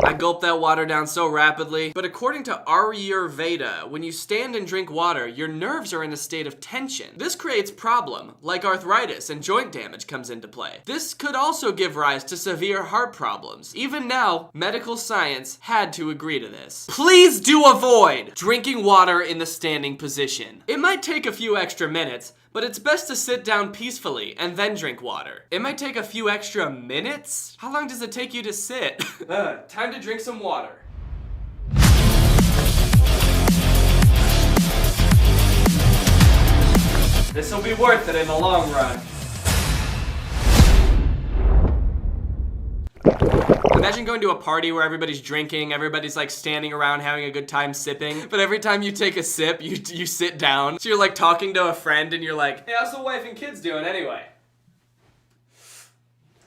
I gulped that water down so rapidly. But according to Ayurveda, when you stand and drink water, your nerves are in a state of tension. This creates problem, like arthritis and joint damage comes into play. This could also give rise to severe heart problems. Even now, medical science had to agree to this. Please do avoid drinking water in the standing position. It might take a few extra minutes, but it's best to sit down peacefully and then drink water. It might take a few extra minutes? How long does it take you to sit? Time to drink some water. This'll be worth it in the long run. Imagine going to a party where everybody's drinking, everybody's like standing around having a good time sipping, but every time you take a sip, you sit down. So you're like talking to a friend and you're like, hey, how's the wife and kids doing anyway?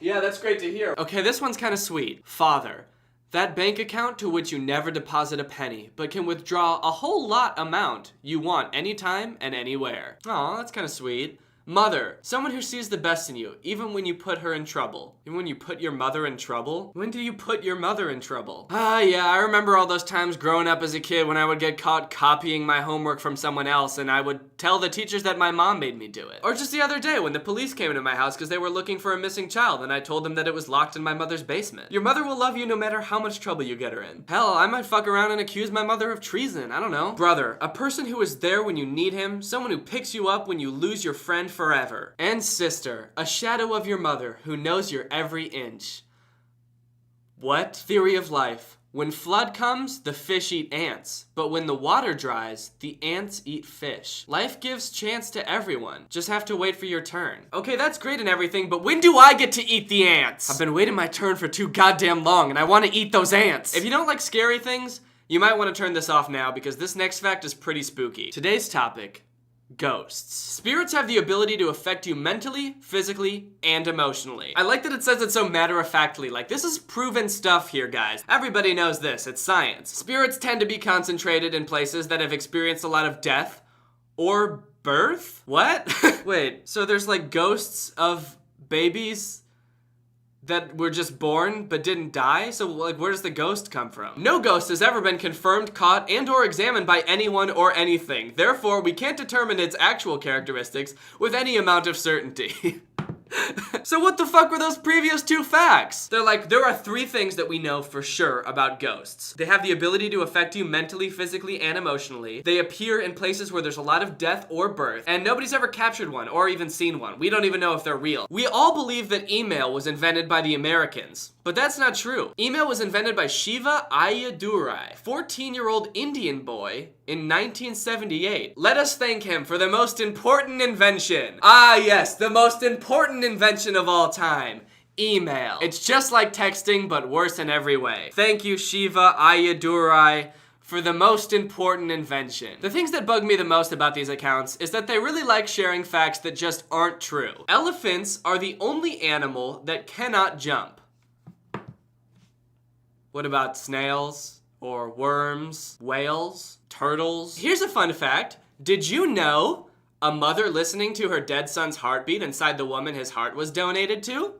Yeah, that's great to hear. Okay, this one's kind of sweet. Father, that bank account to which you never deposit a penny, but can withdraw a whole lot amount you want anytime and anywhere. Aw, that's kind of sweet. Mother, someone who sees the best in you, even when you put her in trouble. Even when you put your mother in trouble? When do you put your mother in trouble? Ah, yeah, I remember all those times growing up as a kid when I would get caught copying my homework from someone else and I would tell the teachers that my mom made me do it. Or just the other day when the police came into my house because they were looking for a missing child and I told them that it was locked in my mother's basement. Your mother will love you no matter how much trouble you get her in. Hell, I might fuck around and accuse my mother of treason, I don't know. Brother, a person who is there when you need him, someone who picks you up when you lose your friend forever. And sister, a shadow of your mother who knows your every inch. What? Theory of life. When flood comes, the fish eat ants. But when the water dries, the ants eat fish. Life gives chance to everyone. Just have to wait for your turn. Okay, that's great and everything, but when do I get to eat the ants? I've been waiting my turn for too goddamn long, and I want to eat those ants. If you don't like scary things, you might want to turn this off now because this next fact is pretty spooky. Today's topic: ghosts. Spirits have the ability to affect you mentally, physically, and emotionally. I like that it says it so matter-of-factly, like this is proven stuff here, guys. Everybody knows this, it's science. Spirits tend to be concentrated in places that have experienced a lot of death or birth? What? Wait, so there's like ghosts of babies that were just born but didn't die? So like, where does the ghost come from? No ghost has ever been confirmed, caught, and or examined by anyone or anything. Therefore, we can't determine its actual characteristics with any amount of certainty. So what the fuck were those previous two facts? They're like, there are 3 things that we know for sure about ghosts. They have the ability to affect you mentally, physically, and emotionally. They appear in places where there's a lot of death or birth, and nobody's ever captured one or even seen one. We don't even know if they're real. We all believe that email was invented by the Americans, but that's not true. Email was invented by Shiva Ayadurai, 14-year-old Indian boy in 1978. Let us thank him for the most important invention. Ah yes, the most important invention of all time. Email. It's just like texting, but worse in every way. Thank you, Shiva Ayadurai, for the most important invention. The things that bug me the most about these accounts is that they really like sharing facts that just aren't true. Elephants are the only animal that cannot jump. What about snails? Or worms? Whales? Turtles? Here's a fun fact. Did you know a mother listening to her dead son's heartbeat inside the woman his heart was donated to?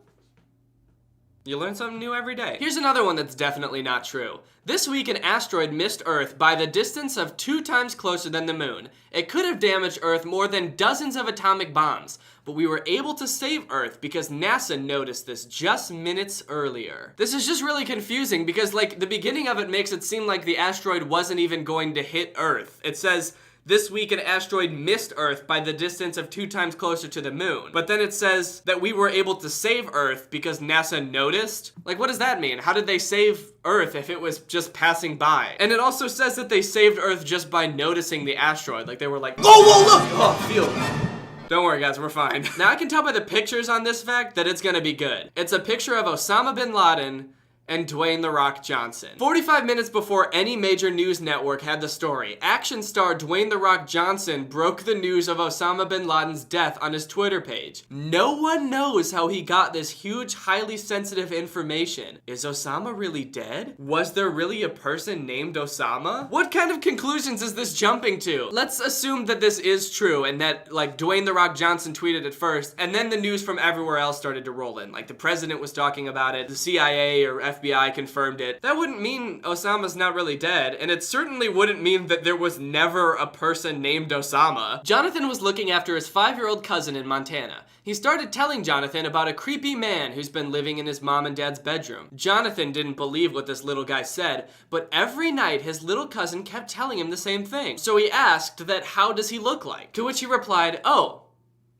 You learn something new every day. Here's another one that's definitely not true. This week, an asteroid missed Earth by the distance of 2 times closer than the moon. It could have damaged Earth more than dozens of atomic bombs, but we were able to save Earth because NASA noticed this just minutes earlier. This is just really confusing because, like, the beginning of it makes it seem like the asteroid wasn't even going to hit Earth. It says, this week an asteroid missed Earth by the distance of 2 times closer to the moon. But then it says that we were able to save Earth because NASA noticed? Like, what does that mean? How did they save Earth if it was just passing by? And it also says that they saved Earth just by noticing the asteroid. Like, they were like, oh, whoa, look! Oh, phew. Don't worry, guys, we're fine. Now I can tell by the pictures on this fact that it's gonna be good. It's a picture of Osama bin Laden and Dwayne "The Rock" Johnson. 45 minutes before any major news network had the story, action star Dwayne "The Rock" Johnson broke the news of Osama bin Laden's death on his Twitter page. No one knows how he got this huge, highly sensitive information. Is Osama really dead? Was there really a person named Osama? What kind of conclusions is this jumping to? Let's assume that this is true and that, like, Dwayne "The Rock" Johnson tweeted it first, and then the news from everywhere else started to roll in. Like, the president was talking about it, the CIA or FBI confirmed it. That wouldn't mean Osama's not really dead, and it certainly wouldn't mean that there was never a person named Osama. Jonathan was looking after his 5-year-old cousin in Montana. He started telling Jonathan about a creepy man who's been living in his mom and dad's bedroom. Jonathan didn't believe what this little guy said, but every night his little cousin kept telling him the same thing. So he asked that, how does he look like? To which he replied, oh,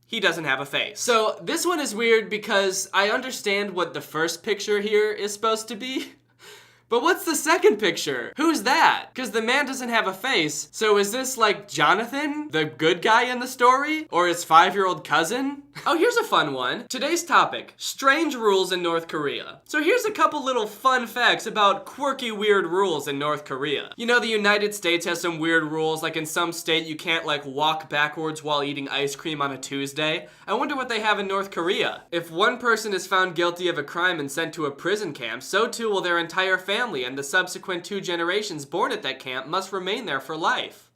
he doesn't have a face. So this one is weird because I understand what the first picture here is supposed to be. But what's the second picture? Who's that? Because the man doesn't have a face. So is this like Jonathan, the good guy in the story? Or his 5-year-old cousin? Oh, here's a fun one. Today's topic, strange rules in North Korea. So here's a couple little fun facts about quirky, weird rules in North Korea. You know, the United States has some weird rules, like in some state you can't like walk backwards while eating ice cream on a Tuesday. I wonder what they have in North Korea. If one person is found guilty of a crime and sent to a prison camp, so too will their entire family, and the subsequent 2 generations born at that camp must remain there for life.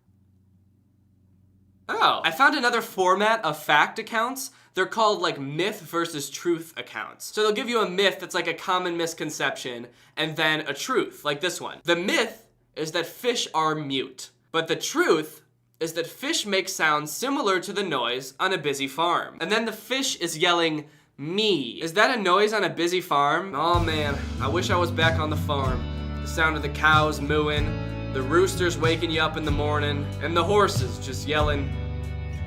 Oh, I found another format of fact accounts. They're called like myth versus truth accounts. So they'll give you a myth that's like a common misconception and then a truth, like this one. The myth is that fish are mute, but the truth is that fish make sounds similar to the noise on a busy farm. And then the fish is yelling, me. Is that a noise on a busy farm? Oh man, I wish I was back on the farm. The sound of the cows mooing, the roosters waking you up in the morning, and the horses just yelling,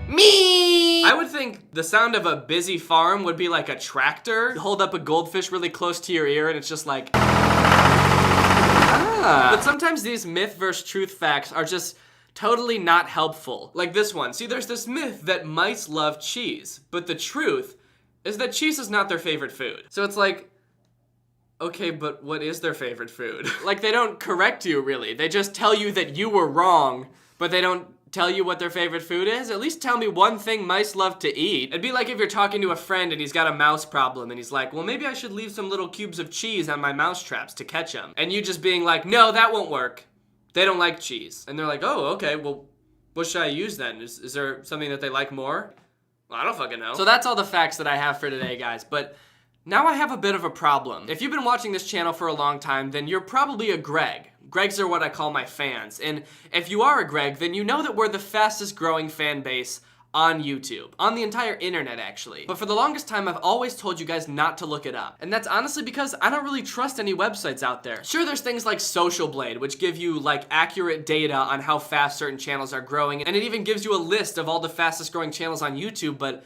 me! I would think the sound of a busy farm would be like a tractor. You hold up a goldfish really close to your ear and it's just like... But sometimes these myth versus truth facts are just totally not helpful. Like this one. See, there's this myth that mice love cheese, but the truth is that cheese is not their favorite food. So it's like, okay, but what is their favorite food? Like, they don't correct you, really. They just tell you that you were wrong, but they don't tell you what their favorite food is. At least tell me one thing mice love to eat. It'd be like if you're talking to a friend and he's got a mouse problem and he's like, well, maybe I should leave some little cubes of cheese on my mouse traps to catch them. And you just being like, no, that won't work. They don't like cheese. And they're like, oh, okay, well, what should I use then? Is there something that they like more? Well, I don't fucking know. So that's all the facts that I have for today, guys. But now I have a bit of a problem. If you've been watching this channel for a long time, then you're probably a Greg. Gregs are what I call my fans. And if you are a Greg, then you know that we're the fastest growing fan base on YouTube. On the entire internet, actually. But for the longest time, I've always told you guys not to look it up. And that's honestly because I don't really trust any websites out there. Sure, there's things like Social Blade, which give you like accurate data on how fast certain channels are growing. And it even gives you a list of all the fastest growing channels on YouTube, but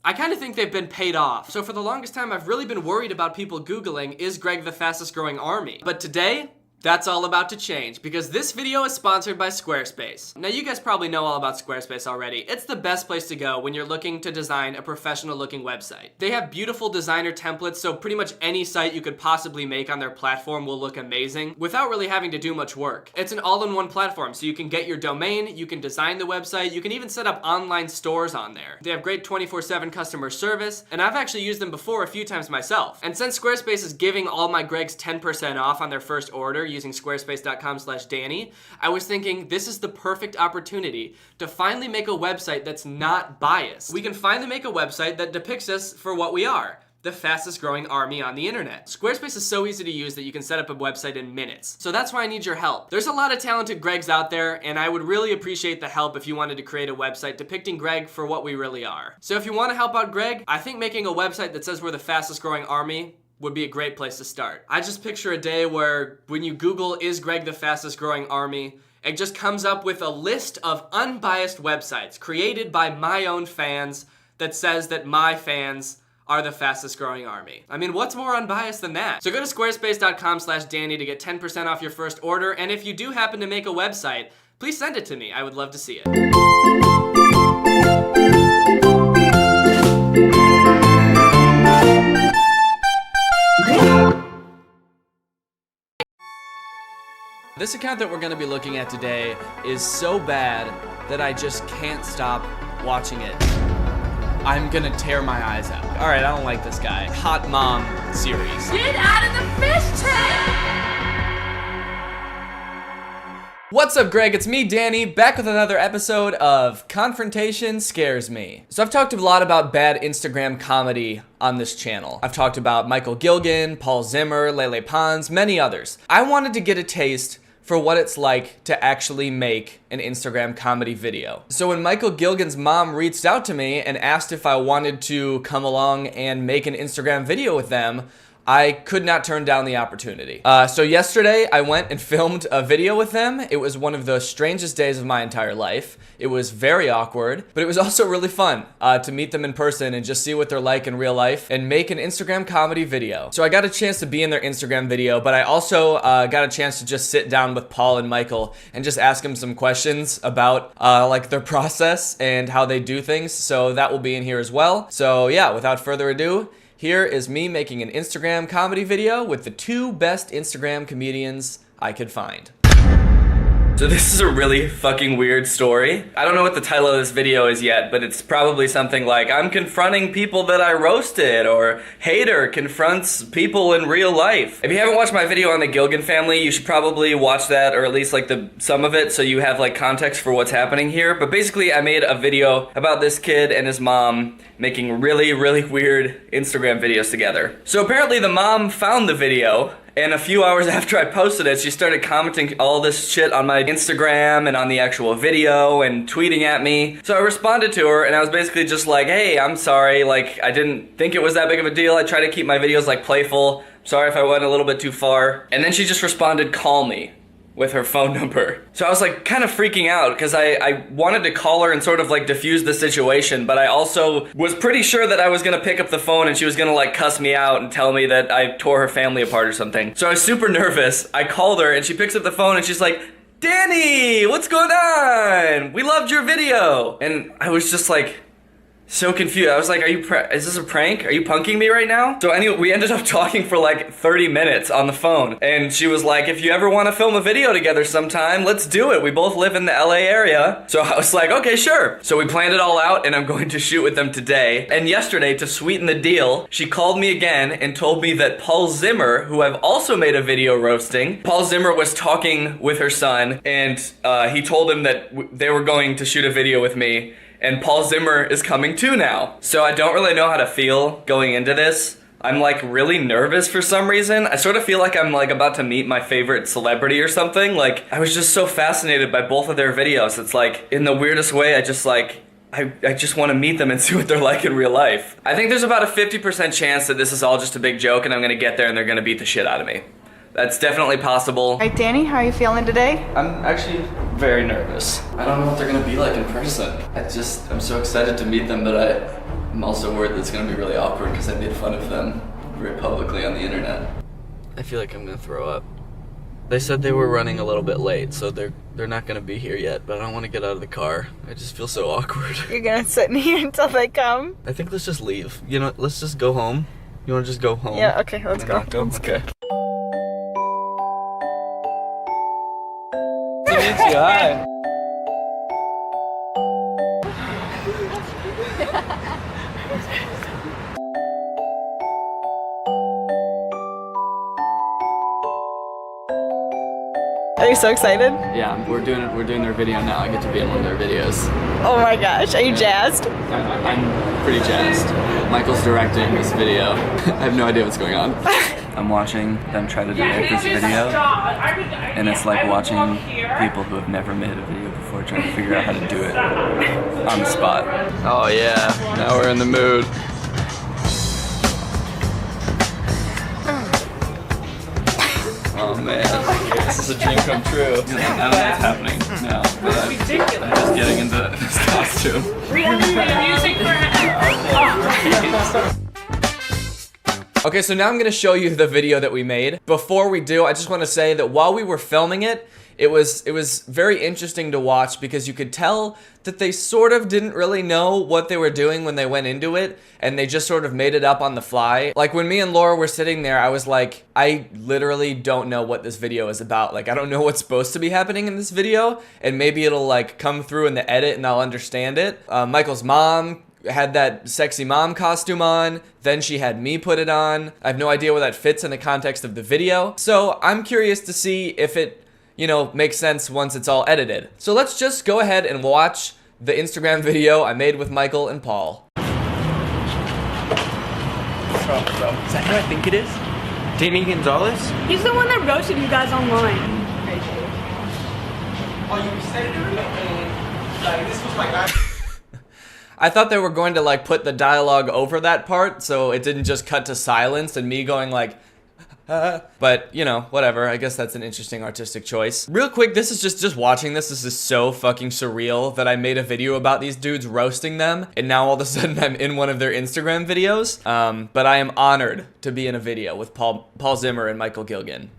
I kind of think they've been paid off. So for the longest time, I've really been worried about people Googling, is Greg the fastest growing army? But today, that's all about to change, because this video is sponsored by Squarespace. Now, you guys probably know all about Squarespace already. It's the best place to go when you're looking to design a professional looking website. They have beautiful designer templates, so pretty much any site you could possibly make on their platform will look amazing without really having to do much work. It's an all-in-one platform, so you can get your domain, you can design the website, you can even set up online stores on there. They have great 24/7 customer service, and I've actually used them before a few times myself. And since Squarespace is giving all my Gregs 10% off on their first order using squarespace.com/Danny, I was thinking this is the perfect opportunity to finally make a website that's not biased. We can finally make a website that depicts us for what we are, the fastest growing army on the internet. Squarespace is so easy to use that you can set up a website in minutes. So that's why I need your help. There's a lot of talented Gregs out there, and I would really appreciate the help if you wanted to create a website depicting Greg for what we really are. So if you want to help out Greg, I think making a website that says we're the fastest growing army would be a great place to start. I just picture a day where when you Google, is Greg the fastest growing army, it just comes up with a list of unbiased websites created by my own fans that says that my fans are the fastest growing army. I mean, what's more unbiased than that? So go to squarespace.com/Danny to get 10% off your first order, and if you do happen to make a website, please send it to me. I would love to see it. This account that we're gonna be looking at today is so bad that I just can't stop watching it. I'm gonna tear my eyes out. All right, I don't like this guy. Hot Mom series. Get out of the fish tank! What's up, Greg? It's me, Danny, back with another episode of Confrontation Scares Me. So I've talked a lot about bad Instagram comedy on this channel. I've talked about Michael Gilgan, Paul Zimmer, Lele Pons, many others. I wanted to get a taste for what it's like to actually make an Instagram comedy video. So when Michael Gilgan's mom reached out to me and asked if I wanted to come along and make an Instagram video with them, I could not turn down the opportunity. So yesterday I went and filmed a video with them. It was one of the strangest days of my entire life. It was very awkward, but it was also really fun to meet them in person and just see what they're like in real life and make an Instagram comedy video. So I got a chance to be in their Instagram video, but I also got a chance to just sit down with Paul and Michael and just ask them some questions about like their process and how they do things. So that will be in here as well. So yeah, without further ado, here is me making an Instagram comedy video with the two best Instagram comedians I could find. So this is a really fucking weird story. I don't know what the title of this video is yet, but it's probably something like, I'm confronting people that I roasted, or Hater confronts people in real life. If you haven't watched my video on the Gilgan family, you should probably watch that, or at least like some of it, so you have like context for what's happening here. But basically I made a video about this kid and his mom making really, really weird Instagram videos together. So apparently the mom found the video, and a few hours after I posted it, she started commenting all this shit on my Instagram and on the actual video and tweeting at me. So I responded to her and I was basically just like, hey, I'm sorry, like I didn't think it was that big of a deal. I try to keep my videos like playful. Sorry if I went a little bit too far. And then she just responded, call me. with her phone number. So I was like kind of freaking out because I wanted to call her and sort of like diffuse the situation, but I also was pretty sure that I was gonna pick up the phone and she was gonna like cuss me out and tell me that I tore her family apart or something. So I was super nervous. I called her and she picks up the phone and she's like, Danny, what's going on? We loved your video. And I was just like, so confused. I was like, is this a prank? Are you punking me right now? So anyway, we ended up talking for like 30 minutes on the phone. And she was like, if you ever want to film a video together sometime, let's do it. We both live in the LA area. So I was like, okay, sure. So we planned it all out and I'm going to shoot with them today. And yesterday, to sweeten the deal, she called me again and told me that Paul Zimmer, who I've also made a video roasting, Paul Zimmer was talking with her son and he told him that they were going to shoot a video with me. And Paul Zimmer is coming too now. So I don't really know how to feel going into this. I'm like really nervous for some reason. I sort of feel like I'm like about to meet my favorite celebrity or something. Like I was just so fascinated by both of their videos. It's like in the weirdest way, I just like, I just want to meet them and see what they're like in real life. I think there's about a 50% chance that this is all just a big joke and I'm gonna get there and they're gonna beat the shit out of me. That's definitely possible. All right, Danny, how are you feeling today? I'm actually very nervous. I don't know what they're gonna be like in person. I'm so excited to meet them, but I'm also worried that it's gonna be really awkward because I made fun of them very publicly on the internet. I feel like I'm gonna throw up. They said they were running a little bit late, so they're not gonna be here yet, but I don't wanna get out of the car. I just feel so awkward. You're gonna sit in here until they come? I think let's just leave. You know, let's just go home. You wanna just go home? Yeah, okay, let's go. Okay. Nice to meet you, hi. Are you so excited? Yeah, we're doing their video now. I get to be in one of their videos. Oh my gosh, are you jazzed? I'm pretty jazzed. Michael's directing this video. I have no idea what's going on. I'm watching them try to direct this video, and it's like watching people who have never made a video before trying to figure out how to do it on the spot. Oh yeah, now we're in the mood. Oh man, this is a dream come true. I don't know what's happening now, but I'm just getting into this costume. Okay, so now I'm gonna show you the video that we made. Before we do, I just wanna say that while we were filming it, it was very interesting to watch because you could tell that they sort of didn't really know what they were doing when they went into it, and they just sort of made it up on the fly. Like when me and Laura were sitting there, I was like, I literally don't know what this video is about. Like I don't know what's supposed to be happening in this video, and maybe it'll like come through in the edit and I'll understand it. Michael's mom had that sexy mom costume on, then she had me put it on. I have no idea where that fits in the context of the video. So I'm curious to see if it, you know, makes sense once it's all edited. So let's just go ahead and watch the Instagram video I made with Michael and Paul. Bro, is that who I think it is? Danny Gonzalez? He's the one that roasted you guys online. Oh, you said it earlier? Like, this was my guy. I thought they were going to like put the dialogue over that part so it didn't just cut to silence and me going like, but you know, whatever. I guess that's an interesting artistic choice. Real quick, this is just watching this is so fucking surreal that I made a video about these dudes roasting them and now all of a sudden I'm in one of their Instagram videos. But I am honored to be in a video with Paul Zimmer and Michael Gilgan.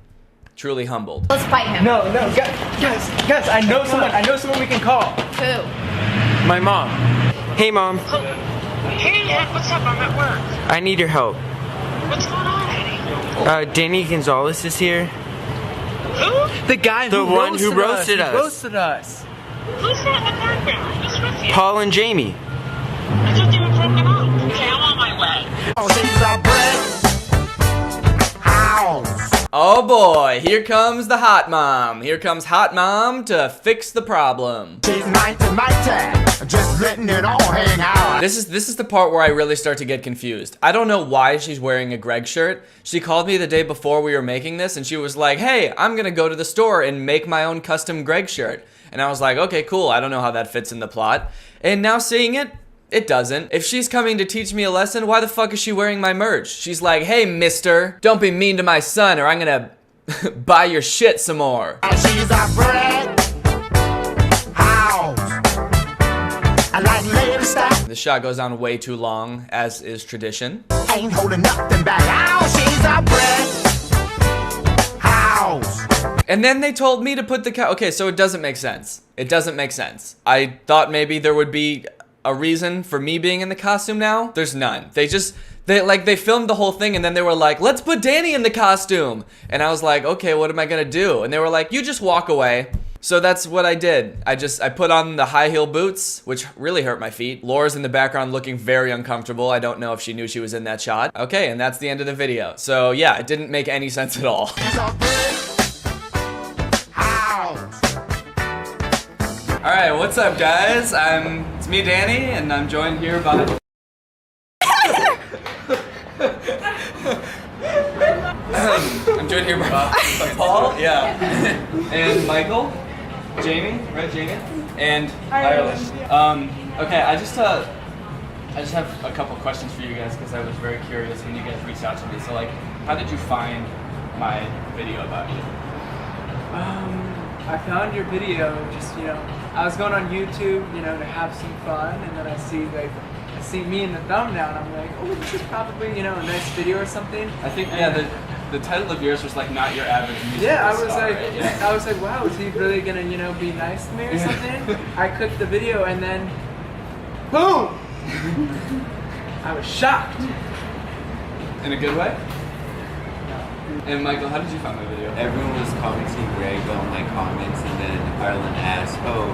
Truly humbled. Let's fight him. No, guys, I know someone we can call. Who? My mom. Hey, Mom. Hey, what's up? I'm at work. I need your help. What's going on, Eddie? Danny Gonzalez is here. Who? The guy who roasted us. Who's that in the background? Who's with you? Paul and Jamie. I thought they were broken up. Okay, I'm on my way. Oh boy, here comes the hot mom. Here comes hot mom to fix the problem. She's mighty, just letting it all hang out. This is the part where I really start to get confused. I don't know why she's wearing a Greg shirt. She called me the day before we were making this and she was like, hey, I'm gonna go to the store and make my own custom Greg shirt. And I was like, okay, cool. I don't know how that fits in the plot. And now seeing it, it doesn't. If she's coming to teach me a lesson, why the fuck is she wearing my merch? She's like, hey, mister, don't be mean to my son or I'm gonna Buy your shit some more. She's a bread house. I like lady style. The shot goes on way too long, as is tradition. Ain't holding nothing back. Oh, she's a bread house. And then they told me to put the okay, so it doesn't make sense. It doesn't make sense. I thought maybe there would be a reason for me being in the costume now. There's none. They filmed the whole thing and then they were like, let's put Danny in the costume. And I was like, okay, what am I gonna do? And they were like, you just walk away. So that's what I did. I put on the high heel boots, which really hurt my feet. Laura's in the background looking very uncomfortable. I don't know if she knew she was in that shot. Okay, and that's the end of the video. So yeah, it didn't make any sense at all. Alright, what's up guys? It's me, Danny, and I'm joined here by... I'm joined here by Paul, yeah, and Michael, Jamie, right, Jamie, and Ireland. Okay, I just have a couple questions for you guys because I was very curious when you guys reached out to me. So like, how did you find my video about you? I found your video just, I was going on YouTube, to have some fun, and then I see me in the thumbnail, and I'm like, oh, this is probably, a nice video or something. I think, yeah, the title of yours was like, not your average music. Yeah, I was star, like, right? Yeah. I was like, wow, is he really gonna, be nice to me or something? I clicked the video, and then, boom! I was shocked. In a good way? And Michael, how did you find my video? Everyone was commenting Greg on my comments, and then Ireland asked, oh,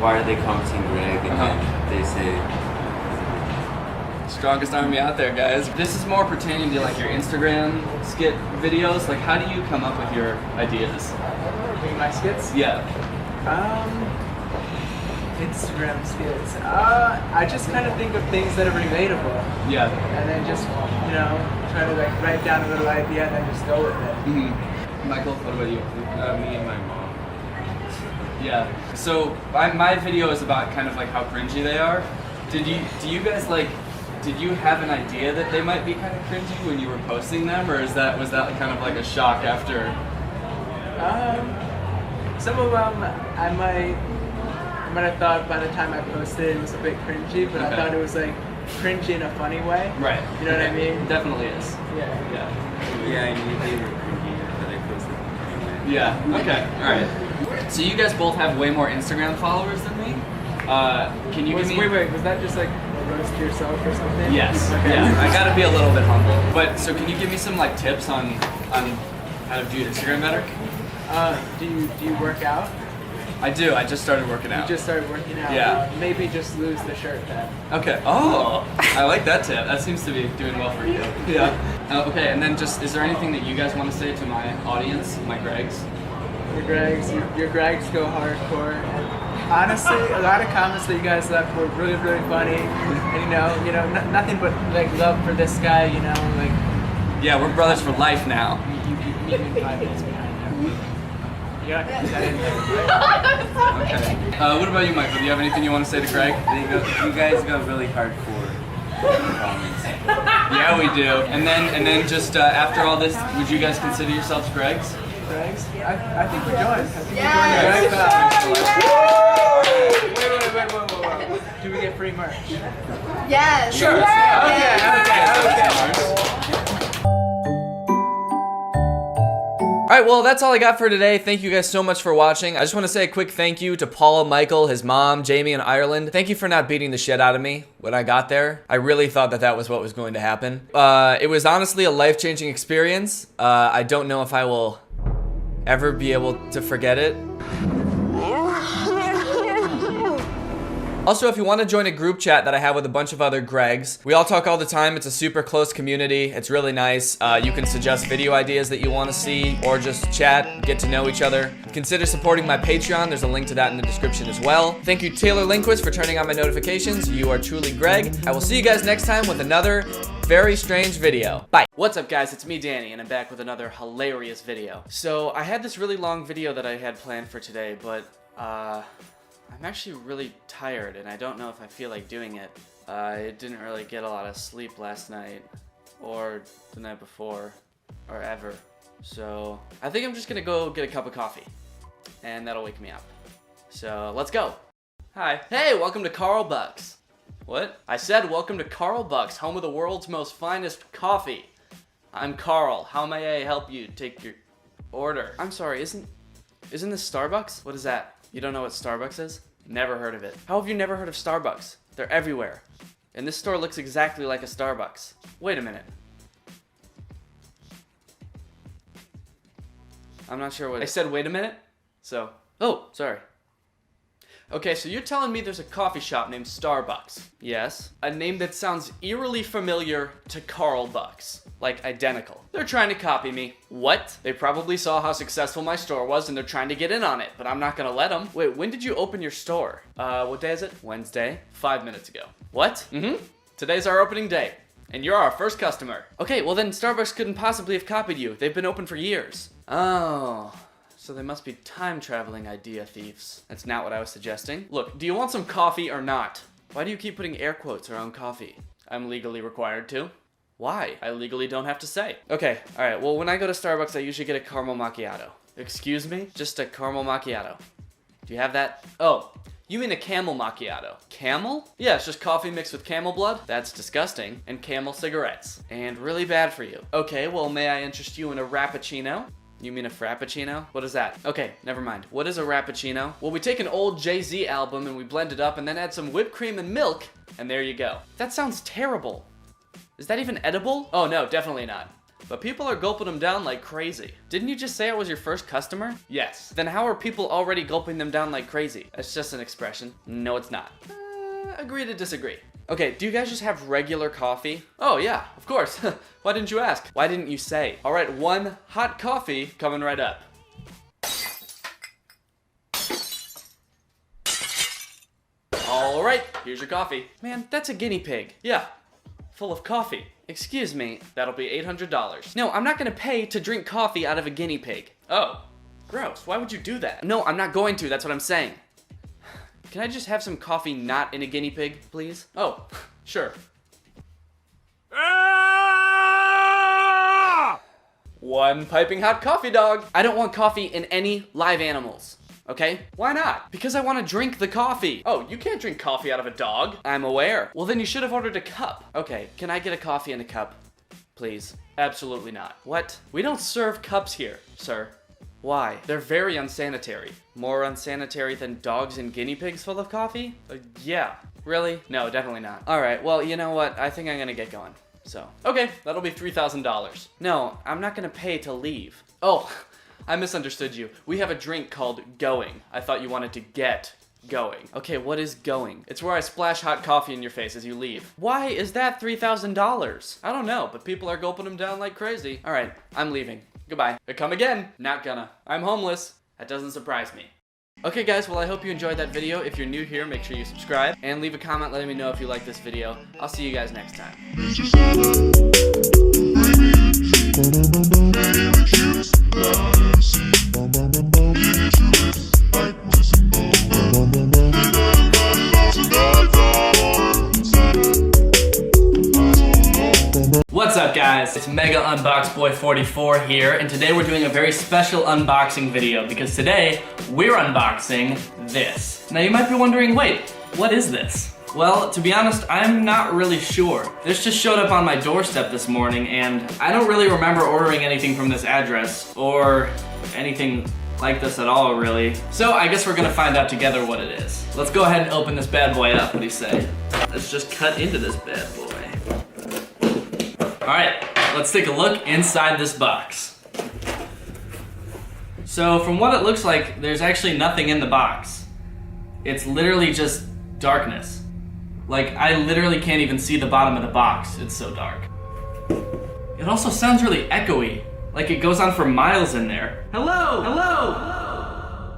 why are they commenting Greg? And then they say, strongest army out there, guys. This is more pertaining to like your Instagram skit videos. Like, how do you come up with your ideas? My skits? Yeah. Instagram skits. I just kind of think of things that are relatable. Yeah. And then just, try to like write down a little idea and then just go with it. Mm-hmm. Michael, what about you? Me and my mom. Yeah. So my video is about kind of like how cringy they are. Do you guys like? Did you have an idea that they might be kind of cringy when you were posting them, or was that kind of like a shock after? Some of them I might have thought by the time I posted it was a bit cringy, but I thought it was like cringy in a funny way. Right. You know what I mean? It definitely is. Yeah. Yeah. Yeah, I knew they were cringy, but I posted them anyway. Yeah. Okay. All right. So you guys both have way more Instagram followers than me. Can you give me? Wait. Was that just like roast yourself or something? Yes. Okay. Yeah. I gotta be a little bit humble. But so can you give me some like tips on how to do Instagram better? Do you work out? I do. I just started working out. You just started working out? Yeah. Maybe just lose the shirt then. Okay. Oh, I like that tip. That seems to be doing well for you. Yeah. Okay, and then just, is there anything that you guys want to say to my audience, my Gregs? Your Gregs go hardcore. And honestly, a lot of comments that you guys left were really, really funny. And nothing but like love for this guy. Like. Yeah, we're brothers for life now. You meet me 5 minutes behind him. Yeah, that in there, right? Okay. What about you, Michael? Do you have anything you want to say to Greg? You guys go really hardcore comments. Yeah, we do. And then just after all this, would you guys consider yourselves Gregs? Gregs? I think we joined. Wait. Do we get free merch? Yes. Sure. Okay. Alright, well, that's all I got for today. Thank you guys so much for watching. I just want to say a quick thank you to Paul, Michael, his mom, Jamie, and Ireland. Thank you for not beating the shit out of me when I got there. I really thought that was what was going to happen. It was honestly a life-changing experience. I don't know if I will ever be able to forget it. Also, if you want to join a group chat that I have with a bunch of other Gregs, we all talk all the time. It's a super close community. It's really nice. You can suggest video ideas that you want to see, or just chat, get to know each other. Consider supporting my Patreon. There's a link to that in the description as well. Thank you, Taylor Lindquist, for turning on my notifications. You are truly Greg. I will see you guys next time with another very strange video. Bye. What's up, guys? It's me, Danny, and I'm back with another hilarious video. So I had this really long video that I had planned for today, but I'm actually really tired, and I don't know if I feel like doing it. I didn't really get a lot of sleep last night, or the night before, or ever. So I think I'm just gonna go get a cup of coffee and that'll wake me up. So let's go. Hi. Hey, welcome to Carl Buck's. What? I said welcome to Carl Buck's, home of the world's most finest coffee. I'm Carl. How may I help you take your order? I'm sorry, isn't this Starbucks? What is that? You don't know what Starbucks is? Never heard of it. How have you never heard of Starbucks? They're everywhere. And this store looks exactly like a Starbucks. Wait a minute. I'm not sure what I said. Wait a minute. So, oh, sorry. Okay, so you're telling me there's a coffee shop named Starbucks. Yes. A name that sounds eerily familiar to Carl Buck's. Like, identical. They're trying to copy me. What? They probably saw how successful my store was and they're trying to get in on it, but I'm not gonna let them. Wait, when did you open your store? What day is it? Wednesday? 5 minutes ago. What? Mm-hmm. Today's our opening day. And you're our first customer. Okay, well then Starbucks couldn't possibly have copied you. They've been open for years. Oh. So they must be time-traveling idea thieves. That's not what I was suggesting. Look, do you want some coffee or not? Why do you keep putting air quotes around coffee? I'm legally required to. Why? I legally don't have to say. Okay, alright, well when I go to Starbucks I usually get a caramel macchiato. Excuse me? Just a caramel macchiato. Do you have that? Oh, you mean a camel macchiato. Camel? Yeah, it's just coffee mixed with camel blood. That's disgusting. And camel cigarettes. And really bad for you. Okay, well may I interest you in a rappuccino? You mean a frappuccino? What is that? Okay, never mind. What is a rappuccino? Well, we take an old Jay-Z album and we blend it up and then add some whipped cream and milk, and there you go. That sounds terrible. Is that even edible? Oh no, definitely not. But people are gulping them down like crazy. Didn't you just say I was your first customer? Yes. Then how are people already gulping them down like crazy? That's just an expression. No, it's not. Agree to disagree. Okay, do you guys just have regular coffee? Oh yeah, of course. Why didn't you ask? Why didn't you say? All right, one hot coffee coming right up. All right, here's your coffee. Man, that's a guinea pig. Yeah, full of coffee. Excuse me, that'll be $800. No, I'm not gonna pay to drink coffee out of a guinea pig. Oh, gross, why would you do that? No, I'm not going to, that's what I'm saying. Can I just have some coffee not in a guinea pig, please? Oh, sure. One piping hot coffee, dog. I don't want coffee in any live animals, okay? Why not? Because I want to drink the coffee. Oh, you can't drink coffee out of a dog. I'm aware. Well, then you should have ordered a cup. Okay, can I get a coffee in a cup, please? Absolutely not. What? We don't serve cups here, sir. Why? They're very unsanitary. More unsanitary than dogs and guinea pigs full of coffee? Yeah. Really? No, definitely not. Alright, well, you know what? I think I'm gonna get going. So, okay, that'll be $3,000. No, I'm not gonna pay to leave. Oh, I misunderstood you. We have a drink called Going. I thought you wanted to get going. Okay, what is Going? It's where I splash hot coffee in your face as you leave. Why is that $3,000? I don't know, but people are gulping them down like crazy. Alright, I'm leaving. Goodbye. Come again. Not gonna. I'm homeless. That doesn't surprise me. Okay guys, well I hope you enjoyed that video. If you're new here, make sure you subscribe and leave a comment letting me know if you like this video. I'll see you guys next time. What's up guys? It's Mega Unbox Boy 44 here, and today we're doing a very special unboxing video because today we're unboxing this. Now you might be wondering, wait, what is this? Well, to be honest, I'm not really sure. This just showed up on my doorstep this morning and I don't really remember ordering anything from this address or anything like this at all, really. So I guess we're gonna find out together what it is. Let's go ahead and open this bad boy up. What do you say? Let's just cut into this bad boy. All right, let's take a look inside this box. So from what it looks like, there's actually nothing in the box. It's literally just darkness. Like, I literally can't even see the bottom of the box. It's so dark. It also sounds really echoey. Like it goes on for miles in there. Hello, hello.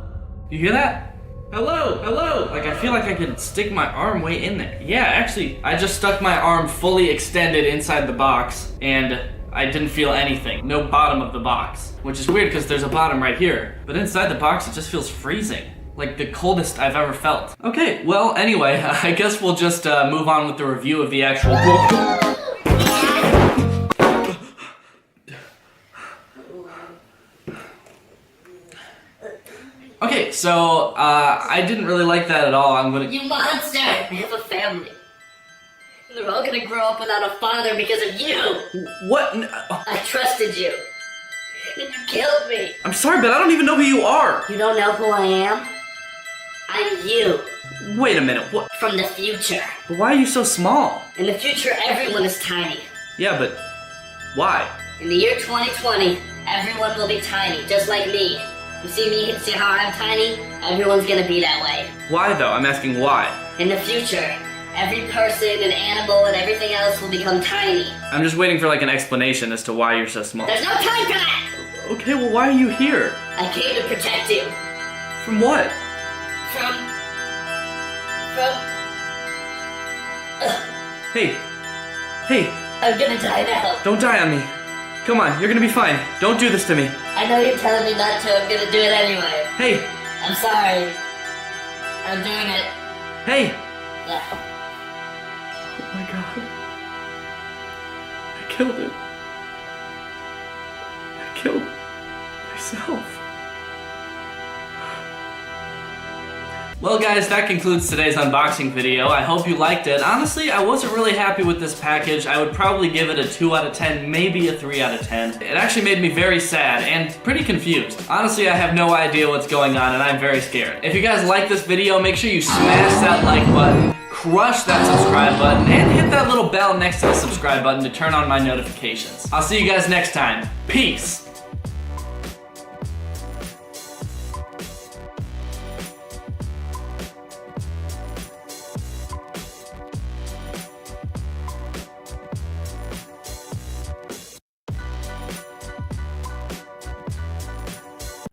You hear that? Hello, hello. Like I feel like I could stick my arm way in there. Yeah, actually, I just stuck my arm fully extended inside the box and I didn't feel anything. No bottom of the box. Which is weird because there's a bottom right here. But inside the box, it just feels freezing. Like the coldest I've ever felt. Okay, well, anyway, I guess we'll just move on with the review of the actual book. so, I didn't really like that at all. I'm gonna... You monster! I have a family. They're all gonna grow up without a father because of you! What? I trusted you. And you killed me! I'm sorry, but I don't even know who you are! You don't know who I am? I'm you. Wait a minute, what? From the future. But why are you so small? In the future, everyone is tiny. Yeah, but why? In the year 2020, everyone will be tiny, just like me. You see me, see how I'm tiny? Everyone's gonna be that way. Why though? I'm asking why. In the future, every person and animal and everything else will become tiny. I'm just waiting for like an explanation as to why you're so small. There's no time for that! Okay, well why are you here? I came to protect you. From what? Hey. Hey. I'm gonna die now. Don't die on me. Come on, you're gonna be fine. Don't do this to me. I know you're telling me not to, I'm gonna do it anyway. Hey. I'm sorry. I'm doing it. Hey. Yeah. Oh my god. I killed it. I killed myself. Well guys, that concludes today's unboxing video. I hope you liked it. Honestly, I wasn't really happy with this package. I would probably give it a 2 out of 10, maybe a 3 out of 10. It actually made me very sad and pretty confused. Honestly, I have no idea what's going on and I'm very scared. If you guys like this video, make sure you smash that like button, crush that subscribe button, and hit that little bell next to the subscribe button to turn on my notifications. I'll see you guys next time. Peace.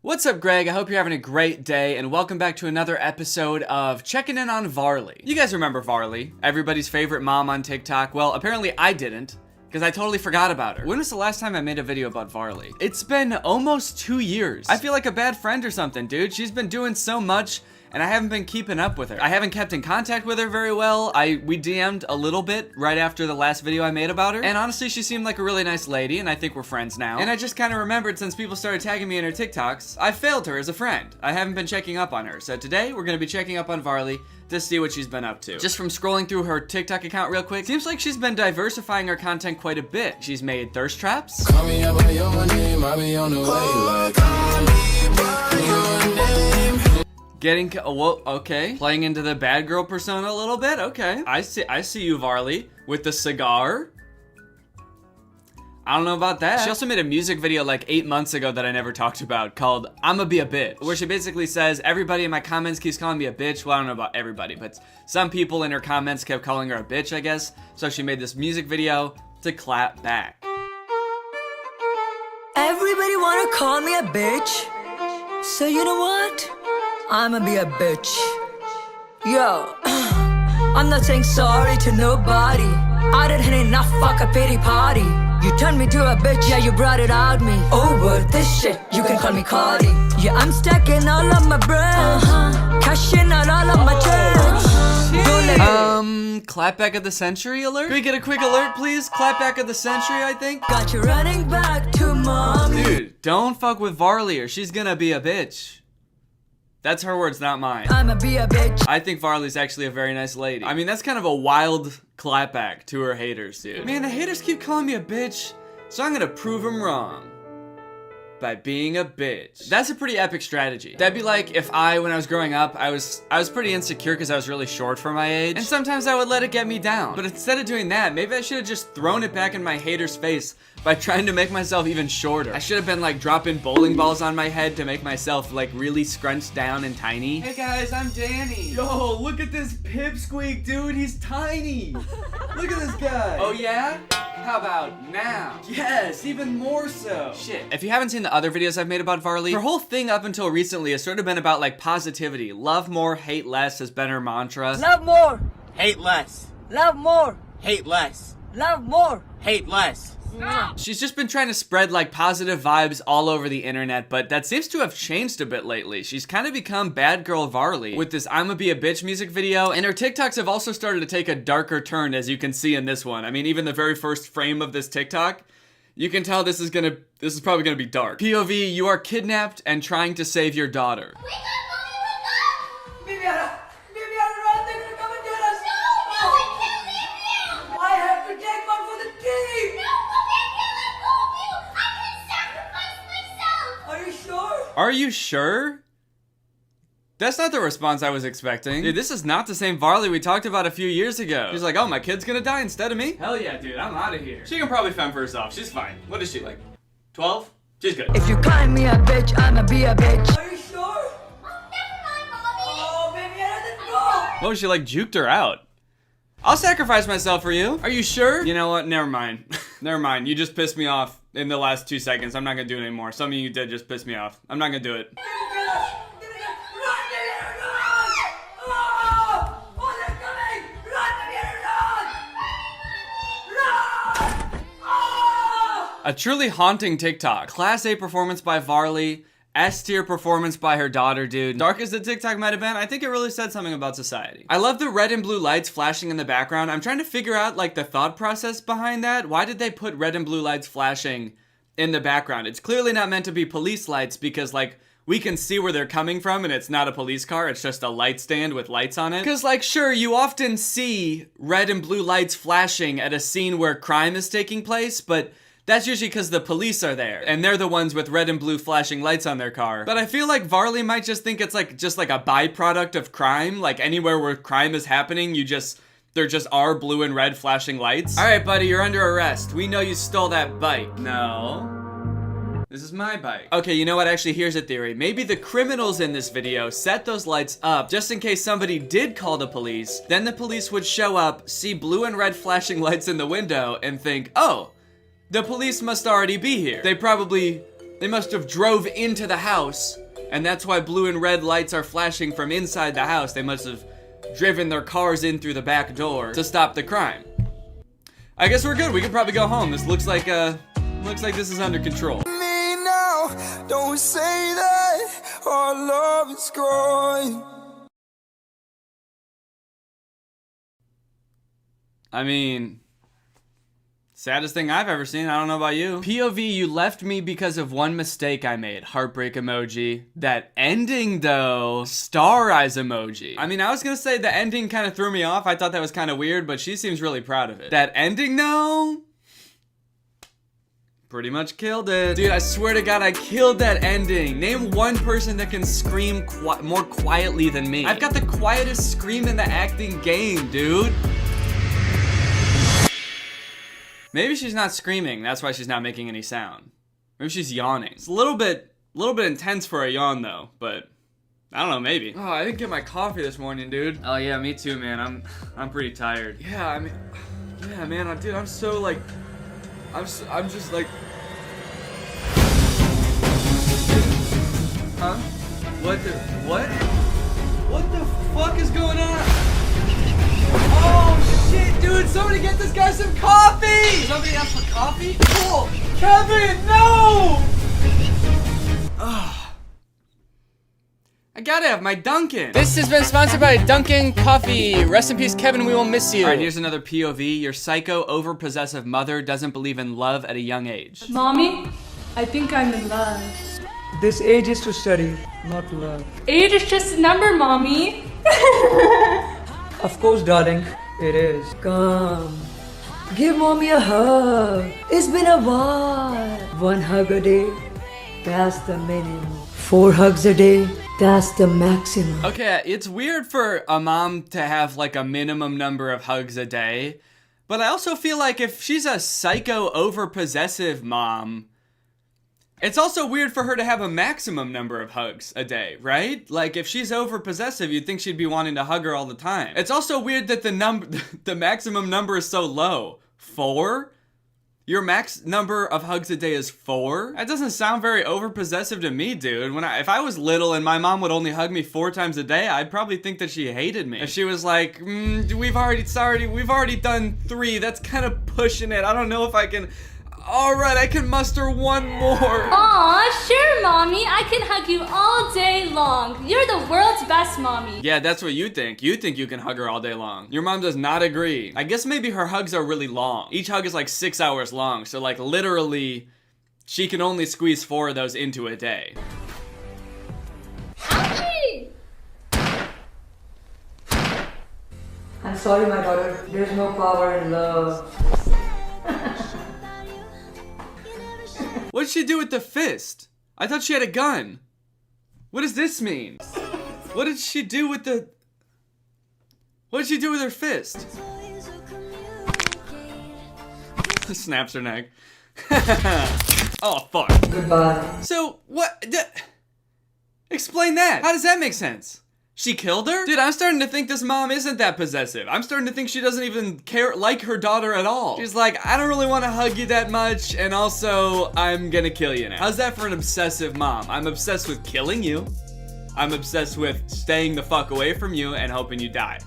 What's up, Greg? I hope you're having a great day, and welcome back to another episode of Checking In on Varley. You guys remember Varley, everybody's favorite mom on TikTok? Well, apparently I didn't, because I totally forgot about her. When was the last time I made a video about Varley? It's been almost 2 years. I feel like a bad friend or something, dude. She's been doing so much, and I haven't been keeping up with her. I haven't kept in contact with her very well. We DM'd a little bit right after the last video I made about her, and honestly, she seemed like a really nice lady, and I think we're friends now. And I just kind of remembered, since people started tagging me in her TikToks, I failed her as a friend. I haven't been checking up on her. So today, we're gonna be checking up on Varley to see what she's been up to. Just from scrolling through her TikTok account real quick, seems like she's been diversifying her content quite a bit. She's made thirst traps. Call me up by your name, I'll be on the way. Like, call me by your name. Getting, whoa, okay. Playing into the bad girl persona a little bit, okay. I see you, Varley, with the cigar. I don't know about that. She also made a music video like 8 months ago that I never talked about called I'ma Be a Bitch, where she basically says, everybody in my comments keeps calling me a bitch. Well, I don't know about everybody, but some people in her comments kept calling her a bitch, I guess. So she made this music video to clap back. Everybody wanna call me a bitch, so you know what? I'ma be a bitch. Yo, I'm not saying sorry to nobody. I didn't enough fuck a pity party. You turned me to a bitch, yeah, you brought it out me. Over this shit, you can call me Cardi. Yeah, I'm stacking all of my bread, cashing out all of my checks. Clapback of the century alert? Can we get a quick alert, please? Clapback of the century, I think? Got you running back to mommy. Dude, don't fuck with Varley or she's gonna be a bitch. That's her words, not mine. I'ma be a bitch. I think Varley's actually a very nice lady. I mean, that's kind of a wild clapback to her haters, dude. Man, the haters keep calling me a bitch, so I'm gonna prove them wrong. By being a bitch. That's a pretty epic strategy. That'd be like if when I was growing up, I was pretty insecure because I was really short for my age, and sometimes I would let it get me down. But instead of doing that, maybe I should have just thrown it back in my hater's face by trying to make myself even shorter. I should have been like dropping bowling balls on my head to make myself like really scrunched down and tiny. Hey guys, I'm Danny. Yo, look at this pipsqueak, dude. He's tiny. Look at this guy. Oh yeah? How about now? Yes, even more so. Shit. If you haven't seen the other videos I've made about Varley, her whole thing up until recently has sort of been about like positivity. Love more, hate less has been her mantra. Love more. Hate less. Love more. Hate less. Love more. Hate less. She's just been trying to spread like positive vibes all over the internet, but that seems to have changed a bit lately. She's kind of become bad girl Varley with this I'ma Be a Bitch music video, and her TikToks have also started to take a darker turn, as you can see in this one. I mean, even the very first frame of this TikTok, you can tell this is probably gonna be dark. POV, you are kidnapped and trying to save your daughter. We got money Are you sure? That's not the response I was expecting. Dude, this is not the same Varley we talked about a few years ago. She's like, oh, my kid's gonna die instead of me? Hell yeah, dude, I'm out of here. She can probably fend for herself. She's fine. What is she, like 12? She's good. If you call me a bitch, I'ma be a bitch. Are you sure? Oh, baby, I go. Whoa, she like juked her out. I'll sacrifice myself for you. Are you sure? You know what? Never mind. Never mind. You just pissed me off in the last 2 seconds. I'm not gonna do it anymore. Something you did just pissed me off. I'm not gonna do it. A truly haunting TikTok. Class A performance by Varley. S tier performance by her daughter, dude. Dark as the TikTok might have been, I think it really said something about society. I love the red and blue lights flashing in the background. I'm trying to figure out like the thought process behind that. Why did they put red and blue lights flashing in the background? It's clearly not meant to be police lights because like we can see where they're coming from and it's not a police car, it's just a light stand with lights on it. Cause like sure, you often see red and blue lights flashing at a scene where crime is taking place, but that's usually because the police are there, and they're the ones with red and blue flashing lights on their car. But I feel like Varley might just think it's like just like a byproduct of crime. Like anywhere where crime is happening, there just are blue and red flashing lights. All right, buddy, you're under arrest. We know you stole that bike. No. This is my bike. Okay, you know what? Actually, here's a theory. Maybe the criminals in this video set those lights up just in case somebody did call the police. Then the police would show up, see blue and red flashing lights in the window, and think, oh, the police must already be here. They must have drove into the house, and that's why blue and red lights are flashing from inside the house. They must have driven their cars in through the back door to stop the crime. I guess we're good. We can probably go home. This looks like this is under control. Me now, don't say that our love is growing. I mean, saddest thing I've ever seen. I don't know about you. POV, you left me because of one mistake I made. Heartbreak emoji. That ending though, star eyes emoji. I mean, I was gonna say the ending kind of threw me off. I thought that was kind of weird, but she seems really proud of it. That ending though, pretty much killed it. Dude, I swear to God, I killed that ending. Name one person that can scream more quietly than me. I've got the quietest scream in the acting game, dude. Maybe she's not screaming, that's why she's not making any sound. Maybe she's yawning. It's a little bit intense for a yawn though, but I don't know, maybe. Oh, I didn't get my coffee this morning, dude. Oh yeah, me too, man. I'm pretty tired. Yeah, I mean, yeah, man, dude, I'm so like, I'm just like, huh? What the fuck is going on? Oh shit, dude, somebody get this guy some coffee! Somebody asked for coffee? Oh, Kevin, no! I gotta have my Dunkin'. This has been sponsored by Dunkin' Coffee. Rest in peace, Kevin, we will miss you. All right, here's another POV. Your psycho, over-possessive mother doesn't believe in love at a young age. Mommy, I think I'm in love. This age is to study, not love. Age is just a number, Mommy. Of course, darling, it is. Come, give mommy a hug. It's been a while. 1 hug a day, that's the minimum. 4 hugs a day, that's the maximum. Okay, it's weird for a mom to have like a minimum number of hugs a day, but I also feel like if she's a psycho over-possessive mom, it's also weird for her to have a maximum number of hugs a day, right? Like if she's over-possessive, you'd think she'd be wanting to hug her all the time. It's also weird that the maximum number is so low. 4? Your max number of hugs a day is 4? That doesn't sound very over-possessive to me, dude. If I was little and my mom would only hug me 4 times a day, I'd probably think that she hated me. If she was like, we've already done 3, that's kind of pushing it. I don't know if I can... Alright, I can muster 1 more. Aw, sure, Mommy. I can hug you all day long. You're the world's best mommy. Yeah, that's what you think. You think you can hug her all day long. Your mom does not agree. I guess maybe her hugs are really long. Each hug is like 6 hours long. So like literally, she can only squeeze 4 of those into a day. Ouchie! I'm sorry, my daughter. There's no power in love. What did she do with the fist? I thought she had a gun. What does this mean? What did she do with the... What did she do with her fist? Snaps her neck. Oh, fuck. Goodbye. So, what? Explain that. How does that make sense? She killed her? Dude, I'm starting to think this mom isn't that possessive. I'm starting to think she doesn't even like her daughter at all. She's like, I don't really want to hug you that much, and also, I'm gonna kill you now. How's that for an obsessive mom? I'm obsessed with killing you. I'm obsessed with staying the fuck away from you and hoping you die.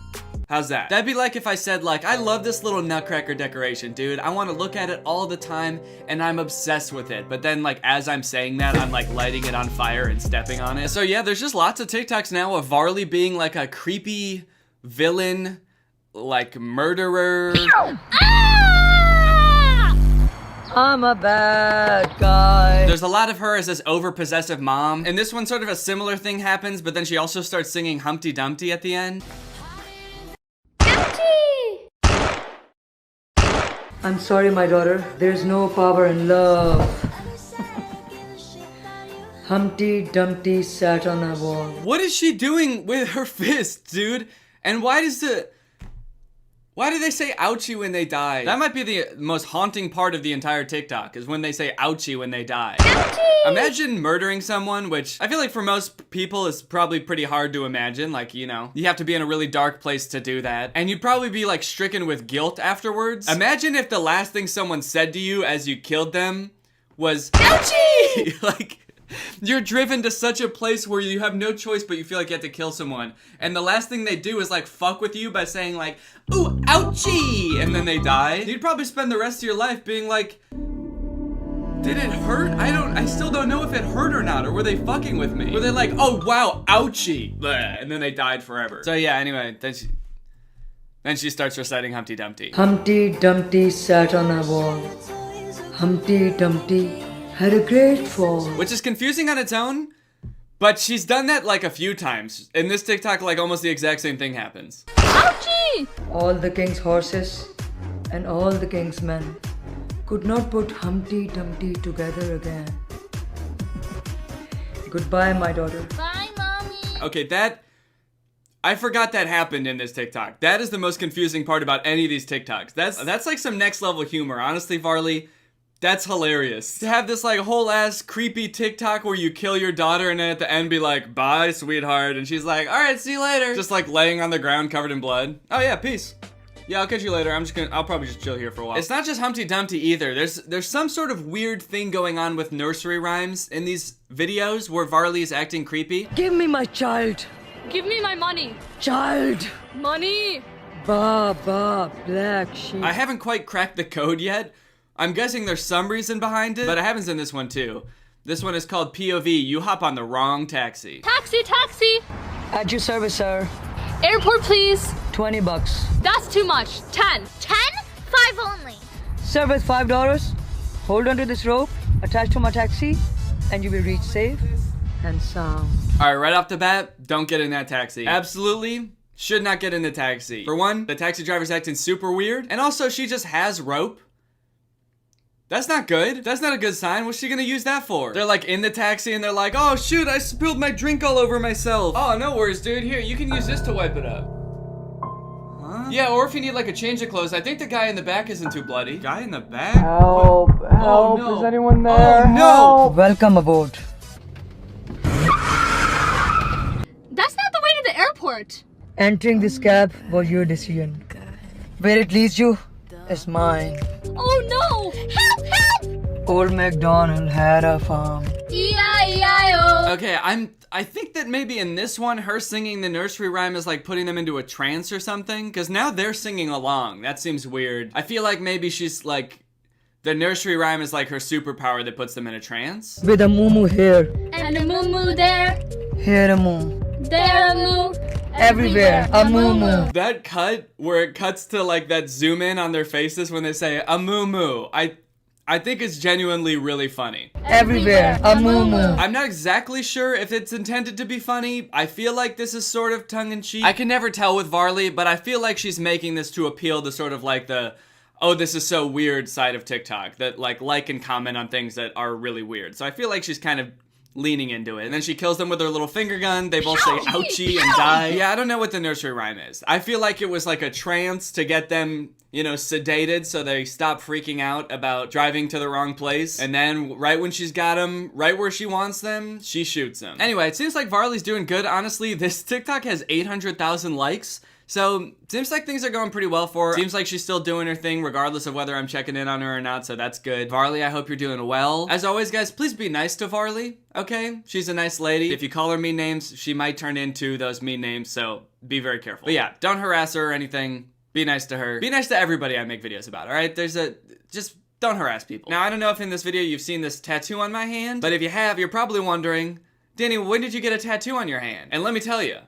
How's that? That'd be like if I said, like, I love this little nutcracker decoration, dude. I want to look at it all the time, and I'm obsessed with it. But then, like, as I'm saying that, I'm, like, lighting it on fire and stepping on it. So, yeah, there's just lots of TikToks now of Varley being, like, a creepy villain, like, murderer. I'm a bad guy. There's a lot of her as this over-possessive mom. And this one, sort of a similar thing happens, but then she also starts singing Humpty Dumpty at the end. I'm sorry, my daughter. There's no power in love. Humpty Dumpty sat on a wall. What is she doing with her fist, dude? And why do they say ouchie when they die? That might be the most haunting part of the entire TikTok, is when they say ouchie when they die. Ouchie! Imagine murdering someone, which I feel like for most people is probably pretty hard to imagine. Like, you know, you have to be in a really dark place to do that. And you'd probably be like stricken with guilt afterwards. Imagine if the last thing someone said to you as you killed them was, ouchie! Like, you're driven to such a place where you have no choice but you feel like you have to kill someone. And the last thing they do is like fuck with you by saying like, ooh, ouchie! And then they die. You'd probably spend the rest of your life being like, did it hurt? I still don't know if it hurt or not, or were they fucking with me? Were they like, oh wow, ouchie, bleh, and then they died forever. So yeah, anyway, then she starts reciting Humpty Dumpty. Humpty Dumpty sat on a wall. Humpty Dumpty had a great fall. Which is confusing on its own, but she's done that like a few times. In this TikTok, like almost the exact same thing happens. Ouchie! All the king's horses and all the king's men could not put Humpty Dumpty together again. Goodbye, my daughter. Bye, mommy. Okay, I forgot that happened in this TikTok. That is the most confusing part about any of these TikToks. That's like some next level humor. Honestly, Varley, that's hilarious. To have this like whole ass creepy TikTok where you kill your daughter and then at the end be like, bye, sweetheart. And she's like, all right, see you later. Just like laying on the ground covered in blood. Oh yeah, peace. Yeah, I'll catch you later. I'll probably just chill here for a while. It's not just Humpty Dumpty either. There's some sort of weird thing going on with nursery rhymes in these videos where Varley is acting creepy. Give me my child. Give me my money. Child. Money. Ba, black sheep. I haven't quite cracked the code yet. I'm guessing there's some reason behind it, but it happens in this one too. This one is called POV. You hop on the wrong taxi. Taxi, taxi. At your service, sir. Airport, please. $20. That's too much. 10. 10? 5 only. Sir, with $5. Hold on to this rope attached to my taxi, and you will reach safe and sound. All right, right off the bat, don't get in that taxi. Absolutely should not get in the taxi. For one, the taxi driver's acting super weird, and also she just has rope. That's not good. That's not a good sign. What's she gonna use that for? They're like in the taxi and they're like, oh shoot, I spilled my drink all over myself. Oh, no worries, dude. Here, you can use this to wipe it up. Huh? Yeah, or if you need like a change of clothes. I think the guy in the back isn't too bloody. Guy in the back? Help, what? help, Oh, no. Is anyone there? Oh, no. Help. Welcome aboard. That's not the way to the airport. Entering this cab was your decision. Where it leads you is mine. Oh no! Help! Help! Old MacDonald had a farm. E-I-E-I-O. Okay, I think that maybe in this one, her singing the nursery rhyme is like putting them into a trance or something. Because now they're singing along. That seems weird. I feel like maybe she's like, the nursery rhyme is like her superpower that puts them in a trance. With a moo here. And a moo-moo there. Here a moo. There a moo. Everywhere a moo. That cut where it cuts to like that zoom in on their faces when they say a moo. I think it's genuinely really funny. Everywhere a moo. I'm not exactly sure if it's intended to be funny. I feel like this is sort of tongue-in-cheek. I can never tell with Varley, but I feel like she's making this to appeal to sort of like the, oh, this is so weird side of TikTok that like and comment on things that are really weird. So I feel like she's kind of leaning into it. And then she kills them with her little finger gun. They both say ouchie and die. Yeah, I don't know what the nursery rhyme is. I feel like it was like a trance to get them, you know, sedated so they stop freaking out about driving to the wrong place. And then right when she's got them, right where she wants them, she shoots them. Anyway, it seems like Varley's doing good. Honestly, this TikTok has 800,000 likes. So, seems like things are going pretty well for her. Seems like she's still doing her thing regardless of whether I'm checking in on her or not, so that's good. Varley, I hope you're doing well. As always, guys, please be nice to Varley, okay? She's a nice lady. If you call her mean names, she might turn into those mean names, so be very careful. But yeah, don't harass her or anything. Be nice to her. Be nice to everybody I make videos about, alright? Just don't harass people. Now, I don't know if in this video you've seen this tattoo on my hand, but if you have, you're probably wondering, Danny, when did you get a tattoo on your hand? And let me tell you,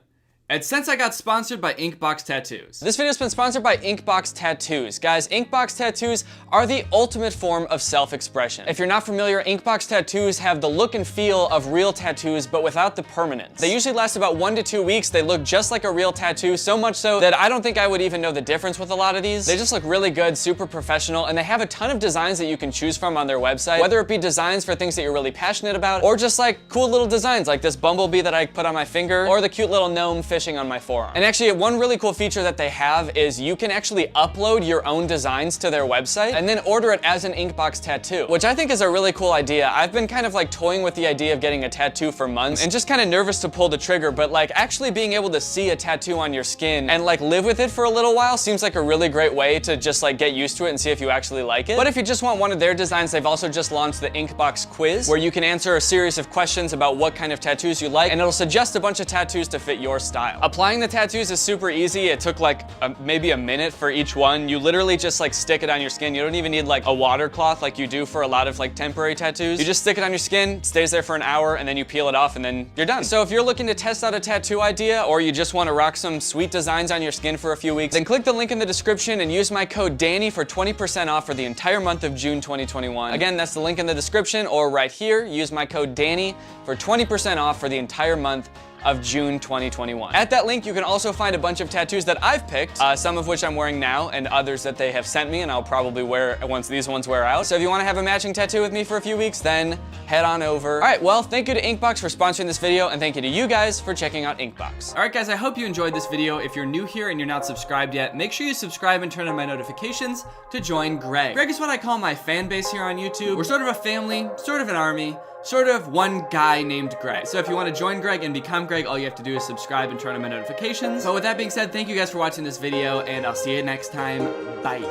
and since I got sponsored by Inkbox Tattoos. This video's been sponsored by Inkbox Tattoos. Guys, Inkbox Tattoos are the ultimate form of self-expression. If you're not familiar, Inkbox Tattoos have the look and feel of real tattoos, but without the permanence. They usually last about 1 to 2 weeks. They look just like a real tattoo, so much so that I don't think I would even know the difference with a lot of these. They just look really good, super professional, and they have a ton of designs that you can choose from on their website, whether it be designs for things that you're really passionate about, or just like cool little designs like this bumblebee that I put on my finger, or the cute little gnome fishing on my forearm. And actually, one really cool feature that they have is you can actually upload your own designs to their website and then order it as an Inkbox tattoo, which I think is a really cool idea. I've been kind of like toying with the idea of getting a tattoo for months and just kind of nervous to pull the trigger, but like actually being able to see a tattoo on your skin and like live with it for a little while seems like a really great way to just like get used to it and see if you actually like it. But if you just want one of their designs, they've also just launched the Inkbox quiz, where you can answer a series of questions about what kind of tattoos you like, and it'll suggest a bunch of tattoos to fit your style. Applying the tattoos is super easy. It took like maybe a minute for each one. You literally just like stick it on your skin. You don't even need like a water cloth like you do for a lot of like temporary tattoos. You just stick it on your skin, it stays there for an hour, and then you peel it off and then you're done. So if you're looking to test out a tattoo idea, or you just want to rock some sweet designs on your skin for a few weeks, then click the link in the description and use my code DANNY for 20% off for the entire month of June 2021. Again, that's the link in the description, or right here, use my code DANNY for 20% off for the entire month of June 2021. At that link, you can also find a bunch of tattoos that I've picked, some of which I'm wearing now, and others that they have sent me, and I'll probably wear once these ones wear out. So if you want to have a matching tattoo with me for a few weeks, then head on over. All right, well, thank you to Inkbox for sponsoring this video, and thank you to you guys for checking out Inkbox. All right, guys, I hope you enjoyed this video. If you're new here and you're not subscribed yet, make sure you subscribe and turn on my notifications to join Greg. Greg is what I call my fan base here on YouTube. We're sort of a family, sort of an army, sort of one guy named Greg. So if you want to join Greg and become Greg, all you have to do is subscribe and turn on my notifications. But with that being said, thank you guys for watching this video, and I'll see you next time. Bye.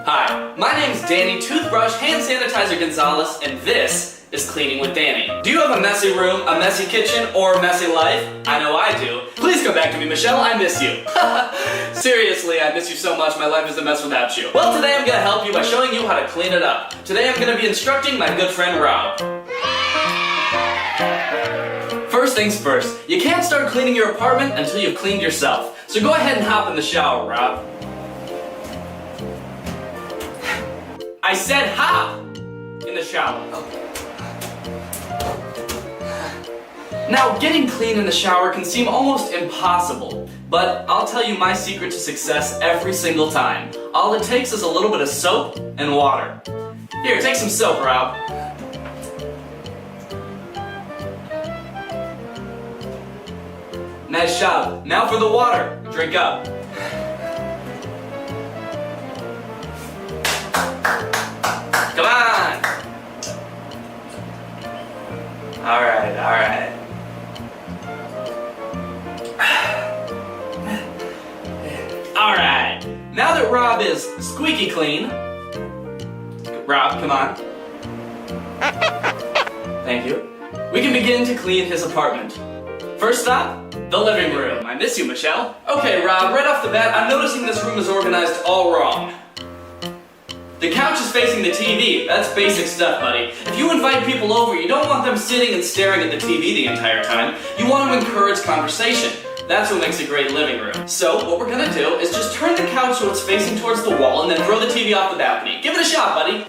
Hi, my name's Danny Toothbrush Hand Sanitizer Gonzalez, and this is Cleaning with Danny. Do you have a messy room, a messy kitchen, or a messy life? I know I do. Please come back to me, Michelle. I miss you. Seriously, I miss you so much. My life is a mess without you. Well, today I'm gonna help you by showing you how to clean it up. Today I'm gonna be instructing my good friend Rob. First things first, you can't start cleaning your apartment until you've cleaned yourself. So go ahead and hop in the shower, Rob. I said hop in the shower. Now, getting clean in the shower can seem almost impossible, but I'll tell you my secret to success every single time. All it takes is a little bit of soap and water. Here, take some soap, Rob. Nice job. Now for the water. Drink up. Come on! Alright, alright. Alright, now that Rob is squeaky clean, Rob, come on. Thank you. We can begin to clean his apartment. First stop, the living room. I miss you, Michelle. Okay, Rob, right off the bat, I'm noticing this room is organized all wrong. The couch is facing the TV. That's basic stuff, buddy. If you invite people over, you don't want them sitting and staring at the TV the entire time. You want to encourage conversation. That's what makes a great living room. So, what we're gonna do is just turn the couch so it's facing towards the wall and then throw the TV off the balcony. Give it a shot, buddy.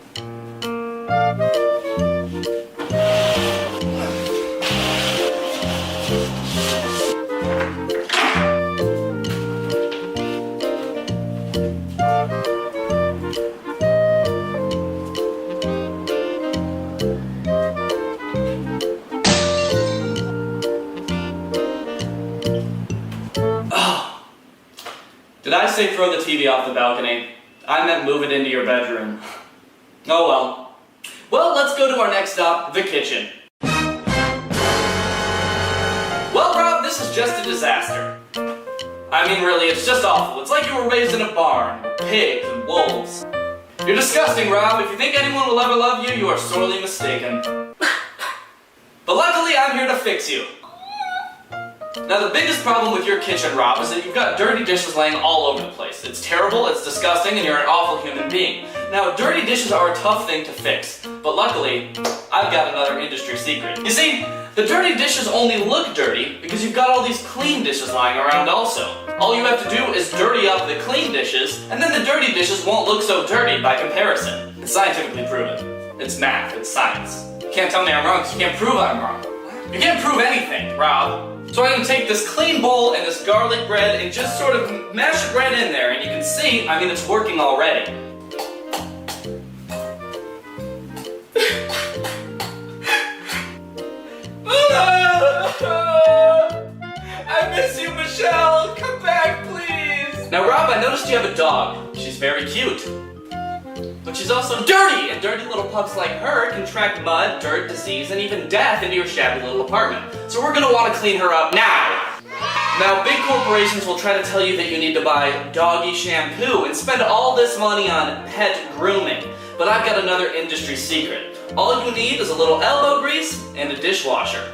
Did I say throw the TV off the balcony? I meant move it into your bedroom. Oh well. Well, let's go to our next stop, the kitchen. Well, Rob, this is just a disaster. I mean, really, it's just awful. It's like you were raised in a barn, with pigs and wolves. You're disgusting, Rob. If you think anyone will ever love you, you are sorely mistaken. But luckily, I'm here to fix you. Now, the biggest problem with your kitchen, Rob, is that you've got dirty dishes laying all over the place. It's terrible, it's disgusting, and you're an awful human being. Now, dirty dishes are a tough thing to fix, but luckily, I've got another industry secret. You see, the dirty dishes only look dirty because you've got all these clean dishes lying around also. All you have to do is dirty up the clean dishes, and then the dirty dishes won't look so dirty by comparison. It's scientifically proven. It's math, it's science. You can't tell me I'm wrong because you can't prove I'm wrong. You can't prove anything, Rob. So I'm gonna take this clean bowl and this garlic bread and just sort of mash the bread in there, and you can see, I mean, it's working already. I miss you, Michelle. Come back, please. Now, Rob, I noticed you have a dog. She's very cute. But she's also dirty, and dirty little pups like her can track mud, dirt, disease, and even death into your shabby little apartment. So we're gonna wanna clean her up now. Now, big corporations will try to tell you that you need to buy doggy shampoo and spend all this money on pet grooming. But I've got another industry secret. All you need is a little elbow grease and a dishwasher.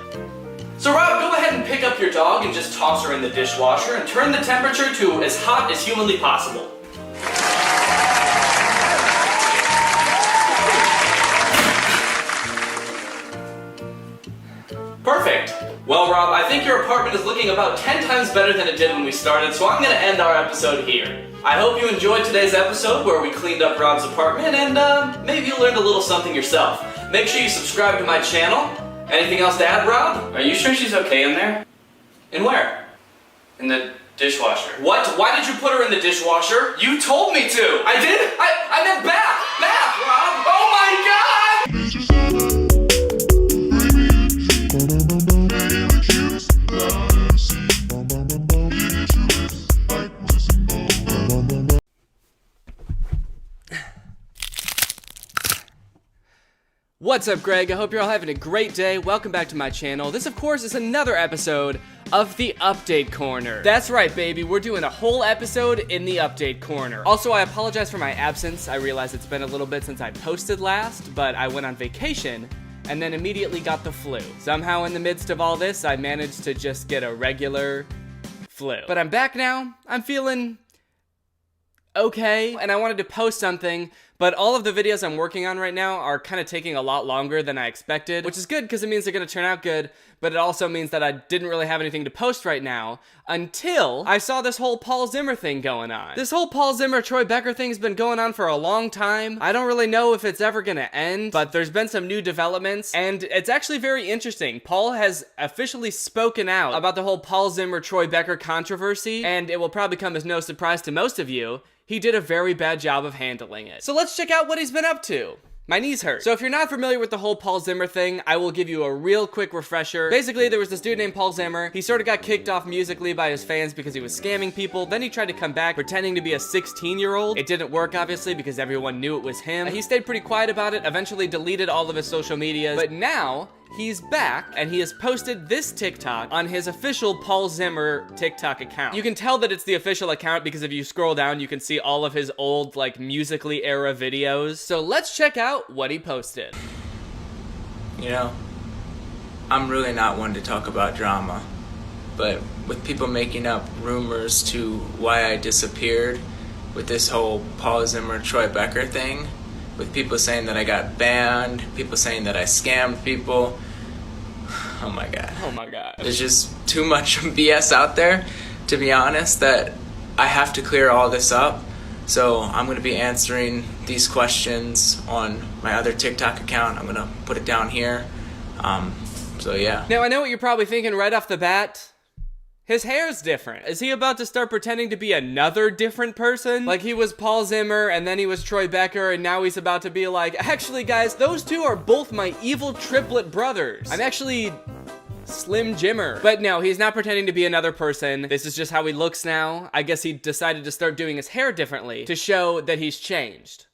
So Rob, go ahead and pick up your dog and just toss her in the dishwasher and turn the temperature to as hot as humanly possible. Perfect. Well, Rob, I think your apartment is looking about 10 times better than it did when we started, so I'm gonna end our episode here. I hope you enjoyed today's episode where we cleaned up Rob's apartment and maybe you learned a little something yourself. Make sure you subscribe to my channel. Anything else to add, Rob? Are you sure she's okay in there? In where? In the dishwasher. What? Why did you put her in the dishwasher? You told me to! I did? I meant bath! Bath, Rob! Oh my god! What's up, Greg? I hope you're all having a great day. Welcome back to my channel. This, of course, is another episode of the Update Corner. That's right, baby. We're doing a whole episode in the Update Corner. Also, I apologize for my absence. I realize it's been a little bit since I posted last, but I went on vacation and then immediately got the flu. Somehow, in the midst of all this, I managed to just get a regular flu. But I'm back now. I'm feeling okay, and I wanted to post something, but all of the videos I'm working on right now are kind of taking a lot longer than I expected, which is good because it means they're going to turn out good, but it also means that I didn't really have anything to post right now until I saw this whole Paul Zimmer thing going on. This whole Paul Zimmer, Troy Becker thing's been going on for a long time. I don't really know if it's ever going to end, but there's been some new developments, and it's actually very interesting. Paul has officially spoken out about the whole Paul Zimmer, Troy Becker controversy, and it will probably come as no surprise to most of you. He did a very bad job of handling it. So let's check out what he's been up to. My knees hurt. So if you're not familiar with the whole Paul Zimmer thing, I will give you a real quick refresher. Basically, there was this dude named Paul Zimmer. He sort of got kicked off musically by his fans because he was scamming people. Then he tried to come back pretending to be a 16-year-old. It didn't work, obviously, because everyone knew it was him. He stayed pretty quiet about it, eventually deleted all of his social medias. But now, he's back, and he has posted this TikTok on his official Paul Zimmer TikTok account. You can tell that it's the official account because if you scroll down, you can see all of his old, like, Musical.ly era videos. So let's check out what he posted. You know, I'm really not one to talk about drama, but with people making up rumors to why I disappeared with this whole Paul Zimmer, Troy Becker thing, with people saying that I got banned, people saying that I scammed people. Oh my god. Oh my god. There's just too much BS out there, to be honest, that I have to clear all this up. So I'm going to be answering these questions on my other TikTok account. I'm going to put it down here. So yeah. Now I know what you're probably thinking right off the bat. His hair's different. Is he about to start pretending to be another different person? Like he was Paul Zimmer and then he was Troy Becker and now he's about to be like, actually guys, those two are both my evil triplet brothers. I'm actually Slim Jimmer. But no, he's not pretending to be another person. This is just how he looks now. I guess he decided to start doing his hair differently to show that he's changed.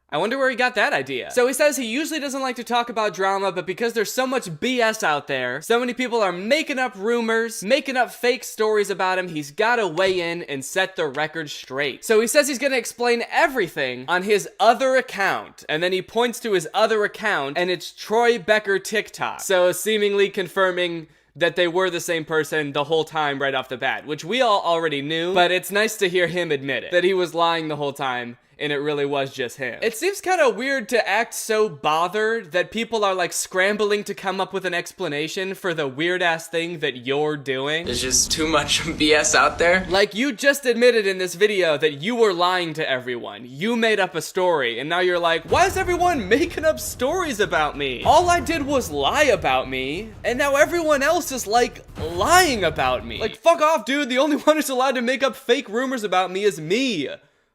I wonder where he got that idea. So he says he usually doesn't like to talk about drama, but because there's so much BS out there, so many people are making up rumors, making up fake stories about him, he's gotta weigh in and set the record straight. So he says he's gonna explain everything on his other account, and then he points to his other account, and it's Troy Becker TikTok. So seemingly confirming that they were the same person the whole time right off the bat, which we all already knew, but it's nice to hear him admit it, that he was lying the whole time and it really was just him. It seems kind of weird to act so bothered that people are like scrambling to come up with an explanation for the weird ass thing that you're doing. There's just too much BS out there. Like, you just admitted in this video that you were lying to everyone. You made up a story, and now you're like, why is everyone making up stories about me? All I did was lie about me, and now everyone else is like lying about me. Like, fuck off, dude. The only one who's allowed to make up fake rumors about me is me.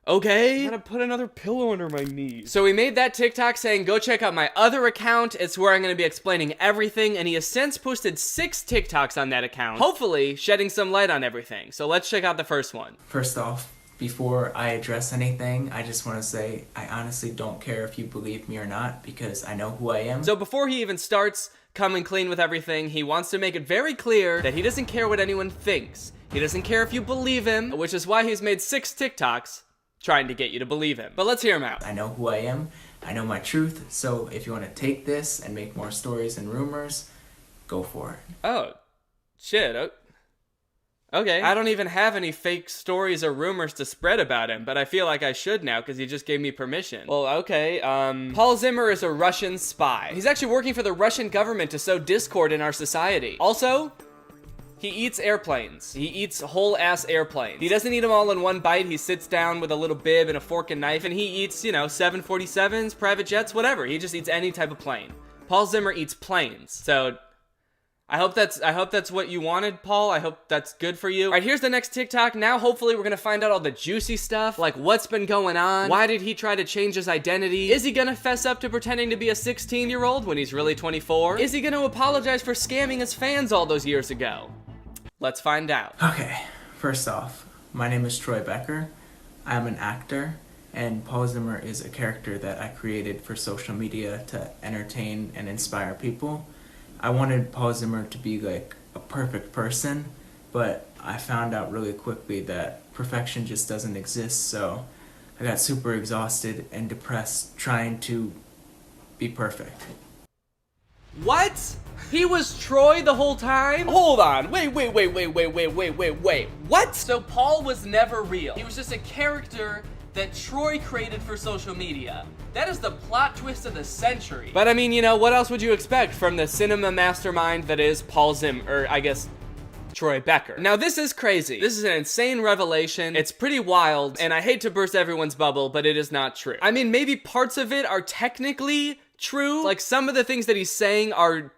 Okay? I'm gonna put another pillow under my knees. So he made that TikTok saying, go check out my other account. It's where I'm gonna be explaining everything. And he has since posted 6 TikToks on that account, hopefully shedding some light on everything. So let's check out the first one. First off, before I address anything, I just want to say I honestly don't care if you believe me or not, because I know who I am. So before he even starts coming clean with everything, he wants to make it very clear that he doesn't care what anyone thinks. He doesn't care if you believe him, which is why he's made 6 TikToks trying to get you to believe him. But let's hear him out. I know who I am. I know my truth. So if you want to take this and make more stories and rumors, go for it. Oh, shit. Okay. I don't even have any fake stories or rumors to spread about him, but I feel like I should now because he just gave me permission. Well, okay. Paul Zimmer is a Russian spy. He's actually working for the Russian government to sow discord in our society. Also, he eats airplanes. He eats whole-ass airplanes. He doesn't eat them all in one bite. He sits down with a little bib and a fork and knife, and he eats, you know, 747s, private jets, whatever. He just eats any type of plane. Paul Zimmer eats planes. So I hope that's what you wanted, Paul. I hope that's good for you. All right, here's the next TikTok. Now, hopefully, we're gonna find out all the juicy stuff, like what's been going on. Why did he try to change his identity? Is he gonna fess up to pretending to be a 16-year-old when he's really 24? Is he gonna apologize for scamming his fans all those years ago? Let's find out. Okay, first off, my name is Troy Becker. I'm an actor, and Paul Zimmer is a character that I created for social media to entertain and inspire people. I wanted Paul Zimmer to be like a perfect person, but I found out really quickly that perfection just doesn't exist, so I got super exhausted and depressed trying to be perfect. What? He was Troy the whole time? Hold on. Wait. What? So Paul was never real. He was just a character that Troy created for social media. That is the plot twist of the century. But I mean, you know, what else would you expect from the cinema mastermind that is Paul Zimmer, or I guess Troy Becker. Now this is crazy. This is an insane revelation. It's pretty wild, and I hate to burst everyone's bubble, but it is not true. I mean, maybe parts of it are technically true. Like, some of the things that he's saying are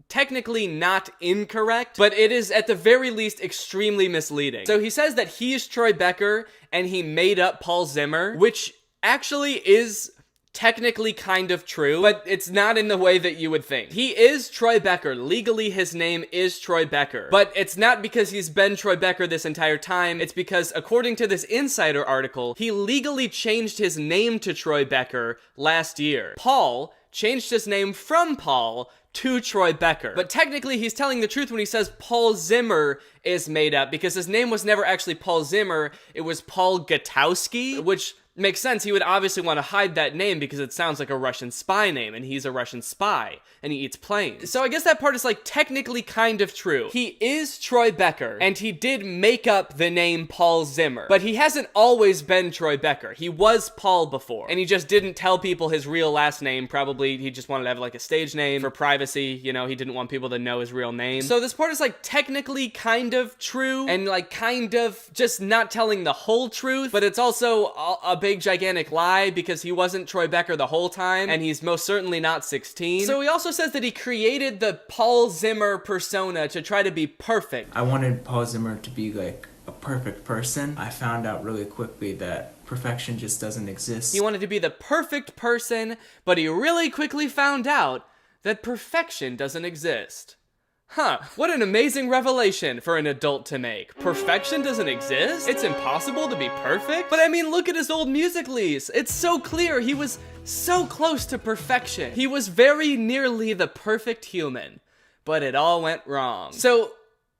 technically not incorrect, but it is at the very least extremely misleading. So he says that he is Troy Becker and he made up Paul Zimmer, which actually is technically kind of true, but it's not in the way that you would think. He is Troy Becker. Legally, his name is Troy Becker, but it's not because he's been Troy Becker this entire time. It's because, according to this Insider article, he legally changed his name to Troy Becker last year. Paul changed his name from Paul to Troy Becker. But technically, he's telling the truth when he says Paul Zimmer is made up, because his name was never actually Paul Zimmer, it was Paul Gutowski, which makes sense. He would obviously want to hide that name because it sounds like a Russian spy name, and he's a Russian spy, and he eats planes. So I guess that part is like technically kind of true. He is Troy Becker, and he did make up the name Paul Zimmer, but he hasn't always been Troy Becker. He was Paul before, and he just didn't tell people his real last name. Probably he just wanted to have like a stage name for privacy. You know, he didn't want people to know his real name. So this part is like technically kind of true, and like kind of just not telling the whole truth, but it's also a big gigantic lie because he wasn't Troy Becker the whole time, and he's most certainly not 16. So he also says that he created the Paul Zimmer persona to try to be perfect. I wanted Paul Zimmer to be like a perfect person. I found out really quickly that perfection just doesn't exist. He wanted to be the perfect person, but he really quickly found out that perfection doesn't exist. Huh, what an amazing revelation for an adult to make. Perfection doesn't exist? It's impossible to be perfect? But I mean, look at his old musicals. It's so clear he was so close to perfection. He was very nearly the perfect human, but it all went wrong. So,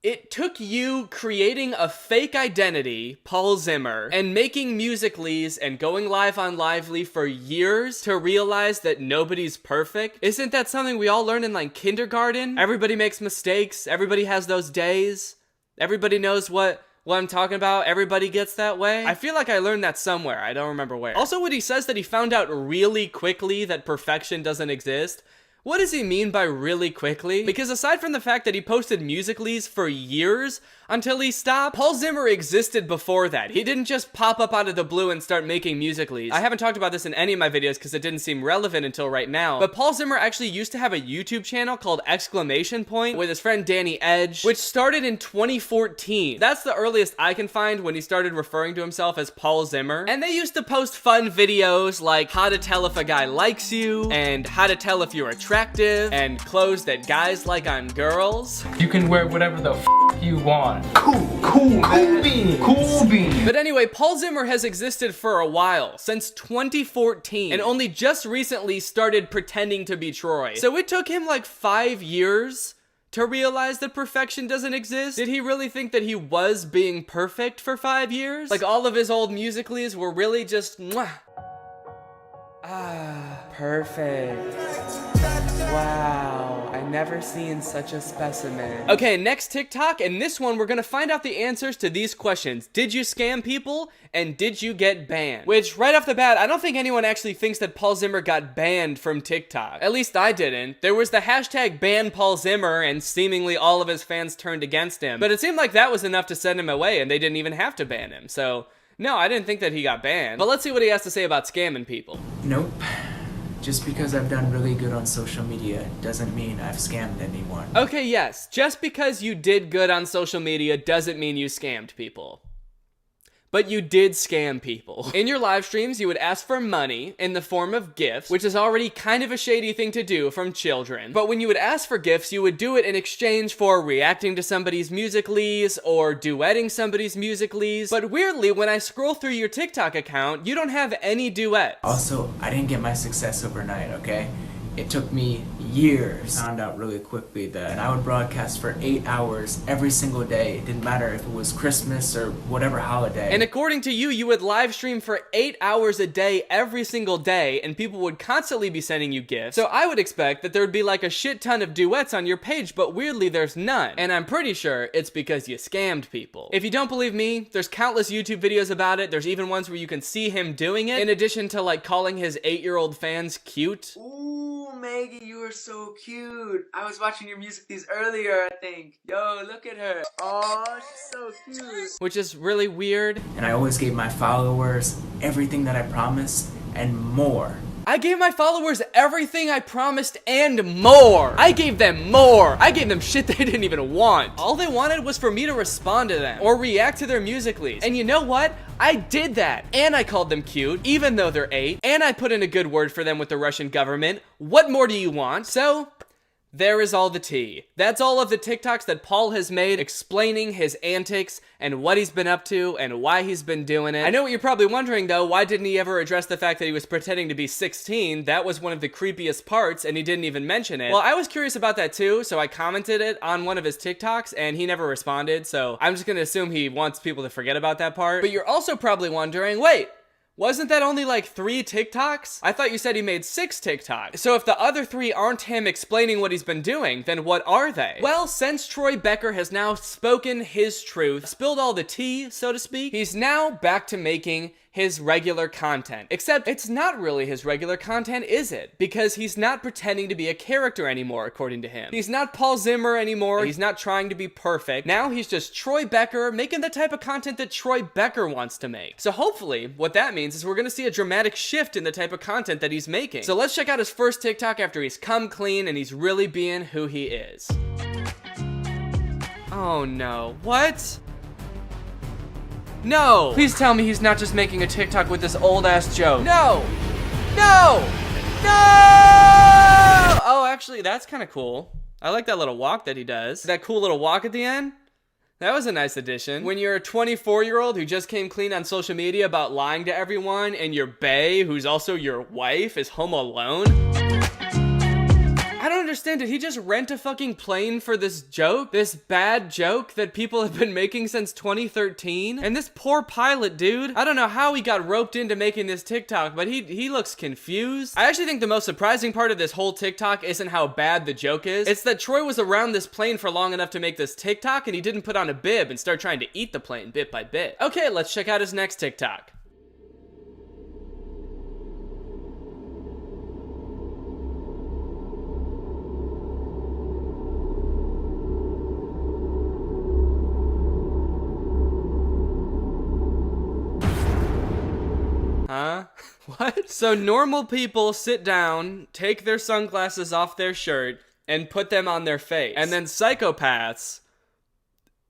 it took you creating a fake identity, Paul Zimmer, and making musicals and going live on Lively for years to realize that nobody's perfect? Isn't that something we all learn in like kindergarten? Everybody makes mistakes. Everybody has those days. Everybody knows what I'm talking about. Everybody gets that way. I feel like I learned that somewhere. I don't remember where. Also, when he says that he found out really quickly that perfection doesn't exist, what does he mean by really quickly? Because aside from the fact that he posted musicals for years until he stopped, Paul Zimmer existed before that. He didn't just pop up out of the blue and start making musicals. I haven't talked about this in any of my videos because it didn't seem relevant until right now, but Paul Zimmer actually used to have a YouTube channel called Exclamation Point with his friend Danny Edge, which started in 2014. That's the earliest I can find when he started referring to himself as Paul Zimmer. And they used to post fun videos like how to tell if a guy likes you, and how to tell if you're attractive, and clothes that guys like on girls. You can wear whatever the you want. Cool bean. But anyway, Paul Zimmer has existed for a while, since 2014, and only just recently started pretending to be Troy. So it took him like 5 years to realize that perfection doesn't exist? Did he really think that he was being perfect for 5 years? Like all of his old musicals were really just mwah. Ah, perfect. Wow, I never seen such a specimen. Okay, next TikTok, and this one we're gonna find out the answers to these questions. Did you scam people? And did you get banned? Which, right off the bat, I don't think anyone actually thinks that Paul Zimmer got banned from TikTok. At least I didn't. There was the hashtag ban Paul Zimmer, and seemingly all of his fans turned against him. But it seemed like that was enough to send him away, and they didn't even have to ban him. So, no, I didn't think that he got banned. But let's see what he has to say about scamming people. Nope. Just because I've done really good on social media doesn't mean I've scammed anyone. Okay, yes. Just because you did good on social media doesn't mean you scammed people. But you did scam people. In your live streams, you would ask for money in the form of gifts, which is already kind of a shady thing to do from children. But when you would ask for gifts, you would do it in exchange for reacting to somebody's musicals or duetting somebody's musicals. But weirdly, when I scroll through your TikTok account, you don't have any duets. Also, I didn't get my success overnight, okay? It took me years. I found out really quickly that I would broadcast for 8 hours every single day. It didn't matter if it was Christmas or whatever holiday. And according to you, you would live stream for 8 hours a day every single day, and people would constantly be sending you gifts. So I would expect that there would be like a shit ton of duets on your page, but weirdly there's none. And I'm pretty sure it's because you scammed people. If you don't believe me, there's countless YouTube videos about it. There's even ones where you can see him doing it, in addition to like calling his 8-year-old fans cute. Ooh, Maggie, you are so cute. I was watching your musicals earlier, I think. Yo, look at her. Aw, she's so cute. Which is really weird. And I always gave my followers everything that I promised and more. I gave my followers everything I promised and more. I gave them more. I gave them shit they didn't even want. All they wanted was for me to respond to them or react to their musicals. And you know what? I did that. And I called them cute, even though they're 8. And I put in a good word for them with the Russian government. What more do you want? So, there is all the tea. That's all of the TikToks that Paul has made explaining his antics and what he's been up to and why he's been doing it. I know what you're probably wondering though, why didn't he ever address the fact that he was pretending to be 16? That was one of the creepiest parts and he didn't even mention it. Well, I was curious about that too, so I commented it on one of his TikToks and he never responded, so I'm just gonna assume he wants people to forget about that part. But you're also probably wondering, wait, wasn't that only like 3 TikToks? I thought you said he made 6 TikToks. So if the other 3 aren't him explaining what he's been doing, then what are they? Well, since Troy Becker has now spoken his truth, spilled all the tea, so to speak, he's now back to making his regular content. Except it's not really his regular content, is it? Because he's not pretending to be a character anymore, according to him. He's not Paul Zimmer anymore. He's not trying to be perfect. Now he's just Troy Becker making the type of content that Troy Becker wants to make. So hopefully what that means is we're gonna see a dramatic shift in the type of content that he's making. So let's check out his first TikTok after he's come clean and he's really being who he is. Oh no, what? No! Please tell me he's not just making a TikTok with this old-ass joke. No! No! No! Oh, actually, that's kind of cool. I like that little walk that he does. That cool little walk at the end. That was a nice addition. When you're a 24-year-old who just came clean on social media about lying to everyone, and your bae, who's also your wife, is home alone. I don't understand. Did he just rent a fucking plane for this joke? This bad joke that people have been making since 2013? And this poor pilot, dude. I don't know how he got roped into making this TikTok, but he looks confused. I actually think the most surprising part of this whole TikTok isn't how bad the joke is. It's that Troy was around this plane for long enough to make this TikTok, and he didn't put on a bib and start trying to eat the plane bit by bit. Okay, let's check out his next TikTok. Huh? What? So normal people sit down, take their sunglasses off their shirt, and put them on their face. And then psychopaths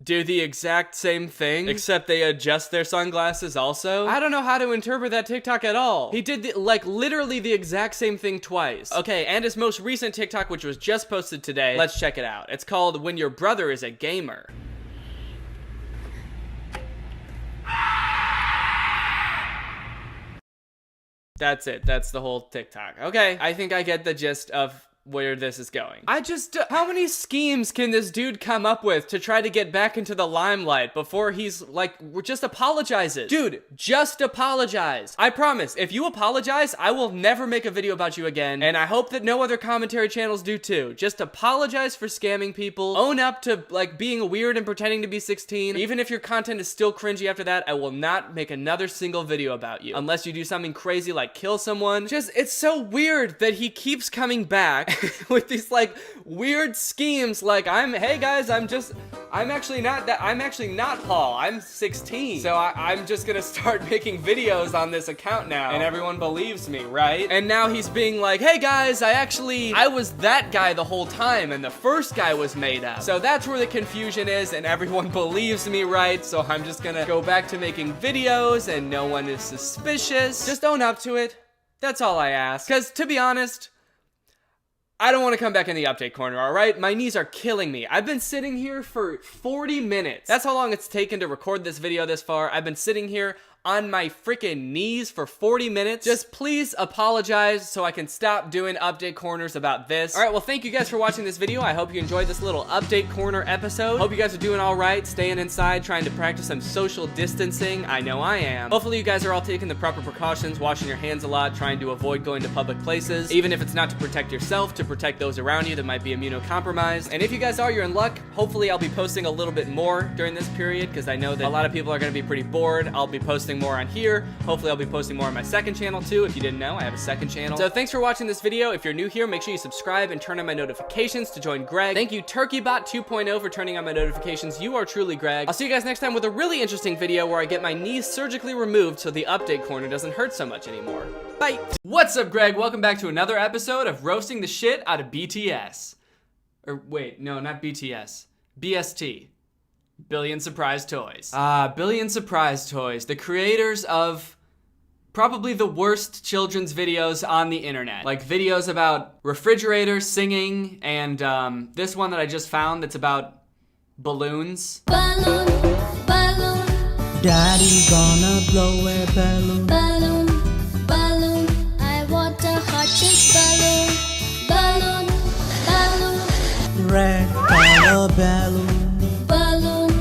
do the exact same thing, except they adjust their sunglasses also. I don't know how to interpret that TikTok at all. He did literally the exact same thing twice. Okay, and his most recent TikTok, which was just posted today, let's check it out. It's called When Your Brother is a Gamer. That's it. That's the whole TikTok. Okay, I think I get the gist of where this is going. How many schemes can this dude come up with to try to get back into the limelight before he's like, just apologizes? Dude, just apologize. I promise, if you apologize, I will never make a video about you again, and I hope that no other commentary channels do too. Just apologize for scamming people, own up to like being weird and pretending to be 16. Even if your content is still cringy after that, I will not make another single video about you. Unless you do something crazy like kill someone. It's so weird that he keeps coming back with these like weird schemes like hey guys, I'm actually not Paul, I'm 16, so I'm just gonna start making videos on this account now, and everyone believes me, right? And now he's being like, hey guys, I was that guy the whole time, and the first guy was made up. So that's where the confusion is, and everyone believes me, right? So I'm just gonna go back to making videos, and no one is suspicious. Just own up to it. That's all I ask. Because to be honest, I don't want to come back in the update corner, alright? My knees are killing me. I've been sitting here for 40 minutes. That's how long it's taken to record this video this far. I've been sitting here on my freaking knees for 40 minutes. Just please apologize so I can stop doing update corners about this. Alright, well thank you guys for watching this video. I hope you enjoyed this little update corner episode. Hope you guys are doing alright, staying inside, trying to practice some social distancing. I know I am. Hopefully you guys are all taking the proper precautions, washing your hands a lot, trying to avoid going to public places, even if it's not to protect yourself, to protect those around you that might be immunocompromised. And if you guys are, you're in luck. Hopefully I'll be posting a little bit more during this period, because I know that a lot of people are going to be pretty bored. I'll be posting more on here. Hopefully I'll be posting more on my second channel too. If you didn't know, I have a second channel. So thanks for watching this video. If you're new here, make sure you subscribe and turn on my notifications to join Greg. Thank you TurkeyBot 2.0 for turning on my notifications. You are truly Greg. I'll see you guys next time with a really interesting video where I get my knees surgically removed so the update corner doesn't hurt so much anymore. Bye. What's up, Greg? Welcome back to another episode of roasting the shit out of BTS. Or wait, no, not BTS. BST. Billion Surprise Toys. Billion Surprise Toys, the creators of probably the worst children's videos on the internet. Like videos about refrigerators singing, and this one that I just found that's about balloons. Balloon, balloon, Daddy gonna blow a balloon. balloon, balloon. I want a hot chick balloon, balloon, balloon, Red color balloon. balloon,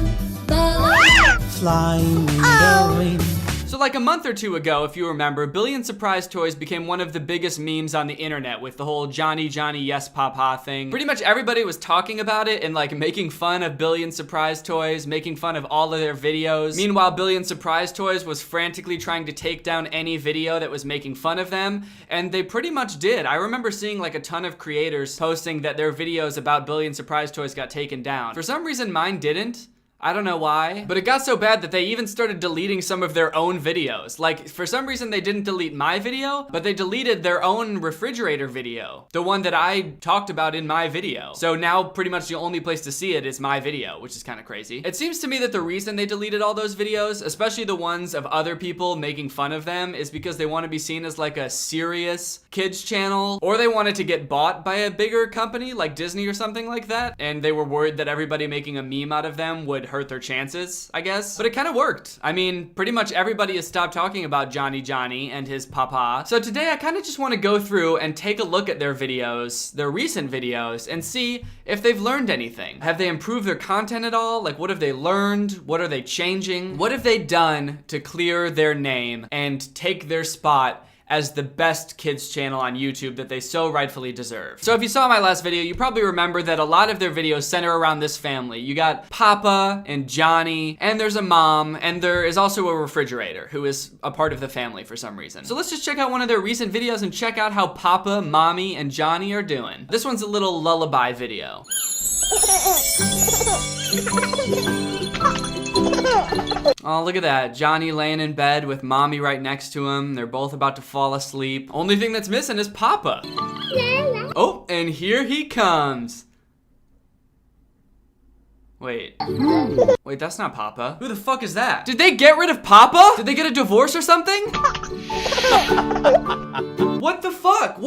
balloon. Flying in the rain. So like a month or two ago, if you remember, Billion Surprise Toys became one of the biggest memes on the internet with the whole Johnny Johnny Yes Papa thing. Pretty much everybody was talking about it and like making fun of Billion Surprise Toys, making fun of all of their videos. Meanwhile, Billion Surprise Toys was frantically trying to take down any video that was making fun of them, and they pretty much did. I remember seeing like a ton of creators posting that their videos about Billion Surprise Toys got taken down. For some reason, mine didn't. I don't know why, but it got so bad that they even started deleting some of their own videos. Like, for some reason they didn't delete my video, but they deleted their own refrigerator video. The one that I talked about in my video. So now pretty much the only place to see it is my video, which is kind of crazy. It seems to me that the reason they deleted all those videos, especially the ones of other people making fun of them, is because they want to be seen as like a serious kids channel, or they wanted to get bought by a bigger company like Disney or something like that, and they were worried that everybody making a meme out of them would hurt their chances, I guess. But it kind of worked. I mean, pretty much everybody has stopped talking about Johnny and his papa. So today I kind of just want to go through and take a look at their videos, their recent videos, and see if they've learned anything. Have they improved their content at all? Like, what have they learned? What are they changing? What have they done to clear their name and take their spot as the best kids channel on YouTube that they so rightfully deserve? So if you saw my last video, you probably remember that a lot of their videos center around this family. You got Papa and Johnny, and there's a mom, and there is also a refrigerator who is a part of the family for some reason. So let's just check out one of their recent videos and check out how Papa, Mommy, and Johnny are doing. This one's a little lullaby video. Oh, look at that. Johnny laying in bed with Mommy right next to him. They're both about to fall asleep. Only thing that's missing is Papa. Oh, and here he comes. Wait, that's not Papa. Who the fuck is that? Did they get rid of Papa? Did they get a divorce or something? What the fuck?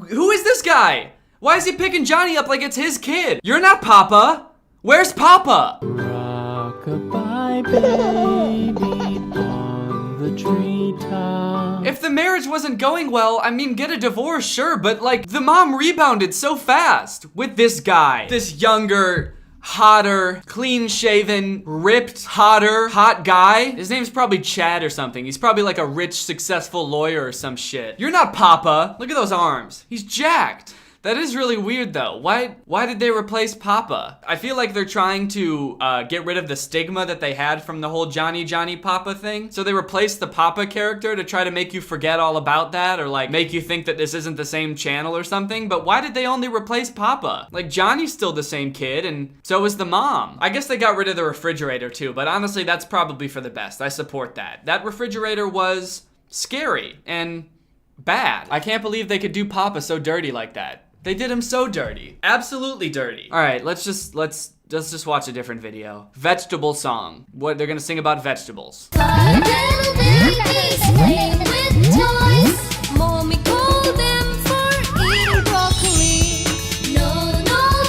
Who is this guy? Why is he picking Johnny up like it's his kid? You're not Papa. Where's Papa? Rock-a-bye baby on the treetop. If the marriage wasn't going well, I mean, get a divorce, sure, but like, the mom rebounded so fast with this guy. This younger, hotter, clean-shaven, ripped, hot guy. His name's probably Chad or something. He's probably like a rich, successful lawyer or some shit. You're not Papa. Look at those arms. He's jacked. That is really weird though. Why did they replace Papa? I feel like they're trying to get rid of the stigma that they had from the whole Johnny Papa thing. So they replaced the Papa character to try to make you forget all about that, or like make you think that this isn't the same channel or something. But why did they only replace Papa? Like, Johnny's still the same kid, and so is the mom. I guess they got rid of the refrigerator too, but honestly that's probably for the best. I support that. That refrigerator was scary and bad. I can't believe they could do Papa so dirty like that. They did him so dirty. Absolutely dirty. All right, let's just watch a different video. Vegetable song. What, they're gonna sing about vegetables. Little babies playing with toys. Mommy called them for eating broccoli. No,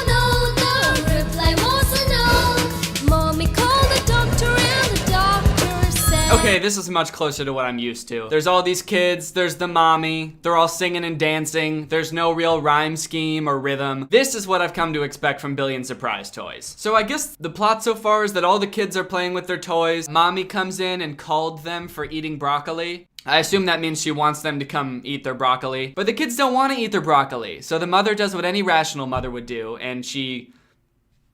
the reply was a no. Mommy called the doctor and the doctor said. Okay, this is much closer to what I'm used to. There's all these kids, there's the mommy, they're all singing and dancing, there's no real rhyme scheme or rhythm. This is what I've come to expect from Billion Surprise Toys. So I guess the plot so far is that all the kids are playing with their toys. Mommy comes in and called them for eating broccoli. I assume that means she wants them to come eat their broccoli. But the kids don't want to eat their broccoli. So the mother does what any rational mother would do, and she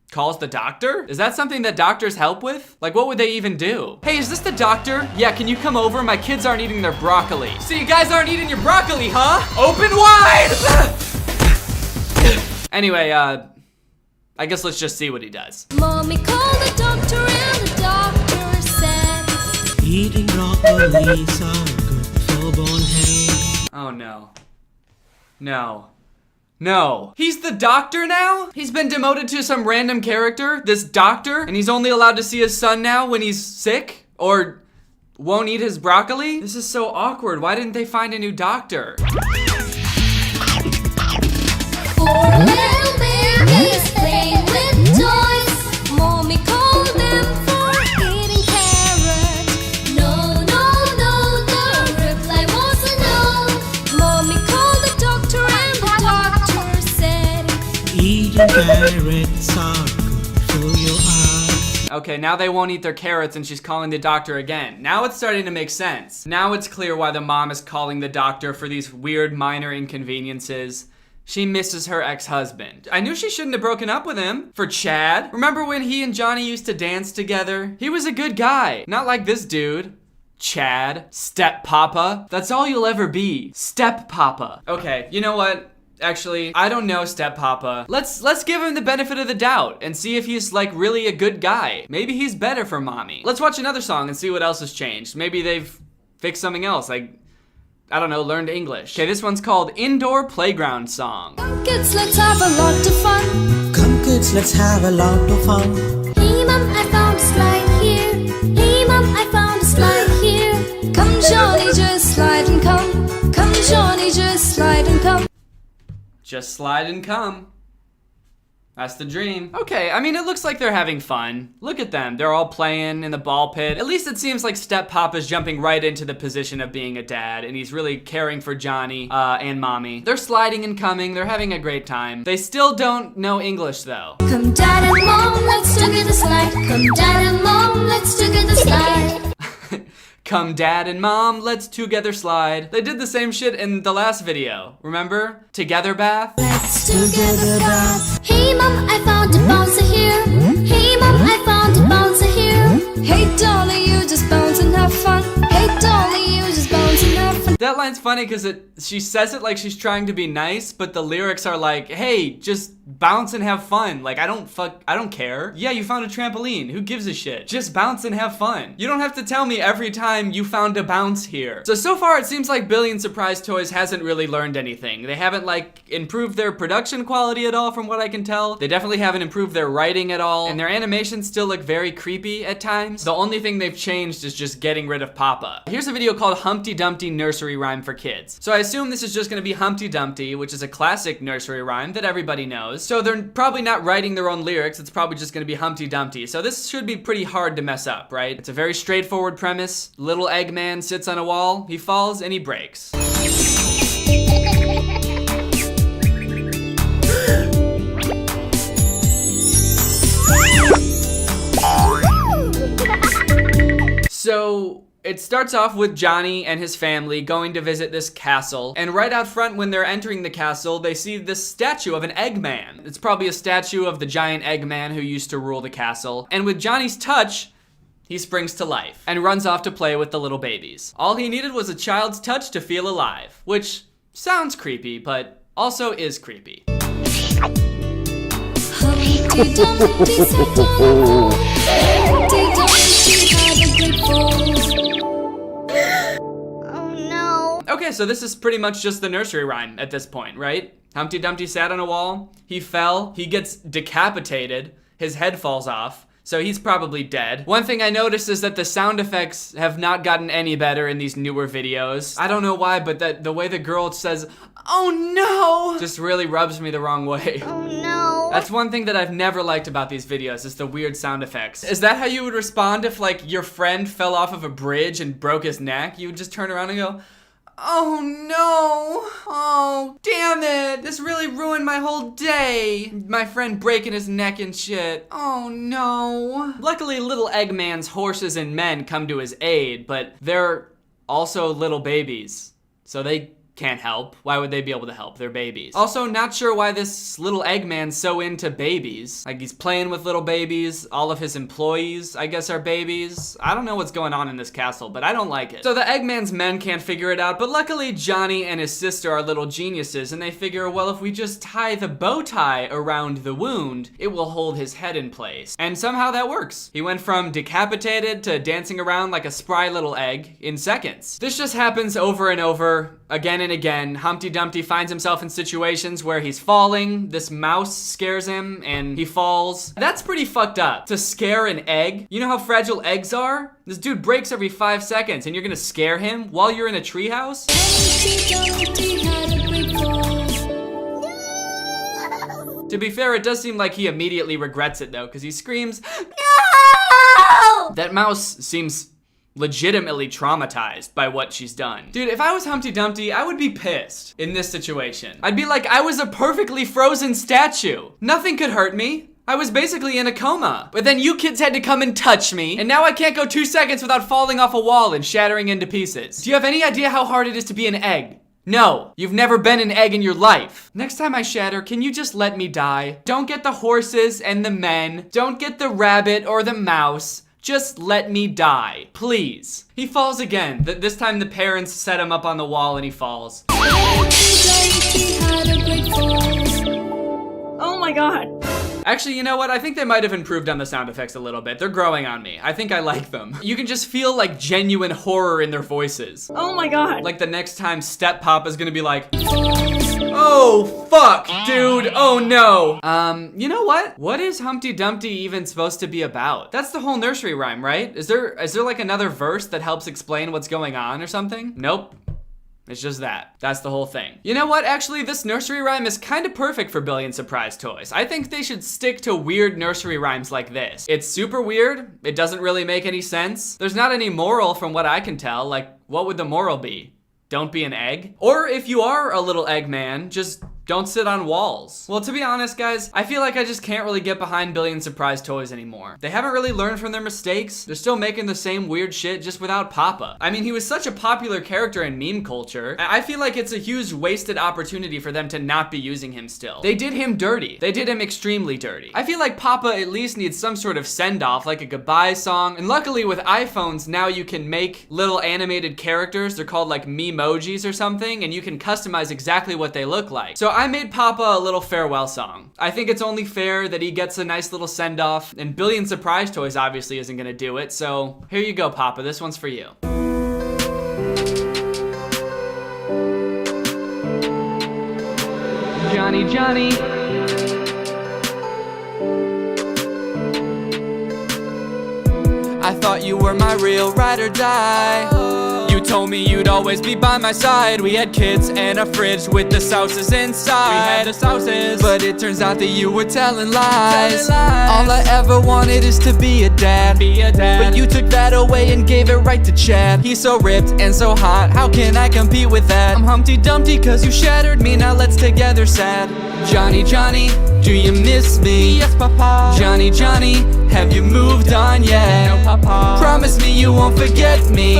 calls the doctor? Is that something that doctors help with? Like, what would they even do? Hey, is this the doctor? Yeah, can you come over? My kids aren't eating their broccoli. So you guys aren't eating your broccoli, huh? Open wide! Anyway, I guess let's just see what he does. Mommy called the doctor and the doctor said, eating broccoli's are good for bone health. Oh no. No. He's the doctor now? He's been demoted to some random character, this doctor, and he's only allowed to see his son now when he's sick? Or won't eat his broccoli? This is so awkward. Why didn't they find a new doctor? Four little babies playing with toys. Mommy called them for eating carrot. No, the reply was a no. Mommy called the doctor and the doctor said, eating carrots are good for your eyes. Okay, now they won't eat their carrots and she's calling the doctor again. Now it's starting to make sense. Now it's clear why the mom is calling the doctor for these weird minor inconveniences. She misses her ex-husband. I knew she shouldn't have broken up with him. For Chad. Remember when he and Johnny used to dance together? He was a good guy. Not like this dude. Chad. Step Papa. That's all you'll ever be. Step Papa. Okay, you know what? Actually, I don't know, Step Papa. Let's give him the benefit of the doubt and see if he's like really a good guy. Maybe he's better for mommy. Let's watch another song and see what else has changed. Maybe they've fixed something else, like, I don't know, learned English. Okay, this one's called Indoor Playground Song. Kids, let's have a lot of fun. Come kids, let's have a lot of fun. Hey mom, I found a slide here. Hey mom, I found a slide here. Come Johnny, just slide and come. Come Johnny, just slide and come. Just slide and come. That's the dream. Okay, I mean, it looks like they're having fun. Look at them. They're all playing in the ball pit. At least it seems like Step Papa's jumping right into the position of being a dad, and he's really caring for Johnny and mommy. They're sliding and coming. They're having a great time. They still don't know English, though. Come dad and mom, let's together slide. Come dad and mom, let's together slide. Come dad and mom, let's together slide. They did the same shit in the last video. Remember? Together bath? Let's together bath. Hey mom, I found a bouncer here. Hey mom, I found a bouncer here. Hey dolly, you just bounce and have fun. Hey dolly, you just bounce and have fun. That line's funny because she says it like she's trying to be nice, but the lyrics are like, hey, just bounce and have fun. Like, I don't care. Yeah, you found a trampoline. Who gives a shit? Just bounce and have fun. You don't have to tell me every time you found a bounce here. So far it seems like Billion Surprise Toys hasn't really learned anything. They haven't like improved their production quality at all from what I can tell. They definitely haven't improved their writing at all, and their animations still look very creepy at times. The only thing they've changed is just getting rid of Papa. Here's a video called Humpty Dumpty Nursery Rhyme for Kids. So I assume this is just gonna be Humpty Dumpty, which is a classic nursery rhyme that everybody knows. So they're probably not writing their own lyrics. It's probably just gonna be Humpty Dumpty. So this should be pretty hard to mess up, right? It's a very straightforward premise. Little Eggman sits on a wall, he falls, and he breaks. So it starts off with Johnny and his family going to visit this castle, and right out front when they're entering the castle, they see this statue of an Eggman. It's probably a statue of the giant Eggman who used to rule the castle, and with Johnny's touch, he springs to life and runs off to play with the little babies. All he needed was a child's touch to feel alive, which sounds creepy, but also is creepy. Humpty Dumpty sat on a wall. Humpty Dumpty had a great fall. Oh no. Okay, so this is pretty much just the nursery rhyme at this point, right? Humpty Dumpty sat on a wall, he fell, he gets decapitated, his head falls off, so he's probably dead. One thing I noticed is that the sound effects have not gotten any better in these newer videos. I don't know why, but the way the girl says, "Oh no," just really rubs me the wrong way. Oh no. That's one thing that I've never liked about these videos, is the weird sound effects. Is that how you would respond if like your friend fell off of a bridge and broke his neck? You would just turn around and go, "Oh no, oh damn it, this really ruined my whole day. My friend breaking his neck and shit, oh no." Luckily, little Eggman's horses and men come to his aid, but they're also little babies, so they can't help. Why would they be able to help? They're babies. Also, not sure why this little Eggman's so into babies. Like, he's playing with little babies. All of his employees, I guess, are babies. I don't know what's going on in this castle, but I don't like it. So the Eggman's men can't figure it out, but luckily Johnny and his sister are little geniuses, and they figure, well, if we just tie the bow tie around the wound, it will hold his head in place. And somehow that works. He went from decapitated to dancing around like a spry little egg in seconds. This just happens over and over, again and again. Humpty Dumpty finds himself in situations where he's falling, this mouse scares him, and he falls. That's pretty fucked up, to scare an egg. You know how fragile eggs are? This dude breaks every 5 seconds, and you're gonna scare him while you're in a treehouse? To be fair, it does seem like he immediately regrets it though, because he screams, "No!" That mouse seems legitimately traumatized by what she's done. Dude, if I was Humpty Dumpty, I would be pissed in this situation. I'd be like, I was a perfectly frozen statue. Nothing could hurt me. I was basically in a coma. But then you kids had to come and touch me, and now I can't go 2 seconds without falling off a wall and shattering into pieces. Do you have any idea how hard it is to be an egg? No, you've never been an egg in your life. Next time I shatter, can you just let me die? Don't get the horses and the men. Don't get the rabbit or the mouse. Just let me die, please. He falls again. This time the parents set him up on the wall and he falls. Oh my god. Actually, you know what? I think they might have improved on the sound effects a little bit. They're growing on me. I think I like them. You can just feel like genuine horror in their voices. Oh my god. Like the next time Step Pop is gonna be like, oh fuck, dude, oh no. You know what? What is Humpty Dumpty even supposed to be about? That's the whole nursery rhyme, right? Is there like another verse that helps explain what's going on or something? Nope. It's just that. That's the whole thing. You know what? Actually, this nursery rhyme is kind of perfect for Billion Surprise Toys. I think they should stick to weird nursery rhymes like this. It's super weird. It doesn't really make any sense. There's not any moral from what I can tell. Like, what would the moral be? Don't be an egg? Or if you are a little egg man, just don't sit on walls. Well, to be honest, guys, I feel like I just can't really get behind Billion Surprise Toys anymore. They haven't really learned from their mistakes. They're still making the same weird shit just without Papa. I mean, he was such a popular character in meme culture. I feel like it's a huge wasted opportunity for them to not be using him still. They did him dirty. They did him extremely dirty. I feel like Papa at least needs some sort of send-off, like a goodbye song. And luckily with iPhones, now you can make little animated characters. They're called like memojis or something, and you can customize exactly what they look like. So I made Papa a little farewell song. I think it's only fair that he gets a nice little send-off, and Billion Surprise Toys obviously isn't gonna do it, so here you go, Papa, this one's for you. Johnny, Johnny. I thought you were my real ride or die. You told me you'd always be by my side. We had kids and a fridge with the sauces inside. We had the sauces, but it turns out that you were telling lies. All I ever wanted is to be a dad. But you took that away and gave it right to Chad. He's so ripped and so hot, how can I compete with that? I'm Humpty Dumpty cause you shattered me, now let's together sad. Johnny, Johnny, do you miss me? Yes, Papa. Johnny, Johnny, have you moved on yet? No, Papa. Promise me you won't forget me.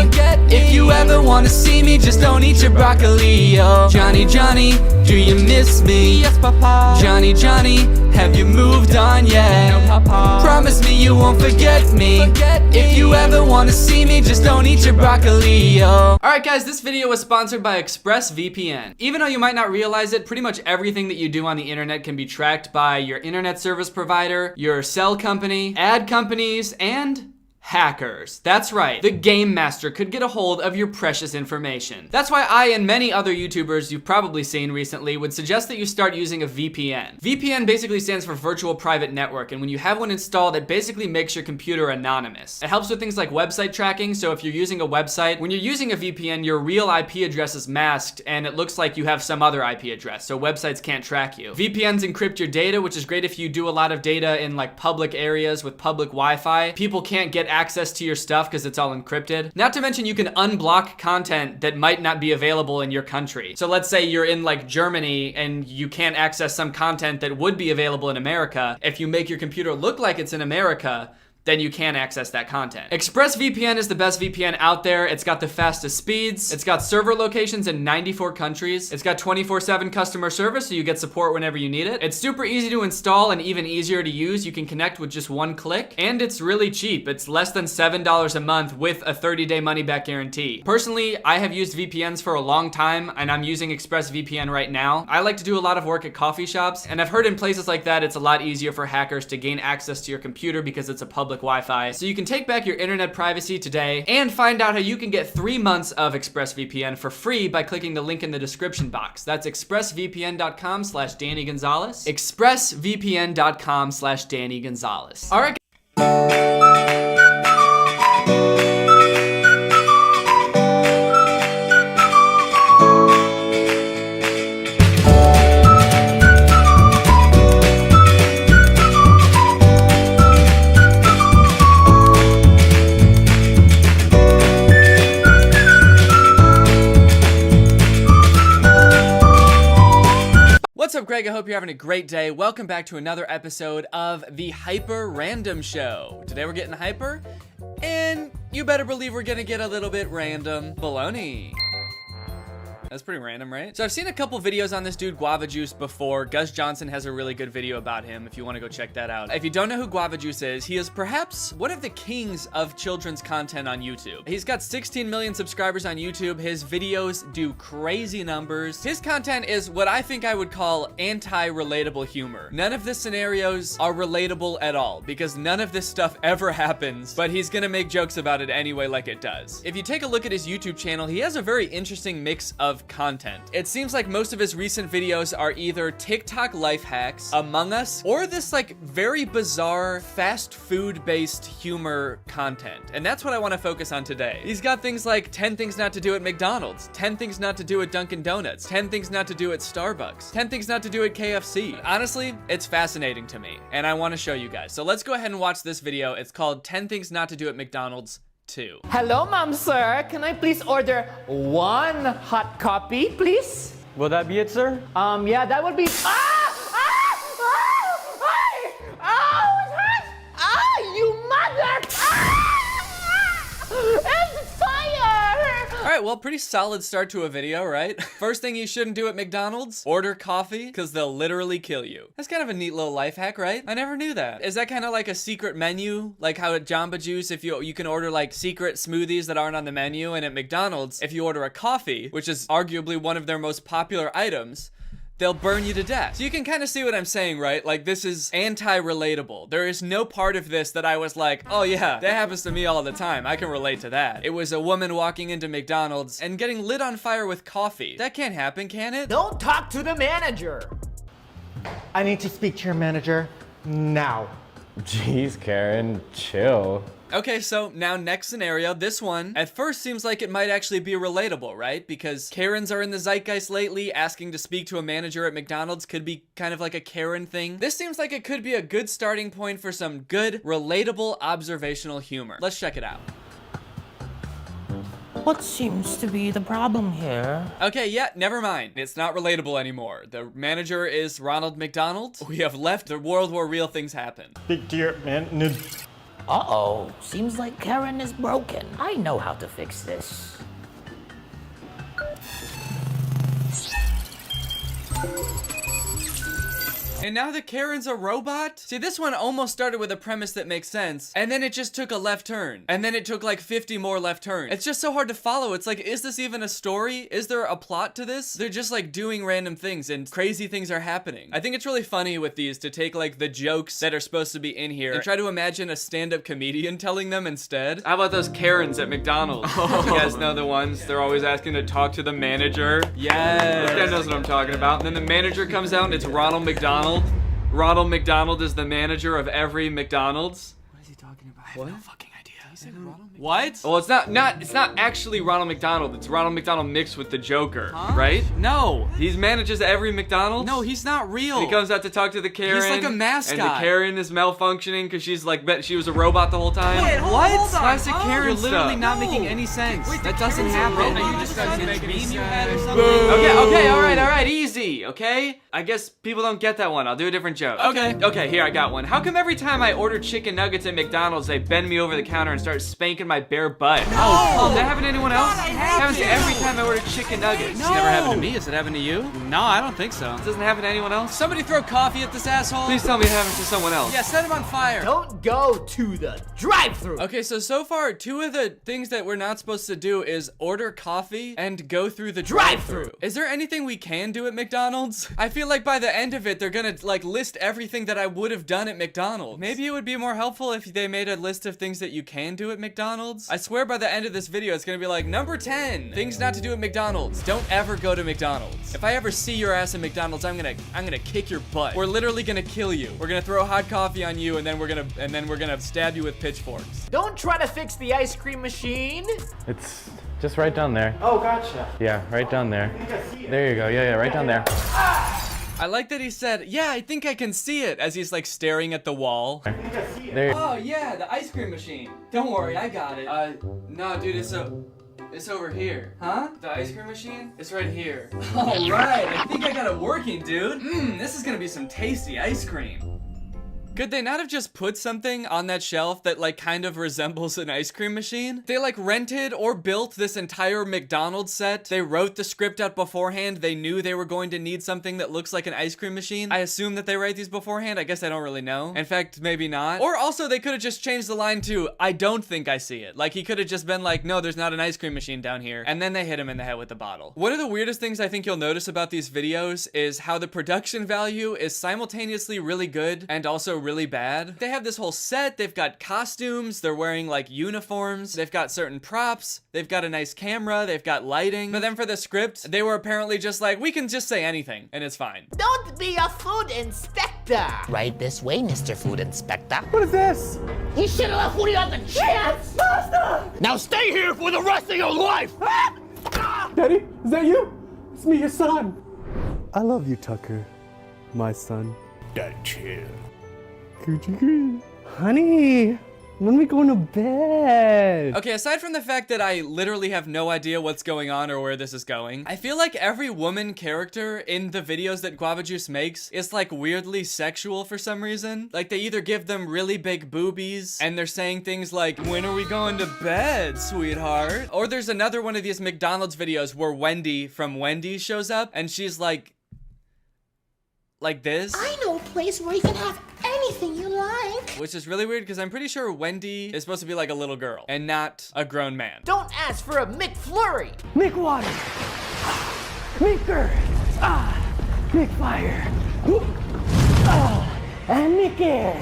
If you ever wanna see me, just don't eat your broccoli, oh. Johnny, Johnny, do you miss me? Yes, Papa. Johnny, Johnny, have you moved on yet? No, Papa. Promise me you won't forget me. If you ever wanna see me, just don't eat your broccoli, oh. Alright guys, this video was sponsored by ExpressVPN. Even though you might not realize it, pretty much everything that you do on the internet can be tracked by your internet service provider, your cell company, ad companies, and hackers. That's right, the Game Master could get a hold of your precious information. That's why I and many other YouTubers you've probably seen recently would suggest that you start using a VPN. VPN basically stands for Virtual Private Network, and when you have one installed, it basically makes your computer anonymous. It helps with things like website tracking, so if you're using a website, when you're using a VPN, your real IP address is masked, and it looks like you have some other IP address, so websites can't track you. VPNs encrypt your data, which is great if you do a lot of data in like public areas with public Wi-Fi. People can't get access to your stuff because it's all encrypted. Not to mention you can unblock content that might not be available in your country. So let's say you're in like Germany and you can't access some content that would be available in America. If you make your computer look like it's in America, then you can access that content. ExpressVPN is the best VPN out there. It's got the fastest speeds. It's got server locations in 94 countries. It's got 24/7 customer service, so you get support whenever you need it. It's super easy to install and even easier to use. You can connect with just one click, and it's really cheap. It's less than $7 a month with a 30-day money-back guarantee. Personally, I have used VPNs for a long time, and I'm using ExpressVPN right now. I like to do a lot of work at coffee shops, and I've heard in places like that, it's a lot easier for hackers to gain access to your computer because it's a public Wi-Fi. So you can take back your internet privacy today and find out how you can get 3 months of ExpressVPN for free by clicking the link in the description box. That's expressvpn.com/Danny Gonzalez. expressvpn.com/Danny Gonzalez. All right. What's up, Greg? I hope you're having a great day. Welcome back to another episode of the Hyper Random Show. Today we're getting hyper, and you better believe we're gonna get a little bit random baloney. That's pretty random, right? So I've seen a couple videos on this dude Guava Juice before. Gus Johnson has a really good video about him if you want to go check that out. If you don't know who Guava Juice is, he is perhaps one of the kings of children's content on YouTube. He's got 16 million subscribers on YouTube. His videos do crazy numbers. His content is what I think I would call anti-relatable humor. None of the scenarios are relatable at all because none of this stuff ever happens, but he's gonna make jokes about it anyway like it does. If you take a look at his YouTube channel, he has a very interesting mix of content. It seems like most of his recent videos are either TikTok life hacks, Among Us, or this like very bizarre fast food based humor content. And that's what I want to focus on today. He's got things like 10 things not to do at McDonald's, 10 things not to do at Dunkin' Donuts, 10 things not to do at Starbucks, 10 things not to do at KFC. Honestly, it's fascinating to me and I want to show you guys. So let's go ahead and watch this video. It's called 10 things not to do at McDonald's 2. Hello, ma'am, sir. Can I please order 1 hot coffee, please? Will that be it, sir? Yeah, that would be. It's hot! You mother! It's fire! All right, well, pretty solid start to a video, right? First thing you shouldn't do at McDonald's, order coffee, because they'll literally kill you. That's kind of a neat little life hack, right? I never knew that. Is that kind of like a secret menu? Like how at Jamba Juice, if you can order like secret smoothies that aren't on the menu, and at McDonald's, if you order a coffee, which is arguably one of their most popular items, they'll burn you to death. So you can kind of see what I'm saying, right? Like this is anti-relatable. There is no part of this that I was like, oh yeah, that happens to me all the time. I can relate to that. It was a woman walking into McDonald's and getting lit on fire with coffee. That can't happen, can it? Don't talk to the manager. I need to speak to your manager now. Jeez, Karen, chill. Okay, so now next scenario, this one, at first seems like it might actually be relatable, right? Because Karens are in the zeitgeist lately, asking to speak to a manager at McDonald's could be kind of like a Karen thing. This seems like it could be a good starting point for some good, relatable, observational humor. Let's check it out. What seems to be the problem here? Okay, yeah, never mind. It's not relatable anymore. The manager is Ronald McDonald. We have left the world where real things happen. Big dear man. Uh-oh, seems like Karen is broken. I know how to fix this. And now the Karen's a robot? See, this one almost started with a premise that makes sense, and then it just took a left turn, and then it took like 50 more left turns. It's just so hard to follow. It's like, is this even a story? Is there a plot to this? They're just like doing random things, and crazy things are happening. I think it's really funny with these to take like the jokes that are supposed to be in here and try to imagine a stand-up comedian telling them instead. How about those Karens at McDonald's? You guys know the ones? They're always asking to talk to the manager. Yes. This guy knows what I'm talking about. And then the manager comes out and it's Ronald McDonald. Ronald McDonald is the manager of every McDonald's. What is he talking about? What? I have no fucking idea. He said Ronald McDonald. What? Well, it's not actually Ronald McDonald. It's Ronald McDonald mixed with the Joker, right? No. He manages every McDonald's. No, he's not real. He comes out to talk to the Karen. He's like a mascot. And the Karen is malfunctioning because she's like, bet she was a robot the whole time. Wait, what? Hold on. Classic Karen. You're literally not making any sense. Wait, that doesn't happen. Are you just trying to make a meme you had or something? Okay, all right, easy, okay? I guess people don't get that one. I'll do a different joke. Okay, here, I got one. How come every time I order chicken nuggets at McDonald's, they bend me over the counter and start spanking my bare butt? No! Oh, that happened to anyone else? It happens every time I order chicken nuggets. It's never happened to me. Has it happened to you? No, I don't think so. It doesn't happen to anyone else? Somebody throw coffee at this asshole. Please tell me it happens to someone else. Yeah, set him on fire. Don't go to the drive-thru. Okay, so far, 2 of the things that we're not supposed to do is order coffee and go through the drive-thru. Is there anything we can do at McDonald's? I feel like by the end of it, they're gonna like list everything that I would have done at McDonald's. Maybe it would be more helpful if they made a list of things that you can do at McDonald's. I swear by the end of this video, it's gonna be like, number 10, things not to do at McDonald's. Don't ever go to McDonald's. If I ever see your ass at McDonald's, I'm gonna kick your butt. We're literally gonna kill you. We're gonna throw hot coffee on you, and then we're gonna stab you with pitchforks. Don't try to fix the ice cream machine. It's just right down there. Oh, gotcha. Yeah, right down there. There you go. Yeah, right down there. I like that he said, yeah, I think I can see it, as he's like staring at the wall. There. Oh yeah, the ice cream machine. Don't worry, I got it. No, dude, it's over here. Huh? The ice cream machine? It's right here. All right, I think I got it working, dude. This is gonna be some tasty ice cream. Could they not have just put something on that shelf that like kind of resembles an ice cream machine? They like rented or built this entire McDonald's set. They wrote the script out beforehand. They knew they were going to need something that looks like an ice cream machine. I assume that they write these beforehand. I guess I don't really know. In fact, maybe not. Or also they could have just changed the line to, I don't think I see it. Like he could have just been like, no, there's not an ice cream machine down here. And then they hit him in the head with the bottle. One of the weirdest things I think you'll notice about these videos is how the production value is simultaneously really good and also really bad. They have this whole set. They've got costumes. They're wearing like uniforms. They've got certain props. They've got a nice camera. They've got lighting. But then for the script, they were apparently just like, we can just say anything and it's fine. Don't be a food inspector. Right this way, Mr. Food Inspector. What is this? You should have left Woody on the chance. Master! Now stay here for the rest of your life! Daddy, is that you? It's me, your son. I love you, Tucker. My son. Dad, chill. Coochie coo. Honey, when are we going to bed? Okay, aside from the fact that I literally have no idea what's going on or where this is going, I feel like every woman character in the videos that Guava Juice makes is like weirdly sexual for some reason. Like they either give them really big boobies and they're saying things like, when are we going to bed, sweetheart? Or there's another one of these McDonald's videos where Wendy from Wendy's shows up and she's like this. I know a place where you can have anything you like. Which is really weird because I'm pretty sure Wendy is supposed to be like a little girl and not a grown man. Don't ask for a McFlurry. McWater. McGurk. McFire. And McAir.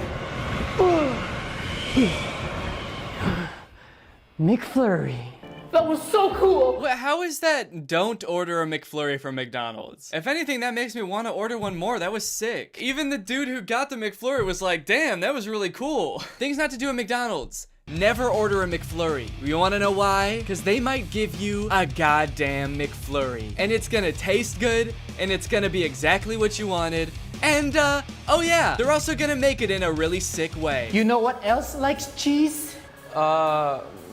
McFlurry. That was so cool. Wait, how is that don't order a McFlurry from McDonald's? If anything, that makes me want to order one more. That was sick. Even the dude who got the McFlurry was like, damn, that was really cool. Things not to do at McDonald's. Never order a McFlurry. You wanna know why? Because they might give you a goddamn McFlurry. And it's gonna taste good, and it's gonna be exactly what you wanted. And, oh yeah, they're also gonna make it in a really sick way. You know what else likes cheese?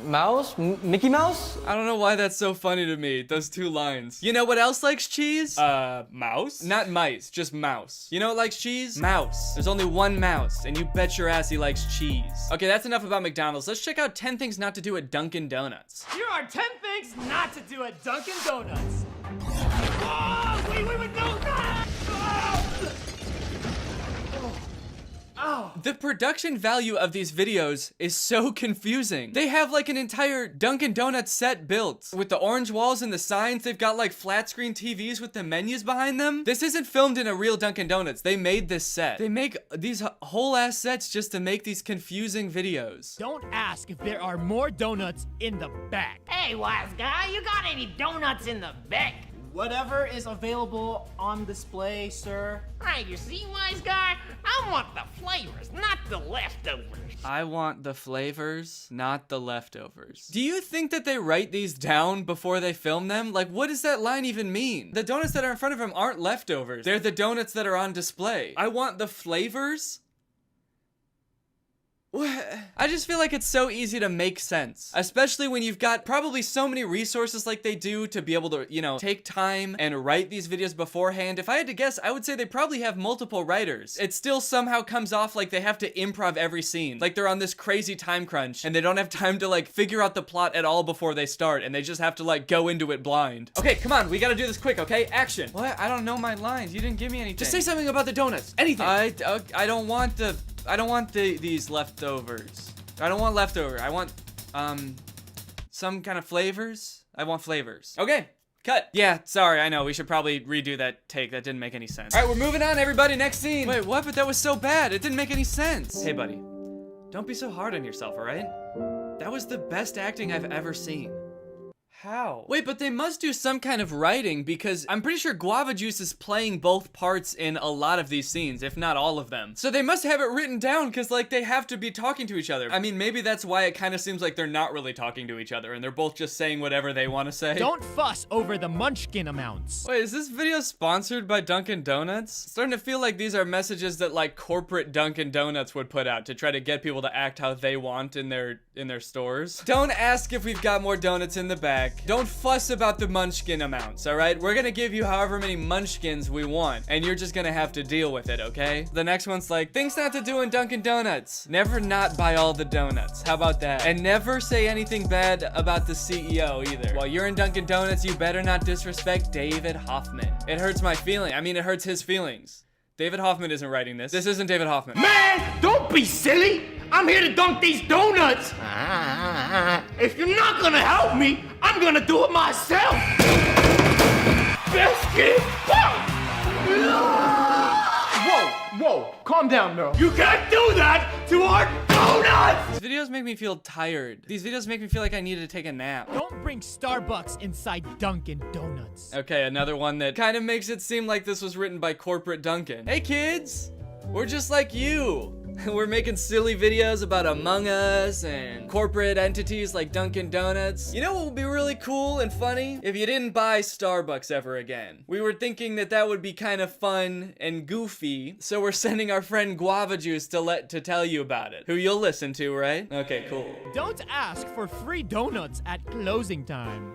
Mouse? Mickey Mouse? I don't know why that's so funny to me, those two lines. You know what else likes cheese? Mouse? Not mice, just mouse. You know what likes cheese? Mouse. There's only one mouse, and you bet your ass he likes cheese. Okay, that's enough about McDonald's. Let's check out 10 things not to do at Dunkin' Donuts. Here are 10 things not to do at Dunkin' Donuts. Oh, wait, no, Oh. The production value of these videos is so confusing. They have like an entire Dunkin' Donuts set built with the orange walls and the signs. They've got like flat screen TVs with the menus behind them. This isn't filmed in a real Dunkin' Donuts. They made this set. They make these whole ass sets just to make these confusing videos. Don't ask if there are more donuts in the back. Hey, wise guy, you got any donuts in the back? Whatever is available on display, sir. Right, you see, wise guy? I want the flavors, not the leftovers. I want the flavors, not the leftovers. Do you think that they write these down before they film them? Like, what does that line even mean? The donuts that are in front of him aren't leftovers. They're the donuts that are on display. I want the flavors? I just feel like it's so easy to make sense, especially when you've got probably so many resources like they do to be able to, you know, take time and write these videos beforehand. If I had to guess, I would say they probably have multiple writers. It still somehow comes off like they have to improv every scene. Like they're on this crazy time crunch and they don't have time to like figure out the plot at all before they start and they just have to like go into it blind. Okay, come on, we gotta do this quick, okay? Action. What? I don't know my lines. You didn't give me anything. Just say something about the donuts. Anything. I don't want these leftovers. I don't want leftover. I want, some kind of flavors. I want flavors. Okay, cut. Yeah, sorry, I know. We should probably redo that take. That didn't make any sense. All right, we're moving on, everybody. Next scene. Wait, what? But that was so bad. It didn't make any sense. Hey, buddy. Don't be so hard on yourself, all right? That was the best acting I've ever seen. How? Wait, but they must do some kind of writing because I'm pretty sure Guava Juice is playing both parts in a lot of these scenes, if not all of them. So they must have it written down because like they have to be talking to each other. I mean, maybe that's why it kind of seems like they're not really talking to each other and they're both just saying whatever they want to say. Don't fuss over the munchkin amounts. Wait, is this video sponsored by Dunkin' Donuts? It's starting to feel like these are messages that like corporate Dunkin' Donuts would put out to try to get people to act how they want in their stores. Don't ask if we've got more donuts in the bag. back. Don't fuss about the munchkin amounts, all right? We're gonna give you however many munchkins we want, and you're just gonna have to deal with it, okay? The next one's like, things not to do in Dunkin' Donuts. Never not buy all the donuts. How about that? And never say anything bad about the CEO either. While you're in Dunkin' Donuts, you better not disrespect David Hoffman. It hurts my feeling. I mean, it hurts his feelings. David Hoffman isn't writing this. This isn't David Hoffman. Man, don't be silly. I'm here to dunk these donuts. If you're not gonna help me, I'm gonna do it myself. Biscuit. Whoa, calm down, bro. You can't do that to our donuts. These videos make me feel tired. These videos make me feel like I needed to take a nap. Don't bring Starbucks inside Dunkin' Donuts. Okay, another one that kind of makes it seem like this was written by corporate Dunkin'. Hey kids, we're just like you. We're making silly videos about Among Us and corporate entities like Dunkin' Donuts. You know what would be really cool and funny? If you didn't buy Starbucks ever again. We were thinking that that would be kind of fun and goofy, so we're sending our friend Guava Juice to tell you about it. Who you'll listen to, right? Okay, cool. Don't ask for free donuts at closing time.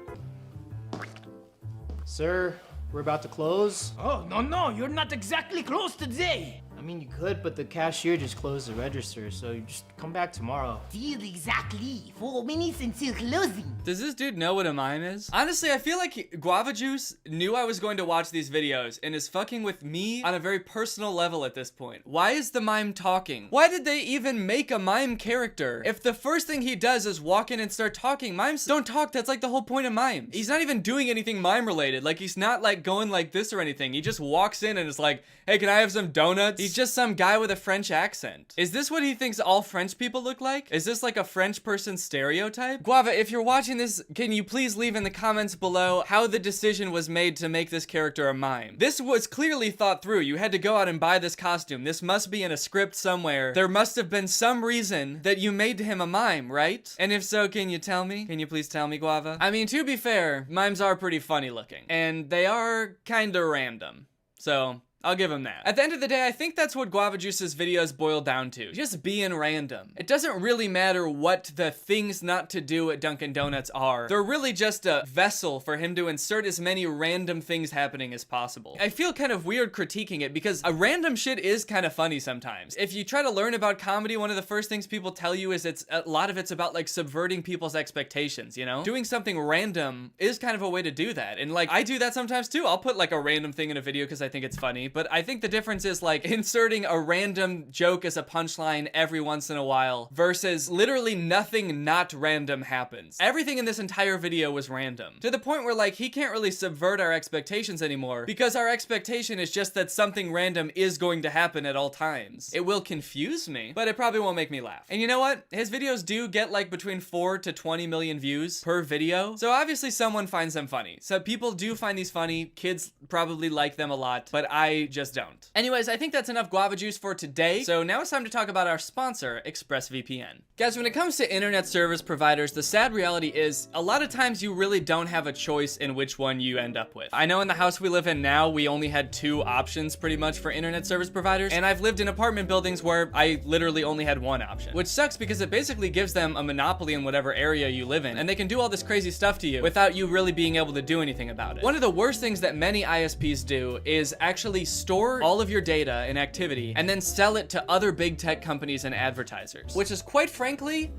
Sir, we're about to close. Oh, no, you're not exactly close today. I mean, you could, but the cashier just closed the register, so you just come back tomorrow. Deal exactly. 4 minutes until closing. Does this dude know what a mime is? Honestly, I feel like Guava Juice knew I was going to watch these videos and is fucking with me on a very personal level at this point. Why is the mime talking? Why did they even make a mime character? If the first thing he does is walk in and start talking, mimes don't talk. That's like the whole point of mimes. He's not even doing anything mime related. Like, he's not like going like this or anything. He just walks in and is like, hey, can I have some donuts? He's just some guy with a French accent. Is this what he thinks all French people look like? Is this like a French person stereotype? Guava, if you're watching this, can you please leave in the comments below how the decision was made to make this character a mime? This was clearly thought through. You had to go out and buy this costume. This must be in a script somewhere. There must have been some reason that you made him a mime, right? And if so, can you tell me? Can you please tell me, Guava? I mean, to be fair, mimes are pretty funny looking. And they are kinda random. So, I'll give him that. At the end of the day, I think that's what Guava Juice's videos boil down to. Just being random. It doesn't really matter what the things not to do at Dunkin' Donuts are. They're really just a vessel for him to insert as many random things happening as possible. I feel kind of weird critiquing it because a random shit is kind of funny sometimes. If you try to learn about comedy, one of the first things people tell you is a lot of it's about like subverting people's expectations, you know? Doing something random is kind of a way to do that. And like, I do that sometimes too. I'll put like a random thing in a video because I think it's funny. But I think the difference is like inserting a random joke as a punchline every once in a while versus literally nothing not random happens. Everything in this entire video was random. To the point where like he can't really subvert our expectations anymore because our expectation is just that something random is going to happen at all times. It will confuse me, but it probably won't make me laugh. And you know what? His videos do get like between 4 to 20 million views per video. So obviously someone finds them funny. So people do find these funny. Kids probably like them a lot, but I just don't. Anyways, I think that's enough Guava Juice for today. So now it's time to talk about our sponsor, ExpressVPN. Guys, when it comes to internet service providers, the sad reality is a lot of times you really don't have a choice in which one you end up with. I know in the house we live in now, we only had 2 options pretty much for internet service providers. And I've lived in apartment buildings where I literally only had 1 option, which sucks because it basically gives them a monopoly in whatever area you live in. And they can do all this crazy stuff to you without you really being able to do anything about it. One of the worst things that many ISPs do is actually store all of your data and activity and then sell it to other big tech companies and advertisers, which is quite frankly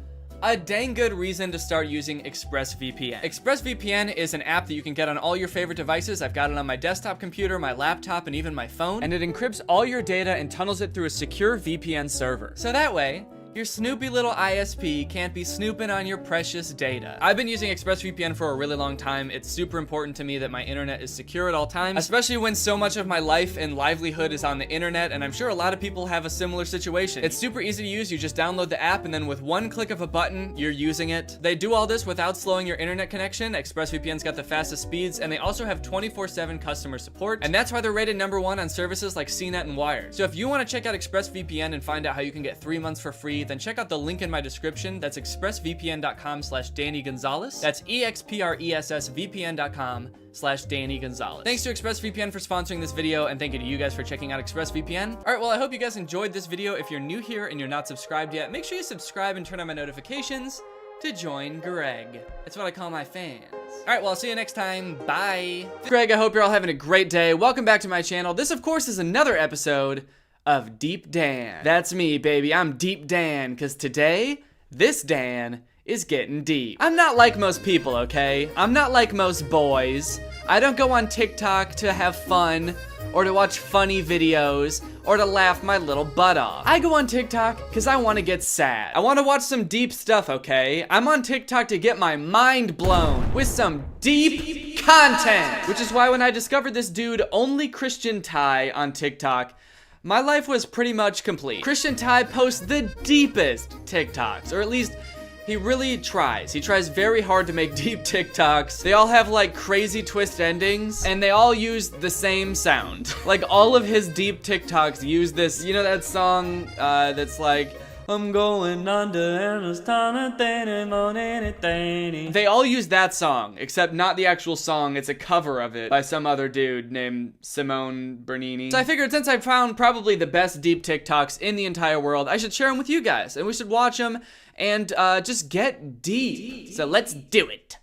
a dang good reason to start using ExpressVPN. ExpressVPN is an app that you can get on all your favorite devices. I've got it on my desktop computer, my laptop, and even my phone, and it encrypts all your data and tunnels it through a secure VPN server. So that way, your snoopy little ISP can't be snooping on your precious data. I've been using ExpressVPN for a really long time. It's super important to me that my internet is secure at all times, especially when so much of my life and livelihood is on the internet, and I'm sure a lot of people have a similar situation. It's super easy to use. You just download the app, and then with one click of a button, you're using it. They do all this without slowing your internet connection. ExpressVPN's got the fastest speeds, and they also have 24/7 customer support, and that's why they're rated #1 on services like CNET and Wired. So if you want to check out ExpressVPN and find out how you can get 3 months for free, then check out the link in my description. That's expressvpn.com/Danny Gonzalez. That's expressvpn.com/Danny Gonzalez. Thanks to ExpressVPN for sponsoring this video, and thank you to you guys for checking out ExpressVPN. All right, well, I hope you guys enjoyed this video. If you're new here and you're not subscribed yet, make sure you subscribe and turn on my notifications. to join Greg. That's what I call my fans. All right, well, I'll see you next time. Bye. Greg, I hope you're all having a great day. Welcome back to my channel. This, of course, is another episode of Deep Dan. That's me, baby. I'm Deep Dan, because today, this Dan is getting deep. I'm not like most people, okay? I'm not like most boys. I don't go on TikTok to have fun, or to watch funny videos, or to laugh my little butt off. I go on TikTok because I want to get sad. I want to watch some deep stuff, okay? I'm on TikTok to get my mind blown with some deep content. Which is why when I discovered this dude, Only Christian Ty, on TikTok, my life was pretty much complete. Christian Ty posts the deepest TikToks, or at least he really tries. He tries very hard to make deep TikToks. They all have like crazy twist endings, and they all use the same sound. Like all of his deep TikToks use this, you know that song that's like, I'm going under and it's time to anything. They all use that song, except not the actual song. It's a cover of it by some other dude named Simone Bernini. So I figured since I found probably the best deep TikToks in the entire world, I should share them with you guys, and we should watch them and just get deep. So let's do it.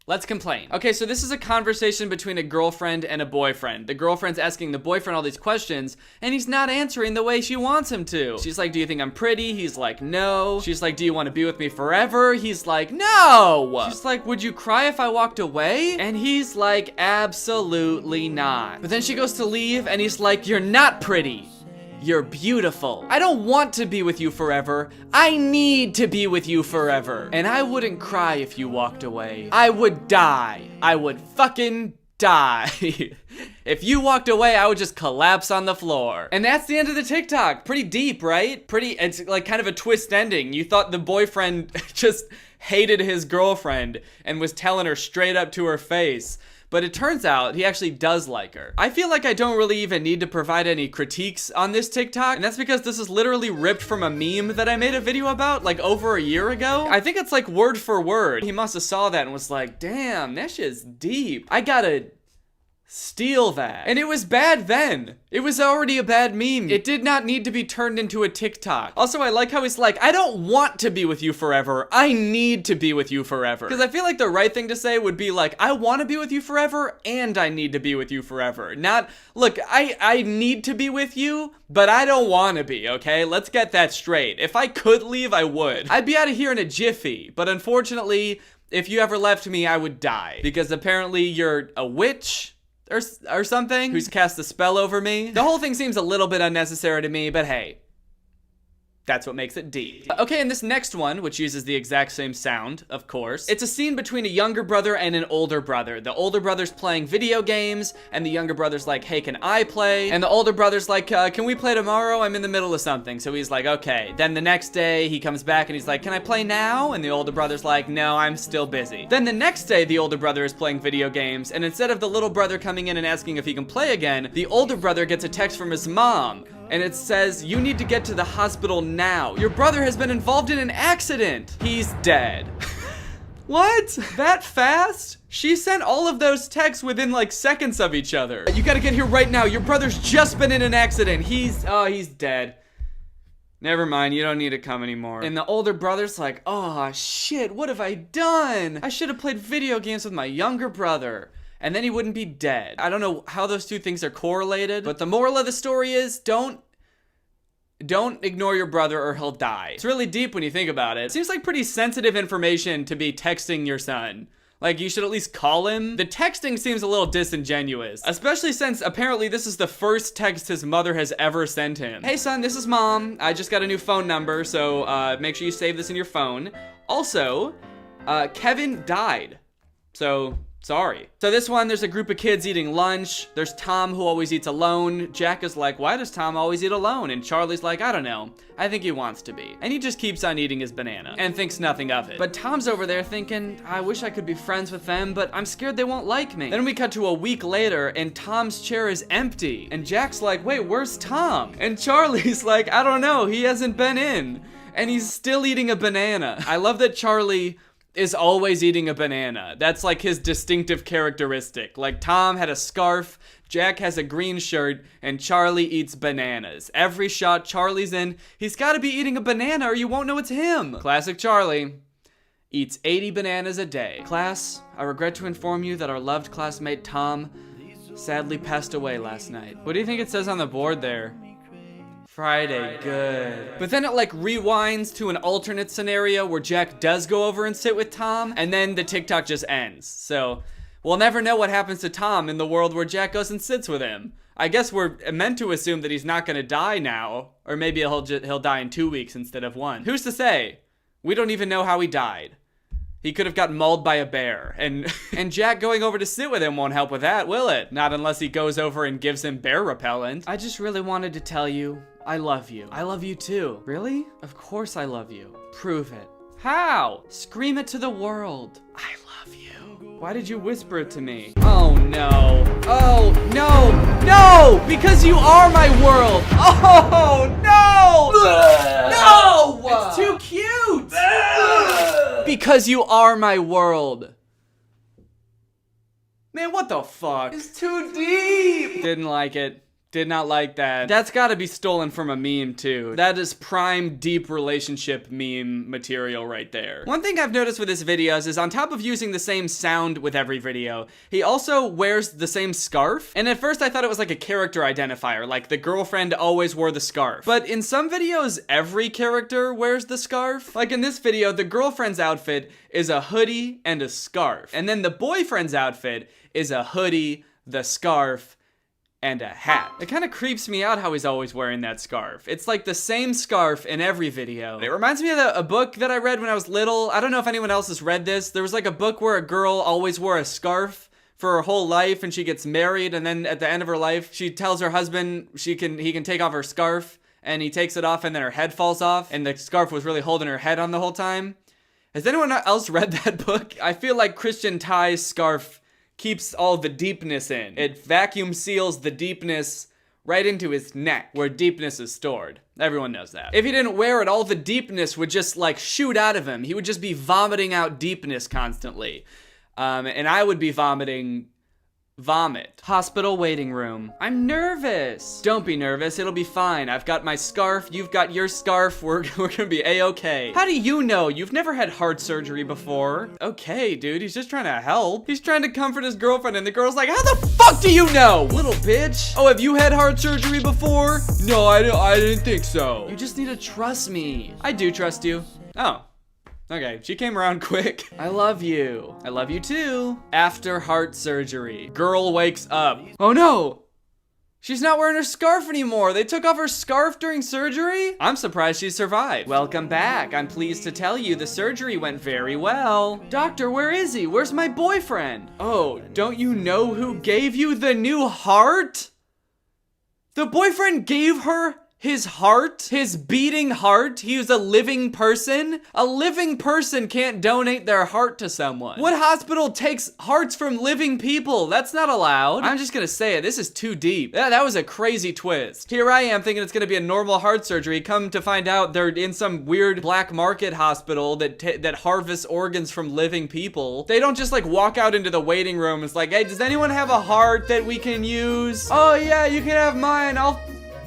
Let's complain. Okay, so this is a conversation between a girlfriend and a boyfriend. The girlfriend's asking the boyfriend all these questions, and he's not answering the way she wants him to. She's like, do you think I'm pretty? He's like, no. She's like, do you want to be with me forever? He's like, no. She's like, would you cry if I walked away? And he's like, absolutely not. But then she goes to leave, and he's like, you're not pretty. You're beautiful. I don't want to be with you forever. I need to be with you forever. And I wouldn't cry if you walked away. I would die. I would fucking die. If you walked away, I would just collapse on the floor. And that's the end of the TikTok. Pretty deep, right? It's like kind of a twist ending. You thought the boyfriend just hated his girlfriend and was telling her straight up to her face. But it turns out he actually does like her. I feel like I don't really even need to provide any critiques on this TikTok, and that's because this is literally ripped from a meme that I made a video about like over a year ago. I think it's like word for word. He must have saw that and was like, damn, that shit's deep. I gotta steal that. And it was bad then. It was already a bad meme. It did not need to be turned into a TikTok. Also, I like how he's like, I don't want to be with you forever. I need to be with you forever. Because I feel like the right thing to say would be like, I want to be with you forever and I need to be with you forever. Not, look, I need to be with you, but I don't want to be, okay? Let's get that straight. If I could leave, I would. I'd be out of here in a jiffy, but unfortunately, if you ever left me, I would die. Because apparently you're a witch, or something, who's cast a spell over me. The whole thing seems a little bit unnecessary to me, but hey, that's what makes it deep. Okay, and this next one, which uses the exact same sound, of course, it's a scene between a younger brother and an older brother. The older brother's playing video games, and the younger brother's like, hey, can I play? And the older brother's like, can we play tomorrow? I'm in the middle of something. So he's like, okay. Then the next day, he comes back and he's like, can I play now? And the older brother's like, no, I'm still busy. Then the next day, the older brother is playing video games, and instead of the little brother coming in and asking if he can play again, the older brother gets a text from his mom. And it says, you need to get to the hospital now. Your brother has been involved in an accident. He's dead. What? That fast? She sent all of those texts within like seconds of each other. You gotta get here right now. Your brother's just been in an accident. He's dead. Never mind, you don't need to come anymore. And the older brother's like, oh shit, what have I done? I should have played video games with my younger brother. And then he wouldn't be dead. I don't know how those two things are correlated, but the moral of the story is don't ignore your brother or he'll die. It's really deep when you think about it. Seems like pretty sensitive information to be texting your son. Like, you should at least call him. The texting seems a little disingenuous, especially since apparently this is the first text his mother has ever sent him. Hey son, this is mom. I just got a new phone number, so make sure you save this in your phone. Also, Kevin died. So, sorry. So this one, there's a group of kids eating lunch. There's Tom, who always eats alone. Jack is like, why does Tom always eat alone? And Charlie's like, I don't know. I think he wants to be. And he just keeps on eating his banana and thinks nothing of it. But Tom's over there thinking, I wish I could be friends with them, but I'm scared they won't like me. Then we cut to a week later, and Tom's chair is empty. And Jack's like, wait, where's Tom? And Charlie's like, I don't know. He hasn't been in. And he's still eating a banana. I love that Charlie is always eating a banana. That's like his distinctive characteristic. Like Tom had a scarf, Jack has a green shirt, and Charlie eats bananas. Every shot Charlie's in, he's gotta be eating a banana or you won't know it's him. Classic Charlie. eats 80 bananas a day. Class, I regret to inform you that our loved classmate Tom sadly passed away last night. What do you think it says on the board there? Friday, good. But then it like rewinds to an alternate scenario where Jack does go over and sit with Tom, and then the TikTok just ends. So we'll never know what happens to Tom in the world where Jack goes and sits with him. I guess we're meant to assume that he's not gonna die now, or maybe he'll die in 2 weeks instead of 1. Who's to say? We don't even know how he died. He could have gotten mauled by a bear, and Jack going over to sit with him won't help with that, will it? Not unless he goes over and gives him bear repellent. I just really wanted to tell you, I love you. I love you too. Really? Of course I love you. Prove it. How? Scream it to the world. I love you. Why did you whisper it to me? Oh no. Oh no. No! Because you are my world. Oh no! No! It's too cute! Because you are my world. Man, what the fuck? It's too deep! Didn't like it. Did not like that. That's gotta be stolen from a meme too. That is prime deep relationship meme material right there. One thing I've noticed with his videos is on top of using the same sound with every video, he also wears the same scarf. And at first I thought it was like a character identifier, like the girlfriend always wore the scarf. But in some videos, every character wears the scarf. Like in this video, the girlfriend's outfit is a hoodie and a scarf. And then the boyfriend's outfit is a hoodie, the scarf, and a hat. It kind of creeps me out how he's always wearing that scarf. It's like the same scarf in every video. It reminds me of a book that I read when I was little. I don't know if anyone else has read this. There was like a book where a girl always wore a scarf for her whole life and she gets married, and then at the end of her life, she tells her husband he can take off her scarf, and he takes it off and then her head falls off, and the scarf was really holding her head on the whole time. Has anyone else read that book? I feel like Christian Ty's scarf keeps all the deepness in. It vacuum seals the deepness right into his neck, where deepness is stored. Everyone knows that. If he didn't wear it, all the deepness would just like shoot out of him. He would just be vomiting out deepness constantly. And I would be vomiting vomit. Hospital waiting room. I'm nervous. Don't be nervous, it'll be fine. I've got my scarf, you've got your scarf, we're gonna be a-okay. How do you know? You've never had heart surgery before. Okay, dude, he's just trying to help. He's trying to comfort his girlfriend, and the girl's like, how the fuck do you know? Little bitch. Oh, have you had heart surgery before? No, I didn't think so. You just need to trust me. I do trust you. Oh. Okay, she came around quick. I love you. I love you too. After heart surgery. Girl wakes up. Oh no! She's not wearing her scarf anymore. They took off her scarf during surgery? I'm surprised she survived. Welcome back. I'm pleased to tell you the surgery went very well. Doctor, where is he? Where's my boyfriend? Oh, don't you know who gave you the new heart? The boyfriend gave her his heart? His beating heart? He was a living person? A living person can't donate their heart to someone. What hospital takes hearts from living people? That's not allowed. I'm just gonna say it, this is too deep. That was a crazy twist. Here I am thinking it's gonna be a normal heart surgery. Come to find out they're in some weird black market hospital that harvests organs from living people. They don't just like walk out into the waiting room. It's like, hey, does anyone have a heart that we can use? Oh yeah, you can have mine.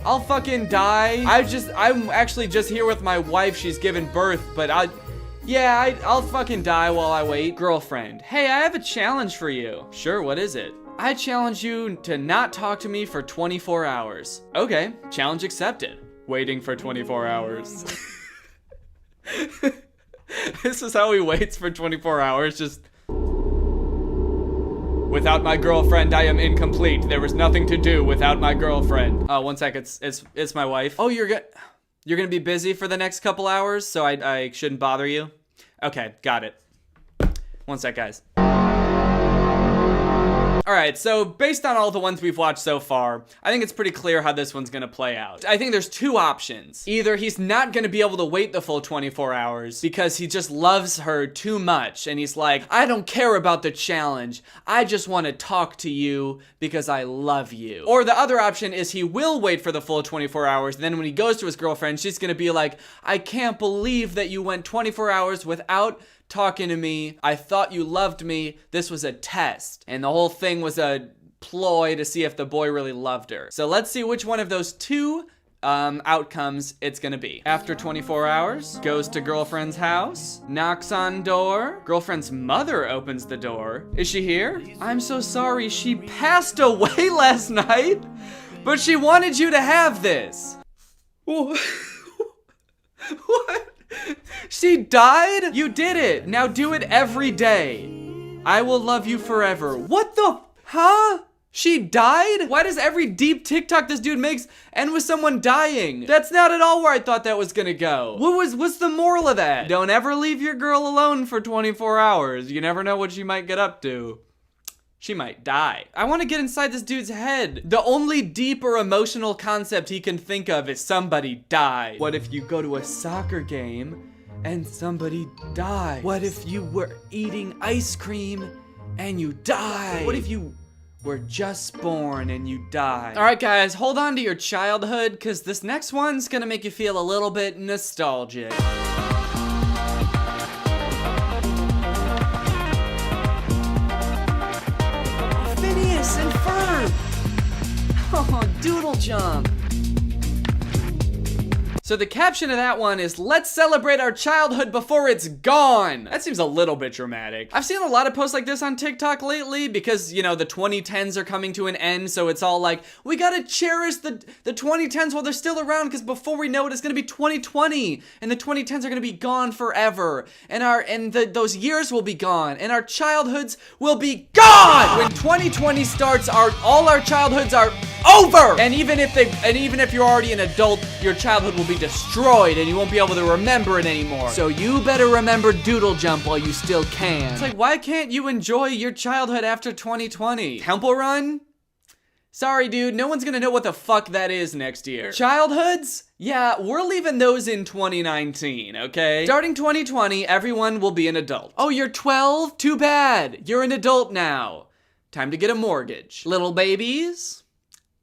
I'll fucking die. I'm actually just here with my wife. She's given birth, but I'll fucking die while I wait. Girlfriend, hey, I have a challenge for you. Sure, what is it? I challenge you to not talk to me for 24 hours. Okay, challenge accepted. Waiting for 24 hours. This is how he waits for 24 hours, just... Without my girlfriend, I am incomplete. There was nothing to do without my girlfriend. Oh, 1 sec, it's my wife. Oh, you're gonna be busy for the next couple hours, so I shouldn't bother you? Okay, got it. 1 sec, guys. Alright, so based on all the ones we've watched so far, I think it's pretty clear how this one's gonna play out. I think there's 2 options. Either he's not gonna be able to wait the full 24 hours because he just loves her too much, and he's like, I don't care about the challenge, I just want to talk to you because I love you. Or the other option is he will wait for the full 24 hours, and then when he goes to his girlfriend, she's gonna be like, I can't believe that you went 24 hours without talking to me. I thought you loved me. This was a test. And the whole thing was a ploy to see if the boy really loved her. So let's see which one of those 2 outcomes it's gonna be. After 24 hours, goes to girlfriend's house, knocks on door, girlfriend's mother opens the door. Is she here? I'm so sorry, she passed away last night, but she wanted you to have this. What? She died? You did it. Now do it every day. I will love you forever. What the? Huh? She died? Why does every deep TikTok this dude makes end with someone dying? That's not at all where I thought that was gonna go. What's the moral of that? Don't ever leave your girl alone for 24 hours. You never know what she might get up to. She might die. I want to get inside this dude's head. The only deep or emotional concept he can think of is somebody died. What if you go to a soccer game and somebody died? What if you were eating ice cream and you died? What if you were just born and you died? All right, guys, hold on to your childhood, because this next one's gonna make you feel a little bit nostalgic. Phineas and Ferb! Oh, doodle jump. So the caption of that one is, let's celebrate our childhood before it's gone. That seems a little bit dramatic. I've seen a lot of posts like this on TikTok lately because, you know, the 2010s are coming to an end. So it's all like, we gotta cherish the 2010s while they're still around, because before we know it, it's gonna be 2020 and the 2010s are gonna be gone forever. And those years will be gone and our childhoods will be gone. When 2020 starts, all our childhoods are over. And even if you're already an adult, your childhood will be destroyed and you won't be able to remember it anymore. So you better remember Doodle Jump while you still can. It's like, why can't you enjoy your childhood after 2020? Temple Run? Sorry, dude, no one's gonna know what the fuck that is next year. Childhoods? Yeah, we're leaving those in 2019, okay? Starting 2020, everyone will be an adult. Oh, you're 12? Too bad. You're an adult now. Time to get a mortgage. Little babies?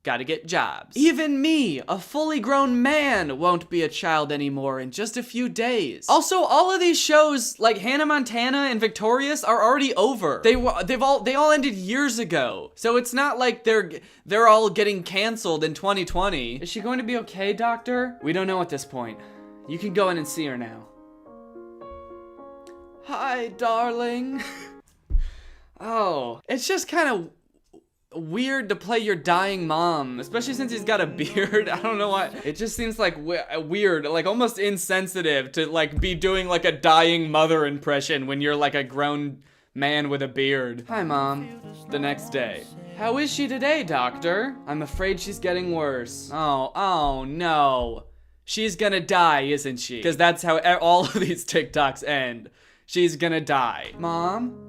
Gotta get jobs. Even me, a fully grown man, won't be a child anymore in just a few days. Also, all of these shows, like Hannah Montana and Victorious, are already over. They all ended years ago. So it's not like they're all getting canceled in 2020. Is she going to be okay, doctor? We don't know at this point. You can go in and see her now. Hi, darling. Oh, it's just kind of weird to play your dying mom, especially since he's got a beard. I don't know why. It just seems like weird, like almost insensitive to like be doing like a dying mother impression when you're like a grown man with a beard. Hi, Mom. The next day. How is she today, doctor? I'm afraid she's getting worse. Oh no. She's gonna die, isn't she? Because that's how all of these TikToks end. She's gonna die. Mom?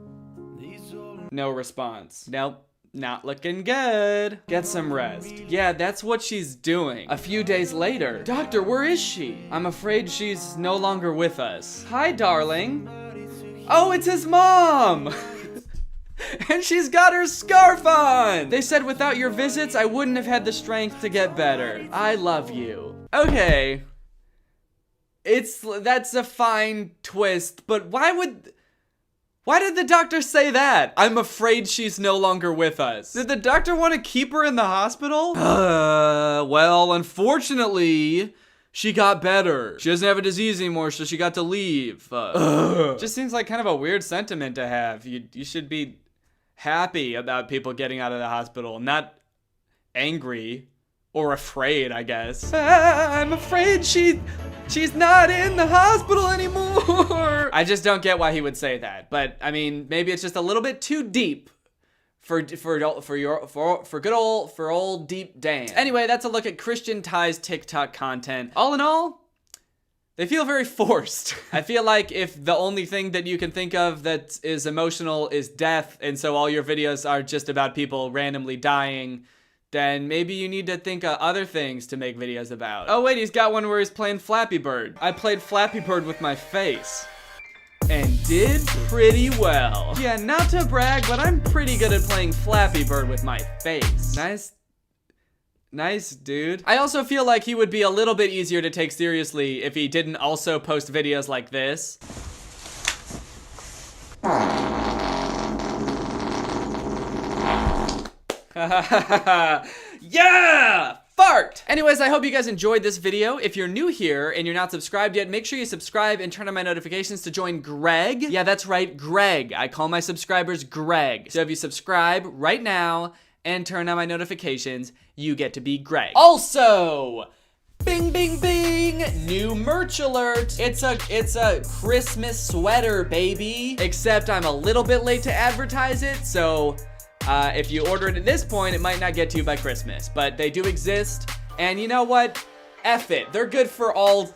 No response. Nope. Not looking good. Get some rest. Yeah, that's what she's doing. A few days later. Doctor, where is she? I'm afraid she's no longer with us. Hi, darling. Oh, it's his mom! And she's got her scarf on! They said without your visits, I wouldn't have had the strength to get better. I love you. Okay. That's a fine twist, but why did the doctor say that? I'm afraid she's no longer with us. Did the doctor want to keep her in the hospital? Well, unfortunately, she got better. She doesn't have a disease anymore, so she got to leave. Just seems like kind of a weird sentiment to have. You should be happy about people getting out of the hospital, not angry or afraid, I guess. I'm afraid she's not in the hospital anymore. I just don't get why he would say that. But I mean, maybe it's just a little bit too deep for old deep Dan. Anyway, that's a look at Christian Ty's TikTok content. All in all, they feel very forced. I feel like if the only thing that you can think of that is emotional is death, and so all your videos are just about people randomly dying, then maybe you need to think of other things to make videos about. Oh wait, he's got one where he's playing Flappy Bird. I played Flappy Bird with my face and did pretty well. Yeah, not to brag, but I'm pretty good at playing Flappy Bird with my face. Nice, dude. I also feel like he would be a little bit easier to take seriously if he didn't also post videos like this. Yeah! fart. Anyways, I hope you guys enjoyed this video. If you're new here and you're not subscribed yet, make sure you subscribe and turn on my notifications to join Greg. Yeah, that's right, Greg. I call my subscribers Greg. So if you subscribe right now and turn on my notifications, you get to be Greg. Also, bing, bing, bing, new merch alert. It's a Christmas sweater, baby. Except I'm a little bit late to advertise it, so if you order it at this point, it might not get to you by Christmas, but they do exist. And you know what? F it. They're good for all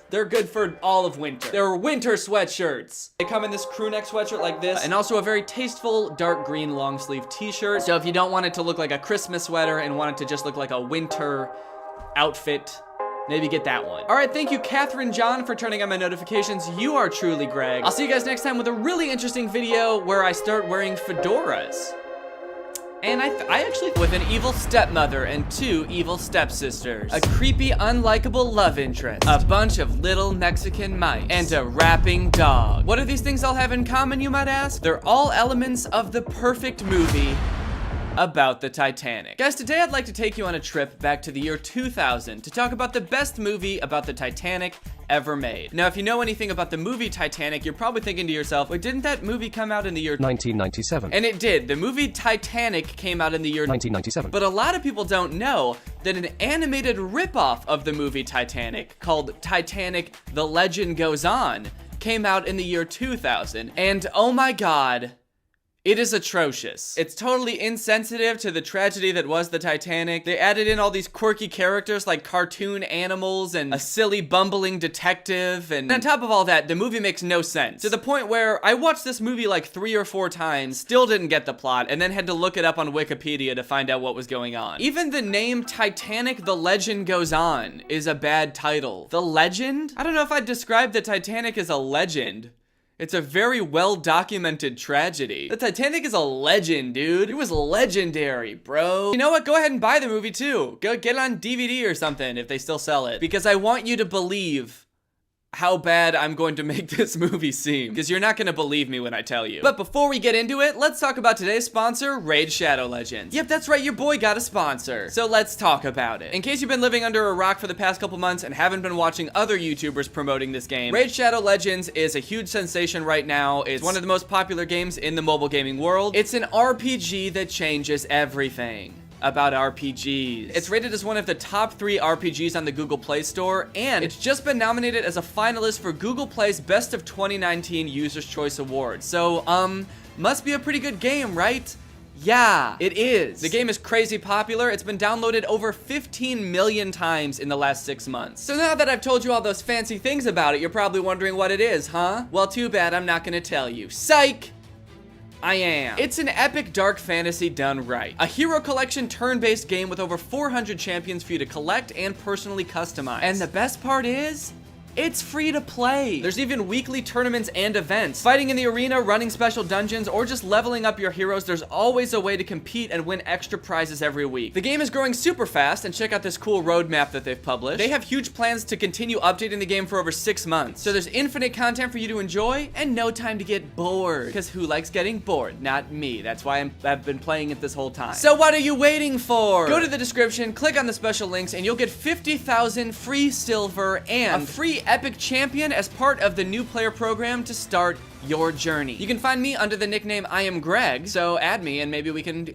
of winter. They're winter sweatshirts. They come in this crew neck sweatshirt like this, and also a very tasteful dark green long sleeve t-shirt. So if you don't want it to look like a Christmas sweater and want it to just look like a winter outfit, maybe get that one. All right, thank you, Catherine John, for turning on my notifications. You are truly Greg. I'll see you guys next time with a really interesting video where I start wearing fedoras. And I actually, with an evil stepmother and 2 evil stepsisters, a creepy, unlikable love interest, a bunch of little Mexican mice, and a rapping dog. What do these things all have in common, you might ask? They're all elements of the perfect movie about the Titanic. Guys, today I'd like to take you on a trip back to the year 2000 to talk about the best movie about the Titanic ever made. Now, if you know anything about the movie Titanic, you're probably thinking to yourself, wait, didn't that movie come out in the year 1997? And it did. The movie Titanic came out in the year 1997. But a lot of people don't know that an animated ripoff of the movie Titanic called Titanic: The Legend Goes On came out in the year 2000. And oh my God, it is atrocious. It's totally insensitive to the tragedy that was the Titanic. They added in all these quirky characters like cartoon animals and a silly bumbling detective. And on top of all that, the movie makes no sense. To the point where I watched this movie like 3 or 4 times, still didn't get the plot, and then had to look it up on Wikipedia to find out what was going on. Even the name Titanic: The Legend Goes On is a bad title. The Legend? I don't know if I'd describe the Titanic as a legend. It's a very well-documented tragedy. The Titanic is a legend, dude. It was legendary, bro. You know what? Go ahead and buy the movie, too. Go get it on DVD or something if they still sell it. Because I want you to believe how bad I'm going to make this movie seem, because you're not gonna believe me when I tell you. But before we get into it, let's talk about today's sponsor, Raid Shadow Legends. Yep, that's right, your boy got a sponsor. So let's talk about it. In case you've been living under a rock for the past couple months and haven't been watching other YouTubers promoting this game, Raid Shadow Legends is a huge sensation right now. It's one of the most popular games in the mobile gaming world. It's an RPG that changes everything about RPGs. It's rated as one of the top 3 RPGs on the Google Play Store, and it's just been nominated as a finalist for Google Play's Best of 2019 User's Choice Award. So, must be a pretty good game, right? Yeah, it is. The game is crazy popular. It's been downloaded over 15 million times in the last 6 months. So now that I've told you all those fancy things about it, you're probably wondering what it is, huh? Well, too bad, I'm not gonna tell you. Psych! I am. It's an epic dark fantasy done right. A hero collection turn-based game with over 400 champions for you to collect and personally customize. And the best part is, it's free to play. There's even weekly tournaments and events. Fighting in the arena, running special dungeons, or just leveling up your heroes, there's always a way to compete and win extra prizes every week. The game is growing super fast, and check out this cool roadmap that they've published. They have huge plans to continue updating the game for over 6 months. So there's infinite content for you to enjoy, and no time to get bored. Because who likes getting bored? Not me. That's why I've been playing it this whole time. So what are you waiting for? Go to the description, click on the special links, and you'll get 50,000 free silver and a free epic champion as part of the new player program to start your journey. You can find me under the nickname I Am Greg, so add me and maybe we can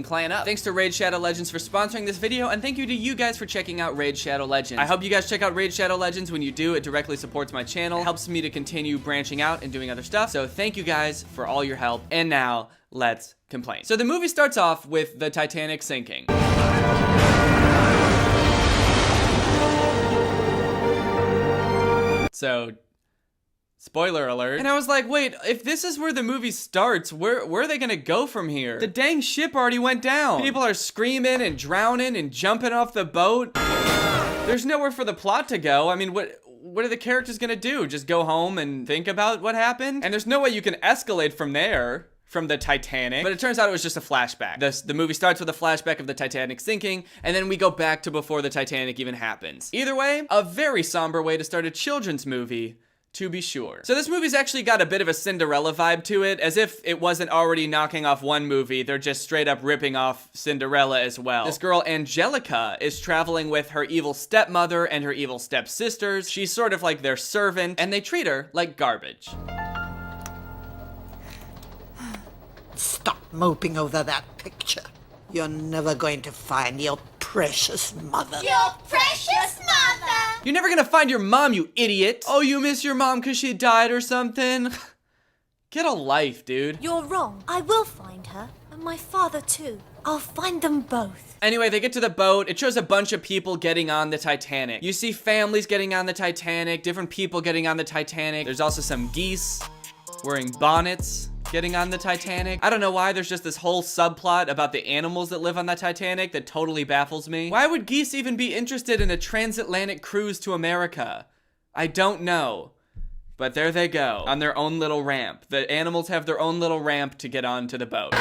clan up. Thanks to Raid Shadow Legends for sponsoring this video, and thank you to you guys for checking out Raid Shadow Legends. I hope you guys check out Raid Shadow Legends. When you do, it directly supports my channel, it helps me to continue branching out and doing other stuff, so thank you guys for all your help. And now, let's complain. So the movie starts off with the Titanic sinking. So, spoiler alert. And I was like, wait, if this is where the movie starts, where are they gonna go from here? The dang ship already went down. People are screaming and drowning and jumping off the boat. There's nowhere for the plot to go. I mean, what are the characters gonna do? Just go home and think about what happened? And there's no way you can escalate from there. From the Titanic, but it turns out it was just a flashback. The movie starts with a flashback of the Titanic sinking, and then we go back to before the Titanic even happens. Either way, a very somber way to start a children's movie to be sure. So this movie's actually got a bit of a Cinderella vibe to it, as if it wasn't already knocking off one movie, they're just straight up ripping off Cinderella as well. This girl, Angelica, is traveling with her evil stepmother and her evil stepsisters. She's sort of like their servant, and they treat her like garbage. Stop moping over that picture. You're never going to find your precious mother. Your precious mother! You're never gonna find your mom, you idiot! Oh, you miss your mom because she died or something? Get a life, dude. You're wrong. I will find her, and my father too. I'll find them both. Anyway, they get to the boat. It shows a bunch of people getting on the Titanic. You see families getting on the Titanic, different people getting on the Titanic. There's also some geese wearing bonnets getting on the Titanic. I don't know why there's just this whole subplot about the animals that live on the Titanic that totally baffles me. Why would geese even be interested in a transatlantic cruise to America? I don't know. But there they go, on their own little ramp. The animals have their own little ramp to get onto the boat.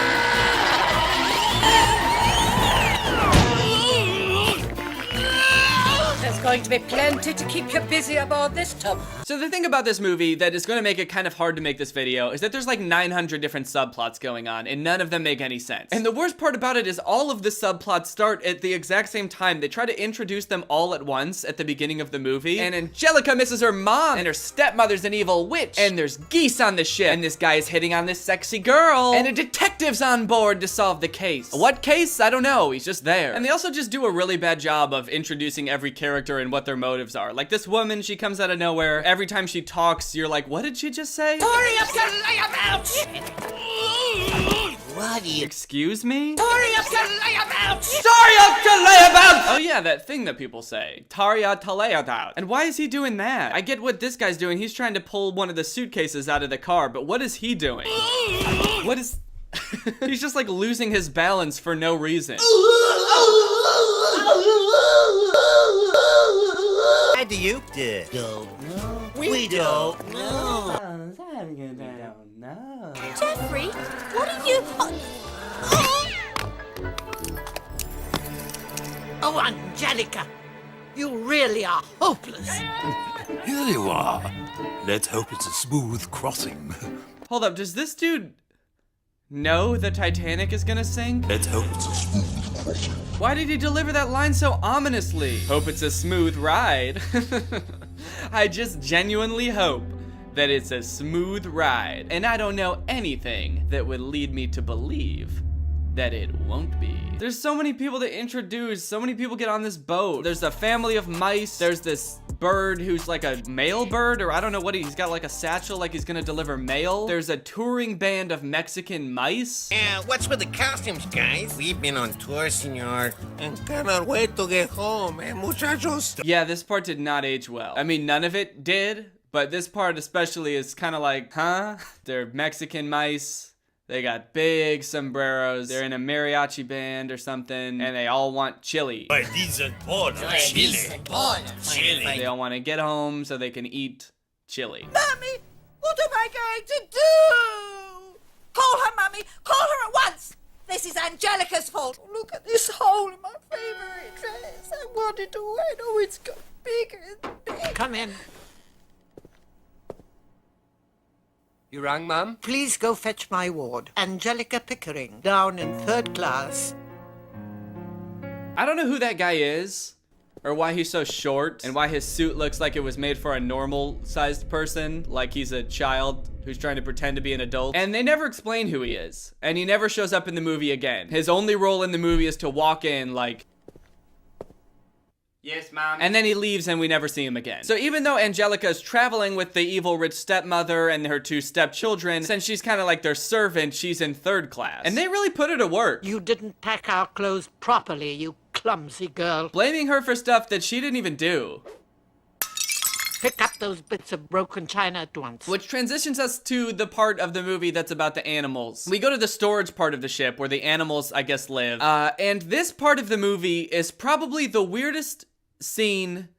There's going to be plenty to keep you busy aboard this tub. So the thing about this movie that is going to make it kind of hard to make this video is that there's like 900 different subplots going on and none of them make any sense. And the worst part about it is all of the subplots start at the exact same time. They try to introduce them all at once at the beginning of the movie. And Angelica misses her mom and her stepmother's an evil witch. And there's geese on the ship. And this guy is hitting on this sexy girl. And a detective's on board to solve the case. What case? I don't know. He's just there. And they also just do a really bad job of introducing every character and what their motives are. Like this woman, she comes out of nowhere. Every time she talks, you're like, what did she just say? Hurry up your layabouts! What? Excuse me? Hurry up your layabouts! Sorry up to layabout! Oh yeah, that thing that people say. Tarya to layabout. And why is he doing that? I get what this guy's doing. He's trying to pull one of the suitcases out of the car, but what is he doing? What is... He's just like losing his balance for no reason. How do you do? Don't know. We don't know. Jeffrey, what are you... Oh, Angelica, you really are hopeless. Here you are. Let's hope it's a smooth crossing. Hold up, does this dude know the Titanic is gonna sink? Let's hope it's a smooth crossing. Why did he deliver that line so ominously? Hope it's a smooth ride. I just genuinely hope that it's a smooth ride. And I don't know anything that would lead me to believe that it won't be. There's so many people to introduce, so many people get on this boat. There's a family of mice, there's this bird who's like a mail bird, or I don't know what he's got, like a satchel like he's gonna deliver mail. There's a touring band of Mexican mice. Yeah, what's with the costumes, guys? We've been on tour, senor, and cannot wait to get home, muchachos. Yeah, this part did not age well. I mean, none of it did, but this part especially is kind of like, huh? They're Mexican mice. They got big sombreros. They're in a mariachi band or something, and they all want chili. Chili. They all want to get home so they can eat chili. Mommy, what am I going to do? Call her, Mommy. Call her at once. This is Angelica's fault. Look at this hole in my favorite dress. I wanted to wear it. Oh, it's got bigger and bigger. Come in. You rang, Mum? Please go fetch my ward. Angelica Pickering, down in 3rd class. I don't know who that guy is, or why he's so short, and why his suit looks like it was made for a normal-sized person, like he's a child who's trying to pretend to be an adult. And they never explain who he is, and he never shows up in the movie again. His only role in the movie is to walk in like, yes, Mom. and then he leaves and we never see him again. So even though Angelica is traveling with the evil rich stepmother and her 2 stepchildren, since she's kind of like their servant, she's in 3rd class. And they really put her to work. You didn't pack our clothes properly, you clumsy girl. Blaming her for stuff that she didn't even do. Pick up those bits of broken china at once. Which transitions us to the part of the movie that's about the animals. We go to the storage part of the ship where the animals, I guess, live. And this part of the movie is probably the weirdest scene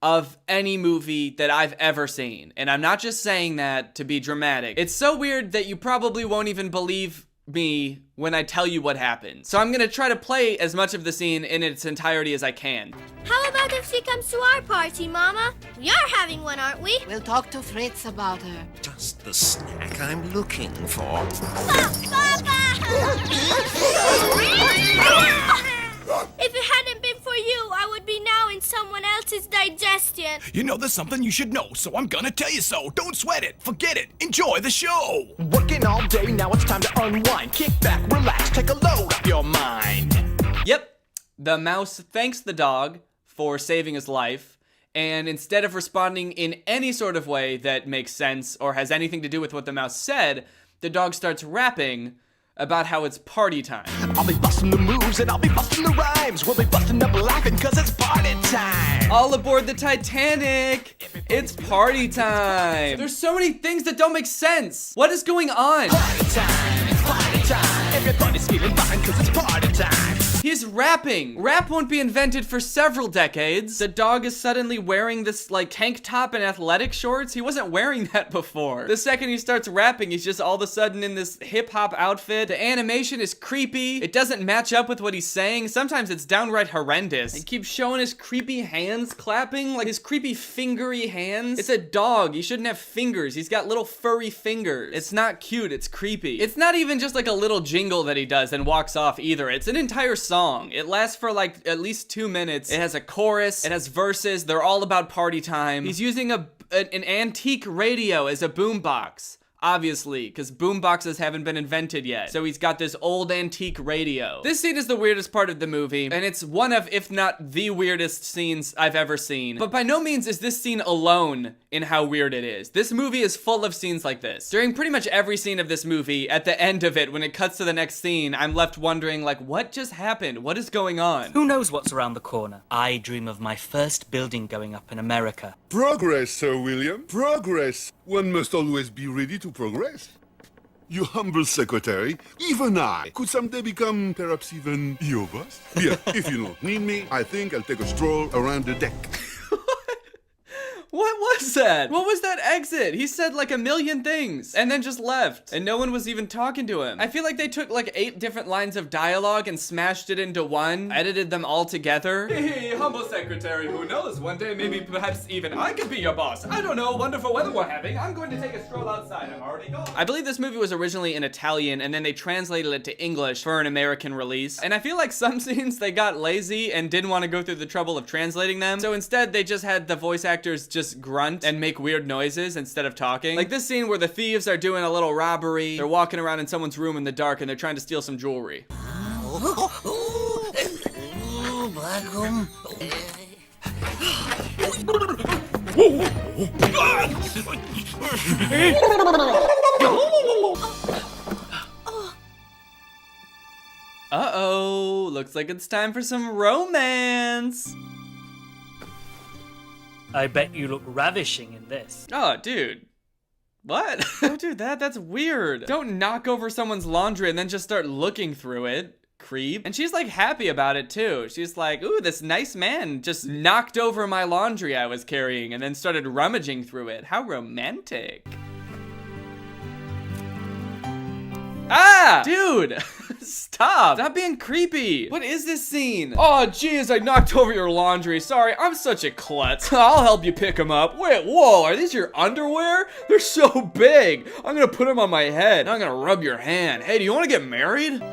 of any movie that I've ever seen. And I'm not just saying that to be dramatic. It's so weird that you probably won't even believe me when I tell you what happens. So I'm gonna try to play as much of the scene in its entirety as I can. How about if she comes to our party, Mama? We are having one, aren't we? We'll talk to Fritz about her. Just the snack I'm looking for. If it hadn't been for you, I would be now in someone else's digestion. You know, there's something you should know, so I'm gonna tell you so. Don't sweat it, forget it, enjoy the show. Working all day, now it's time to unwind. Kick back, relax, take a load off your mind. Yep, the mouse thanks the dog for saving his life, and instead of responding in any sort of way that makes sense or has anything to do with what the mouse said, the dog starts rapping about how it's party time. I'll be busting the moves and I'll be busting the rhymes. We'll be busting up laughing cause it's party time. All aboard the Titanic! It's party time! There's so many things that don't make sense! What is going on? Party time, it's party time. Everybody's feeling fine cause it's party time. He's rapping! Rap won't be invented for several decades. The dog is suddenly wearing this, like, tank top and athletic shorts. He wasn't wearing that before. The second he starts rapping, he's just all of a sudden in this hip-hop outfit. The animation is creepy. It doesn't match up with what he's saying. Sometimes it's downright horrendous. He keeps showing his creepy hands clapping, like his creepy fingery hands. It's a dog. He shouldn't have fingers. He's got little furry fingers. It's not cute. It's creepy. It's not even just like a little jingle that he does and walks off either. It's an entire song. It lasts for like at least 2 minutes. It has a chorus. It has verses. They're all about party time. He's using an antique radio as a boombox. Obviously, because boomboxes haven't been invented yet. So he's got this old antique radio. This scene is the weirdest part of the movie, and it's one of, if not the weirdest scenes I've ever seen. But by no means is this scene alone in how weird it is. This movie is full of scenes like this. During pretty much every scene of this movie, at the end of it, when it cuts to the next scene, I'm left wondering, like, what just happened? What is going on? Who knows what's around the corner? I dream of my first building going up in America. Progress, Sir William. Progress. One must always be ready to progress. Your humble secretary, even I, could someday become perhaps even your boss. Yeah, if you don't need me, I think I'll take a stroll around the deck. What was that? What was that exit? He said like a million things and then just left, and no one was even talking to him. I feel like they took like 8 different lines of dialogue and smashed it into one, edited them all together. Hey, humble secretary, who knows? One day maybe perhaps even I could be your boss. I don't know, wonderful weather we're having. I'm going to take a stroll outside. I'm already gone. I believe this movie was originally in Italian and then they translated it to English for an American release. And I feel like some scenes they got lazy and didn't want to go through the trouble of translating them. So instead they just had the voice actors just grunt and make weird noises instead of talking. Like this scene where the thieves are doing a little robbery. They're walking around in someone's room in the dark and they're trying to steal some jewelry. Blackcomb. Uh-oh, looks like it's time for some romance. I bet you look ravishing in this. Oh, dude. What? Don't do that, that's weird. Don't knock over someone's laundry and then just start looking through it. Creep. And she's like happy about it too. She's like, ooh, this nice man just knocked over my laundry I was carrying and then started rummaging through it. How romantic. Ah! Dude! Stop! Stop being creepy! What is this scene? Oh, jeez, I knocked over your laundry. Sorry, I'm such a klutz. I'll help you pick them up. Wait, whoa, are these your underwear? They're so big. I'm gonna put them on my head. I'm gonna rub your hand. Hey, do you wanna get married?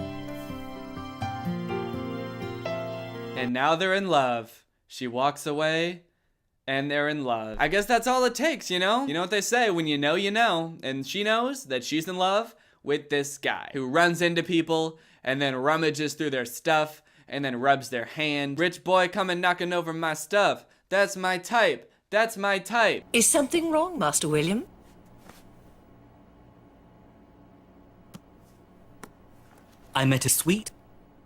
And now they're in love. She walks away, and they're in love. I guess that's all it takes, you know? You know what they say, when you know, you know. And she knows that she's in love with this guy who runs into people and then rummages through their stuff and then rubs their hand. Rich boy coming knocking over my stuff. That's my type. That's my type. Is something wrong, Master William? I met a sweet,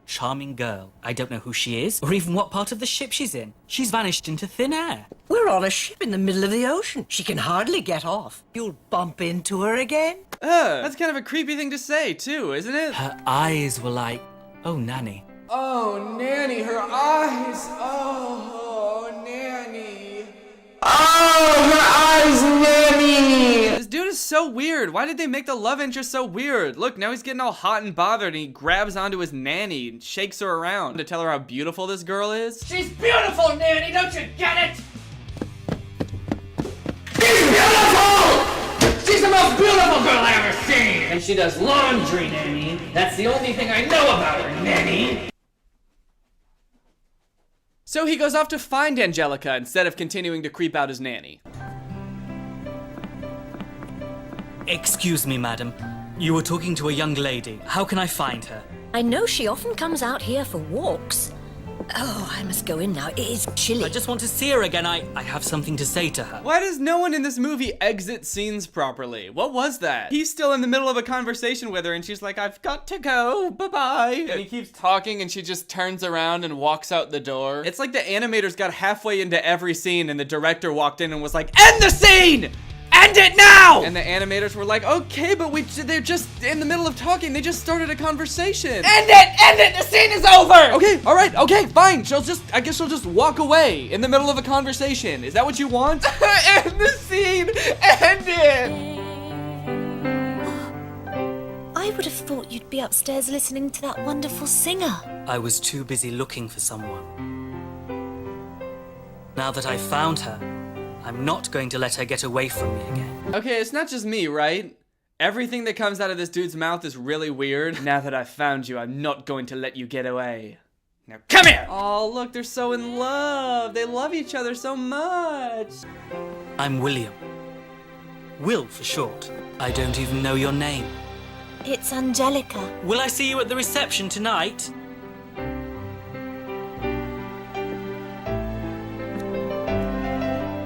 charming girl. I don't know who she is or even what part of the ship she's in. She's vanished into thin air. We're on a ship in the middle of the ocean. She can hardly get off. You'll bump into her again? That's kind of a creepy thing to say, too, isn't it? Her eyes were like, oh, Nanny. Oh, Nanny, her eyes. Oh, Nanny. Oh, your eyes, Nanny! This dude is so weird. Why did they make the love interest so weird? Look, now he's getting all hot and bothered and he grabs onto his nanny and shakes her around to tell her how beautiful this girl is. She's beautiful, Nanny, don't you get it? She's beautiful! She's the most beautiful girl I ever seen! And she does laundry, Nanny. That's the only thing I know about her, Nanny. So he goes off to find Angelica instead of continuing to creep out his nanny. Excuse me, madam. You were talking to a young lady. How can I find her? I know she often comes out here for walks. Oh, I must go in now. It is chilly. I just want to see her again. I have something to say to her. Why does no one in this movie exit scenes properly? What was that? He's still in the middle of a conversation with her and she's like, I've got to go, bye-bye. And he keeps talking and she just turns around and walks out the door. It's like the animators got halfway into every scene and the director walked in and was like, end the scene! End it now! And the animators were like, okay, but they're just in the middle of talking. They just started a conversation. End it! The scene is over! Okay, all right, okay, fine. I guess she'll just walk away in the middle of a conversation. Is that what you want? End the scene! End it! I would have thought you'd be upstairs listening to that wonderful singer. I was too busy looking for someone. Now that I've found her, I'm not going to let her get away from me again. Okay, it's not just me, right? Everything that comes out of this dude's mouth is really weird. Now that I've found you, I'm not going to let you get away. Now come here! Oh, look, they're so in love. They love each other so much. I'm William. Will for short. I don't even know your name. It's Angelica. Will I see you at the reception tonight?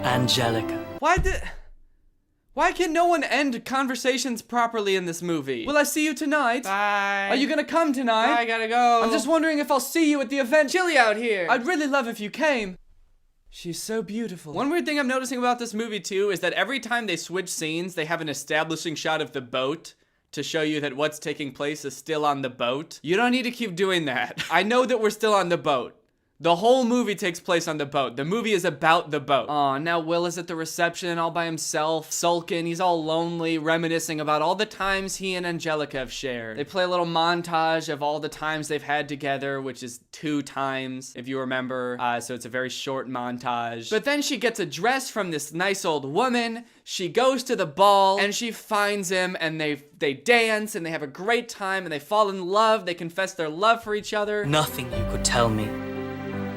Angelica. Why can no one end conversations properly in this movie? Will I see you tonight? Bye. Are you gonna come tonight? I gotta go. I'm just wondering if I'll see you at the event. Chilly out here. I'd really love if you came. She's so beautiful. One weird thing I'm noticing about this movie too is that every time they switch scenes, they have an establishing shot of the boat to show you that what's taking place is still on the boat. You don't need to keep doing that. I know that we're still on the boat. The whole movie takes place on the boat. The movie is about the boat. Aw, now Will is at the reception all by himself, sulking. He's all lonely, reminiscing about all the times he and Angelica have shared. They play a little montage of all the times they've had together, which is 2 times, if you remember. So it's a very short montage. But then she gets a dress from this nice old woman. She goes to the ball and she finds him and they dance and they have a great time and they fall in love. They confess their love for each other. Nothing you could tell me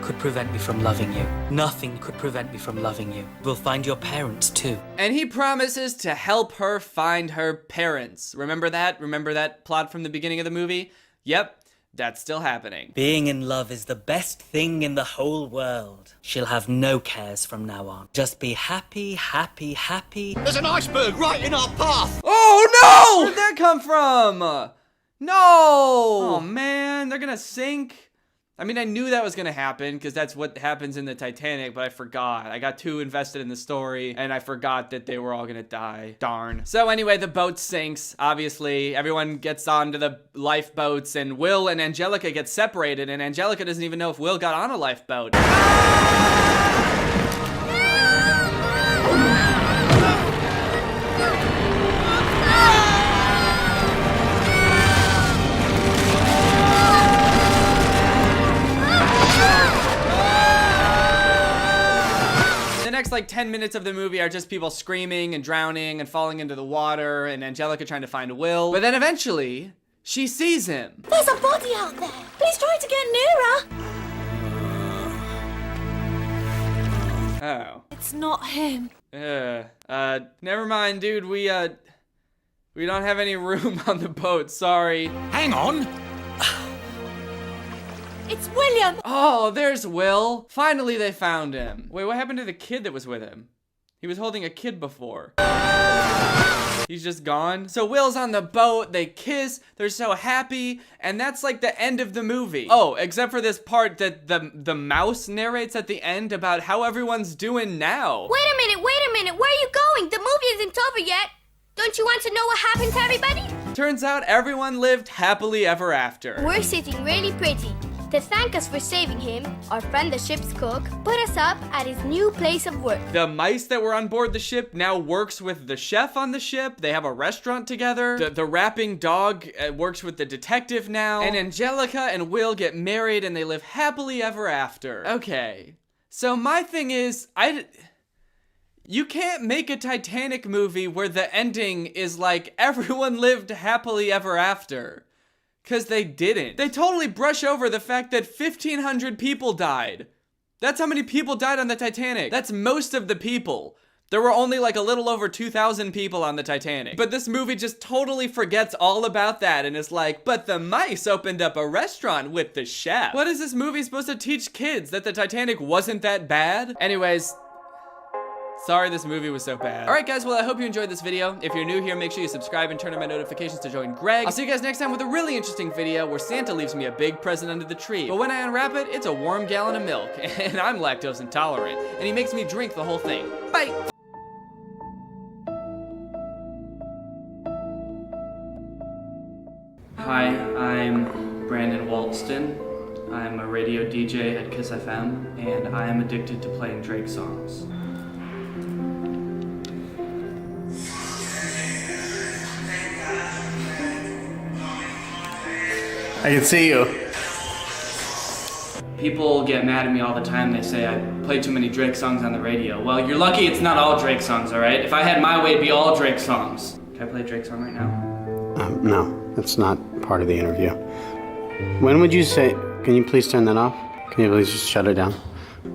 could prevent me from loving you. Nothing could prevent me from loving you. We'll find your parents too. And he promises to help her find her parents. Remember that? Remember that plot from the beginning of the movie? Yep, that's still happening. Being in love is the best thing in the whole world. She'll have no cares from now on. Just be happy, happy, happy. There's an iceberg right in our path. Oh no! Where'd that come from? No! Oh man, they're gonna sink. I mean, I knew that was gonna happen because that's what happens in the Titanic, but I forgot. I got too invested in the story and I forgot that they were all gonna die. Darn. So anyway, the boat sinks, obviously. Everyone gets onto the lifeboats and Will and Angelica get separated and Angelica doesn't even know if Will got on a lifeboat. Next like 10 minutes of the movie are just people screaming and drowning and falling into the water and Angelica trying to find Will. But then eventually, she sees him. There's a body out there. Please try to get nearer. Oh. It's not him. Never mind, dude. We don't have any room on the boat. Sorry. Hang on. It's William! Oh, there's Will. Finally they found him. Wait, what happened to the kid that was with him? He was holding a kid before. He's just gone. So Will's on the boat, they kiss, they're so happy, and that's like the end of the movie. Oh, except for this part that the mouse narrates at the end about how everyone's doing now. Wait a minute, where are you going? The movie isn't over yet. Don't you want to know what happened to everybody? Turns out everyone lived happily ever after. We're sitting really pretty. To thank us for saving him, our friend the ship's cook put us up at his new place of work. The mice that were on board the ship now works with the chef on the ship. They have a restaurant together. The rapping dog works with the detective now. And Angelica and Will get married and they live happily ever after. Okay. So my thing is, you can't make a Titanic movie where the ending is like everyone lived happily ever after. Cause they didn't. They totally brush over the fact that 1,500 people died. That's how many people died on the Titanic. That's most of the people. There were only like a little over 2,000 people on the Titanic. But this movie just totally forgets all about that and is like, but the mice opened up a restaurant with the chef. What is this movie supposed to teach kids? That the Titanic wasn't that bad? Anyways, sorry this movie was so bad. Alright guys, well I hope you enjoyed this video. If you're new here, make sure you subscribe and turn on my notifications to join Greg. I'll see you guys next time with a really interesting video where Santa leaves me a big present under the tree. But when I unwrap it, it's a warm gallon of milk. And I'm lactose intolerant. And he makes me drink the whole thing. Bye! Hi, I'm Brandon Walston. I'm a radio DJ at Kiss FM, and I am addicted to playing Drake songs. I can see you. People get mad at me all the time. They say I play too many Drake songs on the radio. Well, you're lucky it's not all Drake songs, alright? If I had my way, it'd be all Drake songs. Can I play a Drake song right now? No, that's not part of the interview. When would you say, can you please turn that off? Can you please just shut it down?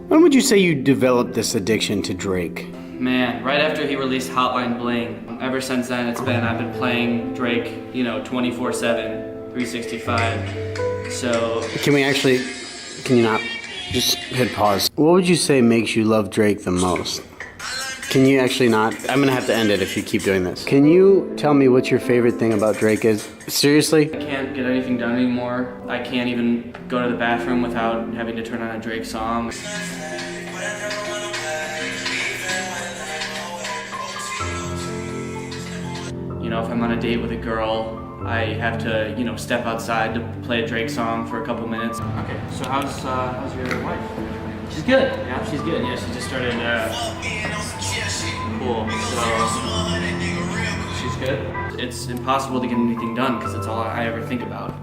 When would you say you developed this addiction to Drake? Man, right after he released Hotline Bling. Ever since then, I've been playing Drake, 24/7. 365. So Can you not just hit pause? What would you say makes you love Drake the most? Can you actually not? I'm gonna have to end it if you keep doing this. Can you tell me what your favorite thing about Drake is? Seriously? I can't get anything done anymore. I can't even go to the bathroom without having to turn on a Drake song. If I'm on a date with a girl, I have to, step outside to play a Drake song for a couple minutes. Okay, so how's your wife? She's good. Yeah, she's good. Yeah, she just started. Cool. So she's good. It's impossible to get anything done because it's all I ever think about.